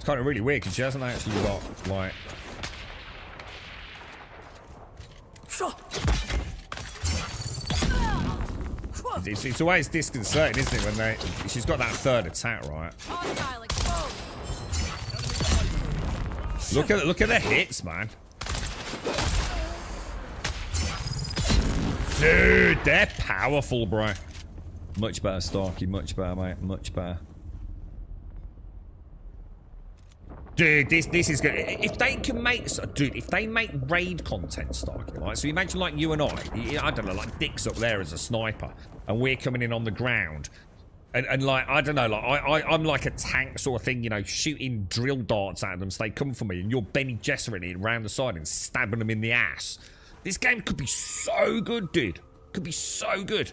kind of really weird because she hasn't actually got like. It's always disconcerting, isn't it, when she's got that third attack, right? Look at the hits, man. Dude, they're powerful, bro. Much better, Starkey. Much better, mate. Much better. Dude, this is good. If they can make, dude, if they make raid content, Starkey, right? So imagine like you and I don't know, like Dick's up there as a sniper, and we're coming in on the ground, and like I don't know, like I'm like a tank sort of thing, you know, shooting drill darts at them, so they come for me, and you're Benny Gesserit it around the side and stabbing them in the ass. This game could be so good, dude. Could be so good.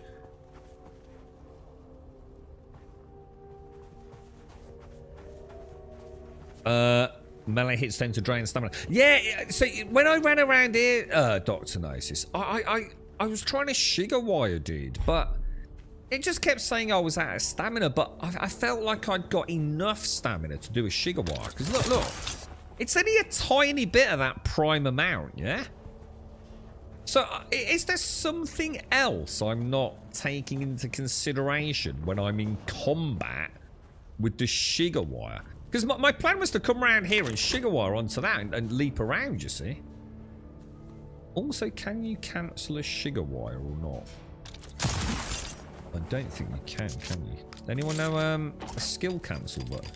Melee hits tend to drain stamina. Yeah, so when I ran around here, Dr. Gnosis, I was trying to Shiga wire, dude, but it just kept saying I was out of stamina, but I felt like I'd got enough stamina to do a Shiga wire. Because look, it's only a tiny bit of that prime amount, yeah? So is there something else I'm not taking into consideration when I'm in combat with the Shiga wire? Because my plan was to come around here and Shiga wire onto that and leap around, you see. Also, can you cancel a Shiga wire or not? I don't think you can you? Anyone know a skill cancel button?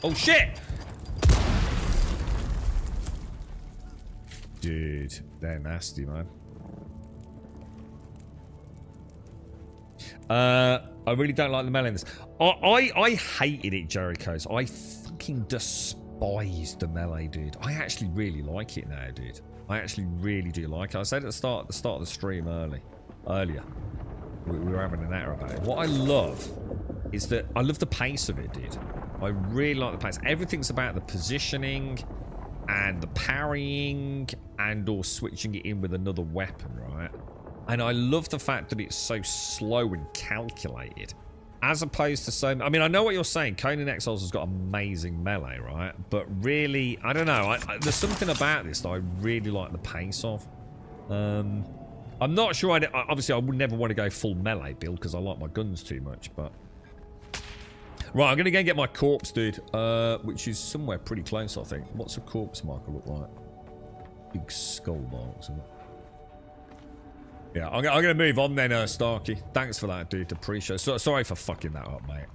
Oh, shit! Dude, they're nasty, man. I really don't like the melee in this. I hated it, Jericho's. I fucking despised the melee, dude. I actually really like it now, dude. I actually really do like it. I said at the start of the stream earlier. We were having an hour about it. What I love is that I love the pace of it, dude. I really like the pace. Everything's about the positioning and the parrying and or switching it in with another weapon, right? And I love the fact that it's so slow and calculated. As opposed to so... I mean, I know what you're saying. Conan Exiles has got amazing melee, right? But really, I don't know. There's something about this that I really like the pace of. I'm not sure... obviously, I would never want to go full melee build because I like my guns too much, but... Right, I'm going to go and get my corpse, dude. Which is somewhere pretty close, I think. What's a corpse marker look like? Big skull marks, isn't it? Yeah, I'm going to move on then, Starkey. Thanks for that, dude. Appreciate it. Sorry for fucking that up, mate.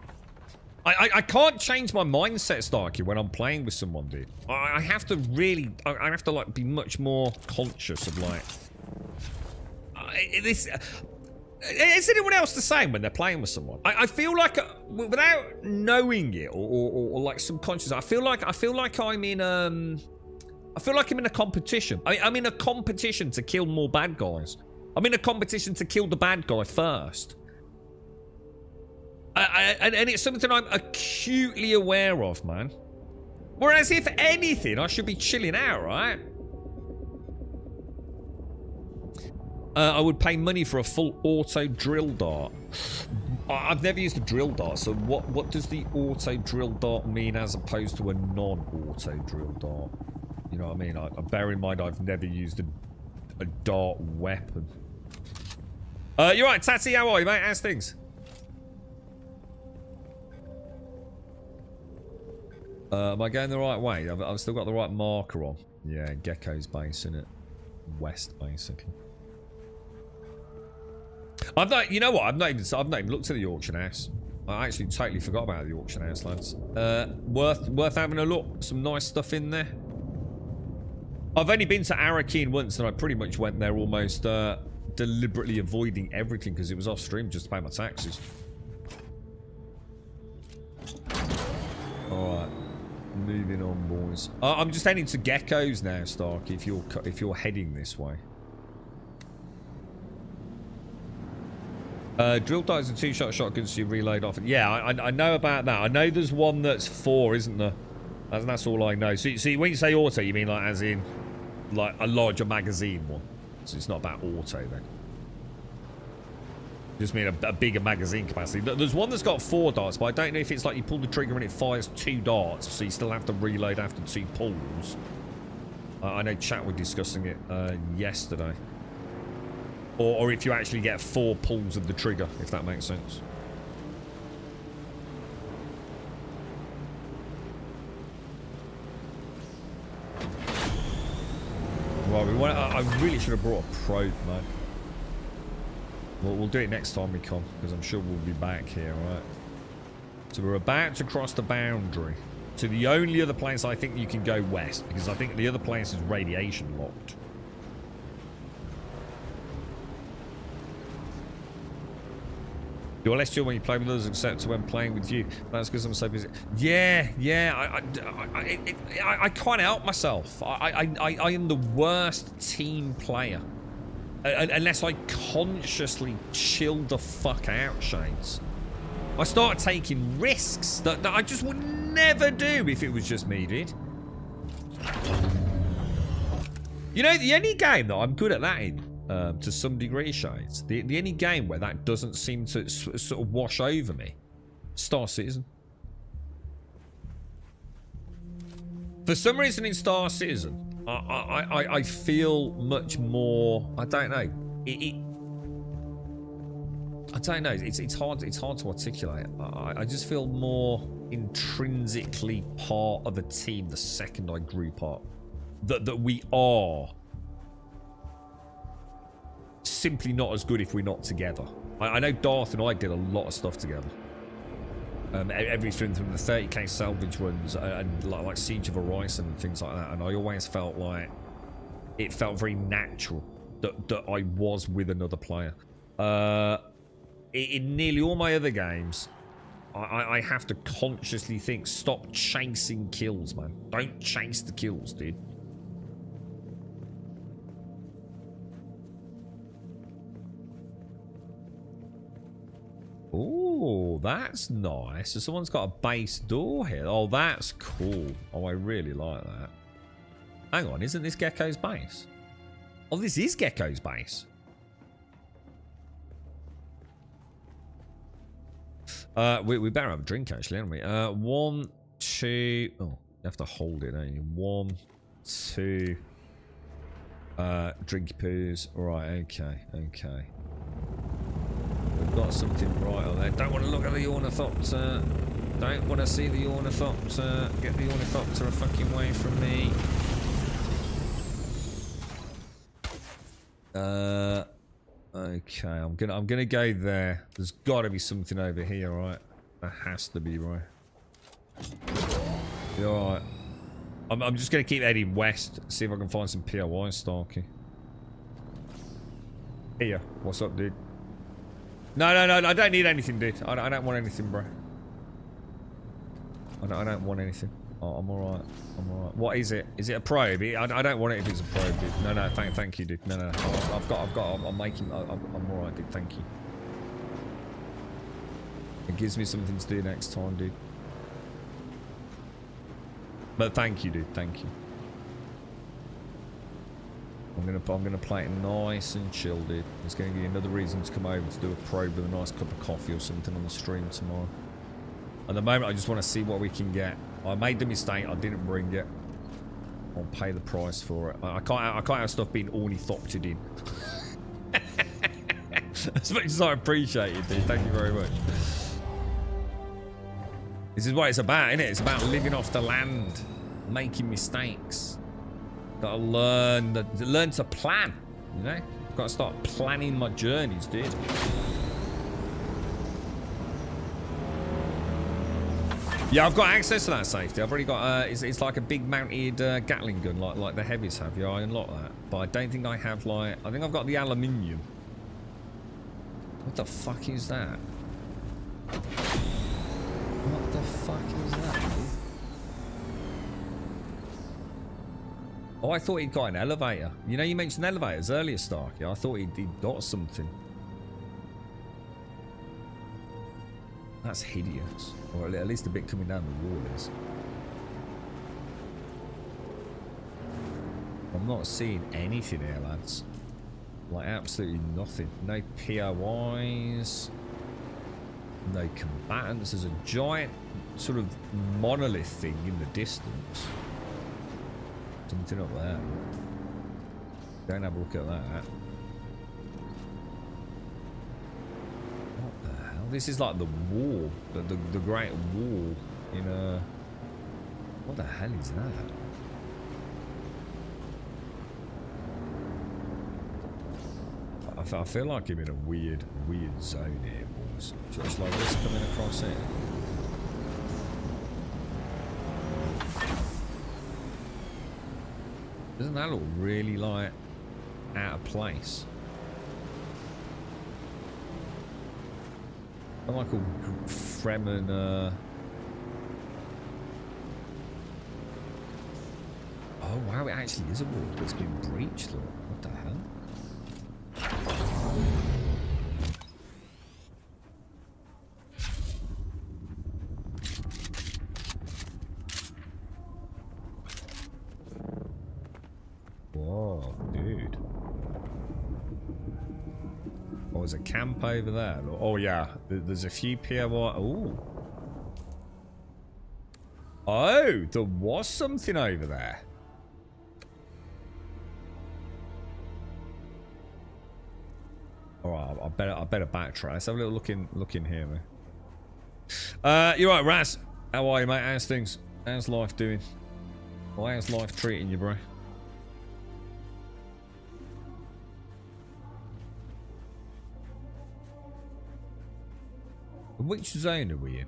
I can't change my mindset, Starkey, when I'm playing with someone, dude. I have to really... I have to, like, be much more conscious of, like... Is anyone else the same when they're playing with someone? I feel like, without knowing it, or like, subconscious, I feel like I'm in, I feel like I'm in a competition. I'm in a competition to kill more bad guys. I'm in a competition to kill the bad guy first. And it's something I'm acutely aware of, man. Whereas, if anything, I should be chilling out, right? I would pay money for a full auto drill dart. I've never used a drill dart, so what does the auto drill dart mean as opposed to a non-auto drill dart? You know what I mean? Bear in mind, I've never used a dart weapon. You're right, Tatty, how are you, mate? How's things? Am I going the right way? I've still got the right marker on. Yeah, Gecko's base, innit? West, basically. I've not, you know what? I've not even looked at the auction house. I actually totally forgot about the auction house, lads. Worth having a look. Some nice stuff in there. I've only been to Arakeen once, and I pretty much went there almost deliberately avoiding everything because it was off stream just to pay my taxes. All right, moving on, boys. I'm just heading to Gecko's now, Starkey. If you're heading this way. Drill darts and two-shot shotguns so you reload off. Yeah, I know about that. I know there's one that's 4, isn't there? That's all I know. So when you say auto, you mean like as in like a larger magazine one. So it's not about auto then. Just mean a bigger magazine capacity. There's one that's got 4 darts, but I don't know if it's like you pull the trigger and it fires 2 darts, so you still have to reload after 2 pulls. I know chat were discussing it yesterday. Or if you actually get 4 pulls of the trigger, if that makes sense. Right, I really should have brought a probe, man. We'll do it next time we come, because I'm sure we'll be back here, right? So we're about to cross the boundary to the only other place I think you can go west, because I think the other place is radiation locked. You're less chill when you play with others, except when playing with you. That's because I'm so busy. Yeah. I can't help myself. I am the worst team player. Unless I consciously chill the fuck out, Shades. I start taking risks that I just would never do if it was just me, dude. You know, the only game that I'm good at that in, to some degree, Shades, the only game where that doesn't seem to sort of wash over me, Star Citizen. For some reason in Star Citizen, I feel much more. I don't know. I don't know. It's hard to articulate. I just feel more intrinsically part of a team the second I group up. That we are simply not as good if we're not together. I know Darth and I did a lot of stuff together. Everything from the 30k salvage runs and like Siege of Horizon and things like that, and I always felt like it felt very natural that I was with another player. In nearly all my other games, I have to consciously think, stop chasing kills, man. Don't chase the kills, dude. Oh, that's nice. So someone's got a base door here. Oh, that's cool. Oh, I really like that. Hang on, isn't this Gecko's base? Oh, this is Gecko's base. We better have a drink, actually, haven't we? 1, 2... Oh, you have to hold it, don't you? 1, 2... drinky poos. Right, okay. We've got something right on there. Don't want to look at the ornithopter. Don't want to see the ornithopter. Get the ornithopter a fucking way from me. Okay, I'm gonna go there. There's got to be something over here, right? There has to be, right? You alright? I'm just gonna keep heading west. See if I can find some POI, Starkey. Here, what's up, dude? No, I don't need anything, dude. I don't want anything, bro. I don't want anything. Oh, I'm alright. What is it? Is it a probe? I don't want it if it's a probe, dude. No, thank you, dude. No. I'm alright, dude. Thank you. It gives me something to do next time, dude. But thank you, dude. Thank you. I'm gonna play it nice and chill, dude. It's gonna give you another reason to come over to do a probe with a nice cup of coffee or something on the stream tomorrow. At the moment, I just want to see what we can get. I made the mistake. I didn't bring it. I'll pay the price for it. I can't have stuff being ornithoptered in. As much as I appreciate it, dude. Thank you very much. This is what it's about, isn't it? It's about living off the land, making mistakes. Gotta learn to plan, you know? Gotta start planning my journeys, dude. Yeah, I've got access to that safety. I've already got, it's like a big mounted Gatling gun, like the heavies have. Yeah, I unlock that. But I don't think I have, like, I think I've got the aluminium. What the fuck is that? What the fuck is that, dude? Oh, I thought he'd got an elevator. You know, you mentioned elevators earlier, Starkey. I thought he'd got something. That's hideous. Or at least a bit coming down the wall is. I'm not seeing anything here, lads. Like, absolutely nothing. No POIs. No combatants. There's a giant sort of monolith thing in the distance. Something up there. Don't have a look at that. What the hell? This is like the wall. The Great Wall in a... What the hell is that? I feel like I'm in a weird zone here, boys. Just like this coming across here. Doesn't that look really like out of place? I'm like a Fremen, oh wow, it actually is a wall that's been breached, look. What the hell? Whoa, dude. Oh, there's a camp over there. Oh, yeah. There's a few POI. Oh. Oh, there was something over there. Alright, I better backtrack. Let's have a little look in here, man. You're right, Raz. How are you, mate? How's things? How's life doing? Well, how's life treating you, bro? Which zone are we in?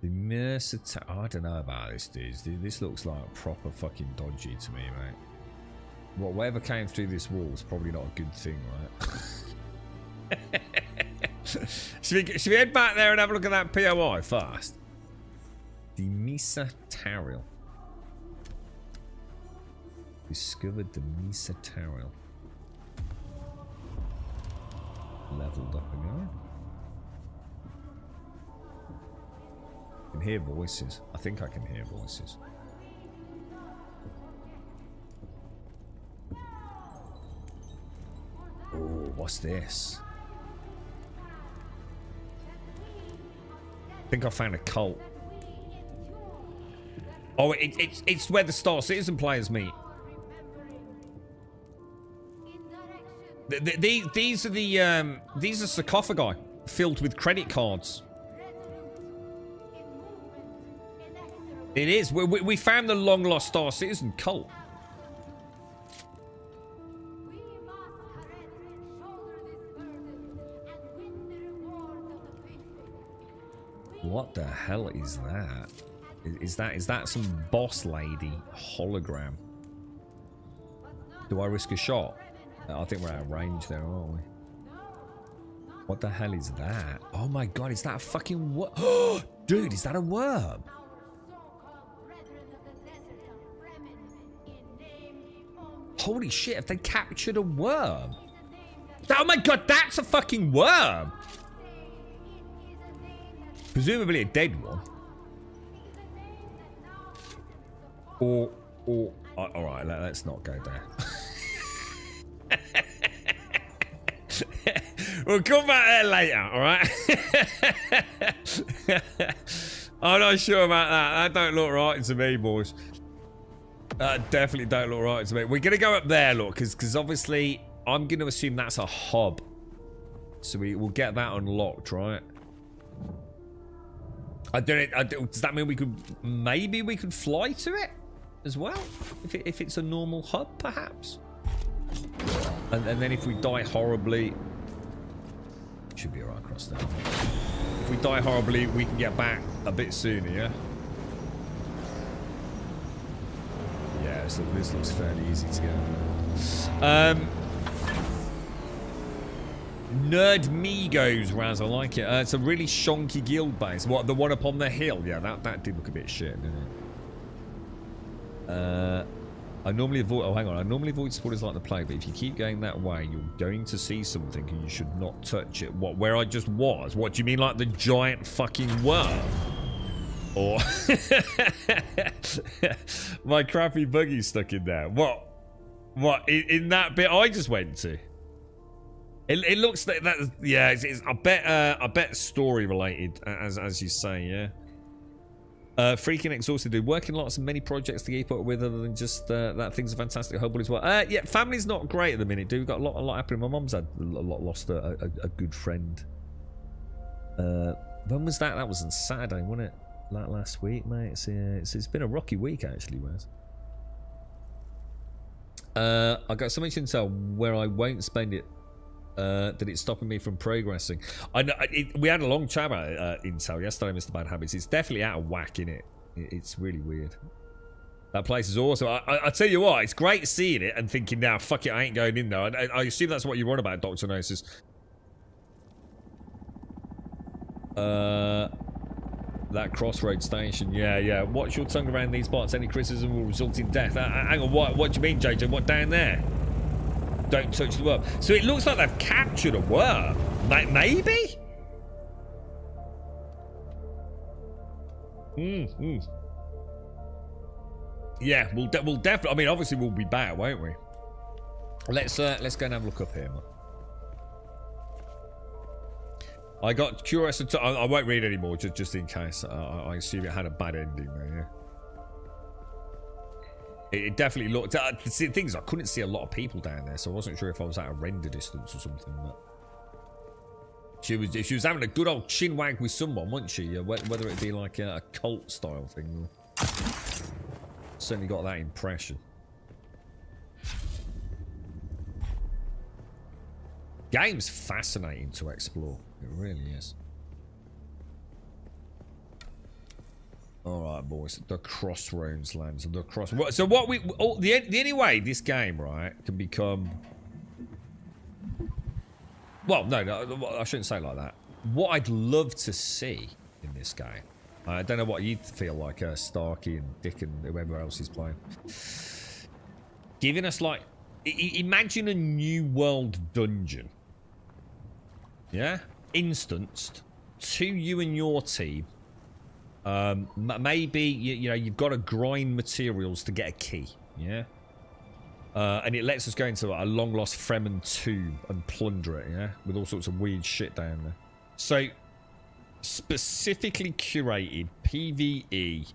The Mercer. Oh, I don't know about this, dude. This looks like proper fucking dodgy to me, mate. Whatever came through this wall is probably not a good thing, right? should we head back there and have a look at that POI first? The Misa Taril. Discovered the Misa Taril. Leveled up again. I can hear voices. I think I can hear voices. Oh, what's this? I think I found a cult. Oh, it's where the Star Citizen players meet. These are sarcophagi filled with credit cards. It is. We found the long lost Star Citizen cult. What the hell is that? Is that some boss lady hologram? Do I risk a shot? I think we're out of range there, aren't we? What the hell is that? Oh my god, is that a fucking worm? Dude, is that a worm? Holy shit, have they captured a worm? Oh my god, that's a fucking worm! Presumably a dead one. Or alright, let's not go there. We'll come back there later, alright? I'm not sure about that. That don't look right to me, boys. That definitely don't look right to me. We're gonna go up there, look, because obviously I'm gonna assume that's a hub. So we'll get that unlocked, right? Does that mean we could maybe we could fly to it as well? If it's a normal hub, perhaps? And then if we die horribly, should be alright across there. If we die horribly, we can get back a bit sooner, yeah? Yeah, this looks fairly easy to get. Nerd Migos, Raz, I like it. It's a really shonky guild base. What, the one up on the hill? Yeah, that did look a bit shit, didn't it? I normally avoid... Oh, hang on. I normally avoid spoilers like the plague, but if you keep going that way, you're going to see something and you should not touch it. What, where I just was? What, do you mean like the giant fucking worm? Or... my crappy buggy stuck in there. What? What? In that bit I just went to? It looks like that. Yeah, it's I bet story related, as you say. Yeah. Freaking exhausted, dude. Working lots of many projects to keep up with, other than just that thing's a fantastic hubble as well. Yeah, family's not great at the minute, dude. We've got a lot happening. My mum's had lost a good friend. When was that? That was on Saturday, wasn't it? Like last week, mate. It's been a rocky week actually, Wes. I got so much intel where I won't spend it that it's stopping me from progressing. I know we had a long chat about Intel yesterday, Mr. Bad Habits. It's definitely out of whack, innit? It's really weird. That place is awesome. I tell you what, it's great seeing it and thinking, now, fuck it, I ain't going in there. I assume that's what you want about Dr. Gnosis. That crossroad station, yeah. Watch your tongue around these parts. Any criticism will result in death. Hang on, what do you mean, JJ? What, down there? Don't touch the worm. So it looks like they've captured a worm. Maybe? Yeah, we'll definitely. I mean, obviously we'll be back, won't we? Let's go and have a look up here, man. I got curious. I won't read anymore, just in case. I assume it had a bad ending, man. Yeah. It definitely looked. The thing is, I couldn't see a lot of people down there, so I wasn't sure if I was at a render distance or something. But she was having a good old chin wag with someone, wasn't she? Whether it be like a cult style thing. Certainly got that impression. Game's fascinating to explore. It really is. Alright, boys. The Crossroads lands. The crossroads. So what we... the only way this game, right, can become... Well, no, I shouldn't say it like that. What I'd love to see in this game... I don't know what you'd feel like, Starkey and Dick and whoever else is playing. Giving us, like... Imagine a new world dungeon. Yeah? Instanced to you and your team. Maybe, you know, you've got to grind materials to get a key. Yeah? And it lets us go into a long-lost Fremen tomb and plunder it, yeah? With all sorts of weird shit down there. So... specifically curated PvE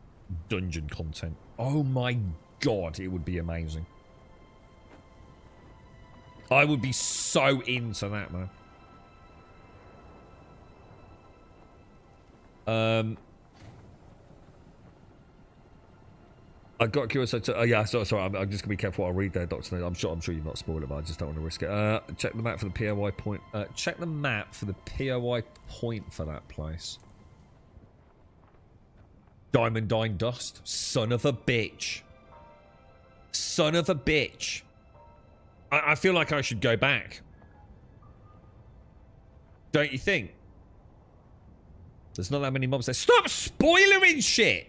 dungeon content. Oh my god, it would be amazing. I would be so into that, man. I got curious. Yeah, sorry. I'm just gonna be careful what I read there, Doctor. I'm sure you've not spoiled it, but I just don't want to risk it. Check the map for the POI point. Check the map for the POI point for that place. Diamond Dine Dust. Son of a bitch. Son of a bitch. I feel like I should go back. Don't you think? There's not that many mobs there. Stop spoiling shit!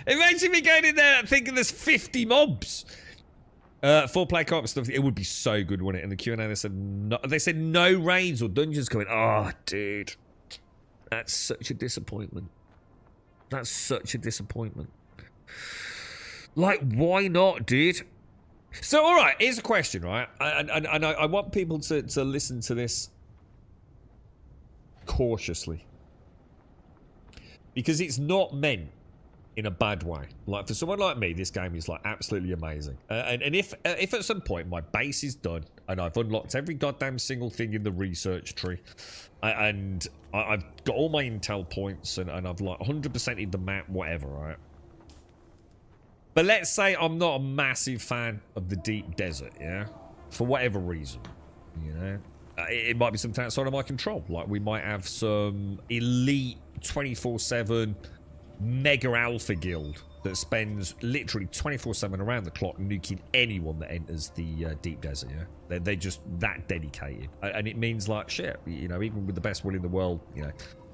Imagine me going in there thinking there's 50 mobs. 4-player co-op stuff. It would be so good, wouldn't it? In the Q&A they said no raids or dungeons coming. Oh, dude. That's such a disappointment. That's such a disappointment. Like, why not, dude? So, alright, here's a question, right? And I want people to listen to this cautiously. Because it's not meant in a bad way. Like, for someone like me, this game is, like, absolutely amazing. And if at some point my base is done and I've unlocked every goddamn single thing in the research tree and I've got all my intel points and I've, like, 100%ed the map, whatever, right? But let's say I'm not a massive fan of the deep desert, yeah? For whatever reason, you know? It might be something outside of my control. Like, we might have some elite 24/7 mega alpha guild that spends literally 24/7 around the clock nuking anyone that enters the deep desert, yeah? They're just that dedicated. And it means, like, shit, you know, even with the best will in the world, you know,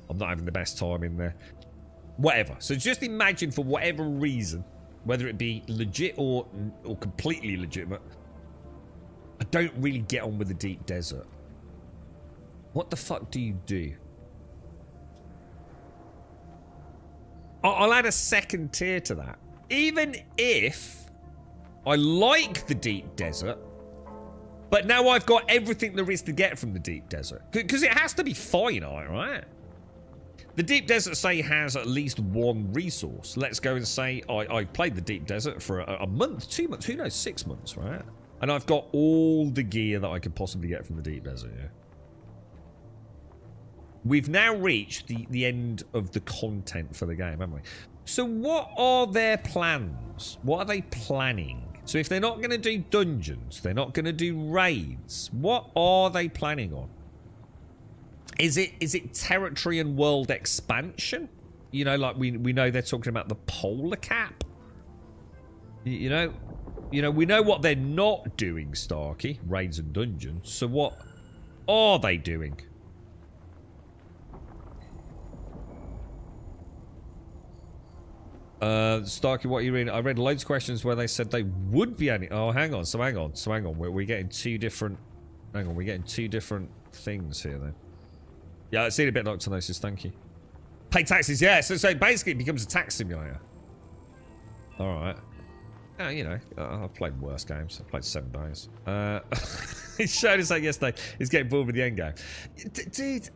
I'm not having the best time in there. Whatever. So just imagine, for whatever reason, whether it be legit or completely legitimate, I don't really get on with the deep desert. What the fuck do you do? I'll add a second tier to that. Even if I like the deep desert, but now I've got everything there is to get from the deep desert. Because it has to be finite, right? The deep desert, say, has at least one resource. Let's go and say I played the deep desert for a month, 2 months, who knows, 6 months, right? And I've got all the gear that I could possibly get from the deep desert, yeah? We've now reached the end of the content for the game, haven't we? So what are their plans? What are they planning So if they're not going to do dungeons, they're not going to do raids, what are they planning on? Is it territory and world expansion? You know, like we know they're talking about the polar cap. You know, we know what they're not doing, Starkey, raids and dungeons. So what are they doing? Starkey, what are you reading? I read loads of questions where they said they would be adding. Oh, hang on. We're getting two different. Hang on, we're getting two different things here then. Yeah, I've seen a bit of Nocturnosis, thank you. Pay taxes, yeah. So basically it becomes a tax simulator. Alright. Yeah, you know, I've played worse games. I've played 7 days. He showed us that yesterday. He's getting bored with the end game. Dude,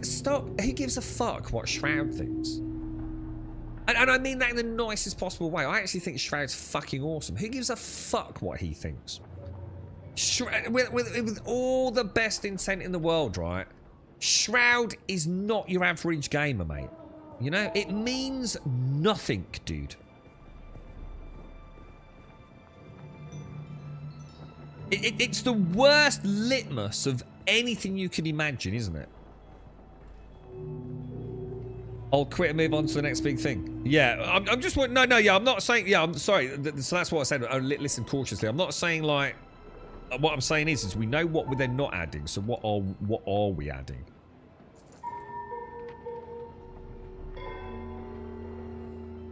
stop. Who gives a fuck what Shroud thinks? And I mean that in the nicest possible way. I actually think Shroud's fucking awesome. Who gives a fuck what he thinks? With all the best intent in the world, right? Shroud is not your average gamer, mate. You know, it means nothing, dude. It's the worst litmus of anything you can imagine, isn't it? I'll quit and move on to the next big thing. Yeah, I'm just... No, yeah, I'm not saying... Yeah, I'm sorry. So that's what I said. Listen cautiously. I'm not saying, like... What I'm saying is we know what they're not adding, so what are we adding?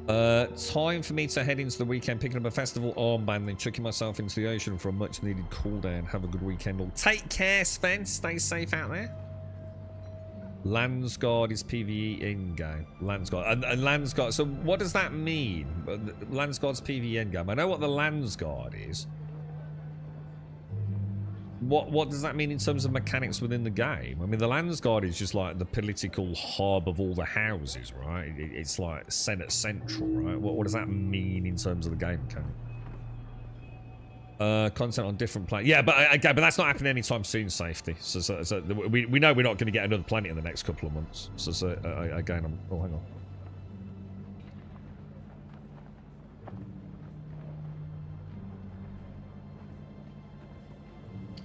Time for me to head into the weekend, picking up a festival armband, then chucking myself into the ocean for a much needed cool down. Have a good weekend all. Take care, Sven. Stay safe out there. Landsguard is PvE in-game. Landsguard. And Landsguard, so what does that mean? Landsguard's PvE in-game. I know what the Landsguard is. What does that mean in terms of mechanics within the game? I mean, the Landsguard is just like the political hub of all the houses, right? It's like Senate Central, right? What does that mean in terms of the game mechanic? Content on different planets. Yeah, but again, but that's not happening anytime soon, safety. So we know we're not going to get another planet in the next couple of months. So again, oh, hang on.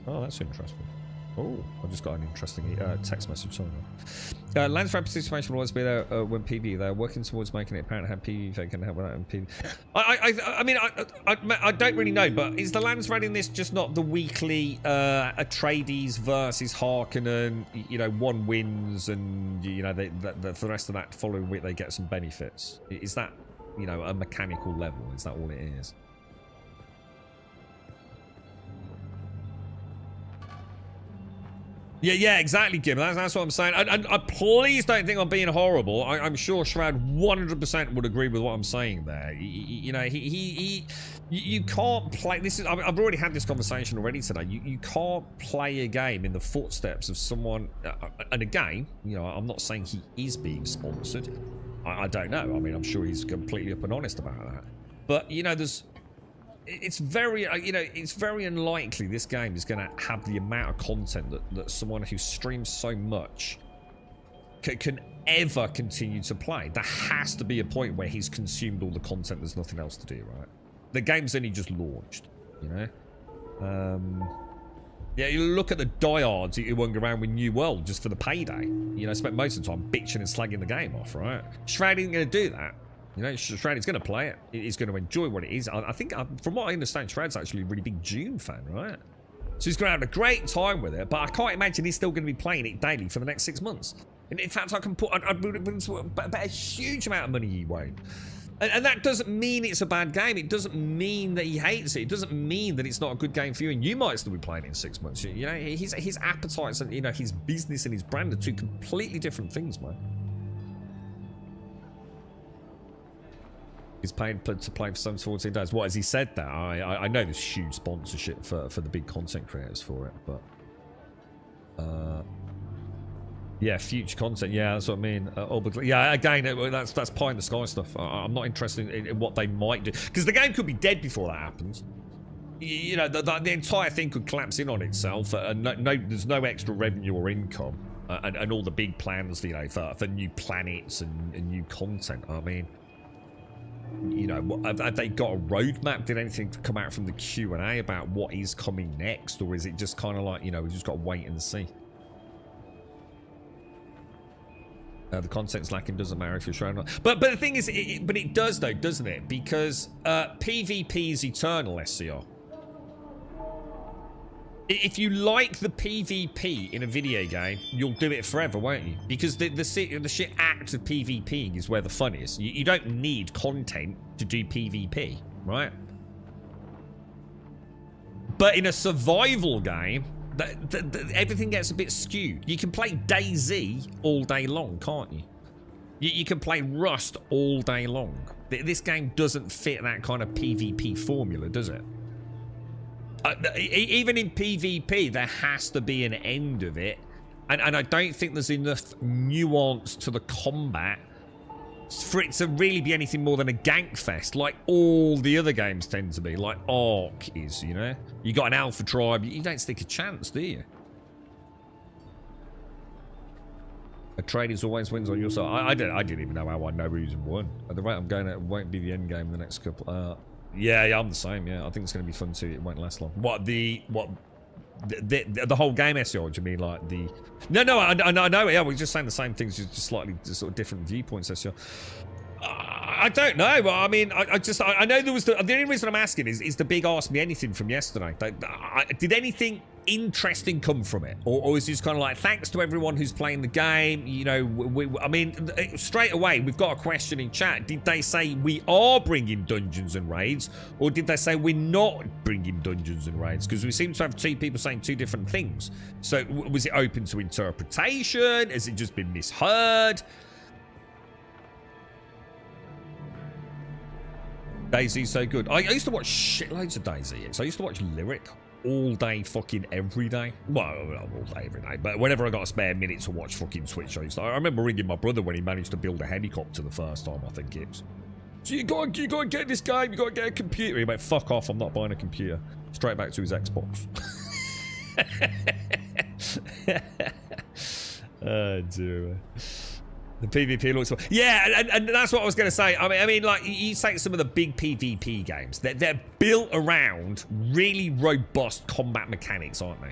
Oh, that's interesting. Oh, I just got an interesting text message. Sorry. Lands rapid participation will always be there when PvE. They're working towards making it apparent how PvE if they can help with that in PvE. I mean, I don't really know, but is the Lands Rad in this just not the weekly Atreides versus Harkonnen? You know, one wins, and you know, for the rest of that following week they get some benefits. Is that, you know, a mechanical level? Is that all it is? Yeah, exactly, Kim. That's what I'm saying. And please don't think I'm being horrible. I'm sure Shroud 100% would agree with what I'm saying there. You know, you can't play. This is. I've already had this conversation already today. You can't play a game in the footsteps of someone. And again, you know, I'm not saying he is being sponsored. I don't know. I mean, I'm sure he's completely up and honest about that. But you know, it's very, you know, it's very unlikely this game is going to have the amount of content that someone who streams so much can ever continue to play. There has to be a point where he's consumed all the content. There's nothing else to do, right? The game's only just launched, you know? Yeah, you look at the diehards who wander around with New World just for the payday. You know, spent most of the time bitching and slagging the game off, right? Shroud isn't going to do that. You know, Shroud's going to play it. He's going to enjoy what it is. I think, from what I understand, Shroud's actually a really big Dune fan, right? So he's going to have a great time with it, but I can't imagine he's still going to be playing it daily for the next 6 months. And in fact, I'd put a huge amount of money he won't. And that doesn't mean it's a bad game. It doesn't mean that he hates it. It doesn't mean that it's not a good game for you, and you might still be playing it in 6 months. You know, his appetites and, you know, his business and his brand are two completely different things, man. He's paid to play for 7 to 14 days. What, has he said that? I know there's huge sponsorship for the big content creators for it, but yeah, future content. Yeah, that's what I mean. Yeah, again, that's pie in the sky stuff. I'm not interested in what they might do, because the game could be dead before that happens. You know, the entire thing could collapse in on itself, and there's no extra revenue or income, and all the big plans, you know, for new planets and new content. I mean, you know, have they got a roadmap? Did anything come out from the Q&A about what is coming next? Or is it just kind of like, you know, we just got to wait and see? The content's lacking, doesn't matter if you're trying not. But the thing is, but it does though, doesn't it? Because PvP is eternal, SCR. If you like the PvP in a video game, you'll do it forever, won't you? Because the sheer act of PvPing is where the fun is. You don't need content to do PvP, right? But in a survival game, everything gets a bit skewed. You can play DayZ all day long, can't you? You can play Rust all day long. This game doesn't fit that kind of PvP formula, does it? Even in PvP, there has to be an end of it. And I don't think there's enough nuance to the combat for it to really be anything more than a gank fest, like all the other games tend to be, like Ark is, you know? You got an alpha tribe, you don't stick a chance, do you? A traders always wins on your side. I didn't even know how I know who's won. At the rate I'm going, it won't be the end game the next couple. Yeah, I'm the same. Yeah, I think it's going to be fun too. It won't last long. The whole game SEO? Do you mean like the? No, I know. Yeah, we're just saying the same things, just slightly sort of different viewpoints. SEO. I don't know. I mean, I know there was the only reason I'm asking is the big ask me anything from yesterday. Did anything interesting come from it, or is this kind of like thanks to everyone who's playing the game? You know, I mean, straight away we've got a question in chat. Did they say we are bringing dungeons and raids, or did they say we're not bringing dungeons and raids? Because we seem to have two people saying two different things. So was it open to interpretation? Has it just been misheard? DayZ's so good. I used to watch shitloads of DayZ. So I used to watch Lyric all day, fucking every day. Well, not all day, every day. But whenever I got a spare minute to watch fucking Twitch, I remember ringing my brother when he managed to build a helicopter the first time, I think it was. So you gotta get this game, you gotta get a computer. He went, fuck off, I'm not buying a computer. Straight back to his Xbox. Oh, dear. The PvP looks... Yeah, and that's what I was going to say. I mean, like, you take some of the big PvP games. They're built around really robust combat mechanics, aren't they?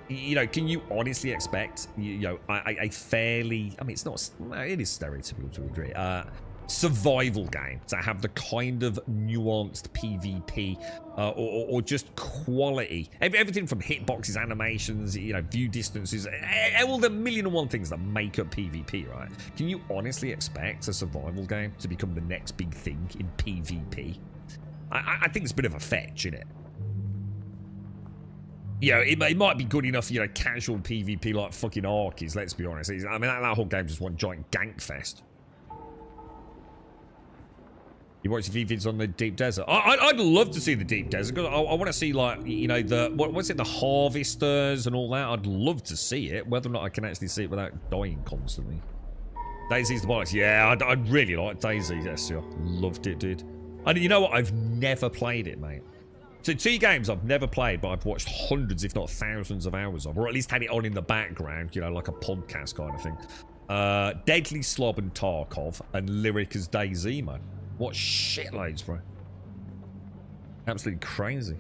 You know, can you honestly expect, you know, a fairly... I mean, it's not... It is stereotypical to a degree. Survival game to have the kind of nuanced PvP or just quality. Everything from hitboxes, animations, you know, view distances, all the million and one things that make up PvP, right? Can you honestly expect a survival game to become the next big thing in PvP? I think it's a bit of a fetch, isn't it? You know, it might be good enough, you know, casual PvP like fucking Ark is, let's be honest. I mean, that whole game just one giant gank fest. You watch the vids on the deep desert. I'd love to see the deep desert. I want to see, like, you know, what's it, the harvesters and all that. I'd love to see it. Whether or not I can actually see it without dying constantly. DayZ's the boss. Yeah, I'd really like DayZ. Yes, yeah. Loved it, dude. And you know what? I've never played it, mate. So 2 games I've never played, but I've watched hundreds, if not thousands of hours of, or at least had it on in the background, you know, like a podcast kind of thing. Deadly Slob and Tarkov, and Lyric as DayZ, man. What shitloads, bro. Absolutely crazy.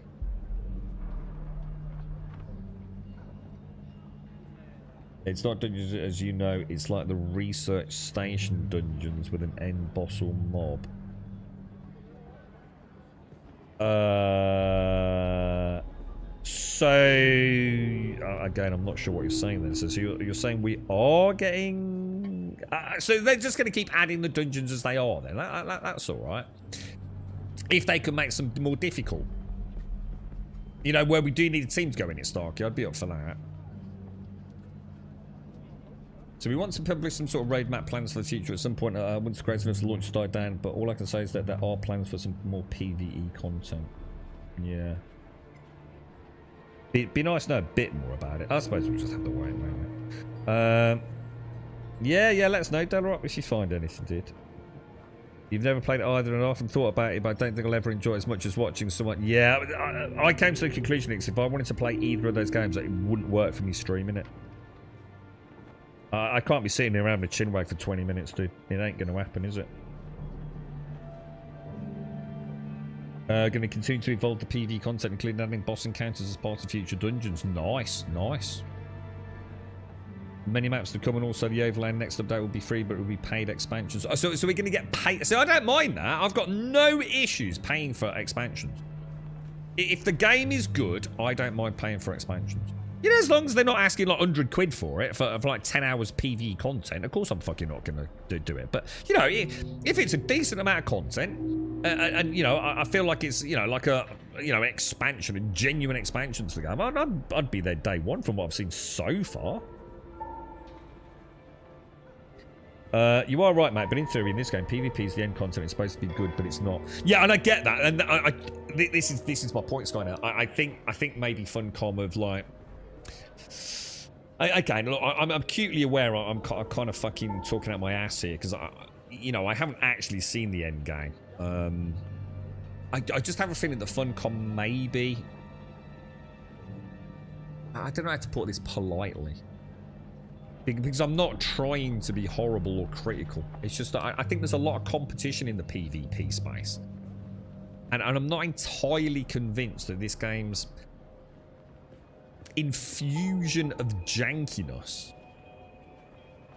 It's not dungeons, as you know, it's like the research station dungeons with an end boss or mob. So again, I'm not sure what you're saying then. So you're saying we are getting... so they're just going to keep adding the dungeons as they are then. That's all right. If they could make some more difficult. You know, where we do need a team to go in it, Starkey, I'd be up for that. So we want to publish some sort of roadmap plans for the future at some point. Once the creative launch died down, but all I can say is that there are plans for some more PvE content. Yeah. Be nice to know a bit more about it. I suppose we'll just have to wait, won't we? Yeah, let us know, Delrock, if you find anything, dude. You've never played it either, and I often thought about it, but I don't think I'll ever enjoy it as much as watching someone. Yeah, I came to the conclusion, if I wanted to play either of those games, it wouldn't work for me streaming it. I can't be sitting around with Chinwag for 20 minutes, dude. It ain't going to happen, is it? Going to continue to evolve the PvE content, including adding boss encounters as part of future dungeons. Nice, nice. Many maps to come, and also the overland next update will be free, but it will be paid expansions. So we're going to get paid. So I don't mind that. I've got no issues paying for expansions. If the game is good, I don't mind paying for expansions. You know, as long as they're not asking like 100 quid for it, for like 10 hours PvE content, of course I'm fucking not going to do it. But, you know, if it's a decent amount of content, and, you know, I feel like it's, you know, like a, you know, expansion, a genuine expansion to the game, I'd be there day one from what I've seen so far. You are right, mate, but in theory, in this game, PvP is the end content. It's supposed to be good, but it's not. Yeah, and I get that, and this is my point, Sky. Now, I think maybe Funcom of like. Again, look, I'm acutely aware. I'm kind of fucking talking out my ass here because you know, I haven't actually seen the end game. I just have a feeling that Funcom maybe. I don't know how to put this politely. Because I'm not trying to be horrible or critical. It's just that I think there's a lot of competition in the PvP space. And I'm not entirely convinced that this game's infusion of jankiness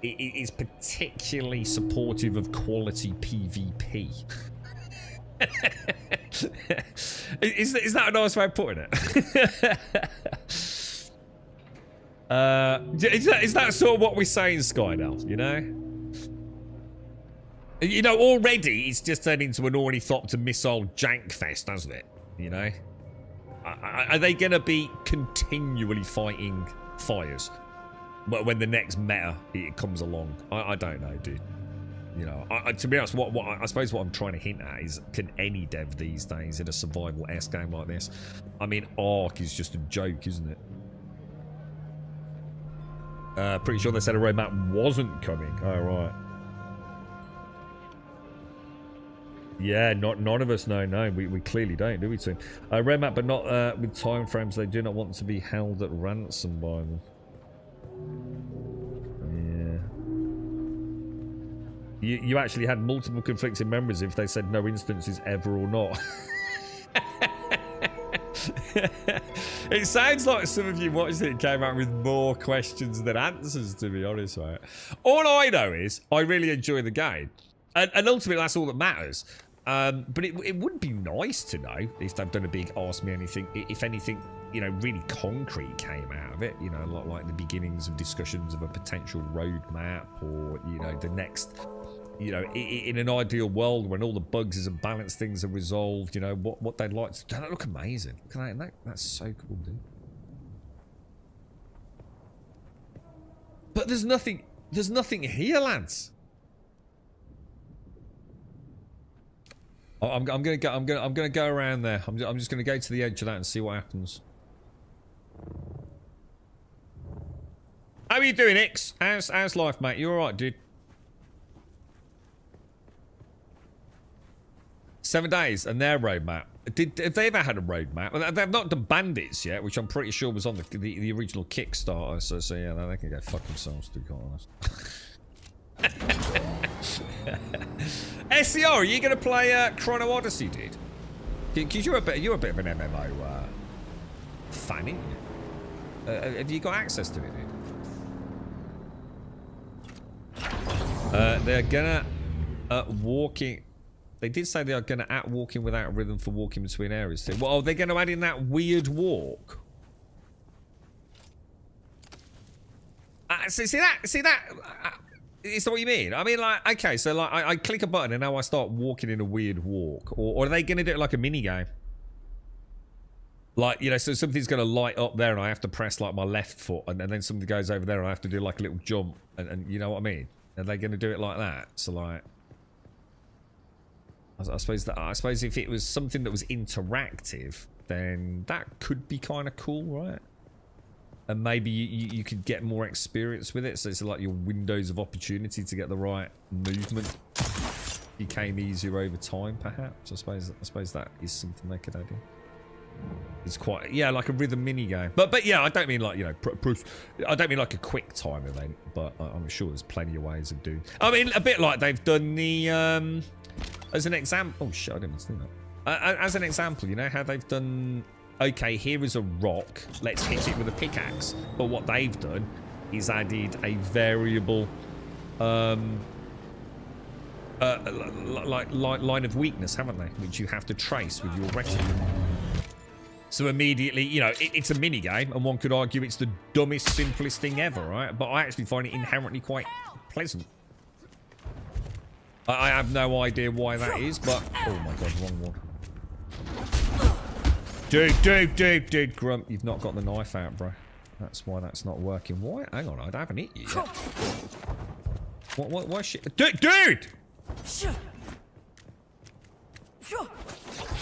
is particularly supportive of quality PvP. Is that a nice way of putting it? Is that sort of what we're saying, Skydell, you know? You know, already it's just turned into an ornithopter missile jank fest, hasn't it? You know? Are they going to be continually fighting fires? But when the next meta it comes along? I don't know, dude. You know, to be honest, I suppose what I'm trying to hint at is, can any dev these days in a survival-esque game like this? I mean, Ark is just a joke, isn't it? Pretty sure they said a roadmap wasn't coming. Oh, right. Yeah, none of us know. No, we clearly don't, do we, Tim? Roadmap, but not with time frames. They do not want to be held at ransom by them. Yeah. You actually had multiple conflicting memories if they said no instances ever or not. It sounds like some of you watched it came out with more questions than answers, to be honest, right? All I know is I really enjoy the game. And ultimately, that's all that matters. But it would be nice to know if they've done a big ask me anything, if anything, you know, really concrete came out of it. You know, like the beginnings of discussions of a potential roadmap, or, you know, the next... You know, in an ideal world when all the bugs and balance things are resolved, you know, what they'd like to... Doesn't that look amazing? Look at that. That's so cool, dude. But there's nothing here, lads. I'm gonna go around there. I'm just gonna go to the edge of that and see what happens. How are you doing, Ix? How's life, mate? You alright, dude? 7 days and their roadmap. Have they ever had a roadmap? They've not done Bandits yet, which I'm pretty sure was on the original Kickstarter. So yeah, they can go fuck themselves, to be quite honest. SCR, are you going to play Chrono Odyssey, dude? Because you're a bit of an MMO fan, ain't you? Have you got access to it, dude? They're gonna walking. They did say they are going to add walking without rhythm for walking between areas too. Well, they're going to add in that weird walk. See that? Is that what you mean? I mean, like, okay, so like I click a button and now I start walking in a weird walk, or are they going to do it like a mini game? Like, you know, so something's going to light up there and I have to press like my left foot, and then something goes over there and I have to do like a little jump, and you know what I mean? Are they going to do it like that? So like. I suppose if it was something that was interactive, then that could be kind of cool, right? And maybe you could get more experience with it. So it's like your windows of opportunity to get the right movement became easier over time, perhaps. I suppose that is something they could add in. It's quite, yeah, like a rhythm mini game. But yeah, I don't mean like, you know, I don't mean like a quick time event, but I'm sure there's plenty of ways of doing. I mean, a bit like they've done the as an example. Oh shit, I didn't mean to do As an example, you know how they've done... Okay, here is a rock. Let's hit it with a pickaxe. But what they've done is added a variable... like line of weakness, haven't they? Which you have to trace with your retinue. So immediately, you know, it's a mini game, and one could argue it's the dumbest, simplest thing ever, right? But I actually find it inherently quite pleasant. I have no idea why that is, but oh my god, wrong one. Dude, Grump, you've not got the knife out, bro. That's why that's not working. Why? Hang on, I haven't hit you yet. What shit? Dude!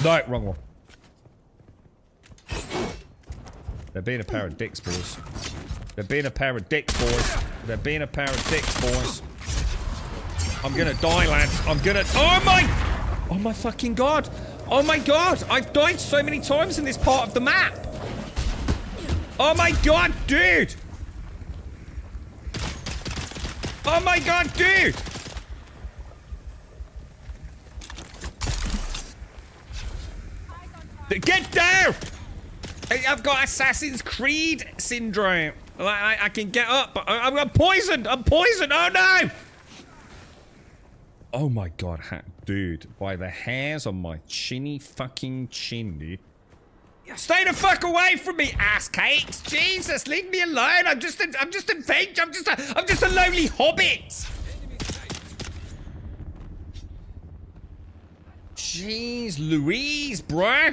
No, wrong one. They're being a pair of dicks, boys. They're being a pair of dicks, boys. They're being a pair of dicks, boys. I'm gonna die, lads. I'm gonna... Oh my fucking god! Oh my god! I've died so many times in this part of the map! Oh my god, dude! Oh my god, dude! Get down! I've got Assassin's Creed syndrome. I can get up, but I'm poisoned! I'm poisoned! Oh no! Oh my god, dude. By the hairs on my chinny fucking chin, dude. Stay the fuck away from me, ass cakes! Jesus, leave me alone! I'm just a fake. I'm just a lonely hobbit! Jeez Louise, bro!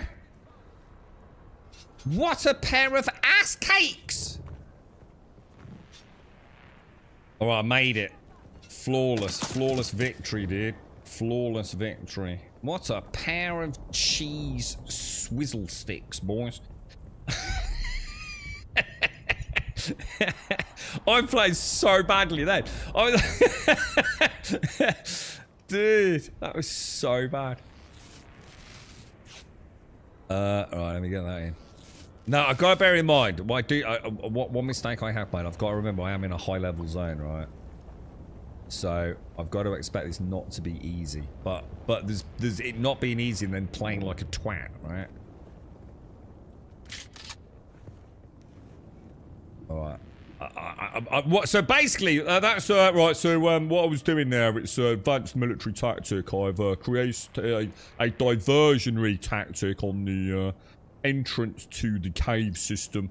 What a pair of ass cakes! Alright, I made it. Flawless victory, dude. Flawless victory. What a pair of cheese swizzle sticks, boys. I'm playing so badly then. Dude, that was so bad. Alright, let me get that in. Now, I've got to bear in mind, one mistake I have made, I've got to remember I am in a high level zone, right? So, I've got to expect this not to be easy. But there's it not being easy and then playing like a twat, right? Alright. So basically, that's right. So what I was doing there, it's advanced military tactic. I've created a diversionary tactic on the entrance to the cave system,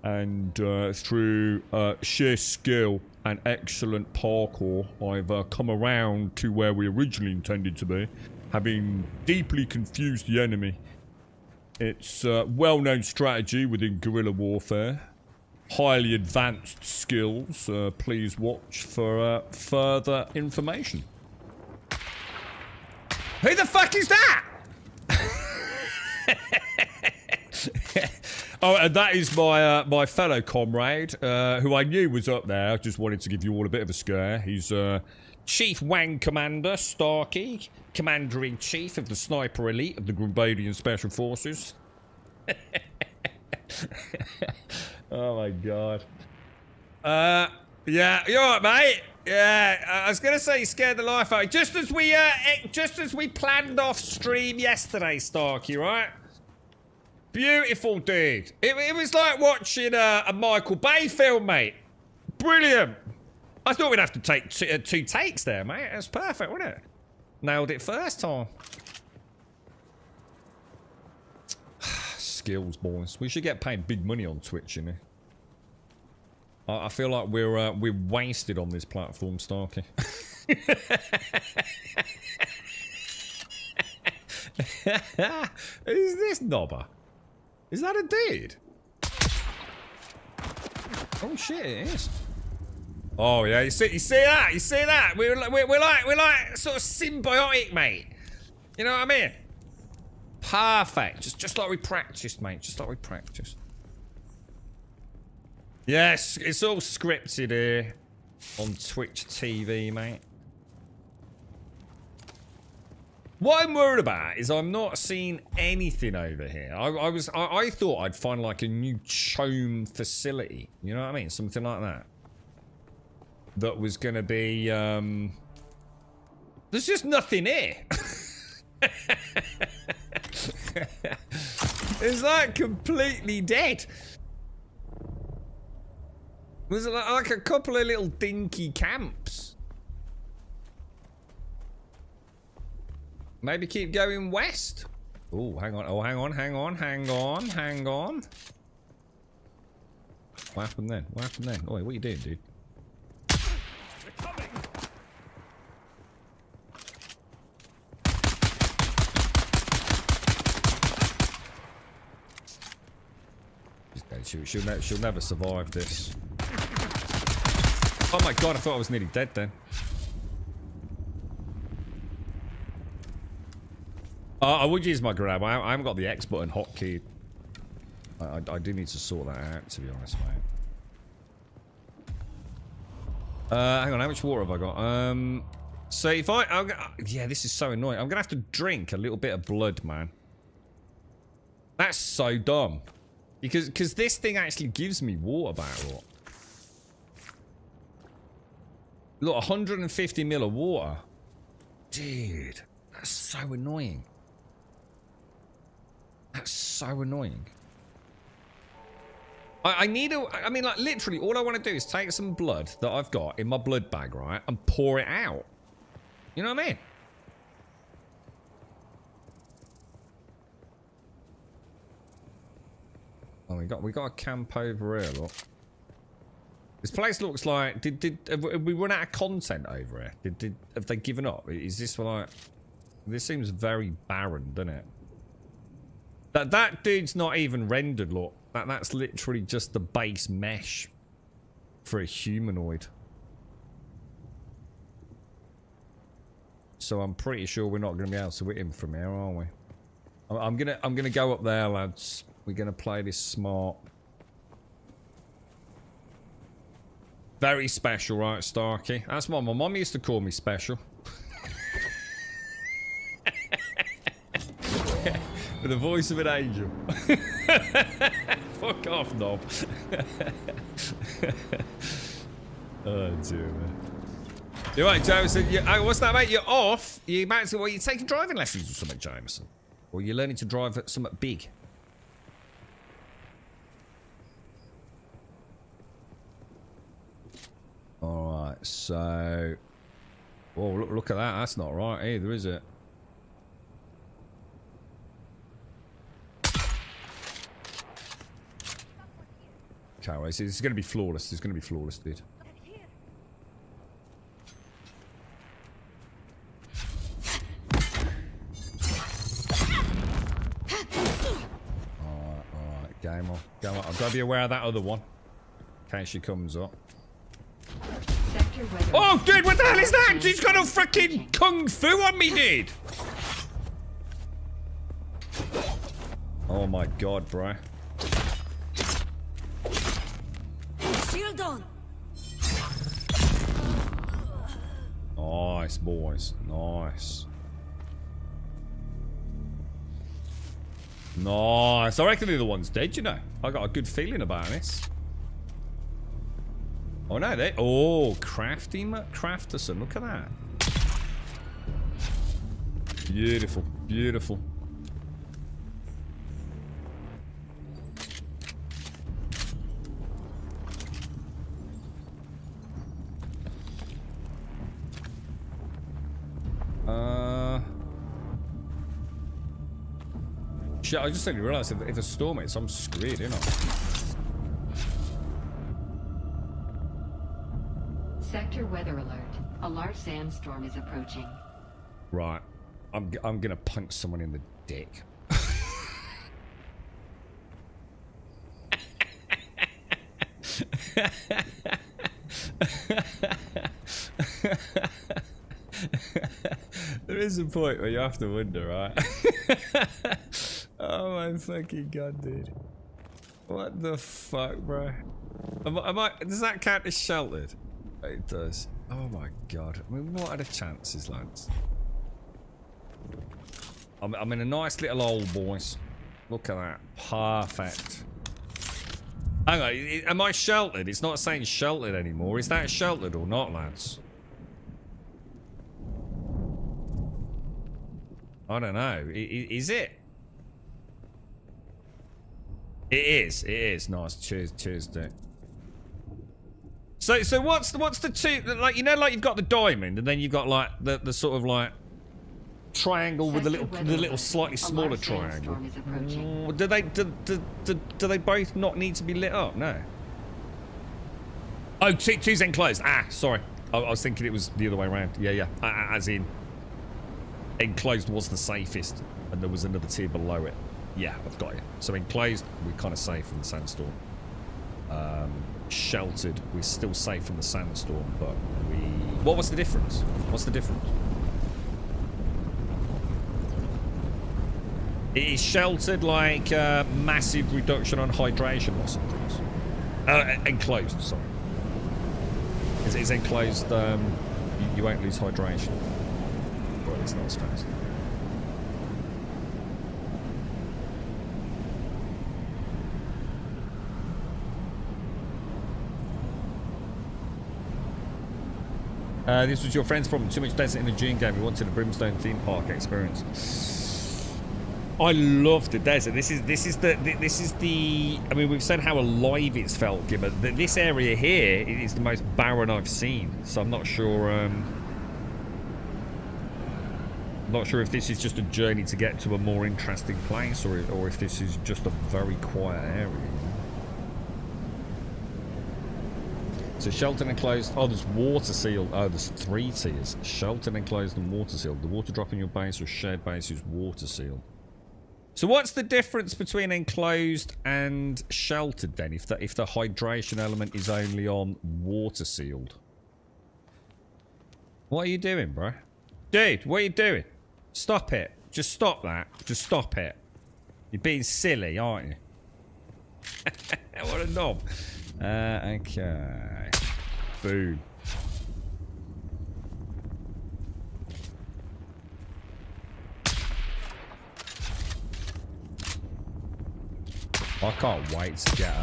and through sheer skill and excellent parkour, I've come around to where we originally intended to be, having deeply confused the enemy. It's a well-known strategy within guerrilla warfare. Highly advanced skills. Please watch for further information. Who the fuck is that? Oh, and that is my my fellow comrade, who I knew was up there. I just wanted to give you all a bit of a scare. He's Chief Wang Commander Starkey, Commander-in-Chief of the Sniper Elite of the Grumbadian Special Forces. Oh my god. Yeah, you alright, mate? Yeah, I was gonna say you scared the life out of me. Just as we planned off stream yesterday, Starkey, right? Beautiful, dude. It was like watching a Michael Bay film, mate. Brilliant. I thought we'd have to take two takes there, mate. That's perfect, wasn't it? Nailed it first time. Skills, boys. We should get paid big money on Twitch, you know. I feel like we're wasted on this platform, Starkey. Who's this knobber? Is that a dude? Oh shit, it is. Oh yeah, you see that? You see that? We're like sort of symbiotic, mate. You know what I mean? Perfect. Just like we practiced, mate. Just like we practiced. Yes, it's all scripted here on Twitch TV, mate. What I'm worried about is I'm not seeing anything over here. I thought I'd find like a new chome facility. You know what I mean? Something like that. That was gonna be there's just nothing here. It's like completely dead. There's like a couple of little dinky camps. Maybe keep going west. Oh, hang on. Oh, hang on. What happened then? Oh, what are you doing, dude? She'll never survive this. Oh my god, I thought I was nearly dead then. I would use my grab. I haven't got the X button hotkey. I do need to sort that out, to be honest, mate. Hang on, how much water have I got? So if yeah, this is so annoying. I'm gonna have to drink a little bit of blood, man. That's so dumb. Because this thing actually gives me water barrel. Look, 150 ml of water. Dude, that's so annoying. That's so annoying. I need a... I mean, like, literally, all I want to do is take some blood that I've got in my blood bag, right? And pour it out. You know what I mean? Oh, we got a camp over here, look. This place looks like... Have we run out of content over here? Have they given up? Is this like... This seems very barren, doesn't it? That dude's not even rendered, look. That's literally just the base mesh for a humanoid. So I'm pretty sure we're not going to be able to hit him from here, are we? I'm gonna go up there, lads. We're gonna play this smart. Very special, right, Starkey? That's what my mum used to call me, special. With the voice of an angel. Fuck off, knob. Oh, dear, man. You're right, Jameson. What's that, mate? You're off? You're taking driving lessons or something, Jameson? Or you're learning to drive at something big? Alright, so... Oh, look at that. That's not right either, is it? Okay, wait, so this is going to be flawless. This is going to be flawless, dude. Alright, game on. Go on. I've got to be aware of that other one. In case she comes up. Oh, dude, what the hell is that? He's got a freaking kung fu on me, dude. Oh my god, bro. Shield on. Nice, boys. Nice. Nice. I reckon the other one's dead, you know. I got a good feeling about this. Oh no, they... Oh, Crafterson. Look at that. Beautiful. Beautiful. Shit, I just suddenly realised if a storm hits, I'm screwed, you know. Sector weather alert. A large sandstorm is approaching. Right. I'm gonna punch someone in the dick. There is a point where you have to wonder, right? Oh my fucking god, dude. What the fuck, bro? Does that count as sheltered? It does. Oh my god. I mean, what are the chances, lads? I'm in a nice little hole, boys. Look at that. Perfect. Hang on, am I sheltered? It's not saying sheltered anymore. Is that sheltered or not, lads? I don't know. Is it? It is. Nice. Cheers, Dick. So what's the two, like, you know, like you've got the diamond and then you've got like the sort of like triangle with the little slightly smaller triangle. Do they both not need to be lit up? No. Oh, two's enclosed. Ah, sorry. I was thinking it was the other way around. Yeah. As in, enclosed was the safest, and there was another tier below it. Yeah, I've got it. So enclosed, we're kind of safe from the sandstorm. Sheltered, we're still safe from the sandstorm, but What was the difference? What's the difference? It is sheltered like massive reduction on hydration or something. Enclosed, sorry. It's enclosed, you won't lose hydration. Well, it's not as fast. This was your friend's problem. Too much desert in the Dune game. We wanted a Brimstone theme park experience. I love the desert. This is the. I mean, we've said how alive it's felt, but this area here is the most barren I've seen. So I'm not sure. Not sure if this is just a journey to get to a more interesting place, or if this is just a very quiet area. So sheltered and enclosed. Oh, there's water sealed. Oh, there's 3 tiers. Sheltered, enclosed, and water sealed. The water drop in your base or shared base is water sealed. So what's the difference between enclosed and sheltered then? If the hydration element is only on water sealed. What are you doing, bro? Dude, what are you doing? Stop it. Just stop that. Just stop it. You're being silly, aren't you? What a knob. Okay. Boom. I can't wait to get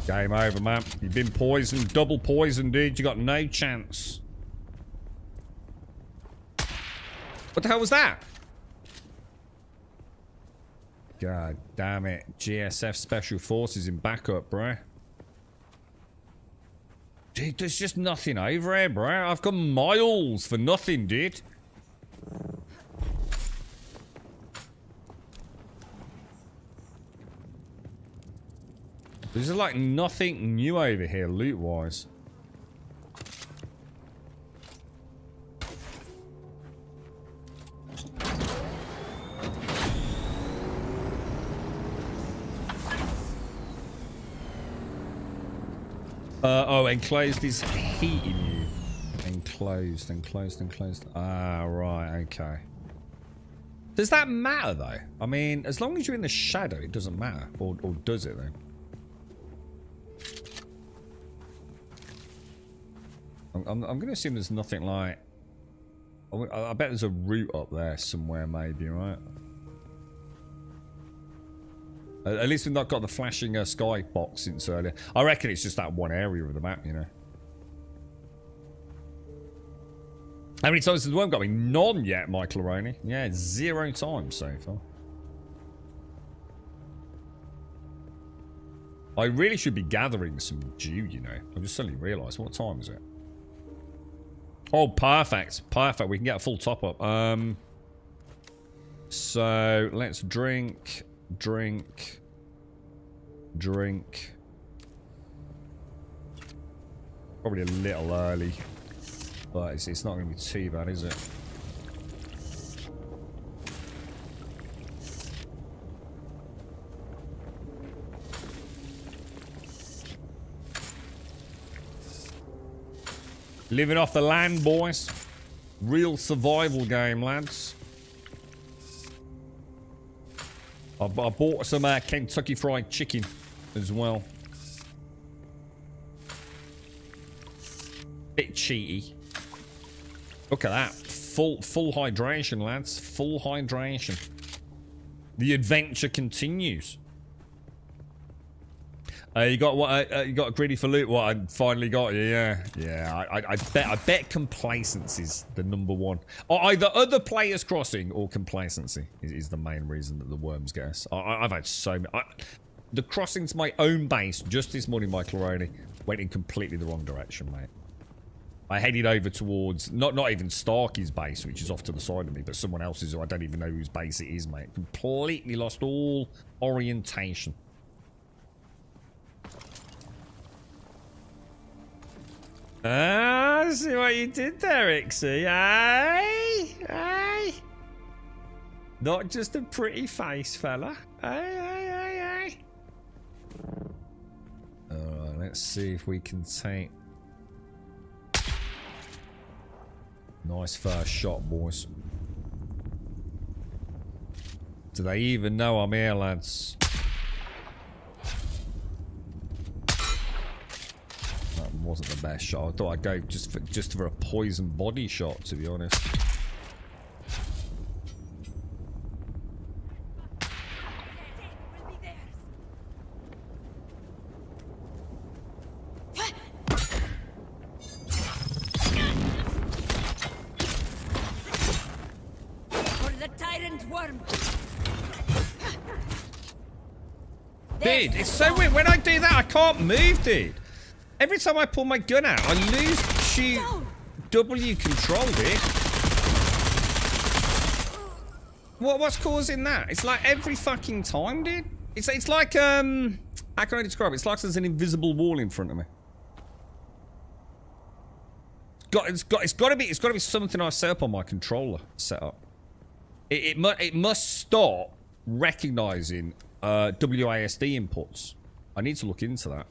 game over, man. You've been poisoned, double poisoned, dude. You got no chance. What the hell was that? God damn it. GSF Special Forces in backup, bro. Dude, there's just nothing over here, bro. I've come miles for nothing, dude. There's like nothing new over here, loot-wise. Oh, enclosed is heating you. Enclosed. Ah, right, okay. Does that matter, though? I mean, as long as you're in the shadow, it doesn't matter. Or does it, though? I'm going to assume there's nothing like... I bet there's a route up there somewhere, maybe, right? At least we've not got the flashing sky box since earlier. I reckon it's just that one area of the map, you know. How many times has the worm got me? None yet, Michael Aroni. Yeah, 0 times so far. I really should be gathering some dew, you know. I just suddenly realised. What time is it? Oh, perfect. Perfect. We can get a full top up. So, let's drink. Probably a little early, but it's not going to be too bad, is it? Living off the land, boys. Real survival game, lads. I bought some Kentucky Fried Chicken as well. Bit cheaty. Look at that. Full hydration, lads. Full hydration. The adventure continues. You got what? You got greedy for loot. What? I finally got you. Yeah, yeah. I bet complacency's the number one. Or either other players crossing or complacency is the main reason that the worms get us. I've had so many. The crossing to my own base just this morning, Michael Roney, went in completely the wrong direction, mate. I headed over towards not even Starkey's base, which is off to the side of me, but someone else's who I don't even know whose base it is, mate. Completely lost all orientation. Ah, see what you did there, Ixie. Aye? Aye? Not just a pretty face, fella. Aye. Alright, let's see if we can take... Nice first shot, boys. Do they even know I'm here, lads? That wasn't the best shot. I thought I'd go just for a poison body shot, to be honest. Dude, it's so weird. When I do that, I can't move, dude. Every time I pull my gun out, I lose shoot W control, dude. What's causing that? It's like every fucking time, dude. It's like how can I describe it? It's like there's an invisible wall in front of me. It's got to be something I've set up on my controller setup. It must stop recognizing WASD inputs. I need to look into that.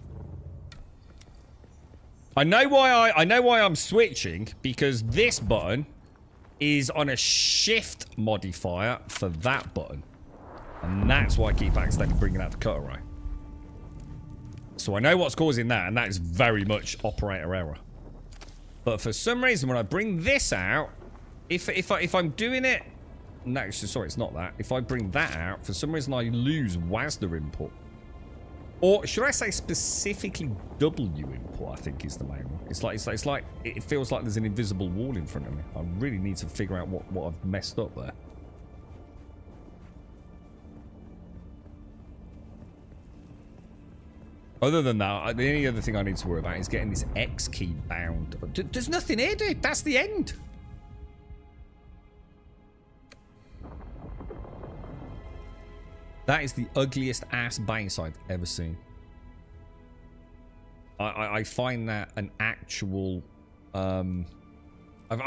I know why I'm switching, because this button is on a shift modifier for that button, and that's why I keep accidentally bringing out the cutter ray. So I know what's causing that, and that is very much operator error. But for some reason, when I bring this out, if I'm doing it, no, sorry, it's not that. If I bring that out, for some reason I lose WASD input. Or should I say specifically W input, I think is the main one. It's like it feels like there's an invisible wall in front of me. I really need to figure out what I've messed up there. Other than that, the only other thing I need to worry about is getting this X key bound. There's nothing here, dude. That's the end. That is the ugliest ass base I've ever seen. I find that an actual... I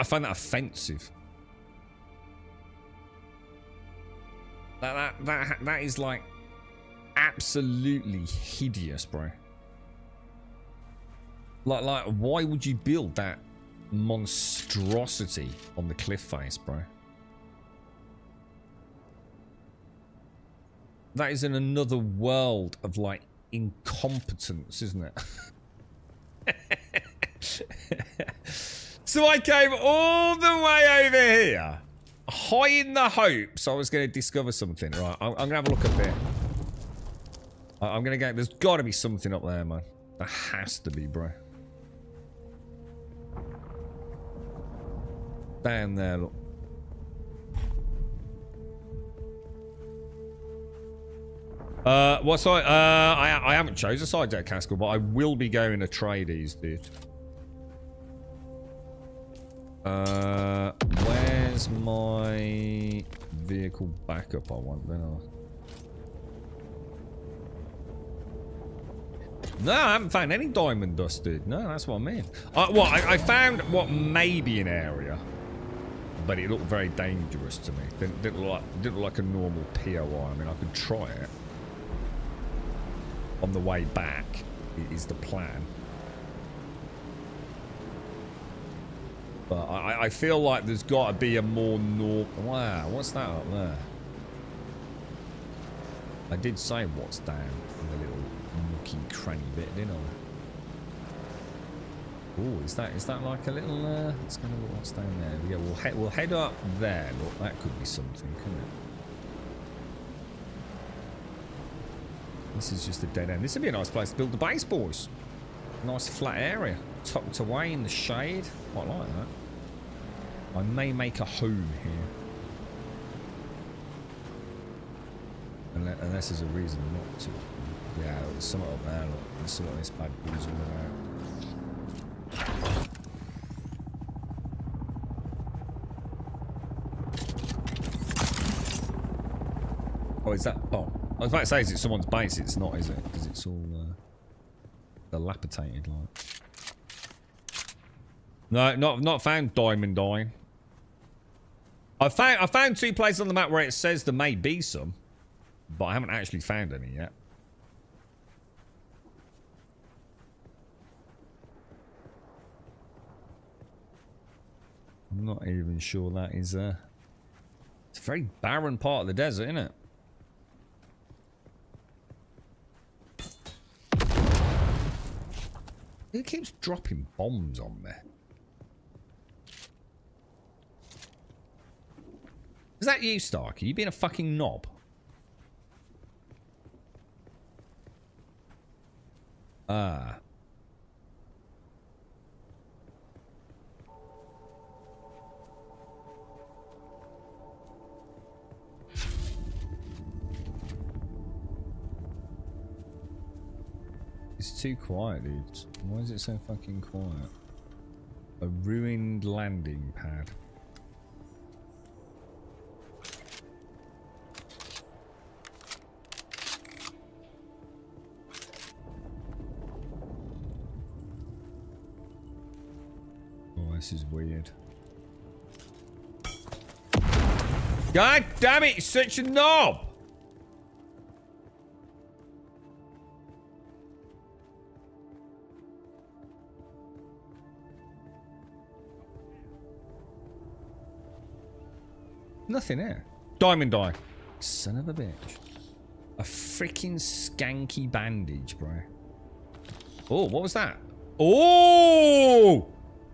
find that offensive. That is like absolutely hideous, bro. Like why would you build that monstrosity on the cliff face, bro? That is in another world of, like, incompetence, isn't it? So I came all the way over here, high in the hopes I was going to discover something. Right, I'm going to have a look up here. I'm going to go... There's got to be something up there, man. There has to be, bro. Down there, look. What side? I haven't chosen a side yet, Castle, but I will be going to Trades, dude. Where's my vehicle backup? I want then. No, I haven't found any diamond dust, dude. No, that's what I mean. I found what may be an area, but it looked very dangerous to me. Didn't look like a normal POI. I mean, I could try it. On the way back is the plan. But I feel like there's got to be a more Wow, what's that up there? I did say what's down in the little nooky cranny bit, didn't I? Oh, is that like a little? Let's go look what's down there. Yeah, we'll head up there. Look, that could be something, couldn't it? This is just a dead end. This would be a nice place to build the base, boys. Nice flat area. Tucked away in the shade. Quite like that. I may make a home here. Unless there's a reason not to. Yeah, there's something up there. Look. There's something this bad boy's all about. Oh, is that? Oh, I was about to say, is it someone's base? It's not, is it? Because it's all dilapidated, like. No, not found Diamond Eye. I found 2 places on the map where it says there may be some, but I haven't actually found any yet. I'm not even sure that is it's a very barren part of the desert, isn't it? Who keeps dropping bombs on me? Is that you, Stark? Are you being a fucking knob? Ah. It's too quiet, dude. Why is it so fucking quiet? A ruined landing pad. Oh, this is weird. God damn it, you're such a knob! Nothing here. Diamond Eye. Son of a bitch. A freaking skanky bandage, bro. Oh, what was that? Oh!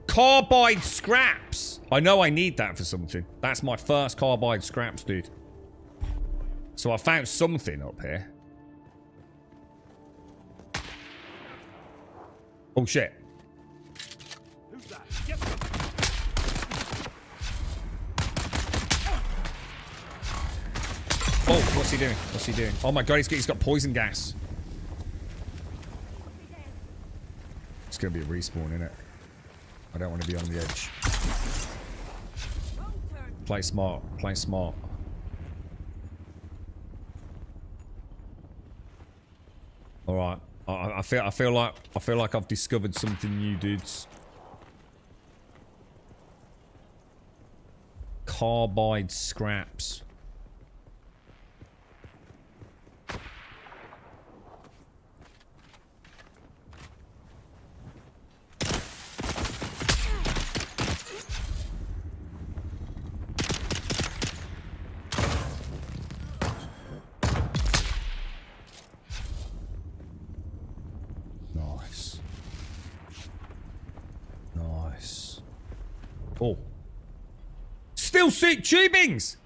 Carbide scraps. I know I need that for something. That's my first carbide scraps, dude. So I found something up here. Oh, shit. Oh, what's he doing? What's he doing? Oh my god, he's got poison gas. It's gonna be a respawn, isn't it? I don't want to be on the edge. Play smart. Play smart. All right. I feel like I've discovered something new, dudes. Carbide scraps. Oh. Steel suit tubings!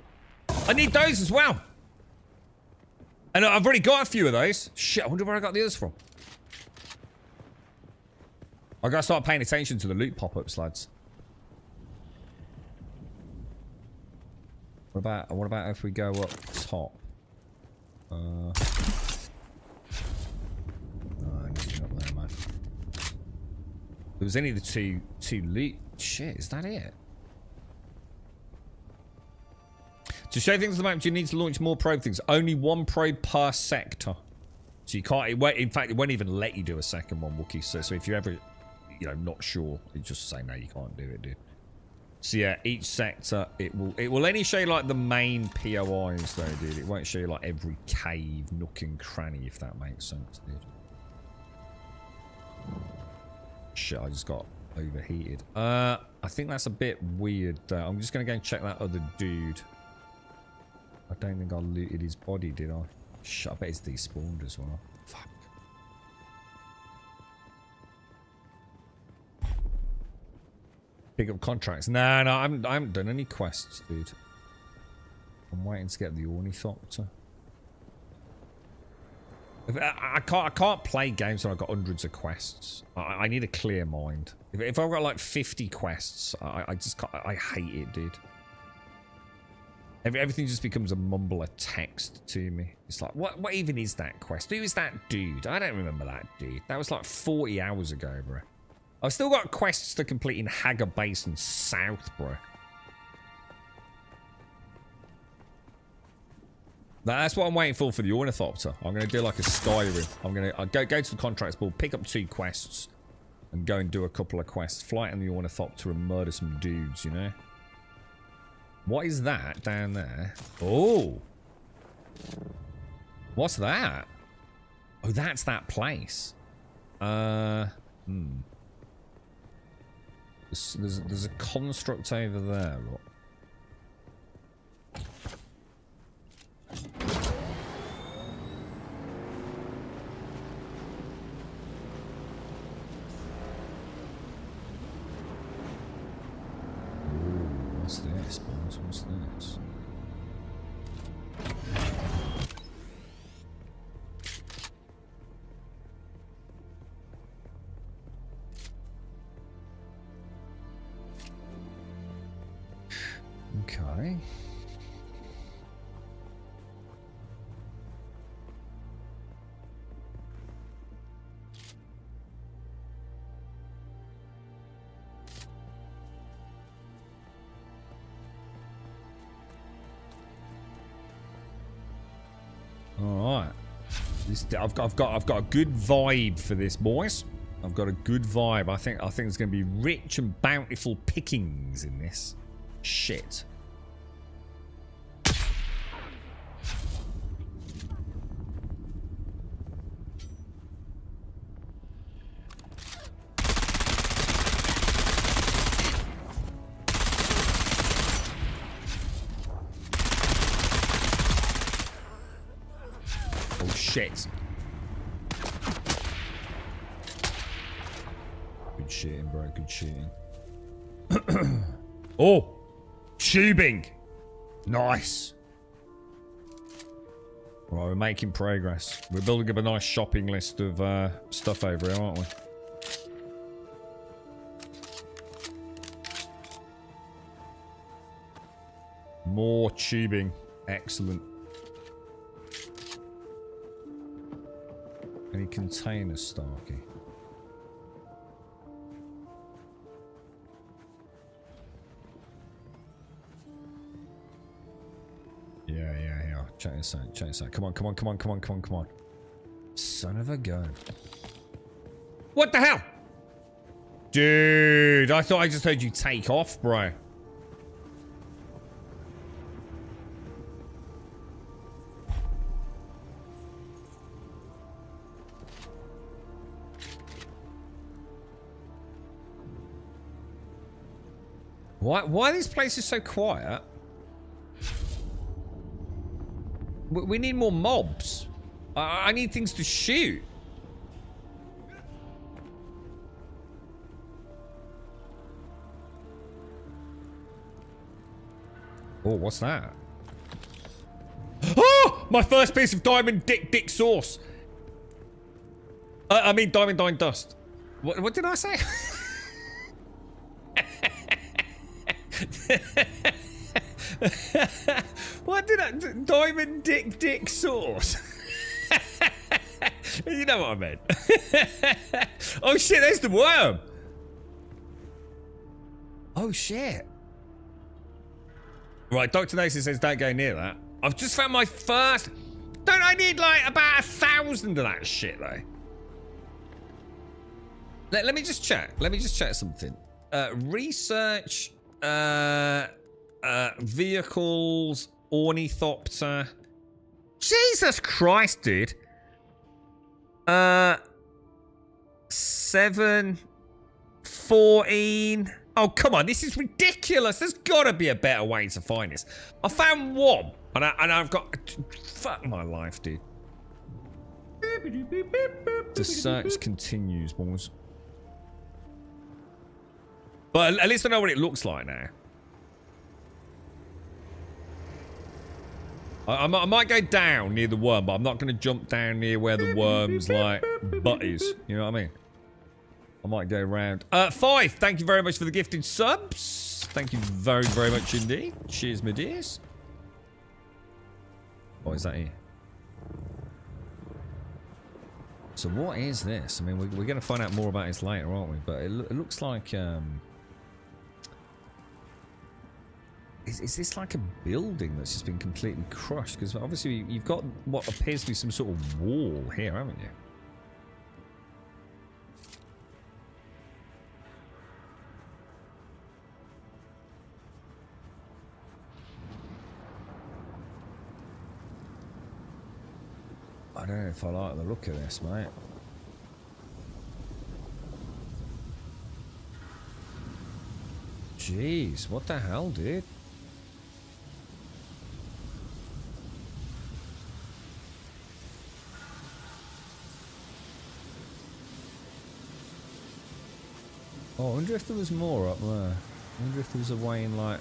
I need those as well. And I've already got a few of those. Shit, I wonder where I got the others from. I gotta start paying attention to the loot pop-ups, lads. What about if we go up top? No, nothing up there, man. There was only the two loot. Shit, is that it? To show things on the map, you need to launch more probe things. Only one probe per sector. So you can't, in fact, it won't even let you do a second one, Wookie. So if you're ever, you know, not sure, you just say, no, you can't do it, dude. So yeah, each sector, it will only show you like the main POIs though, dude. It won't show you like every cave, nook and cranny, if that makes sense, dude. Shit, I just got overheated. I think that's a bit weird though. I'm just gonna go and check that other dude. I don't think I looted his body, did I? Shit, I bet it's despawned as well. Fuck. Pick up contracts. Nah, I haven't done any quests, dude. I'm waiting to get the Ornithopter. I can't play games when I've got hundreds of quests. I need a clear mind. If I've got like 50 quests, I just can't. I hate it, dude. Everything just becomes a mumble of text to me. It's like, what even is that quest? Who is that dude? I don't remember that dude. That was like 40 hours ago, bro. I've still got quests to complete in Hagar Basin South, bro. That's what I'm waiting for the Ornithopter. I'm going to do like a Skyrim. I'm going to go to the contracts board, pick up 2 quests, and go and do a couple of quests. Flight on the Ornithopter and murder some dudes, you know? What is that down there? Oh. What's that? Oh, that's that place. There's a construct over there, look. What's this, boys? What's this? Okay. All right. I've got a good vibe for this, boys. I've got a good vibe. I think it's going to be rich and bountiful pickings in this. Shit. Oh shit. Good shooting, bro. Good shooting. Oh! Tubing! Nice. Right, we're making progress. We're building up a nice shopping list of stuff over here, aren't we? More tubing. Excellent. Any containers, Starkey? Yeah. Check this out. Come on. Son of a gun. What the hell? Dude, I thought I just heard you take off, bro. Why are these places so quiet? We need more mobs. I need things to shoot. Oh, what's that? Oh! My first piece of diamond dick sauce. I mean diamond dust. What did I say? What did I... Diamond dick sauce. You know what I meant. Oh shit, there's the worm. Oh shit. Right, Dr. Nason says don't go near that. I've just found my first... Don't I need like about 1,000 of that shit though? Let me just check. Let me just check something. Research... vehicles, ornithopter. Jesus Christ, dude. 7, 14. Oh, come on, this is ridiculous. There's got to be a better way to find this. I found one, and I've got... Fuck my life, dude. The search continues, boys. But at least I know what it looks like now. I might go down near the worm, but I'm not going to jump down near where the worm's, like, butt is. You know what I mean? I might go around. 5, thank you very much for the gifted subs. Thank you very, very much indeed. Cheers, my dears. What is that here? So what is this? I mean, we're going to find out more about this later, aren't we? But it looks like... Is this like a building that's just been completely crushed? Because obviously you've got what appears to be some sort of wall here, haven't you? I don't know if I like the look of this, mate. Jeez, what the hell, dude? Oh, I wonder if there was more up there. I wonder if there was a way in, like...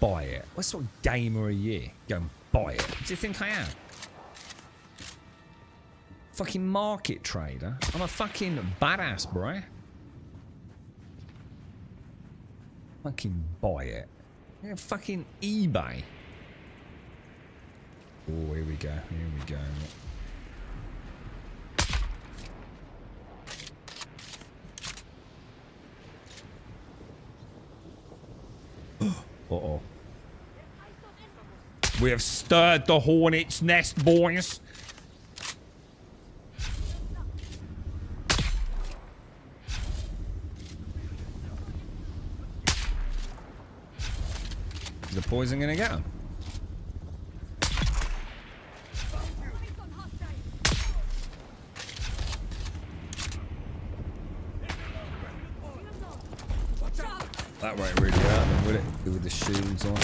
Buy it. What sort of gamer are you? Go and buy it. Do you think I am? Fucking market trader. I'm a fucking badass, bro. Fucking buy it. Yeah, fucking eBay. Oh, here we go. Here we go. Uh-oh. We have stirred the hornet's nest, boys. Is the poison gonna get him? That won't really hurt them, will it? With the shields on.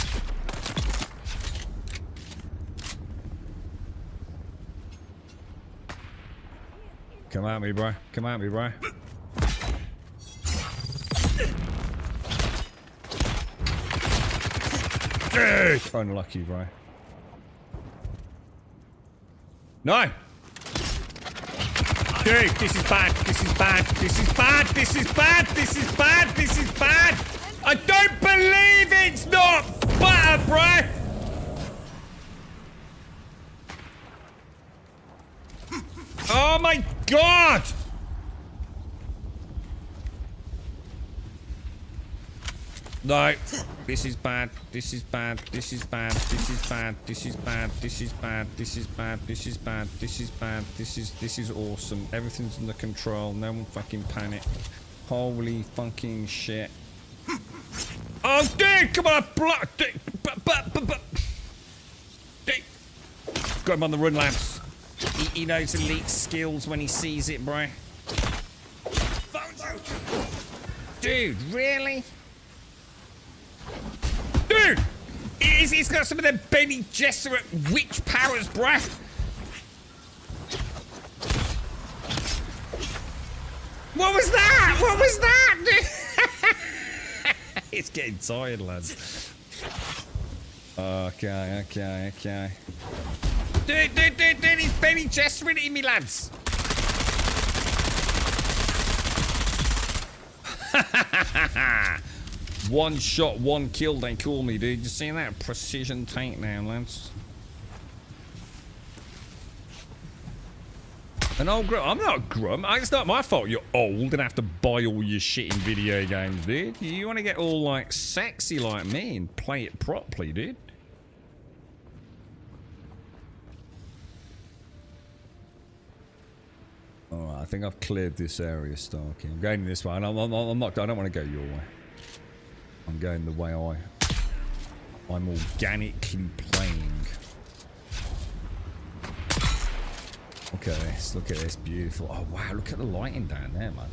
Come at me, bro. Come at me, bro. Dude! Unlucky, bro. No! Dude, this is bad. This is bad. This is bad. This is bad. This is bad. This is bad. I don't believe it's not butter, bro. Oh my god. No. This is bad. This is bad. This is bad. This is bad. This is bad. This is bad. This is bad. This is bad. This is bad. This is awesome. Everything's under control. No one fucking panic. Holy fucking shit. Oh, dude, come on, block. Dude. Got him on the run, lads. He knows elite skills when he sees it, bro. Dude, really? Dude! He's got some of them Benny Gesserit witch powers, bruh! What was that? What was that, dude? It's getting tired, lads. Okay, okay, okay. Dude, he's Benny Gesserit in me, lads! One shot, one kill, they call me, dude. You see that? Precision takedown, lads. An old grump. I'm not grump. It's not my fault you're old and have to buy all your shit in video games, dude. You want to get all, like, sexy like me and play it properly, dude. Alright, I think I've cleared this area, Starkey. I'm going this way. I'm not, I don't want to go your way. I'm going the way I'm organically playing. Look at this, beautiful. Oh wow, look at the lighting down there, man.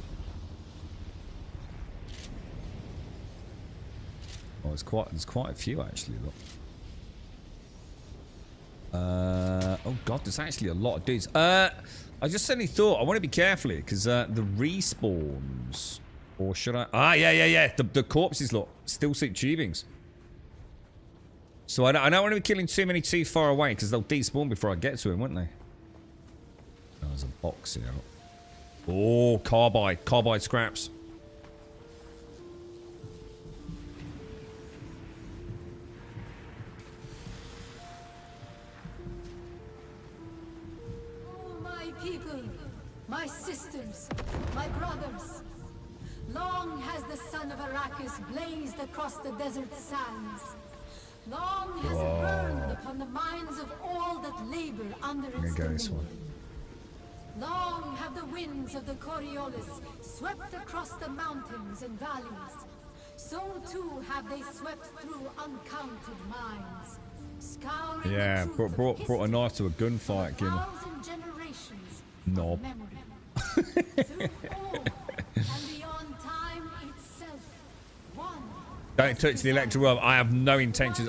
Oh, there's quite a few actually, look. Oh god, there's actually a lot of dudes. I just suddenly thought I want to be careful here because the respawns, or should I? Ah, yeah. The corpses look still suit tubings. So I don't want to be killing too many too far away because they'll despawn before I get to him, won't they? Oh, there's a box here. Oh, carbide scraps. My sisters, my brothers, long has the sun of Arrakis blazed across the desert sands. Long has it burned upon the minds of all that labor under its dominion. Long have the winds of the Coriolis swept across the mountains and valleys. So too have they swept through uncounted minds, scouring yeah, the truth brought of a knife to a gunfight, Gimmer. 1,000 generations Knob. through all and beyond time itself. One. Don't touch the electric world. I have no intentions.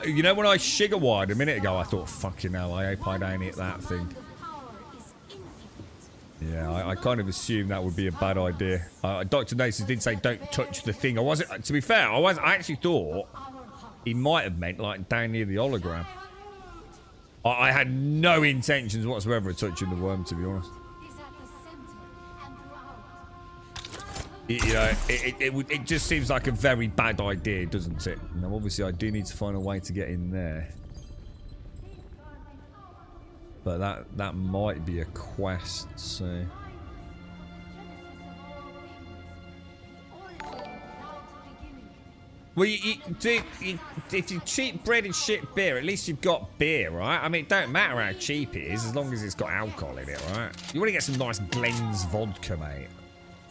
You know when I shiga-wired a minute ago, I thought, fucking hell, I hope I don't hit that thing. Yeah, I kind of assumed that would be a bad idea. Dr. Nasus did say don't touch the thing. I wasn't, to be fair, I actually thought he might have meant like down near the hologram. I had no intentions whatsoever of touching the worm, to be honest. You know, it just seems like a very bad idea, doesn't it? Now, obviously, I do need to find a way to get in there. But that might be a quest, so... Well, if you cheap bread and shit beer, at least you've got beer, right? I mean, it don't matter how cheap it is, as long as it's got alcohol in it, right? You want to get some nice Glen's vodka, mate.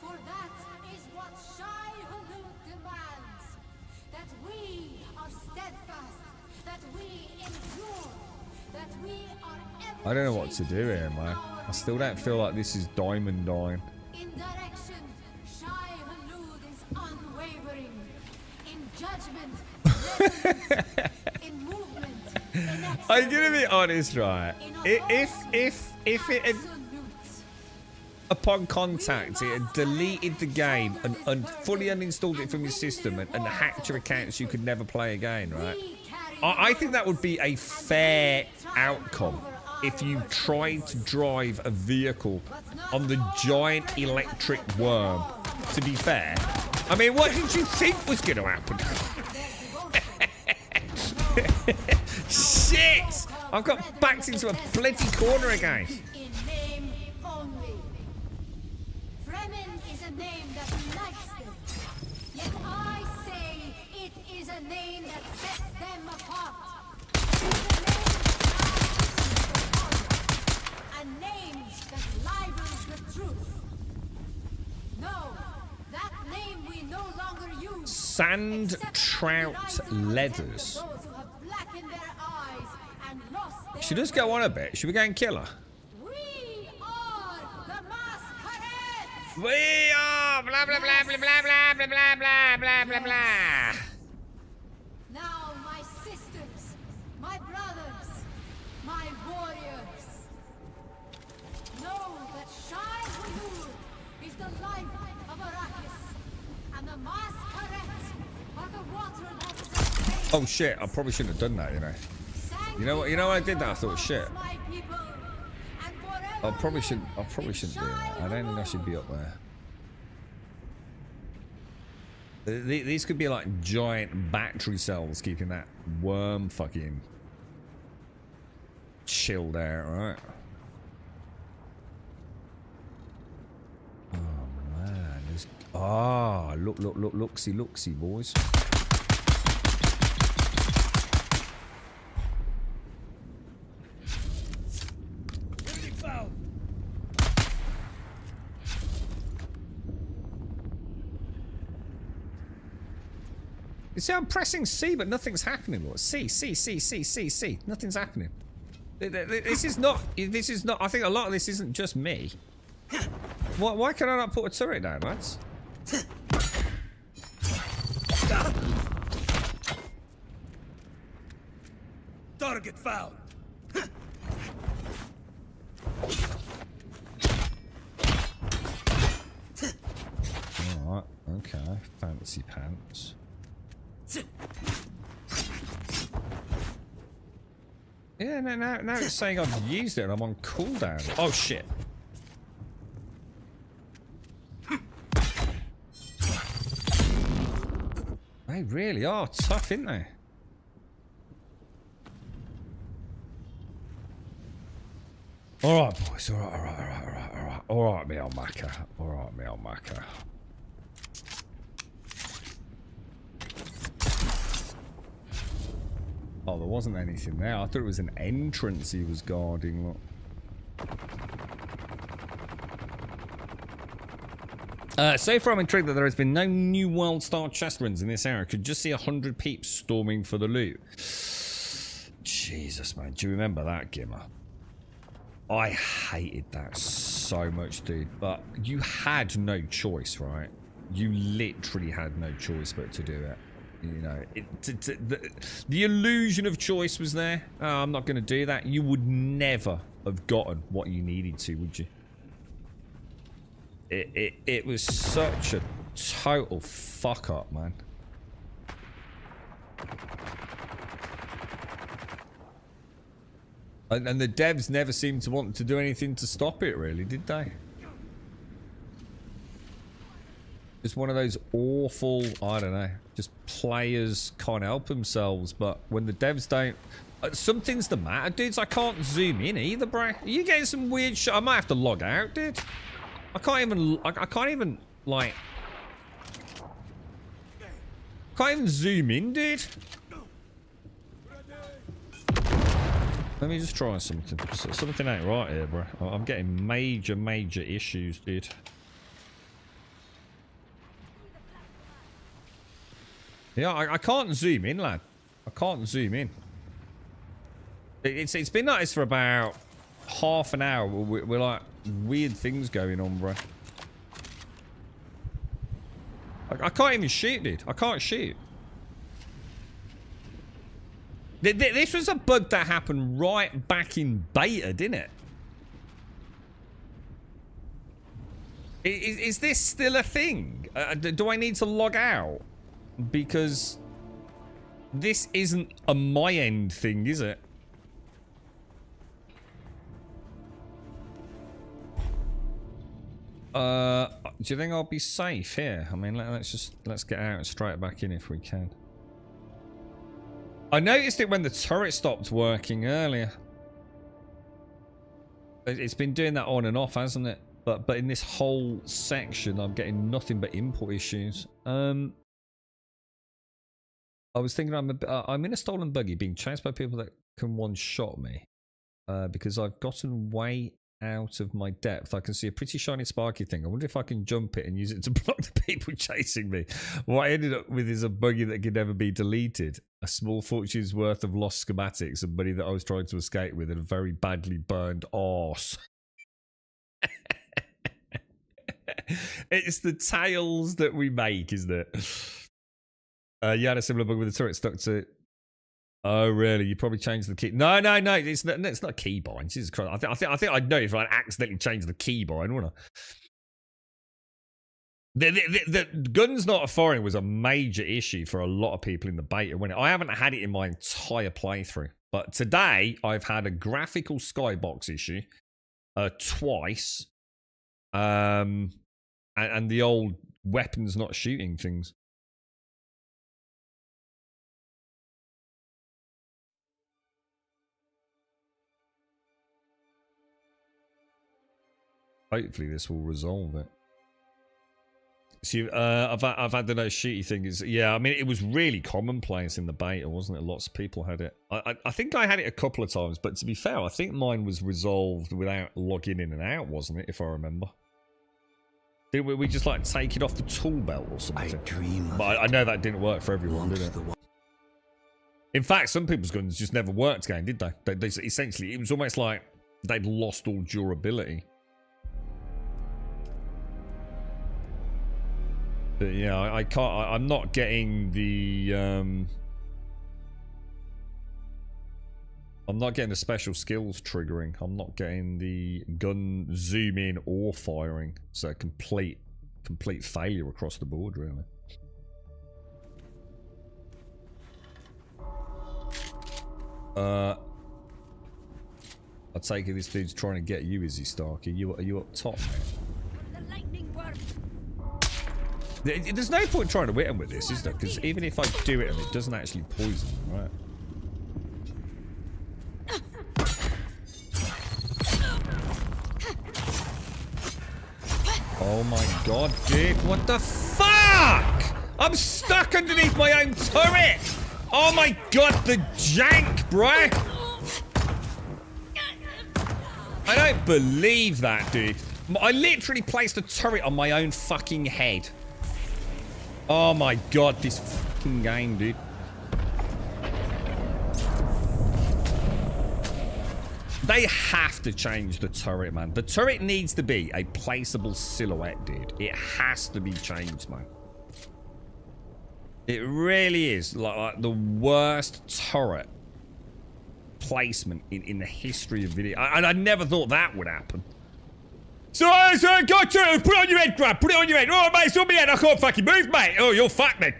For that is what Shai Hulud demands. That we are steadfast, that we endure, that we are ever I don't know what to do here, man. I still don't feel like this is Diamond Dine. in direction. Shai Hulud is unwavering. In judgment, in movement, in I'm gonna be honest, right? If it had, upon contact, it had deleted the game and fully uninstalled it from your system and hacked your accounts, you could never play again, right? I think that would be a fair outcome if you tried to drive a vehicle on the giant electric worm. To be fair, I mean, what did you think was going to happen? Shit! I've got backed into a bloody corner again. in name only. Fremen is a name that unites them. Yet I say it is a name that sets them apart. A name that libels the truth. No, that name we no longer use. Sand trout leathers. Those who have blackened their eyes and lost their Should us go on a bit? Should we go and kill her? We are the Masquerades! We are blah blah blah blah blah blah blah blah blah blah blah. Now, my sisters, my brothers, my warriors, know that Shai Hulud is the life of Arrakis, and the Masquerades are the water nymphs of fate. Oh shit! I probably shouldn't have done that. You know what? You know what I did that? I thought, shit. My people, and forever I probably shouldn't do that. I don't think I should be up there. These could be like giant battery cells keeping that worm fucking chilled out, right? Oh man, look-see, boys. You see, I'm pressing C, but nothing's happening. Look, C. Nothing's happening. This is not. I think a lot of this isn't just me. Why can I not put a turret down, lads? Target found. Okay, fancy pants. Yeah, now it's saying I've used it and I'm on cooldown. Oh shit. They really are tough, aren't they? Alright, boys. Alright, me old macker. Alright, me old macker. Oh, there wasn't anything there. I thought it was an entrance he was guarding. Look. So far, I'm intrigued that there has been no new world star chest runs in this area. Could just see 100 peeps storming for the loot. Jesus, man. Do you remember that, Gimmer? I hated that so much, dude. But you had no choice, right? You literally had no choice but to do it. You know, the illusion of choice was there. Oh, I'm not going to do that. You would never have gotten what you needed to, would you? It was such a total fuck up, man. And the devs never seemed to want to do anything to stop it, really, did they? Just one of those awful, I don't know, just players can't help themselves, but when the devs don't... something's the matter, dudes. I can't zoom in either, bro. Are you getting some weird shit? I might have to log out, dude. I can't even, like... Can't even zoom in, dude. Let me just try something. Something ain't right here, bro. I'm getting major issues, dude. Yeah, I can't zoom in, lad. I can't zoom in. It's been like this for about half an hour. We're like weird things going on, bro. I can't even shoot, dude. I can't shoot. This was a bug that happened right back in beta, didn't it? Is this still a thing? Do I need to log out? Because this isn't a my end thing, is it? Do you think I'll be safe here? I mean, let's get out and straight back in if we can. I noticed it when the turret stopped working earlier. It's been doing that on and off, hasn't it? But in this whole section, I'm getting nothing but input issues. I was thinking I'm in a stolen buggy being chased by people that can one-shot me. Because I've gotten way out of my depth. I can see a pretty shiny sparky thing. I wonder if I can jump it and use it to block the people chasing me. What I ended up with is a buggy that could never be deleted. A small fortune's worth of lost schematics, and money that I was trying to escape with, and a very badly burned arse. It's the tales that we make, isn't it? You had a similar bug with the turret stuck to it. Oh really? You probably changed the key. No. It's not keybind. Jesus Christ. I think I'd know if I accidentally changed the keybind, wouldn't I? The guns not firing was a major issue for a lot of people in the beta. I haven't had it in my entire playthrough, but today I've had a graphical skybox issue twice, and the old weapons not shooting things. Hopefully this will resolve it. See, I've had the no shooty thing. Yeah, I mean, it was really commonplace in the beta, wasn't it? Lots of people had it. I think I had it a couple of times, but to be fair, I think mine was resolved without logging in and out, wasn't it? If I remember. Didn't we just like take it off the tool belt or something? But I know that didn't work for everyone, did it? In fact, some people's guns just never worked again, did they? They essentially, it was almost like they'd lost all durability. But yeah, I can't. I'm not getting the. I'm not getting the special skills triggering. I'm not getting the gun zoom in or firing. So complete complete failure across the board, really. I take it this dude's trying to get you, is he, Stark? Are you up top, man? There's no point trying to hit him with this, is there? Because even if I do it and it doesn't actually poison him, right? Oh my god, dude. What the fuck? I'm stuck underneath my own turret. Oh my god, the jank, bruh. I don't believe that, dude. I literally placed a turret on my own fucking head. Oh my god, this fucking game, dude. They have to change the turret, man. The turret needs to be a placeable silhouette, dude. It has to be changed, man. It really is like the worst turret placement in the history of video. And I never thought that would happen. So go to it. Put it on your head, Grab. Put it on your head. Oh, mate, it's on my head. I can't fucking move, mate. Oh, you're fucked, man.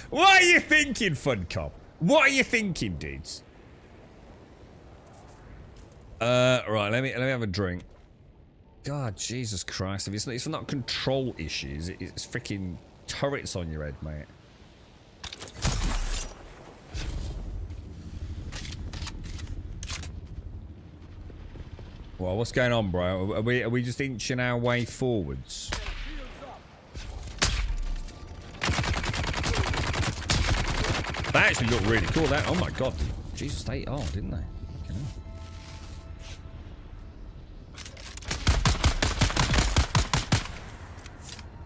What are you thinking, Funcom? What are you thinking, dudes? Right, let me have a drink. God, Jesus Christ. If it's not control issues, it's freaking turrets on your head, mate. Well, what's going on, bro? Are we just inching our way forwards? That actually looked really cool. That, oh my god, dude. Jesus, they are, didn't they? Okay.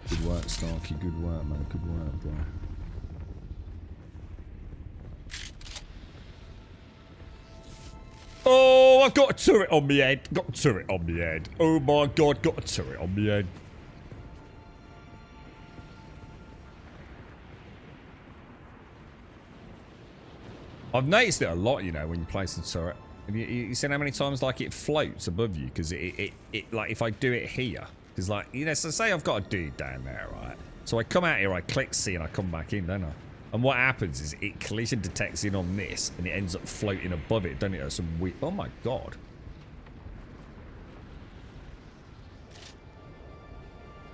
Good work, Starky. Good work, man. Good work, bro. Oh, I've got a turret on my head. Got a turret on my head. Oh my god, got a turret on my head. I've noticed it a lot, you know, when you place the turret. Have you seen how many times, like, it floats above you? Because it like, if I do it here, because, like, you know, so say I've got a dude down there, right? So I come out here, I click C, and I come back in, don't I? And what happens is it collision detects in on this, and it ends up floating above it, doesn't it? Some weird... Oh, my God.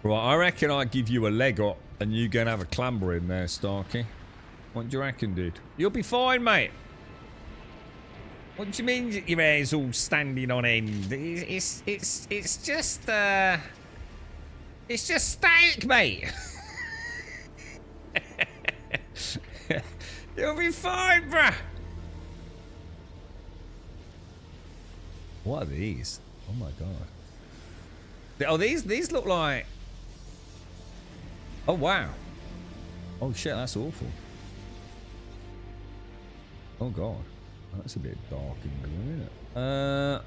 Right, I reckon I'll give you a leg up, and you go and have a clamber in there, Starky. What do you reckon, dude? You'll be fine, mate. What do you mean your hair's all standing on end? It's just static, mate. You'll be fine, bruh. What are these? Oh my god. Oh, these look like... Oh, wow. Oh, shit, that's awful. Oh god, that's a bit dark in there, isn't it?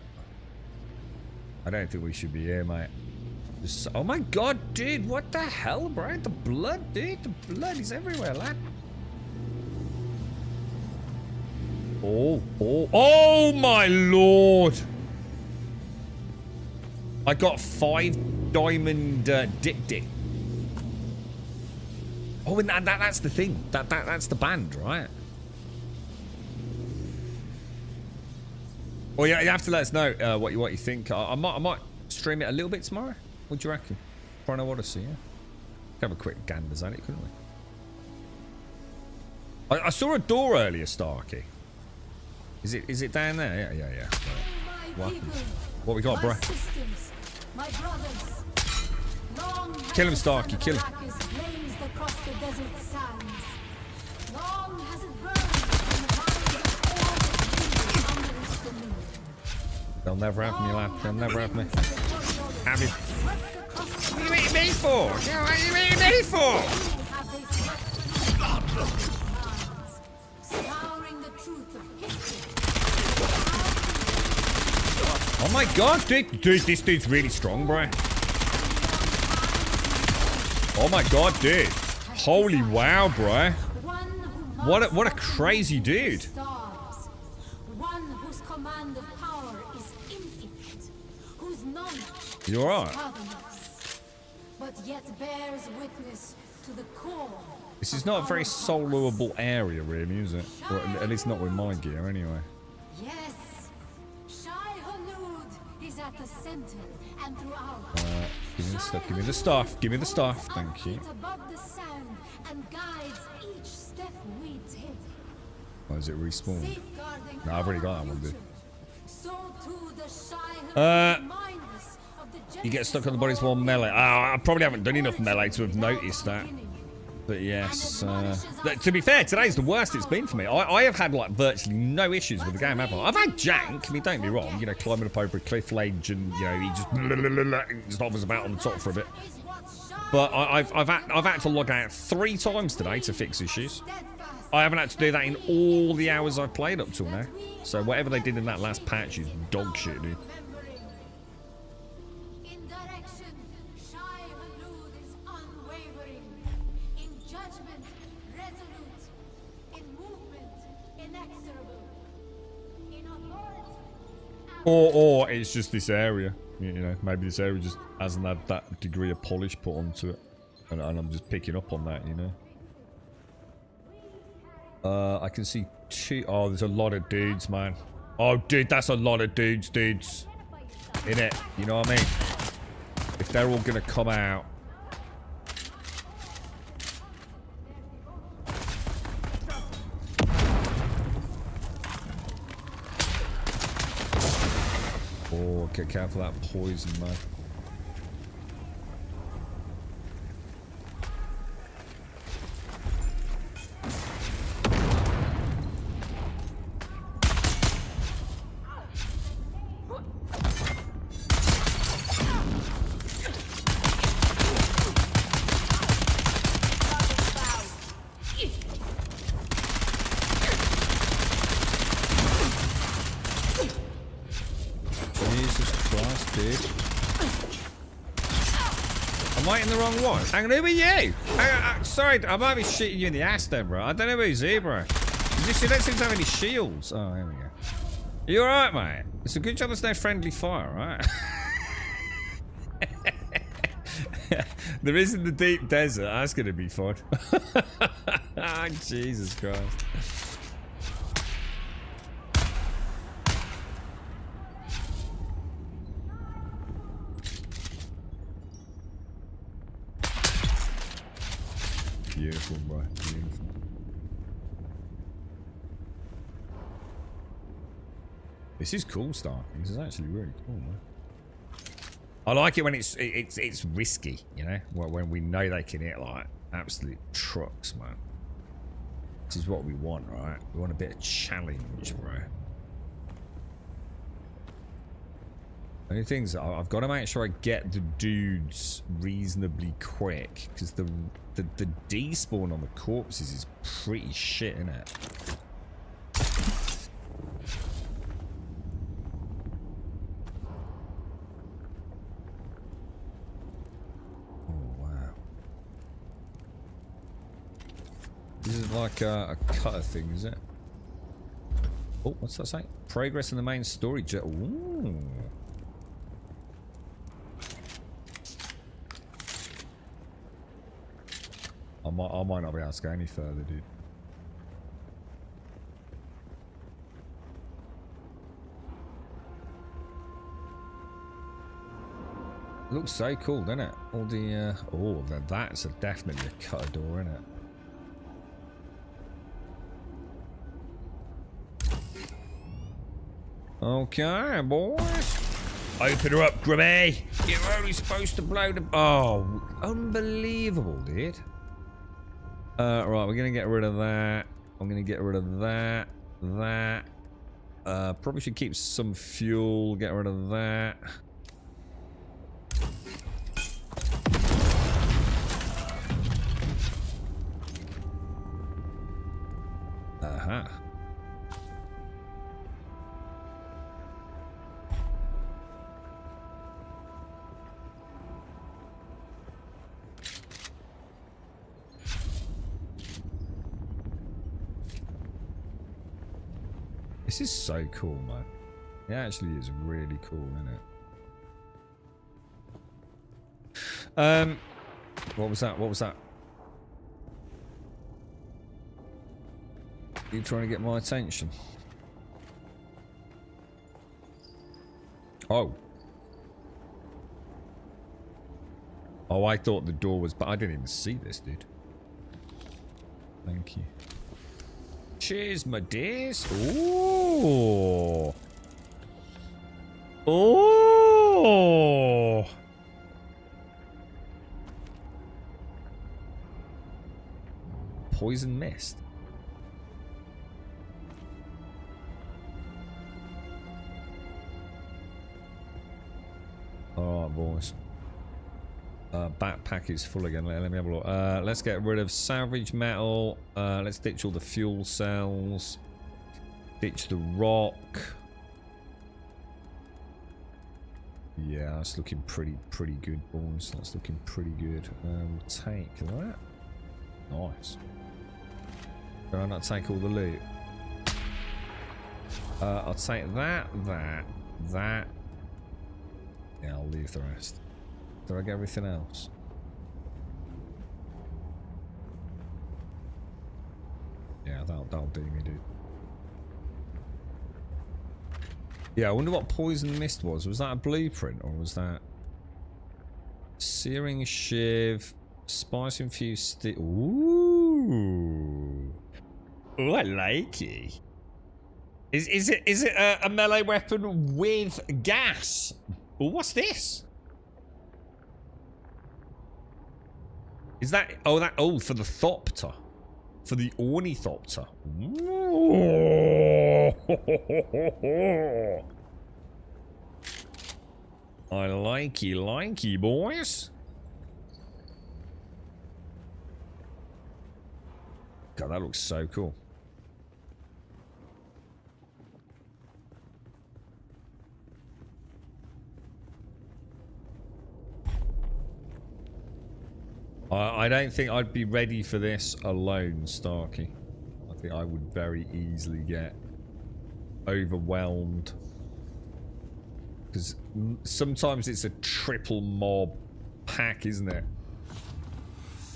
I don't think we should be here, mate. Just, oh my god, dude, what the hell, bro? The blood, dude, the blood is everywhere, lad. Oh my lord! I got 5 diamond dick. Oh, and that's the thing. That's the band, right? Well, yeah, you have to let us know what you think. I might stream it a little bit tomorrow. What do you reckon? Chrono Odyssey, yeah. Have a quick ganders at it, couldn't we? I saw a door earlier, Starky. Is it down there? Yeah. Right. What we got, bro? Kill him, Starky. Kill him. They'll never have me, lad. They'll never have me. Have you? What are you eating me for? What are you eating me for? Oh my god, dude, this dude's really strong, bro. Oh my god, dude. Holy wow, bro. What a crazy dude. You alright? Fatherless, but yet bears witness to the core. This is not a very soloable area, really, is it? Or at least not with my gear, anyway. Yes, Shai Hulud is at the center and throughout. Give me the stuff. Give me the stuff. Give me the stuff. Thank you. Above the sand and guides each step we take. Oh, is it respawn? Safeguarding No, I've already got that one, dude. So too the Shai Uh, remind us of the You get stuck on the bodies while melee. Oh, I probably haven't done enough melee to have noticed that. But yes, to be fair, today's the worst it's been for me. I have had like virtually no issues with the game, have I? I've had jank. I mean, don't be wrong. You know, climbing up over a cliff ledge and you know he just hovers about on the top for a bit. But I've had to log out 3 times today to fix issues. I haven't had to do that in all the hours I've played up till now. So whatever they did in that last patch is dog shit, dude. in direction. Shai Hulud is unwavering. In judgment, resolute. In movement, inexorable. In authority. Or it's just this area. You know, maybe this area just hasn't had that degree of polish put onto it. And I'm just picking up on that, you know. I can see 2. Oh, there's a lot of dudes, man. Oh, dude, that's a lot of dudes. In it. You know what I mean? If they're all going to come out. Oh, get careful of that poison, man. Am I in the wrong one? Hang on, who are you? Sorry, I might be shooting you in the ass then, bro. I don't know who's here, bro. You don't seem to have any shields. Oh, here we go. You alright, mate? It's a good job there's no friendly fire, right? There is in the deep desert. That's going to be fun. Jesus Christ. Beautiful, bro. Beautiful. This is cool, Starking. This is actually really cool, man. I like it when it's risky, you know, when we know they can hit like absolute trucks, man. This is what we want, right? We want a bit of challenge, bro. Only things I've got to make sure I get the dudes reasonably quick because the despawn on the corpses is pretty shit, isn't it? Oh wow! This is like a cutter thing, is it? Oh, what's that say? Progress in the main story. Ooh. I might not be able to go any further, dude. It looks so cool, doesn't it? All the oh, that's definitely a cutter door, isn't it? Okay, boys. Open her up, Grimmy. You're only supposed to blow the... Oh, unbelievable, dude. Right, we're going to get rid of that. I'm going to get rid of that. That. Probably should keep some fuel. Get rid of that. Uh-huh. This is so cool, man. It actually is really cool, isn't it? What was that? What was that? Are you trying to get my attention? Oh. Oh, I thought the door was... But I didn't even see this, dude. Thank you. Cheers, my dears. Ooh. Oh. Poison mist. Alright, boys. Backpack is full again. Let me have a look. Let's get rid of salvage metal. Let's ditch all the fuel cells. Ditch the rock. Yeah, that's looking pretty good, boys. That's looking pretty good. We'll take that. Nice. Can I not take all the loot? I'll take that. Yeah, I'll leave the rest. Did I get everything else? Yeah, that'll do me, dude. Yeah, I wonder what poison mist was. Was that a blueprint or was that searing shiv, spice infused stick? Ooh, I like it. Is it a melee weapon with gas? Ooh, what's this? Is that for the Thopter? For the Ornithopter. I likey, boys. God, that looks so cool. I don't think I'd be ready for this alone, Starkey. I think I would very easily get overwhelmed. Because sometimes it's a triple mob pack, isn't it?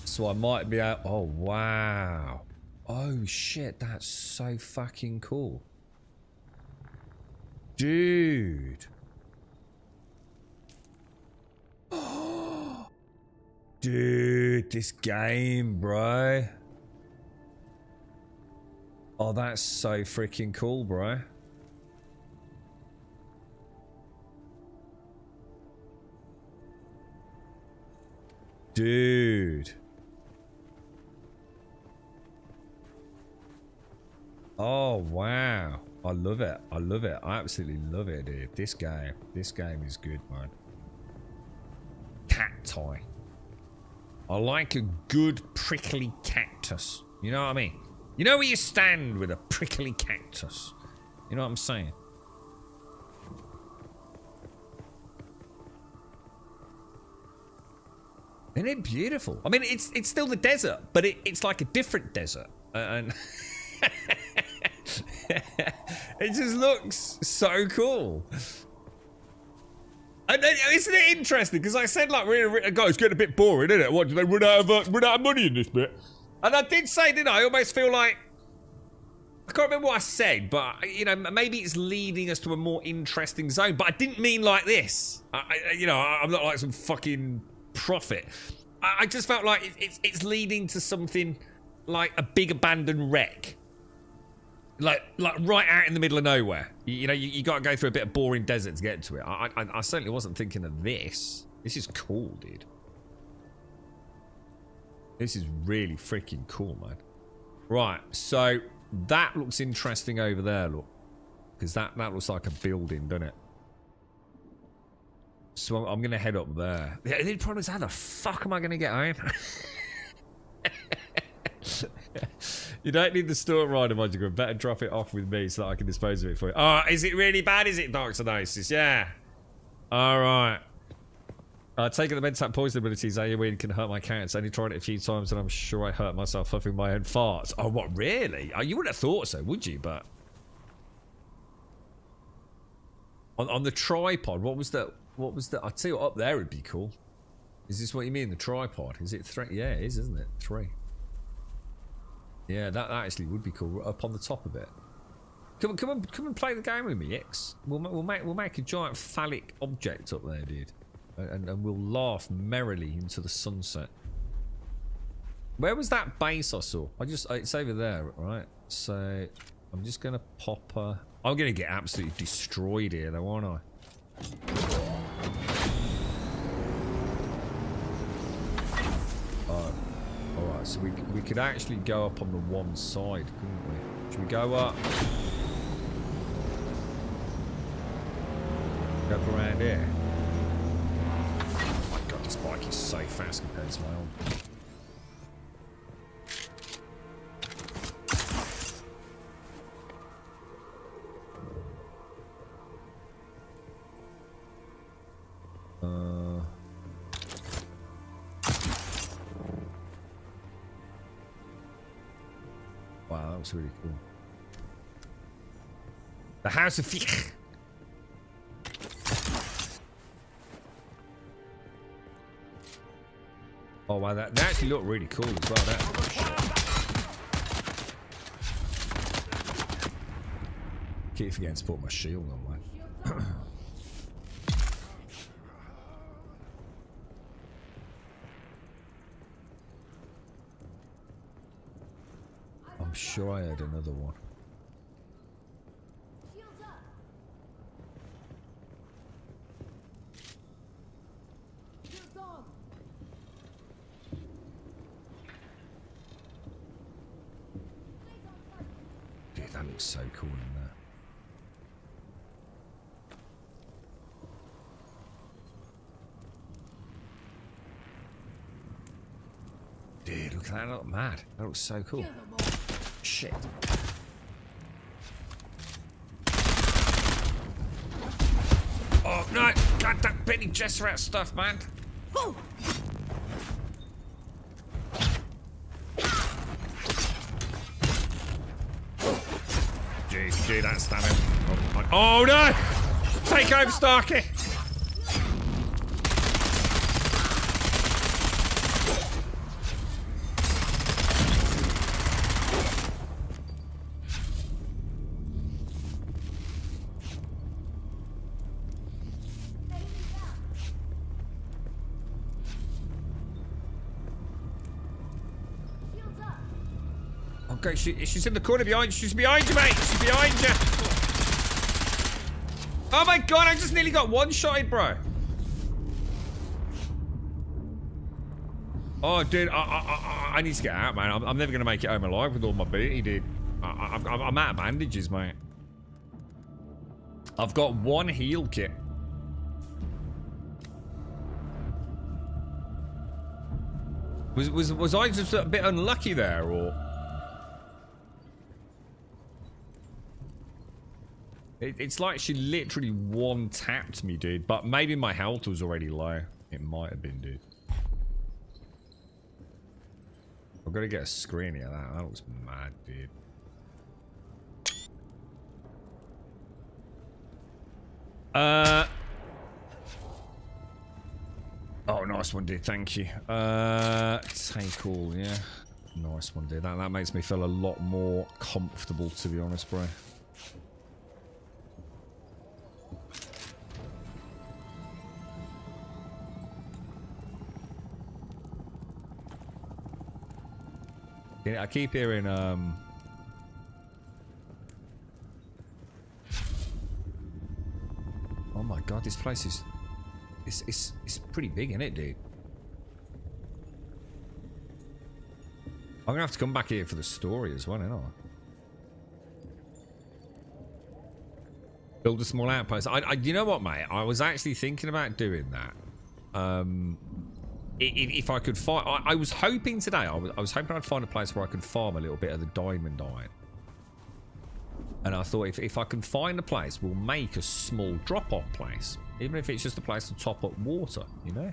So I might be out... Oh, wow. Oh, shit. That's so fucking cool. Dude. Dude, this game, bro. Oh, that's so freaking cool, bro. Dude. Oh, wow. I love it. I love it. I absolutely love it, dude. This game is good, man. Cacti. I like a good prickly cactus. You know what I mean? You know where you stand with a prickly cactus. You know what I'm saying? Isn't it beautiful? I mean, it's still the desert, but it's like a different desert. And it just looks so cool. And isn't it interesting? Because I said, like, guys, it's getting a bit boring, isn't it? What, do they run out of money in this bit? And I did say, didn't I? I almost feel like... I can't remember what I said, but, you know, maybe it's leading us to a more interesting zone. But I didn't mean like this. You know, I'm not like some fucking prophet. I just felt like it's leading to something like a big abandoned wreck. Like right out in the middle of nowhere. You know, you got to go through a bit of boring desert to get to it. I certainly wasn't thinking of this. This is cool, dude. This is really freaking cool, man. Right, so that looks interesting over there, look. Because that looks like a building, doesn't it? So I'm going to head up there. The problem is, how the fuck am I going to get home? You don't need the store rider module. Better drop it off with me so that I can dispose of it for you. Oh, is it really bad? Is it Dark Synosis? Yeah. Alright. Taking the Mentat poison abilities, AoE can hurt my cats. I only tried it a few times and I'm sure I hurt myself huffing my own farts. Oh, what, really? Oh, you wouldn't have thought so, would you? But on the tripod, what was the... I'd tell you what, up there would be cool. Is this what you mean, the tripod? Is it 3? Yeah, it is, isn't it? 3. Yeah, that actually would be cool. Up on the top of it. Come and play the game with me, X. We'll make a giant phallic object up there, dude, and we'll laugh merrily into the sunset. Where was that base I saw? It's over there, right? So I'm just gonna pop. I'm gonna get absolutely destroyed here, though, aren't I? Alright, so we could actually go up on the one side, couldn't we? Should we go up? Go up around here. Oh my god, this bike is so fast compared to my own. Wow, that was really cool. The House of Fich. Oh wow, they actually look really cool as well. Keep forgetting to put my shield on, man. I'm sure I had another one. Dude, that looks so cool in there. Dude, look at that, look mad. That looks so cool. Shit. Oh no! God, that Benny Gesserit stuff, man. Jeez, that's stunning. Oh no! Take over, Starkey! Okay, she's in the corner behind you. She's behind you, mate. She's behind you. Oh my god, I just nearly got one-shotted, bro. Oh, dude, I need to get out, man. I'm never going to make it home alive with all my booty, dude. I'm out of bandages, mate. I've got one heal kit. Was I just a bit unlucky there, or...? It's like she literally one-tapped me, dude. But maybe my health was already low. It might have been, dude. I've got to get a screen here. That looks mad, dude. Oh, nice one, dude. Thank you. Take all, yeah. Nice one, dude. That makes me feel a lot more comfortable, to be honest, bro. I keep hearing, oh my god, this place is... It's pretty big, isn't it, dude? I'm gonna have to come back here for the story as well, ain't I? Build a small outpost. You know what, mate? I was actually thinking about doing that. If I could find... I was hoping today, I was hoping I'd find a place where I could farm a little bit of the diamond iron. And I thought if I can find a place, we'll make a small drop-off place. Even if it's just a place to top up water, you know?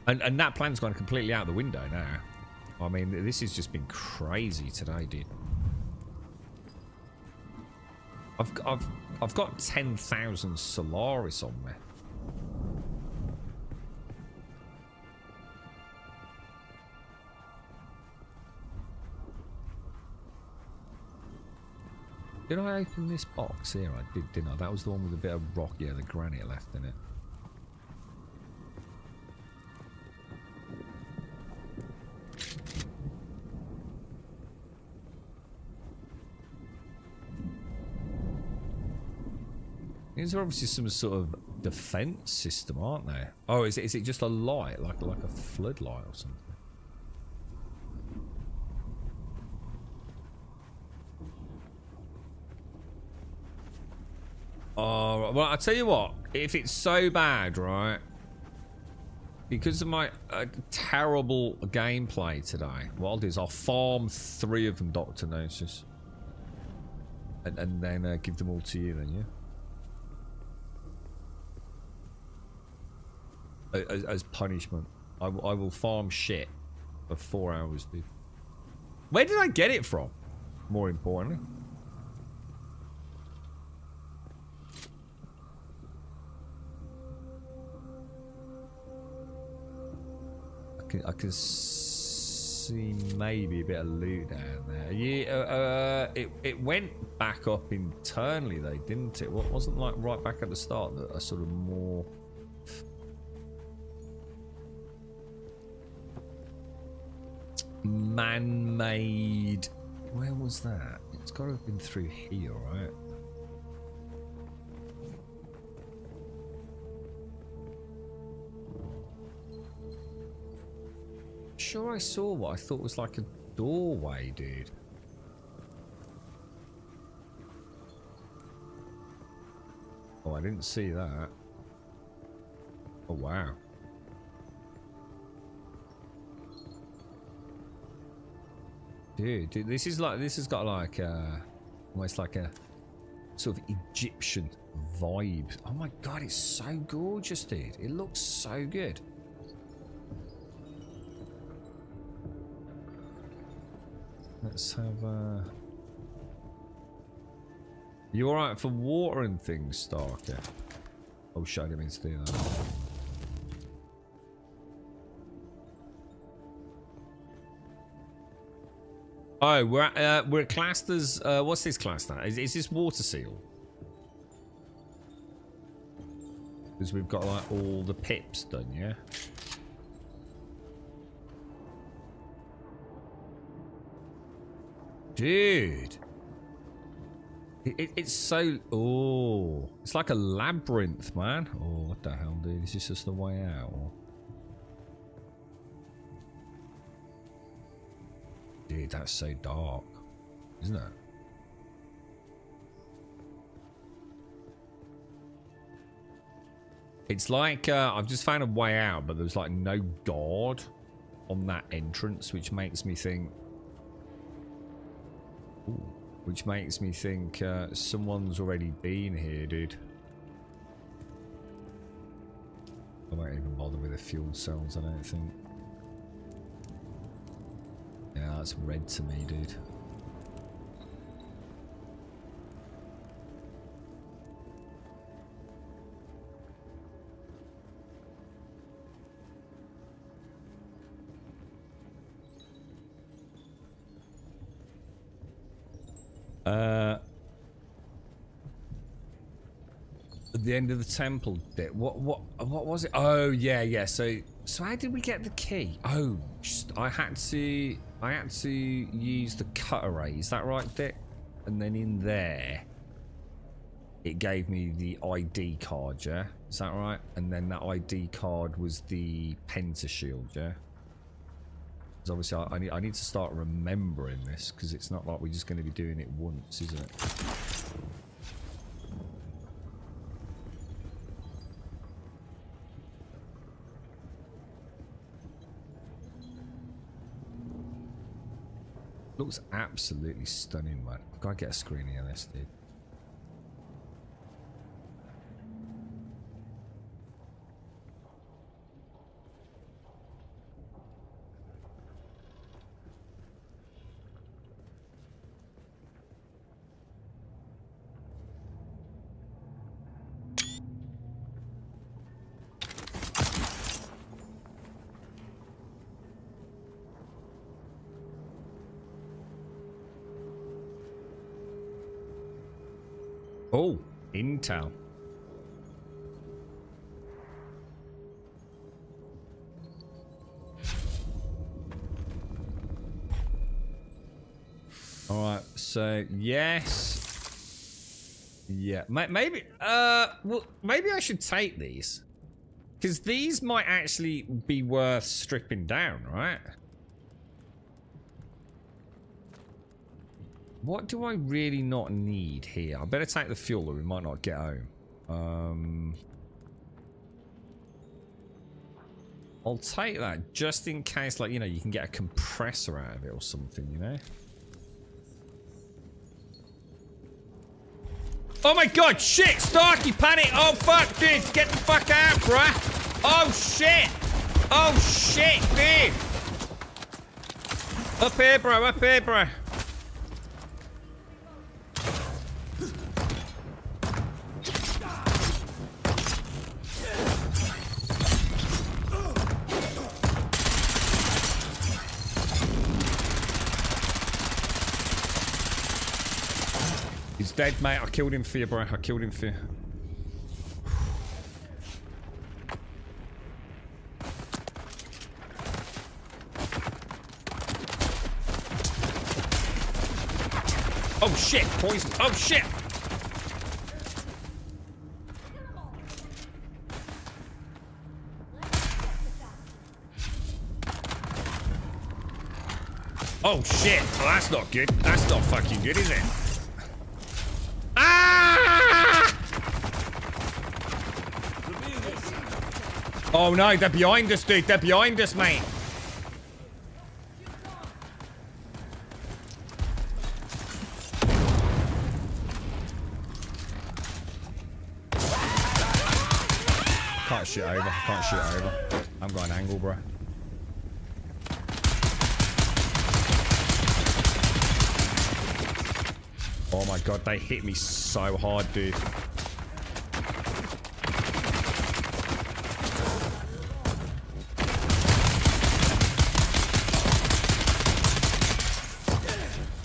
And that plan's gone completely out the window now. I mean, this has just been crazy today, dude. I've got 10,000 Solaris on me. Did I open this box here? I did, didn't I? That was the one with a bit of rock, yeah, the granite left in it. These are obviously some sort of defense system, aren't they? Oh, is it just a light, like a floodlight or something? Oh, well, I tell you what, if it's so bad, right? Because of my terrible gameplay today, what I'll do is I'll farm 3 of them, Dr. Gnosis, and then give them all to you, then, yeah. As punishment, I will farm shit for 4 hours, dude. Where did I get it from? More importantly. I can see maybe a bit of loot down there. Yeah, it went back up internally though, didn't it? What wasn't like right back at the start that a sort of more man-made. Where was that? It's got to have been through here, right? Sure, I saw what I thought was like a doorway, dude. Oh, I didn't see that. Oh, wow. Dude, this has got like almost like a sort of Egyptian vibe. Oh my god, it's so gorgeous, dude. It looks so good. Let's have You alright for water and things, Starker? Oh shit, I didn't mean to do that. Oh, we're classed as what's this class now? Is this water seal? Because we've got like all the pips done, yeah? Dude. It's so... Oh. It's like a labyrinth, man. Oh, what the hell, dude? Is this just the way out? Or... Dude, that's so dark. Isn't it? It's like... I've just found a way out, but there's like no guard on that entrance, which makes me think... Ooh. Which makes me think someone's already been here, dude. I won't even bother with the fuel cells, I don't think. Yeah, that's red to me, dude. At the end of the temple bit. What was it? Oh yeah. So how did we get the key? Oh, I had to use the cutter ray. Is that right, Dick? And then in there, it gave me the ID card. Yeah, is that right? And then that ID card was the pentashield. Yeah. Because obviously I need to start remembering this, because it's not like we're just going to be doing it once, is it? Looks absolutely stunning, man. I've got to get a screening of this, dude. Oh, intel. All right, so yes. Yeah, maybe well, maybe I should take these. Because these might actually be worth stripping down, right? What do I really not need here? I better take the fuel or we might not get home. I'll take that just in case, like, you know, you can get a compressor out of it or something, you know? Oh my god, shit! Starky panic! Oh fuck, dude! Get the fuck out, bruh! Oh shit! Oh shit, dude! Up here, bro, up here, bro. He's dead, mate. I killed him for you, bro. I killed him for you. Oh shit! Poison! Oh shit! Oh shit! Well, that's not good. That's not fucking good, is it? Ah! Oh no, they're behind us, dude. They're behind us, mate. Can't shoot over. Can't shoot over. I'm going angle, bro. Oh my god, they hit me so hard, dude.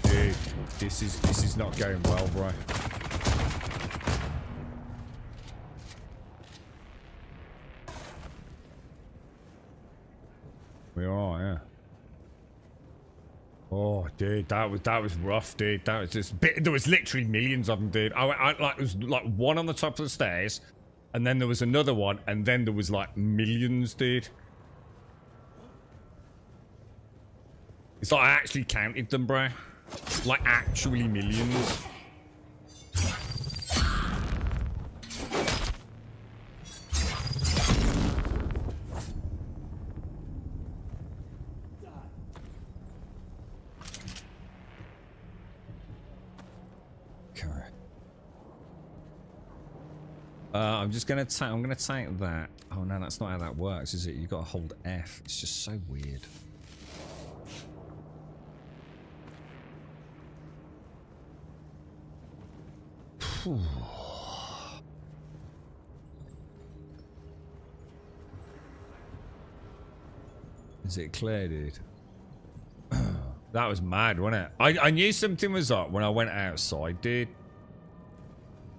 Dude, this is not going well, bro. We are, yeah. Oh, dude, that was rough, dude. That was just there was literally millions of them, dude. I like, it was like one on the top of the stairs, and then there was another one, and then there was like millions, dude. It's like I actually counted them, bro. Like actually millions. I'm just gonna take. I'm gonna take that. Oh no, that's not how that works, is it? You gotta hold F. It's just so weird. Is it clear, dude? That was mad, wasn't it? I knew something was up when I went outside, dude.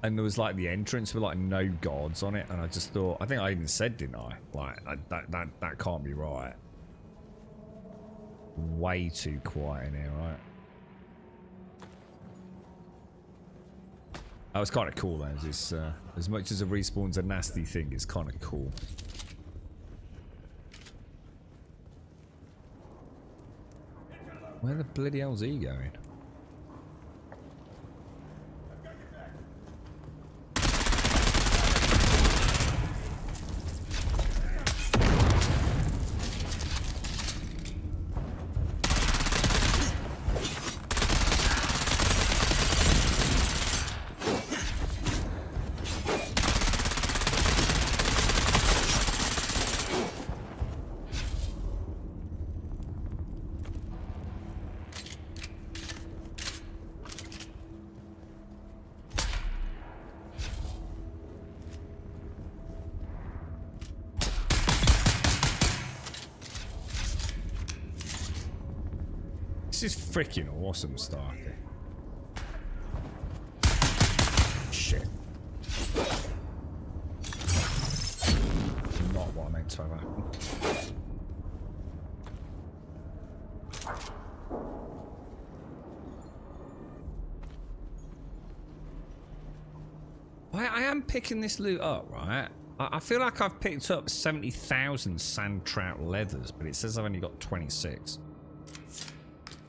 And there was like the entrance with like no guards on it, and I just thought, I think I even said, didn't I? Like that can't be right. Way too quiet in here, right? That was kind of cool though. It's, as much as a respawn's a nasty thing, it's kind of cool. Where the bloody hell's he going? This is freaking awesome, Starkey. Shit. am picking this loot up, right? I feel like I've picked up 70,000 sand trout leathers, but it says I've only got 26.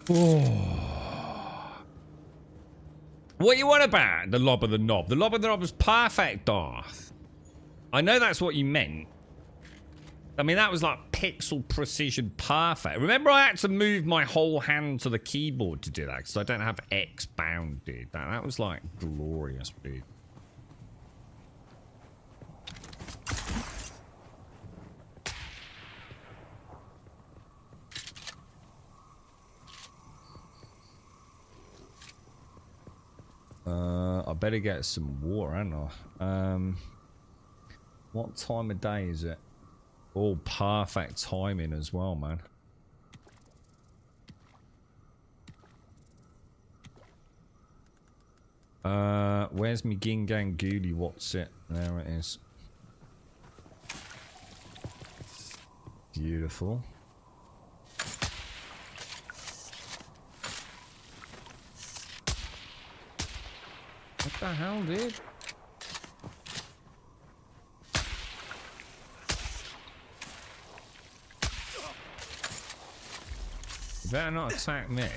Oh. What you want about the lob of the knob? The lob of the knob was perfect, Darth. I know that's what you meant. I mean, that was like pixel precision perfect. Remember, I had to move my whole hand to the keyboard to do that because I don't have X bound, dude. That was like glorious, dude. I better get some water, ain't I? What time of day is it? Oh, perfect timing as well, man. Where's me Gingang Goody? What's it? There it is. Beautiful. What the hell, dude? You better not attack me.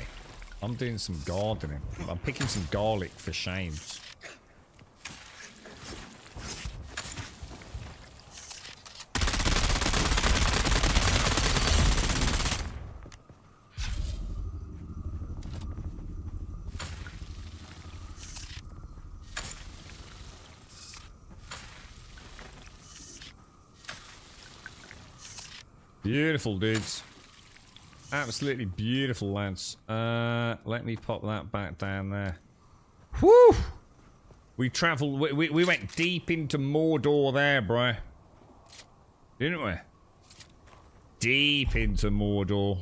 I'm doing some gardening. I'm picking some garlic for shames. Beautiful, dudes. Absolutely beautiful, lads. Let me pop that back down there. Whew! We travelled... We went deep into Mordor there, bro. Didn't we? Deep into Mordor.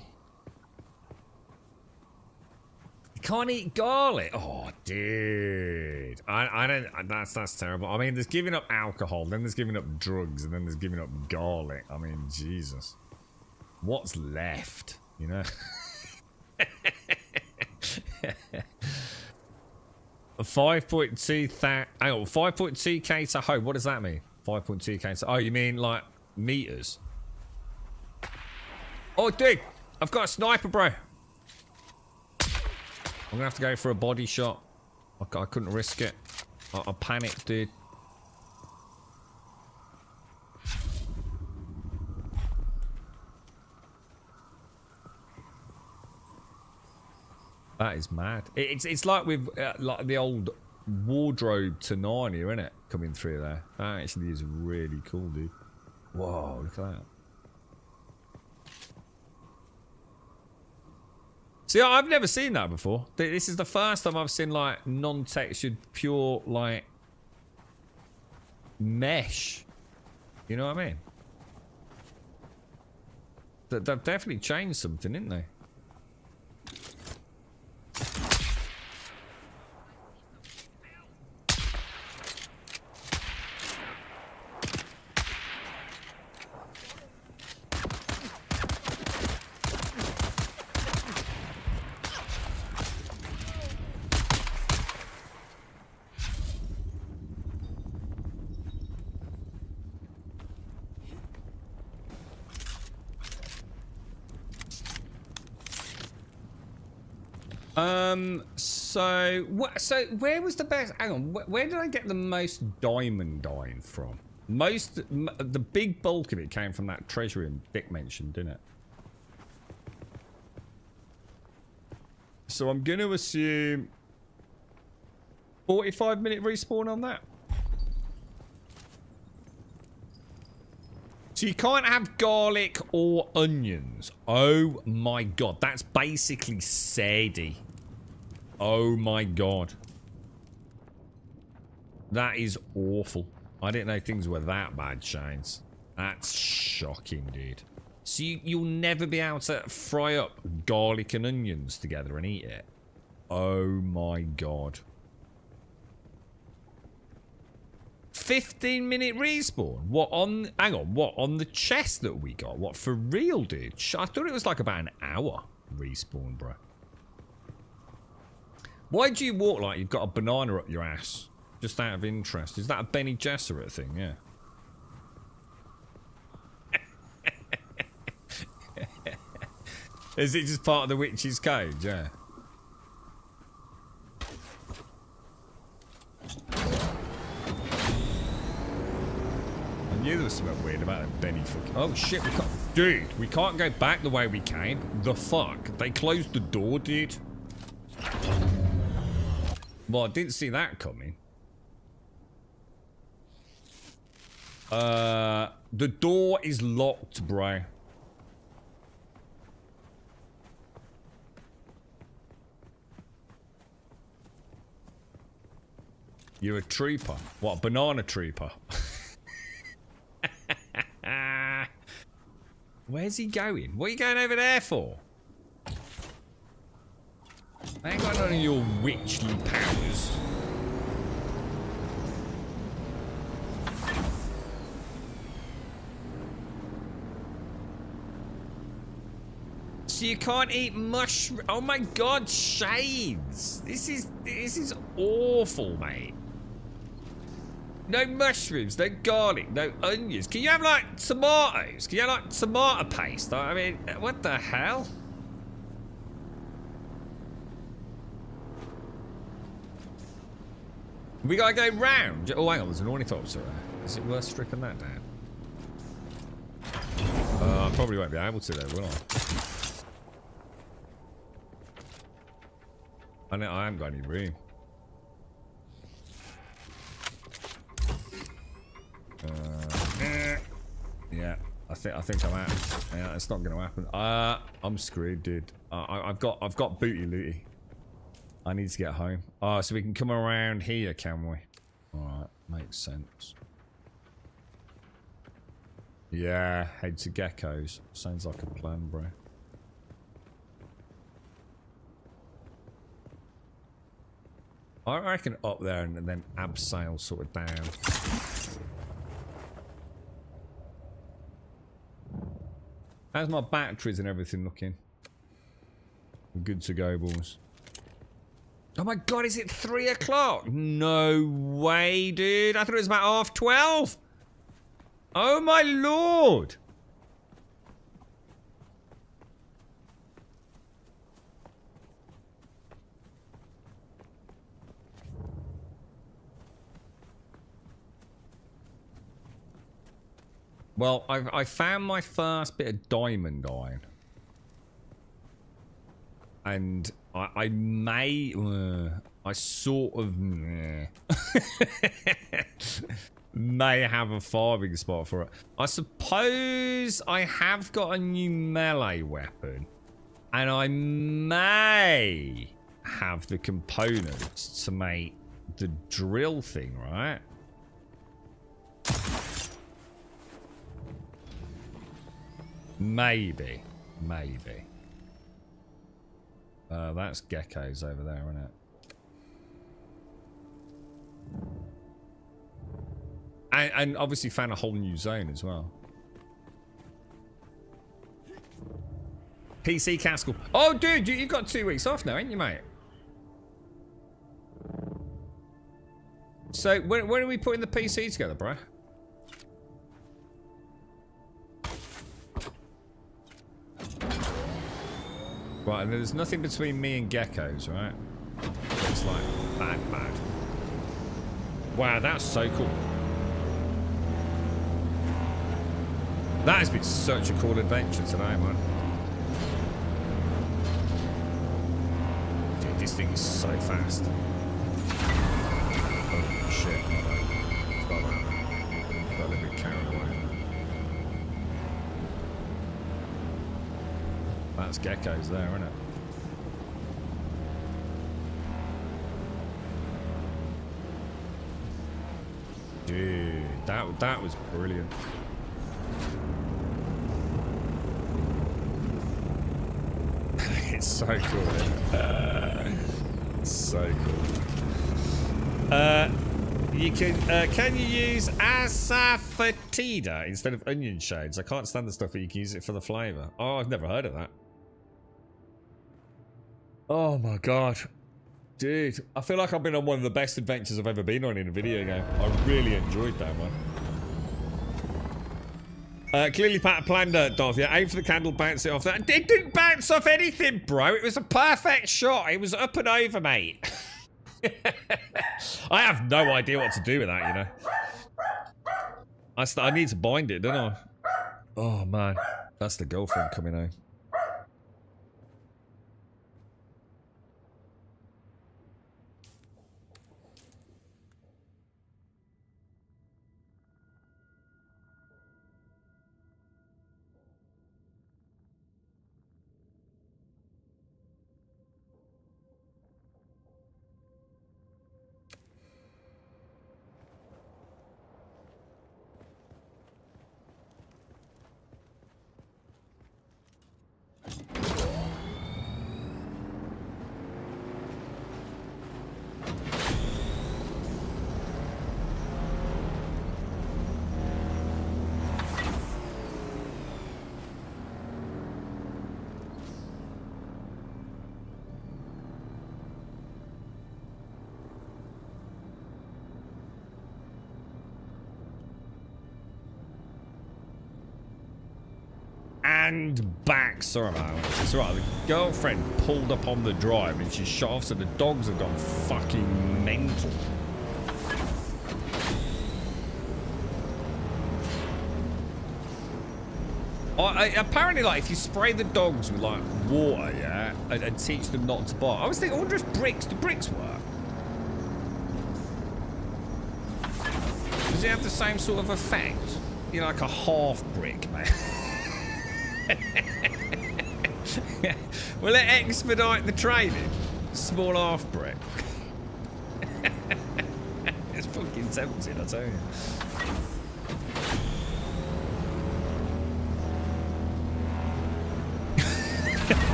You can't eat garlic. Oh, dude. I don't... That's terrible. I mean, there's giving up alcohol, then there's giving up drugs, and then there's giving up garlic. I mean, Jesus. What's left? You know? A 5.2k to home. What does that mean? 5.2k to... Oh, you mean like meters? Oh, dude. I've got a sniper, bro. I'm gonna have to go for a body shot. I couldn't risk it. I panicked, dude. That is mad. It's like with like the old wardrobe to Narnia, isn't it? Coming through there. That actually is really cool, dude. Whoa, look at that. See, I've never seen that before. This is the first time I've seen like non-textured, pure like mesh. You know what I mean? They've definitely changed something, didn't they? So where was the best? Hang on, where did I get the most diamond dying from? The big bulk of it came from that treasure room Vic mentioned, didn't it? So I'm going to assume 45-minute respawn on that. So you can't have garlic or onions. Oh my god, that's basically Sadie. Oh my god. That is awful. I didn't know things were that bad, Shanes. That's shocking, dude. So you'll never be able to fry up garlic and onions together and eat it. Oh my god. 15-minute respawn? What on... Hang on, what? On the chest that we got? What, for real, dude? I thought it was like about an hour respawn, bro. Why do you walk like you've got a banana up your ass? Just out of interest. Is that a Benny Gesserit thing? Yeah. Is it just part of the witch's cage? Yeah. I knew there was something weird about that Benny fucking... Oh shit, we can't... Dude, we can't go back the way we came. The fuck? They closed the door, dude. Well, I didn't see that coming. The door is locked, bro. You're a trooper. What, a banana trooper? Where's he going? What are you going over there for? I ain't got none of your witchly powers. So you can't eat mushroom. Oh my god, shades. This is awful, mate. No mushrooms, no garlic, no onions. Can you have like tomatoes? Can you have like tomato paste? I mean, what the hell? We gotta go round. Oh, hang on, there's an ornithopter there. Is it worth stripping that down? I probably won't be able to though, will I? I haven't got any room. Yeah, I think I'm out. Yeah, it's not gonna happen. I'm screwed, dude. I've got booty looty. I need to get home. Oh, so we can come around here, can we? Alright, makes sense. Yeah, head to geckos. Sounds like a plan, bro. I reckon up there and then abseil sort of down. How's my batteries and everything looking? Good to go, boys. Oh my god, is it 3 o'clock? No way, dude. I thought it was about 12:30. Oh my lord. Well, I found my first bit of diamond iron. And I may... I sort of... may have a farming spot for it. I suppose I have got a new melee weapon. And I may have the components to make the drill thing, right? Maybe. Maybe. That's geckos over there, isn't it? And obviously found a whole new zone as well. PC Castle. Oh, dude, you've got 2 weeks off now, ain't you, mate? So, when are we putting the PC together, bro? Right, and there's nothing between me and geckos, right? It's like bad. Wow, that's so cool. That has been such a cool adventure today, man. Dude, this thing is so fast. Oh shit, got a little bit carried away. That's geckos there, isn't it? Dude, that was brilliant. It's so cool. It's so cool. You can you use asafoetida instead of onion shades? I can't stand the stuff, but you can use it for the flavour. Oh, I've never heard of that. Oh my god. dude, I feel like I've been on one of the best adventures I've ever been on in a video game. I really enjoyed that one. Clearly Pat planned it, Darth. Yeah, aim for the candle, bounce it off. It didn't bounce off anything, bro. It was a perfect shot. It was up and over, mate. I have no idea what to do with that, you know. I need to bind it, don't I? Oh, man. That's the girlfriend coming home. And back. Sorry about that. It's alright. The girlfriend pulled up on the drive and she shot off, so the dogs have gone fucking mental. Apparently, like, if you spray the dogs with, like, water, yeah, and teach them not to bark. I was thinking, I wonder if do bricks work? Does it have the same sort of effect? You know, like a half brick, man. Will it expedite the training? Small half brick. It's fucking tempting, I tell you.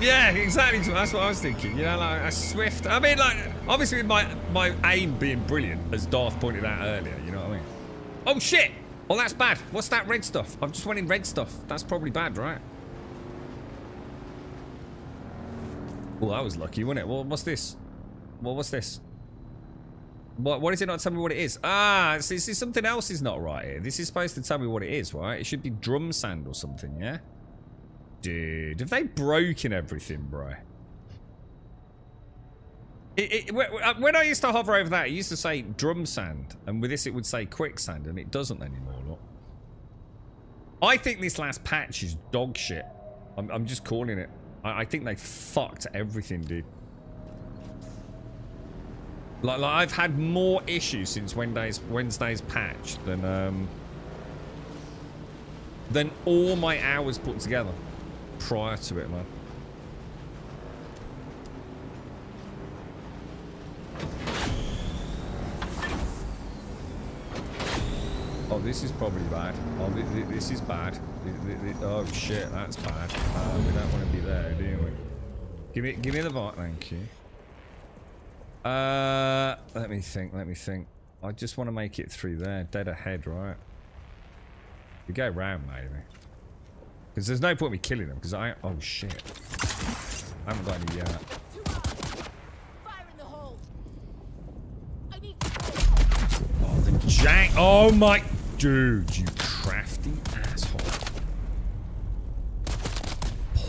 Yeah, exactly. That's what I was thinking. You know, like a swift. I mean, like, obviously with my aim being brilliant, as Darth pointed out earlier. You know what I mean? Oh shit! Oh, that's bad. What's that red stuff? I've just went in red stuff. That's probably bad, right? Oh, that was lucky, wasn't it? Well, what's this? Well, what's this? What is it not telling me what it is? Ah, see, something else is not right here. This is supposed to tell me what it is, right? It should be drum sand or something, yeah? Dude, have they broken everything, bro? When I used to hover over that, it used to say drum sand, and with this it would say quicksand, and it doesn't anymore. Look. I think this last patch is dog shit. I'm just calling it. I think they fucked everything, dude. Like I've had more issues since Wednesday's patch than all my hours put together prior to it, man. Oh, this is probably bad. Oh, this is bad. Oh shit, that's bad. We don't want to be there, do we? Give me the bot, thank you. Let me think. I just want to make it through there. Dead ahead, right? We go round, maybe. Because there's no point me killing them, because I... Oh, shit. I haven't got any yet. Oh, the jank... Oh, my... Dude, you crafty asshole.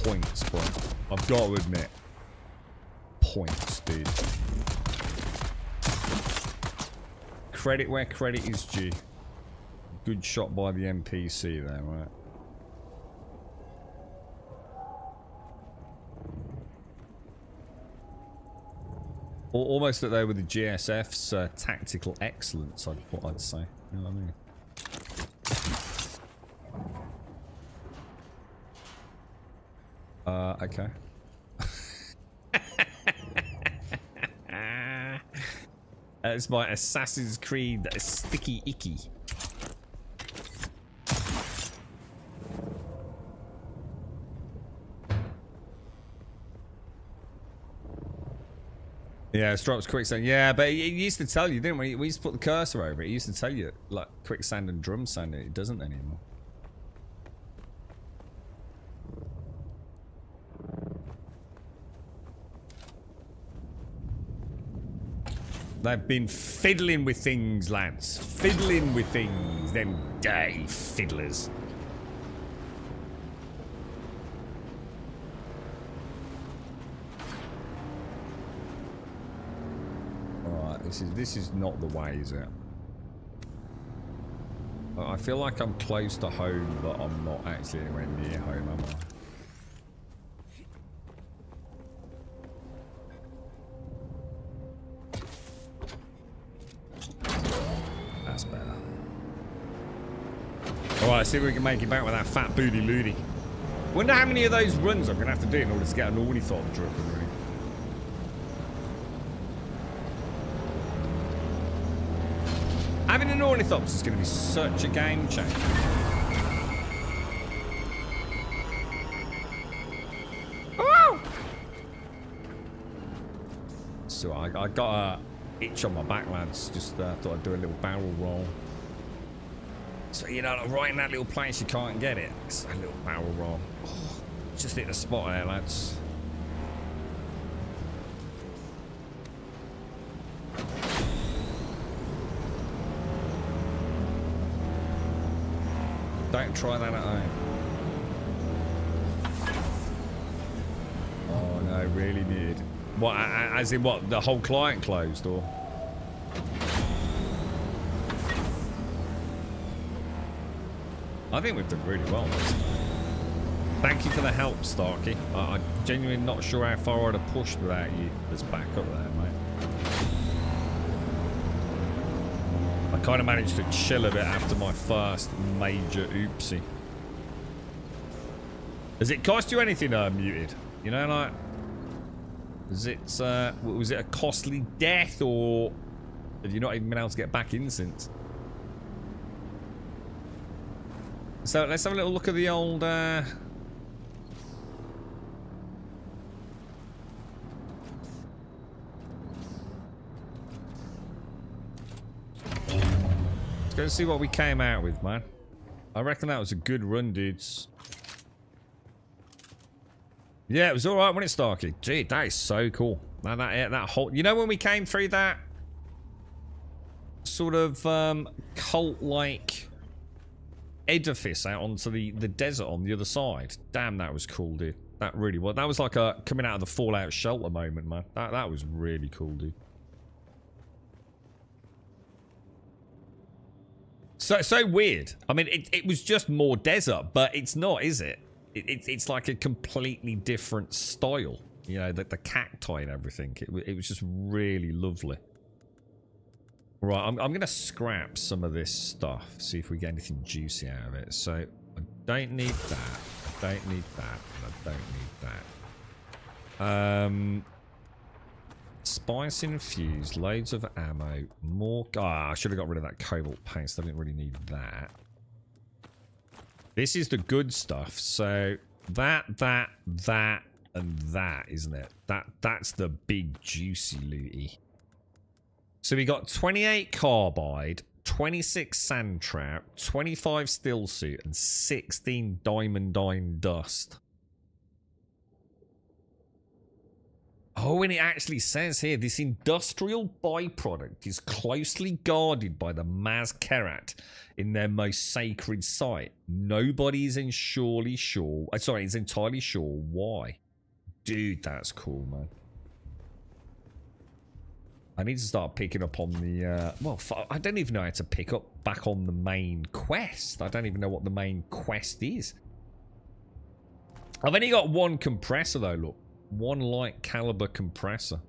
Points, bro. I've got to admit. Points, dude. Credit where credit is due. Good shot by the NPC there, right? Almost that they were the GSF's tactical excellence, I'd say. You know what I mean? Okay. It's my Assassin's Creed sticky icky. Yeah, Strops quicksand. Yeah, but it used to tell you, didn't we? We used to put the cursor over it. It used to tell you, like, quicksand and drum sand. It doesn't anymore. They've been fiddling with things, lads. Fiddling with things. Them day fiddlers. Alright, this is not the way, is it? I feel like I'm close to home, but I'm not actually anywhere near home, am I? That's better. Alright, see if we can make it back with that fat booty looty. Wonder how many of those runs I'm going to have to do in order to get an ornithopter up and running. Having an ornithopter is going to be such a game changer. Oh! So I got a itch on my back, lads. Just thought I'd do a little barrel roll. So, you know, right in that little place you can't get it. It's a little barrel roll. Oh, just hit the spot there, lads. Don't try that at home. Oh no, really did. What, as in what, the whole client closed, or? I think we've done really well. Thank you for the help, Starkey. I'm genuinely not sure how far I'd have pushed without you as backup there, mate. I kind of managed to chill a bit after my first major oopsie. Does it cost you anything, Muted? You know, like, is it, was it a costly death, or have you not even been able to get back in since? So let's have a little look at the old, let's go and see what we came out with, man. I reckon that was a good run, dudes. Yeah, it was all right, wasn't it, Starkey? Gee, that is so cool. That whole, you know, when we came through that sort of cult-like edifice out onto the desert on the other side. Damn, that was cool, dude. That really was. That was like a coming out of the Fallout shelter moment, man. That was really cool, dude. So weird. I mean, it was just more desert, but it's not, is it? It's like a completely different style. You know, the cacti and everything. It was just really lovely. Right, I'm going to scrap some of this stuff. See if we get anything juicy out of it. So, I don't need that. I don't need that. And I don't need that. Spice infused. Loads of ammo. More... Ah, I should have got rid of that cobalt paste. I didn't really need that. This is the good stuff. So, that, and that, isn't it? That's the big juicy looty. So we got 28 carbide, 26 sand trap, 25 still suit, and 16 diamondine dust. Oh, and it actually says here, this industrial byproduct is closely guarded by the Mazkerat in their most sacred site. Nobody is entirely sure why. Dude, that's cool, man. I need to start picking up on the, well, I don't even know how to pick up back on the main quest. I don't even know what the main quest is. I've only got one compressor, though, look. One light caliber compressor.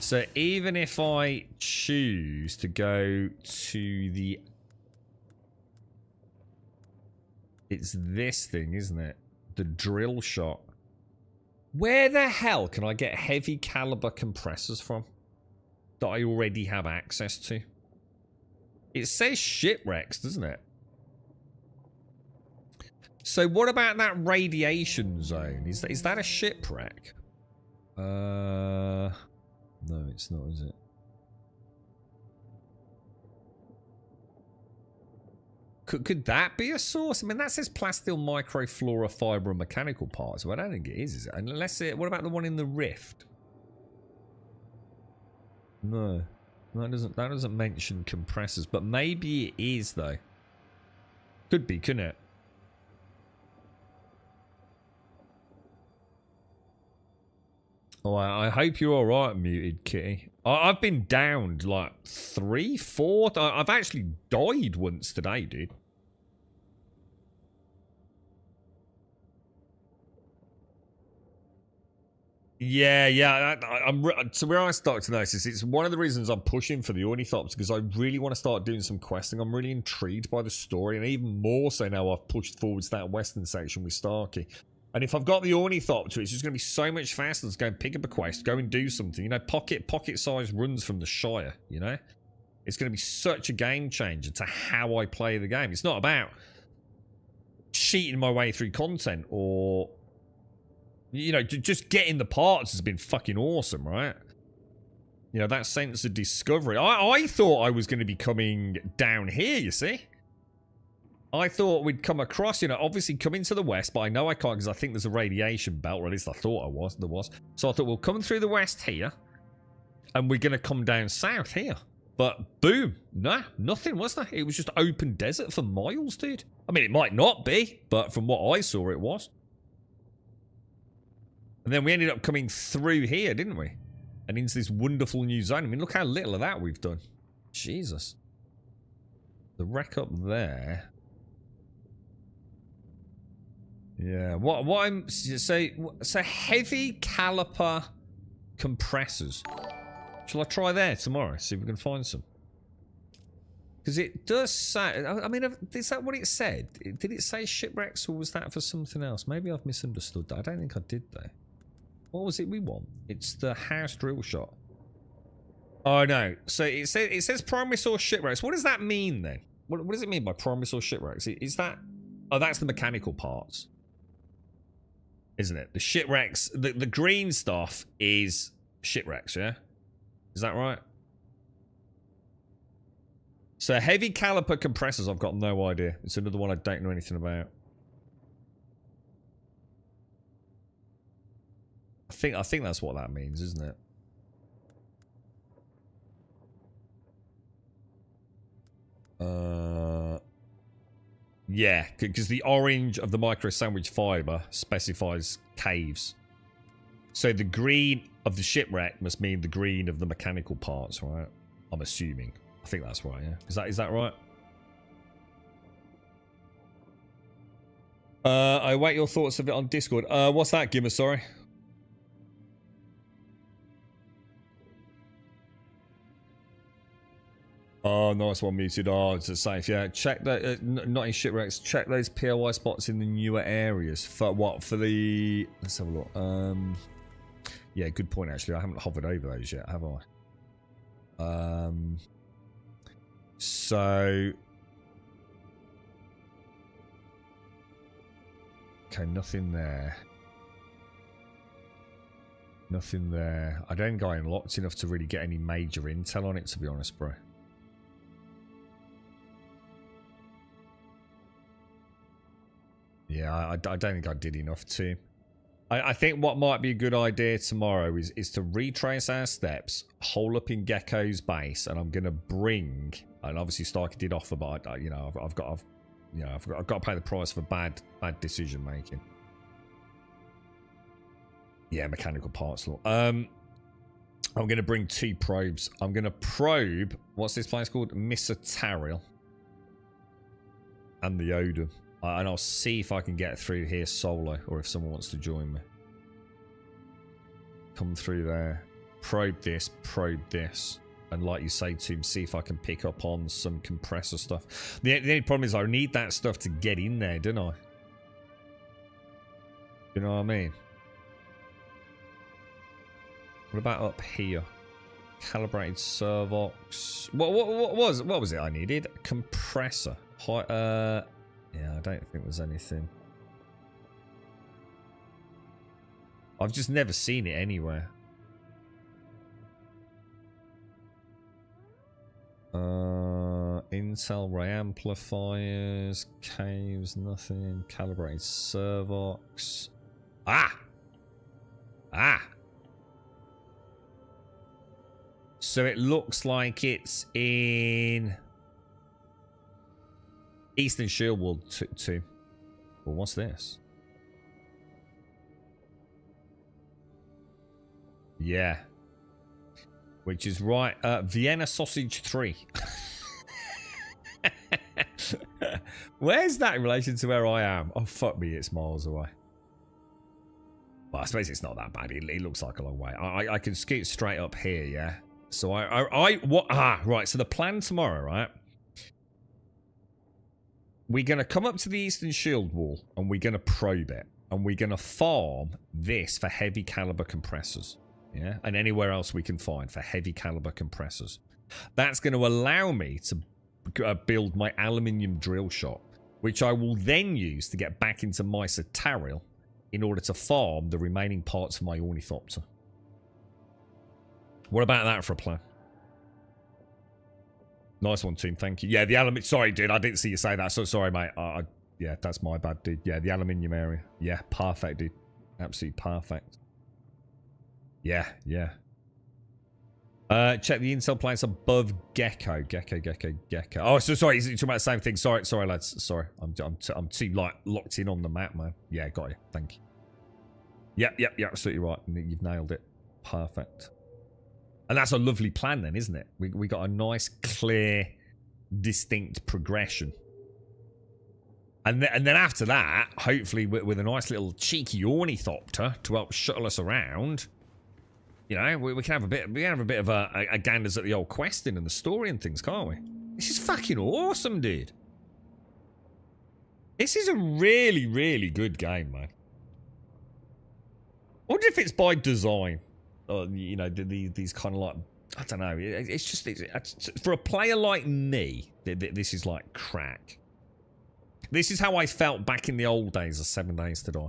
So even if I choose to go to the... It's this thing, isn't it? The drill shot. Where the hell can I get heavy caliber compressors from that I already have access to? It says shipwrecks, doesn't it? So what about that radiation zone? Is that a shipwreck? No, it's not, is it? Could that be a source? I mean, that says plasteel, microflora, fiber, and mechanical parts. Well, I don't think it is it? Unless it... What about the one in the rift? No. That doesn't mention compressors, but maybe it is though. Could be, couldn't it? Oh, I hope you're alright, muted kitty. I've been downed like 3, 4. I've actually died once today, dude. Yeah. So where I started to notice, it's one of the reasons I'm pushing for the Ornithopter, because I really want to start doing some questing. I'm really intrigued by the story, and even more so now I've pushed forwards that western section with Starkey. And if I've got the Ornithopter, it's just going to be so much faster to go and pick up a quest, go and do something. You know, pocket-sized runs from the Shire, you know? It's going to be such a game changer to how I play the game. It's not about cheating my way through content or... You know, just getting the parts has been fucking awesome, right? You know, that sense of discovery. I thought I was going to be coming down here, you see? I thought we'd come across, you know, obviously coming to the west, but I know I can't because I think there's a radiation belt, or at least I thought there was. So I thought we'll come through the west here, and we're going to come down south here. But boom, nah, nothing, was there? It was just open desert for miles, dude. I mean, it might not be, but from what I saw, it was. And then we ended up coming through here, didn't we? And into this wonderful new zone. I mean, look how little of that we've done. Jesus. The wreck up there. Yeah. What I'm... So heavy caliper compressors. Shall I try there tomorrow? See if we can find some. Because it does say... I mean, is that what it said? Did it say shipwrecks, or was that for something else? Maybe I've misunderstood that. I don't think I did, though. What was it we want? It's the house drill shot. Oh, no. So it says primary source shipwrecks. What does that mean, then? What does it mean by primary source shipwrecks? Is that... Oh, that's the mechanical parts. Isn't it? The shipwrecks... The green stuff is shipwrecks, yeah? Is that right? So heavy caliper compressors, I've got no idea. It's another one I don't know anything about. I think that's what that means, isn't it? Yeah, because the orange of the micro sandwich fiber specifies caves. So the green of the shipwreck must mean the green of the mechanical parts, right? I'm assuming. I think that's right, yeah. Is that right? I await your thoughts of it on Discord. What's that, Gimmer? Sorry. Oh, nice one, muted. Oh, it's safe. Yeah, check that. Not in shipwrecks. Check those POI spots in the newer areas. For what? For the... Let's have a look. Yeah, good point, actually. I haven't hovered over those yet, have I? So... Okay, nothing there. Nothing there. I don't think I unlocked enough to really get any major intel on it, to be honest, bro. Yeah, I don't think I did enough to. I think what might be a good idea tomorrow is to retrace our steps, hole up in Gecko's base, and I'm gonna bring. And obviously, Starkey did offer, but you know, I've got to pay the price for bad decision making. Yeah, mechanical parts law. I'm gonna bring 2 probes. I'm gonna probe. What's this place called? Misatariel. And the Odin. And I'll see if I can get through here solo, or if someone wants to join me. Come through there. Probe this. And like you say, Tom, see if I can pick up on some compressor stuff. The only problem is I need that stuff to get in there, don't I? You know what I mean? What about up here? Calibrated servox. What was it I needed? Compressor. Yeah, I don't think there's anything. I've just never seen it anywhere. Intel ray amplifiers, caves, nothing. Calibrated servox. Ah! So it looks like it's in Eastern Shield World 2. Well, what's this? Yeah. Which is right. Vienna Sausage 3. Where's that in relation to where I am? Oh, fuck me, it's miles away. Well, I suppose it's not that bad. It looks like a long way. I can scoot straight up here, yeah? So right. So the plan tomorrow, right? We're going to come up to the Eastern Shield Wall and we're going to probe it. And we're going to farm this for heavy caliber compressors. Yeah? And anywhere else we can find for heavy caliber compressors. That's going to allow me to build my aluminium drill shop, which I will then use to get back into my Satariel in order to farm the remaining parts of my Ornithopter. What about that for a plan? Nice one, team. Thank you. Yeah, the aluminium. Sorry, dude. I didn't see you say that. So sorry, mate. Yeah, that's my bad, dude. Yeah, the aluminium area. Yeah, perfect, dude. Absolutely perfect. Yeah. Check the intel plates above Gecko. Gecko. Oh, so sorry. You're talking about the same thing. Sorry, lads. Sorry. I'm too like locked in on the map, man. Yeah, got you. Thank you. Yep. Absolutely right. You've nailed it. Perfect. And that's a lovely plan then, isn't it? We got a nice, clear, distinct progression. And then after that, hopefully with a nice little cheeky ornithopter to help shuttle us around, you know, we can have a bit of a ganders at the old questing and the story and things, can't we? This is fucking awesome, dude. This is a really, really good game, man. I wonder if it's by design. You know, these kind of like, I don't know. It's just, for a player like me, this is like crack. This is how I felt back in the old days of 7 Days to Die.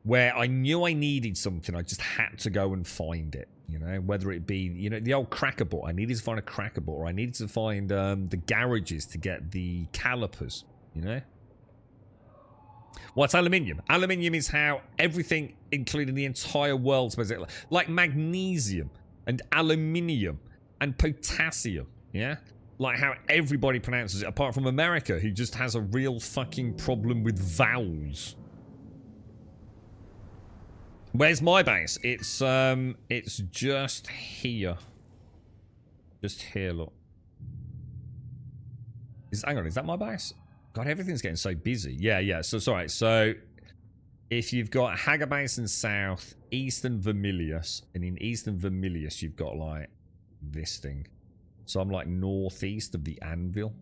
Where I knew I needed something, I just had to go and find it. You know, whether it be, you know, the old cracker bot. I needed to find a cracker bot, or I needed to find the garages to get the calipers, you know? What's aluminium? Aluminium is how everything, including the entire world, like magnesium and aluminium and potassium, yeah? Like how everybody pronounces it, apart from America, who just has a real fucking problem with vowels. Where's my base? It's just here. Just here, look. Hang on, is that my base? God, everything's getting so busy. Yeah. So, sorry. So, if you've got Hagabasin South, Eastern Vermilius, and in Eastern Vermilius, you've got, like, this thing. So, I'm, like, northeast of the Anvil.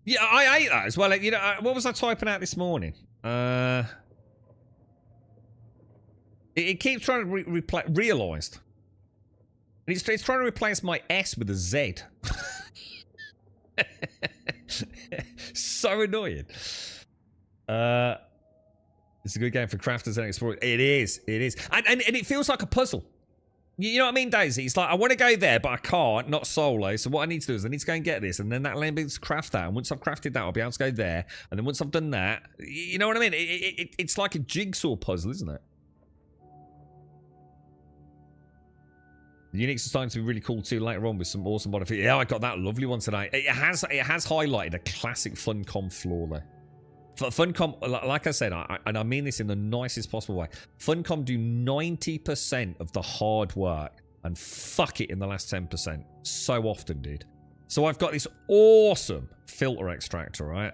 Yeah, I ate that as well. You know, what was I typing out this morning? It keeps trying to realised. It's trying to replace my S with a Z. So annoying. It's a good game for crafters and explorers. It is. And it feels like a puzzle. You know what I mean, Daisy? It's like, I want to go there, but I can't, not solo. So what I need to do is I need to go and get this, and then that allows me to craft that. And once I've crafted that, I'll be able to go there. And then once I've done that, you know what I mean? It's like a jigsaw puzzle, isn't it? The Unix is starting to be really cool too later on with some awesome modifications. Yeah, I got that lovely one today. It has highlighted a classic Funcom flaw there. Funcom, like I said, and I mean this in the nicest possible way, Funcom do 90% of the hard work and fuck it in the last 10%. So often, dude. So I've got this awesome filter extractor, right?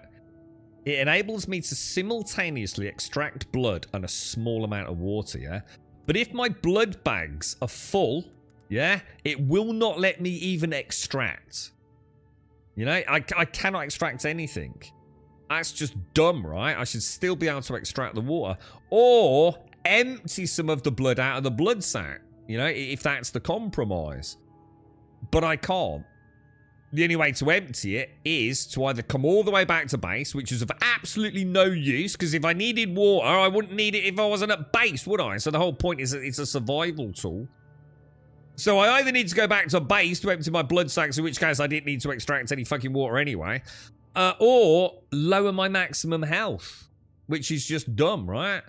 It enables me to simultaneously extract blood and a small amount of water, yeah? But if my blood bags are full, yeah, it will not let me even extract. You know, I cannot extract anything. That's just dumb, right? I should still be able to extract the water. Or empty some of the blood out of the blood sac. You know, if that's the compromise. But I can't. The only way to empty it is to either come all the way back to base, which is of absolutely no use, because if I needed water, I wouldn't need it if I wasn't at base, would I? So the whole point is that it's a survival tool. So I either need to go back to base to empty my blood sacs, in which case I didn't need to extract any fucking water anyway. Or lower my maximum health, which is just dumb, right?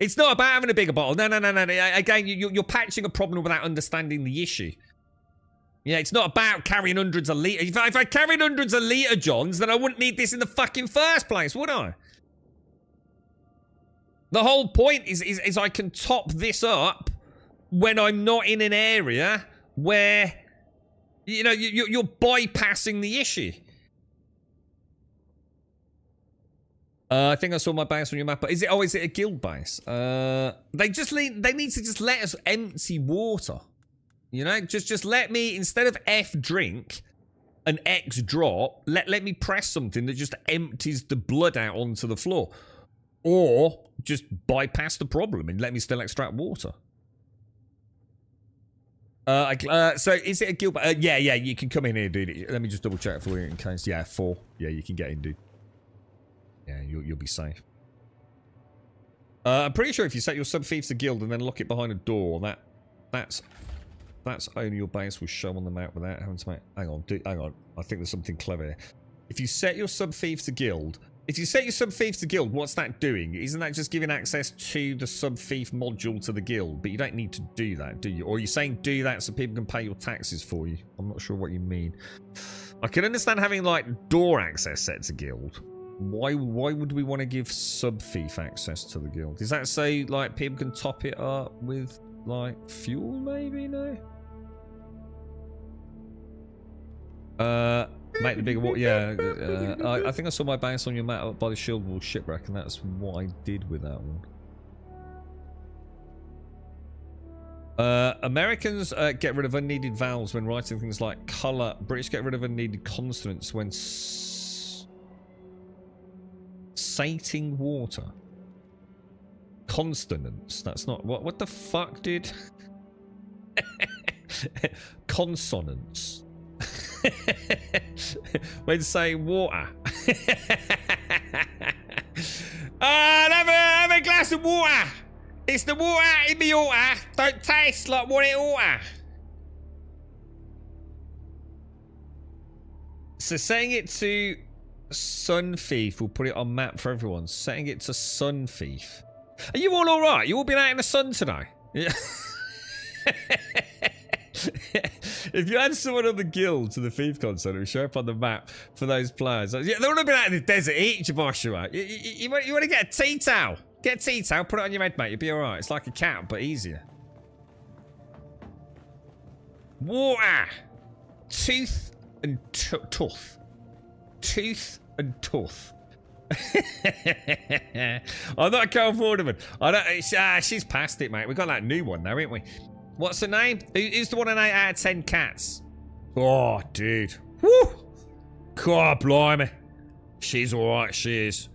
It's not about having a bigger bottle. No. Again, you're patching a problem without understanding the issue. Yeah, it's not about carrying hundreds of litres. If I carried hundreds of litre Johns, then I wouldn't need this in the fucking first place, would I? The whole point is I can top this up when I'm not in an area where, you know, you're bypassing the issue. I think I saw my base on your map. But is it a guild base? They need to just let us empty water. You know, just let me, instead of F drink an X drop, let me press something that just empties the blood out onto the floor. Or just bypass the problem and let me still extract water. So is it a guild? Yeah, you can come in here, dude. Let me just double check for you in case. Yeah, 4. Yeah, you can get in, dude. Yeah, you'll be safe. I'm pretty sure if you set your sub-thieves to guild and then lock it behind a door, that's only your base will show on the map without having to make... Hang on. I think there's something clever here. If you set your sub-thieves to guild... what's that doing? Isn't that just giving access to the sub-thief module to the guild? But you don't need to do that, do you? Or are you saying do that so people can pay your taxes for you? I'm not sure what you mean. I can understand having, like, door access set to guild. Why would we want to give sub-thief access to the guild? Does that say, like, people can top it up with, like, fuel, maybe? No? Make the bigger water. Yeah, I think I saw my base on your map up by the Shieldwall shipwreck, and that's what I did with that one. Americans get rid of unneeded vowels when writing things like colour. British get rid of unneeded consonants when sating water. Consonants. That's not... What the fuck, dude? Consonants. When saying water. Have a glass of water. It's the water in the water. Don't taste like what it oughta. So saying it to Sun Thief will put it on map for everyone. Setting it to Sun Thief. Are you all alright? You all been out in the sun today? Yeah. If you add someone on the guild to the Thief console, it will show up on the map for those players. Yeah, they would have been out in the desert eating, Joshua. You want to get a tea towel? Get a tea towel, put it on your head, mate. You'll be alright. It's like a cat, but easier. Water. Tooth and tooth. Tooth and tooth. I'm not a Carol Vorderman. She's past it, mate. We got that new one now, ain't we? What's her name? Who's the one in 8 out of 10 cats? Oh, dude. Woo! God, blimey. She's alright, she is.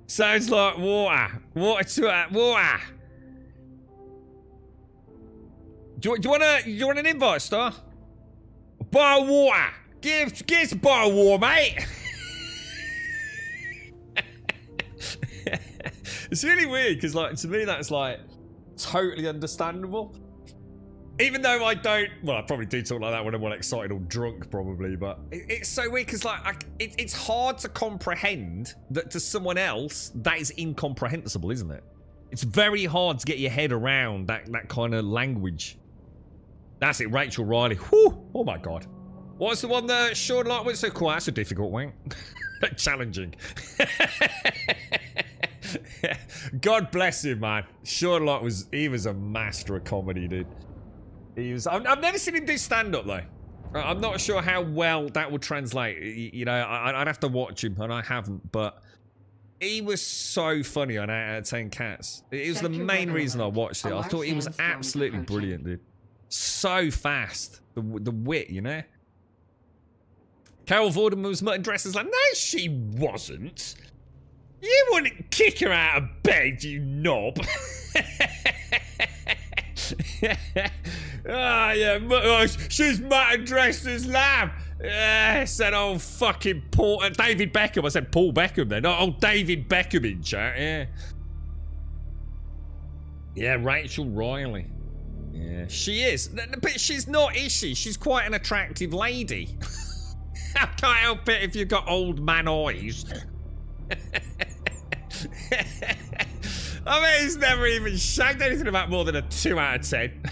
Sounds like water. Water to water. Do you want an invite, Star? A bar of water. Give us a bar of water, mate. It's really weird because, like, to me, that's like totally understandable. Even though I don't, well, I probably do talk like that when I'm all excited or drunk, probably, but it's so weird because, like, it's hard to comprehend that to someone else that is incomprehensible, isn't it? It's very hard to get your head around that kind of language. That's it, Rachel Riley. Whew! Oh my god. What's the one that Sean Light went so cool? That's a difficult one. Challenging. God bless him, man. Sean Light was a master of comedy, dude. I've never seen him do stand-up, though. I'm not sure how well that would translate. You know, I'd have to watch him, and I haven't, but he was so funny on 8 out of 10 Cats. It was the main reason I watched it. I thought he was absolutely brilliant, dude. So fast. The wit, you know? Carol Vorderman was mutton dresses like, no, she wasn't. You wouldn't kick her out of bed, you knob. Yeah, she's mutton dressed as lamb. Said old fucking Paul, David Beckham. I said Paul Beckham then. Oh, David Beckham in chat, yeah. Yeah, Rachel Riley. Yeah, she is. But she's not, is she? She's quite an attractive lady. I can't help it if you've got old man eyes. I mean, he's never even shagged anything about more than a 2 out of 10.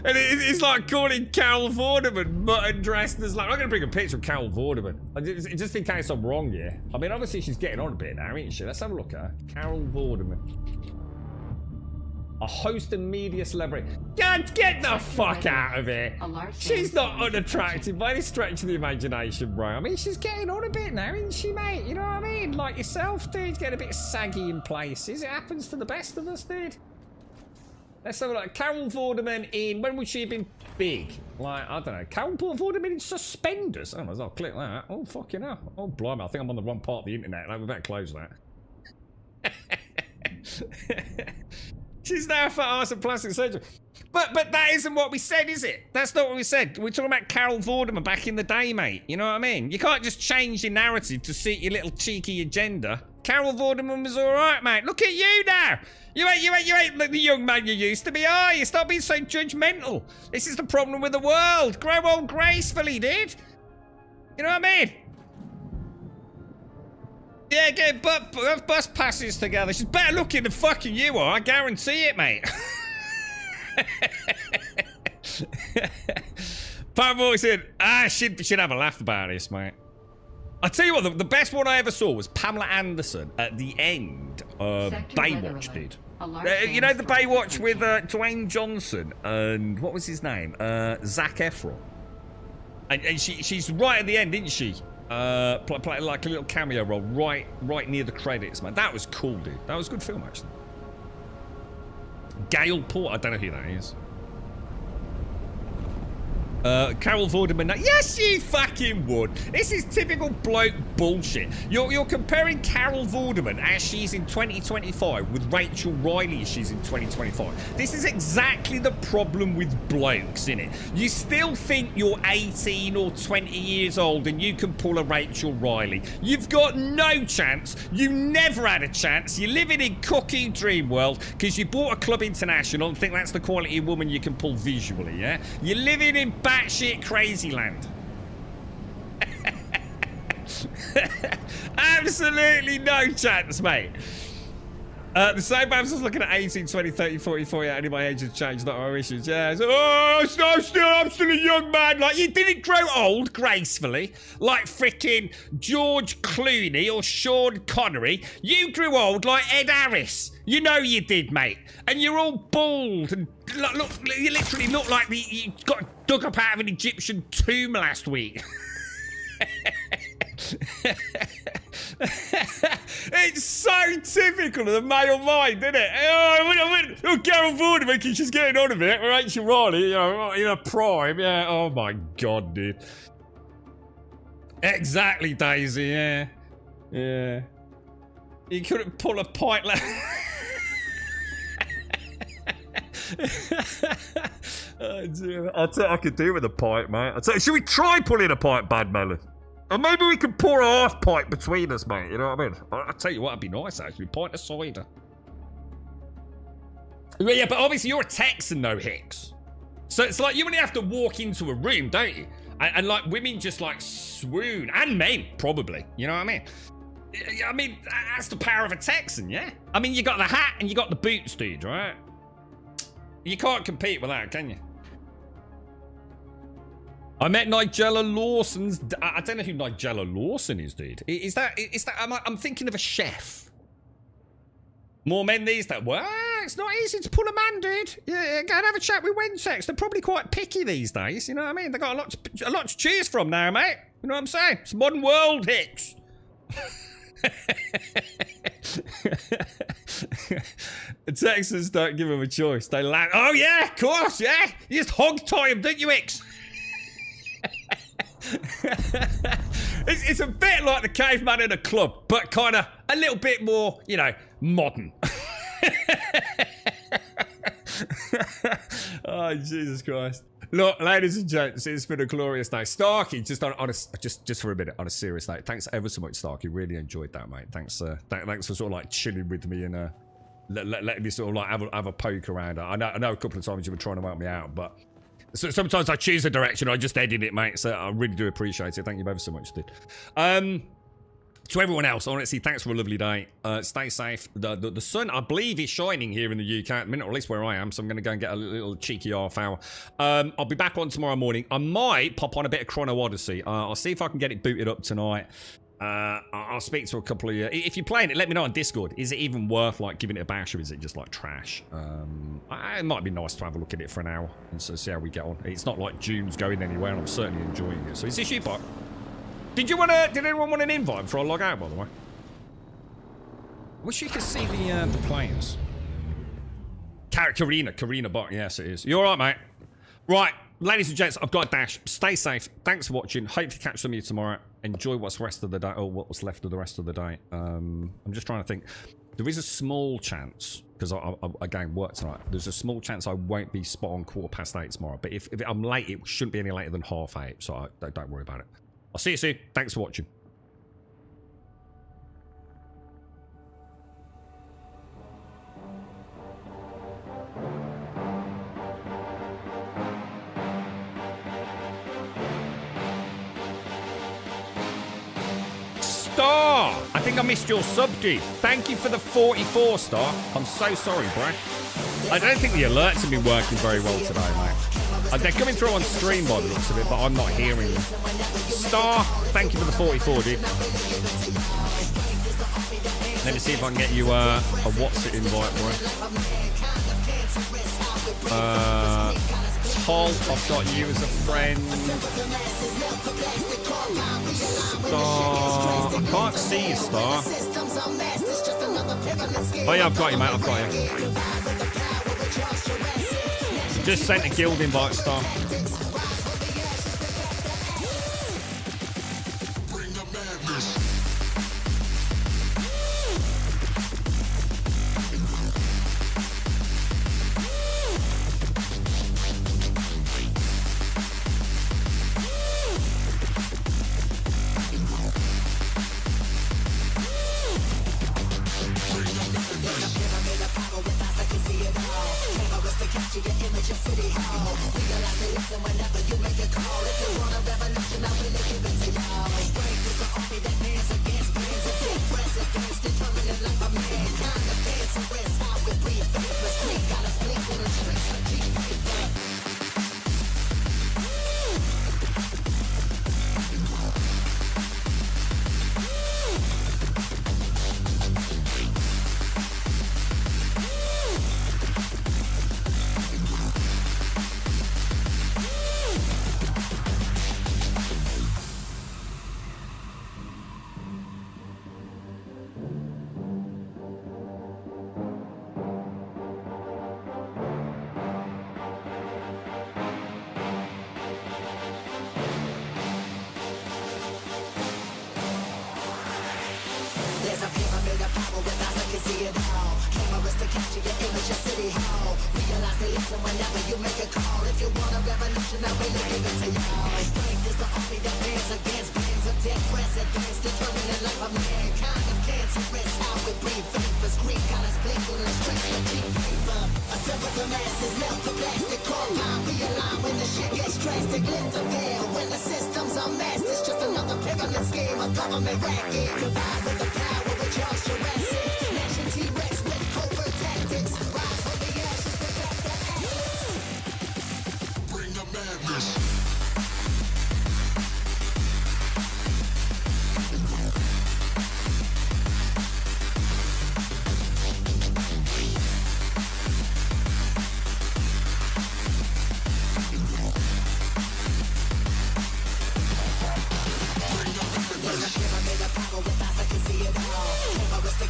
And it's like calling Carol Vorderman mutton dressed as like... I'm going to bring a picture of Carol Vorderman. Just in case I'm wrong here. I mean, obviously she's getting on a bit now, isn't she? Let's have a look at her. Carol Vorderman. A host and media celebrity. God, get the fuck out of here. She's not unattractive by any stretch of the imagination, bro. I mean, she's getting on a bit now, isn't she, mate? You know what I mean? Like yourself, dude. Getting a bit saggy in places. It happens to the best of us, dude. Let's have a look. Carol Vorderman in... When would she have been big? Like, I don't know. Carol Vorderman in suspenders. Oh, I'll click that. Oh, fucking hell. Oh, blimey. I think I'm on the wrong part of the internet. We better close that. She's now for arse and plastic surgery. But that isn't what we said, is it? That's not what we said. We're talking about Carol Vorderman back in the day, mate. You know what I mean? You can't just change your narrative to suit your little cheeky agenda. Carol Vorderman was all right, mate. Look at you now. You ain't the young man you used to be, are you? Stop being so judgmental. This is the problem with the world. Grow old gracefully, dude. You know what I mean? Yeah, get bus passes together. She's better looking than fucking you are. I guarantee it, mate. Pat Boy said, should have a laugh about this, mate. I'll tell you what, the best one I ever saw was Pamela Anderson at the end of Baywatch, dude. You know the Baywatch with Dwayne Johnson and what was his name? Zac Efron. And she's right at the end, isn't she? Play like a little cameo role right near the credits, man. That was cool, dude. That was a good film, actually. Gail Port, I don't know who that is. Carol Vorderman. Yes, you fucking would. This is typical bloke bullshit. You're comparing Carol Vorderman as she's in 2025 with Rachel Riley as she's in 2025. This is exactly the problem with blokes, innit? You still think you're 18 or 20 years old and you can pull a Rachel Riley. You've got no chance. You never had a chance. You're living in cookie dream world because you bought a Club International and think that's the quality of woman you can pull visually, yeah? You're living in batshit crazy land. Absolutely no chance, mate. The same Babs was looking at 18, 20, 30, 40, 40. Only my age has changed, not our issues. Yeah. So, I'm still a young man. Like, you didn't grow old gracefully, like freaking George Clooney or Sean Connery. You grew old like Ed Harris. You know you did, mate. And you're all bald and look, you literally look like you got dug up out of an Egyptian tomb last week. It's so typical of the male mind, isn't it? Oh, Carol Vorderman, she's getting on a bit. Rachel Riley, you know, in her prime. Yeah. Oh my God, dude. Exactly, Daisy. Yeah. Yeah. You couldn't pull a pint left. Oh, dear. I could do with a pint, mate. Should we try pulling a pint, Bad Melon? Or maybe we can pour a half pint between us, mate. You know what I mean? I'll tell you what, it'd be nice, actually. Pint of cider. Yeah, but obviously you're a Texan, though, Hicks. So it's like you only have to walk into a room, don't you? And like, women just, like, swoon. And men, probably. You know what I mean? I mean, that's the power of a Texan, yeah? I mean, you got the hat and you got the boots, dude, right? You can't compete with that, can you? I met Nigella Lawson's... I don't know who Nigella Lawson is, dude. Is that... I'm thinking of a chef. More men these days. Well, it's not easy to pull a man, dude. Yeah, go and have a chat with Wensex. They're probably quite picky these days. You know what I mean? They've got a lot to choose from now, mate. You know what I'm saying? It's a modern world, Hicks. The Texans don't give them a choice. They land. Oh, yeah, of course, yeah. You just hog tie them, don't you, Hicks? It's a bit like the caveman in a club, but kind of a little bit more, you know, modern. Oh, Jesus Christ. Look, ladies and gents, it's been a glorious day. Starkey, just for a minute, on a serious note, thanks ever so much, Starkey. Really enjoyed that, mate. Thanks for sort of like chilling with me and letting me sort of like have a poke around. I know a couple of times you were trying to help me out, but so sometimes I choose a direction, I just edit it, mate. So I really do appreciate it. Thank you both so much, dude. To everyone else, honestly, thanks for a lovely day. Stay safe. The sun, I believe, is shining here in the UK at the minute, or at least where I am, so I'm going to go and get a little cheeky half hour. I'll be back on tomorrow morning. I might pop on a bit of Chrono Odyssey. I'll see if I can get it booted up tonight. I'll speak to a couple of you. If you're playing it, let me know on Discord. Is it even worth like giving it a bash, or is it just like trash? It might be nice to have a look at it for an hour and so see how we get on. It's not like Dune's going anywhere, and I'm certainly enjoying it. So is this you, Bot? Did anyone want an invite before I log out, by the way? Wish you could see the players. Karina Bot, yes it is. You alright, mate? Right, ladies and gents, I've got a dash. Stay safe. Thanks for watching. Hope to catch some of you tomorrow. Enjoy what's rest of the day, or what's left of the rest of the day. I'm just trying to think. There is a small chance, because I again work tonight, there's a small chance I won't be spot on 8:15 tomorrow. But if I'm late, it shouldn't be any later than 8:30, so don't worry about it. I'll see you soon. Thanks for watching. Star! I think I missed your sub, dude. Thank you for the 44 star. I'm so sorry, bro. I don't think the alerts have been working very well today, mate. They're coming through on stream by the looks of it, but I'm not hearing them. Star, thank you for the 44, dude. Let me see if I can get you a what's it invite, bro. Tol, I've got you as a friend. Star, I can't see you, Star. Oh yeah, I've got you, mate, I've got you. Just sent a guild invite, Star.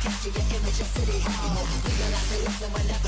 Capture your image of City Hall. Realize they listen whenever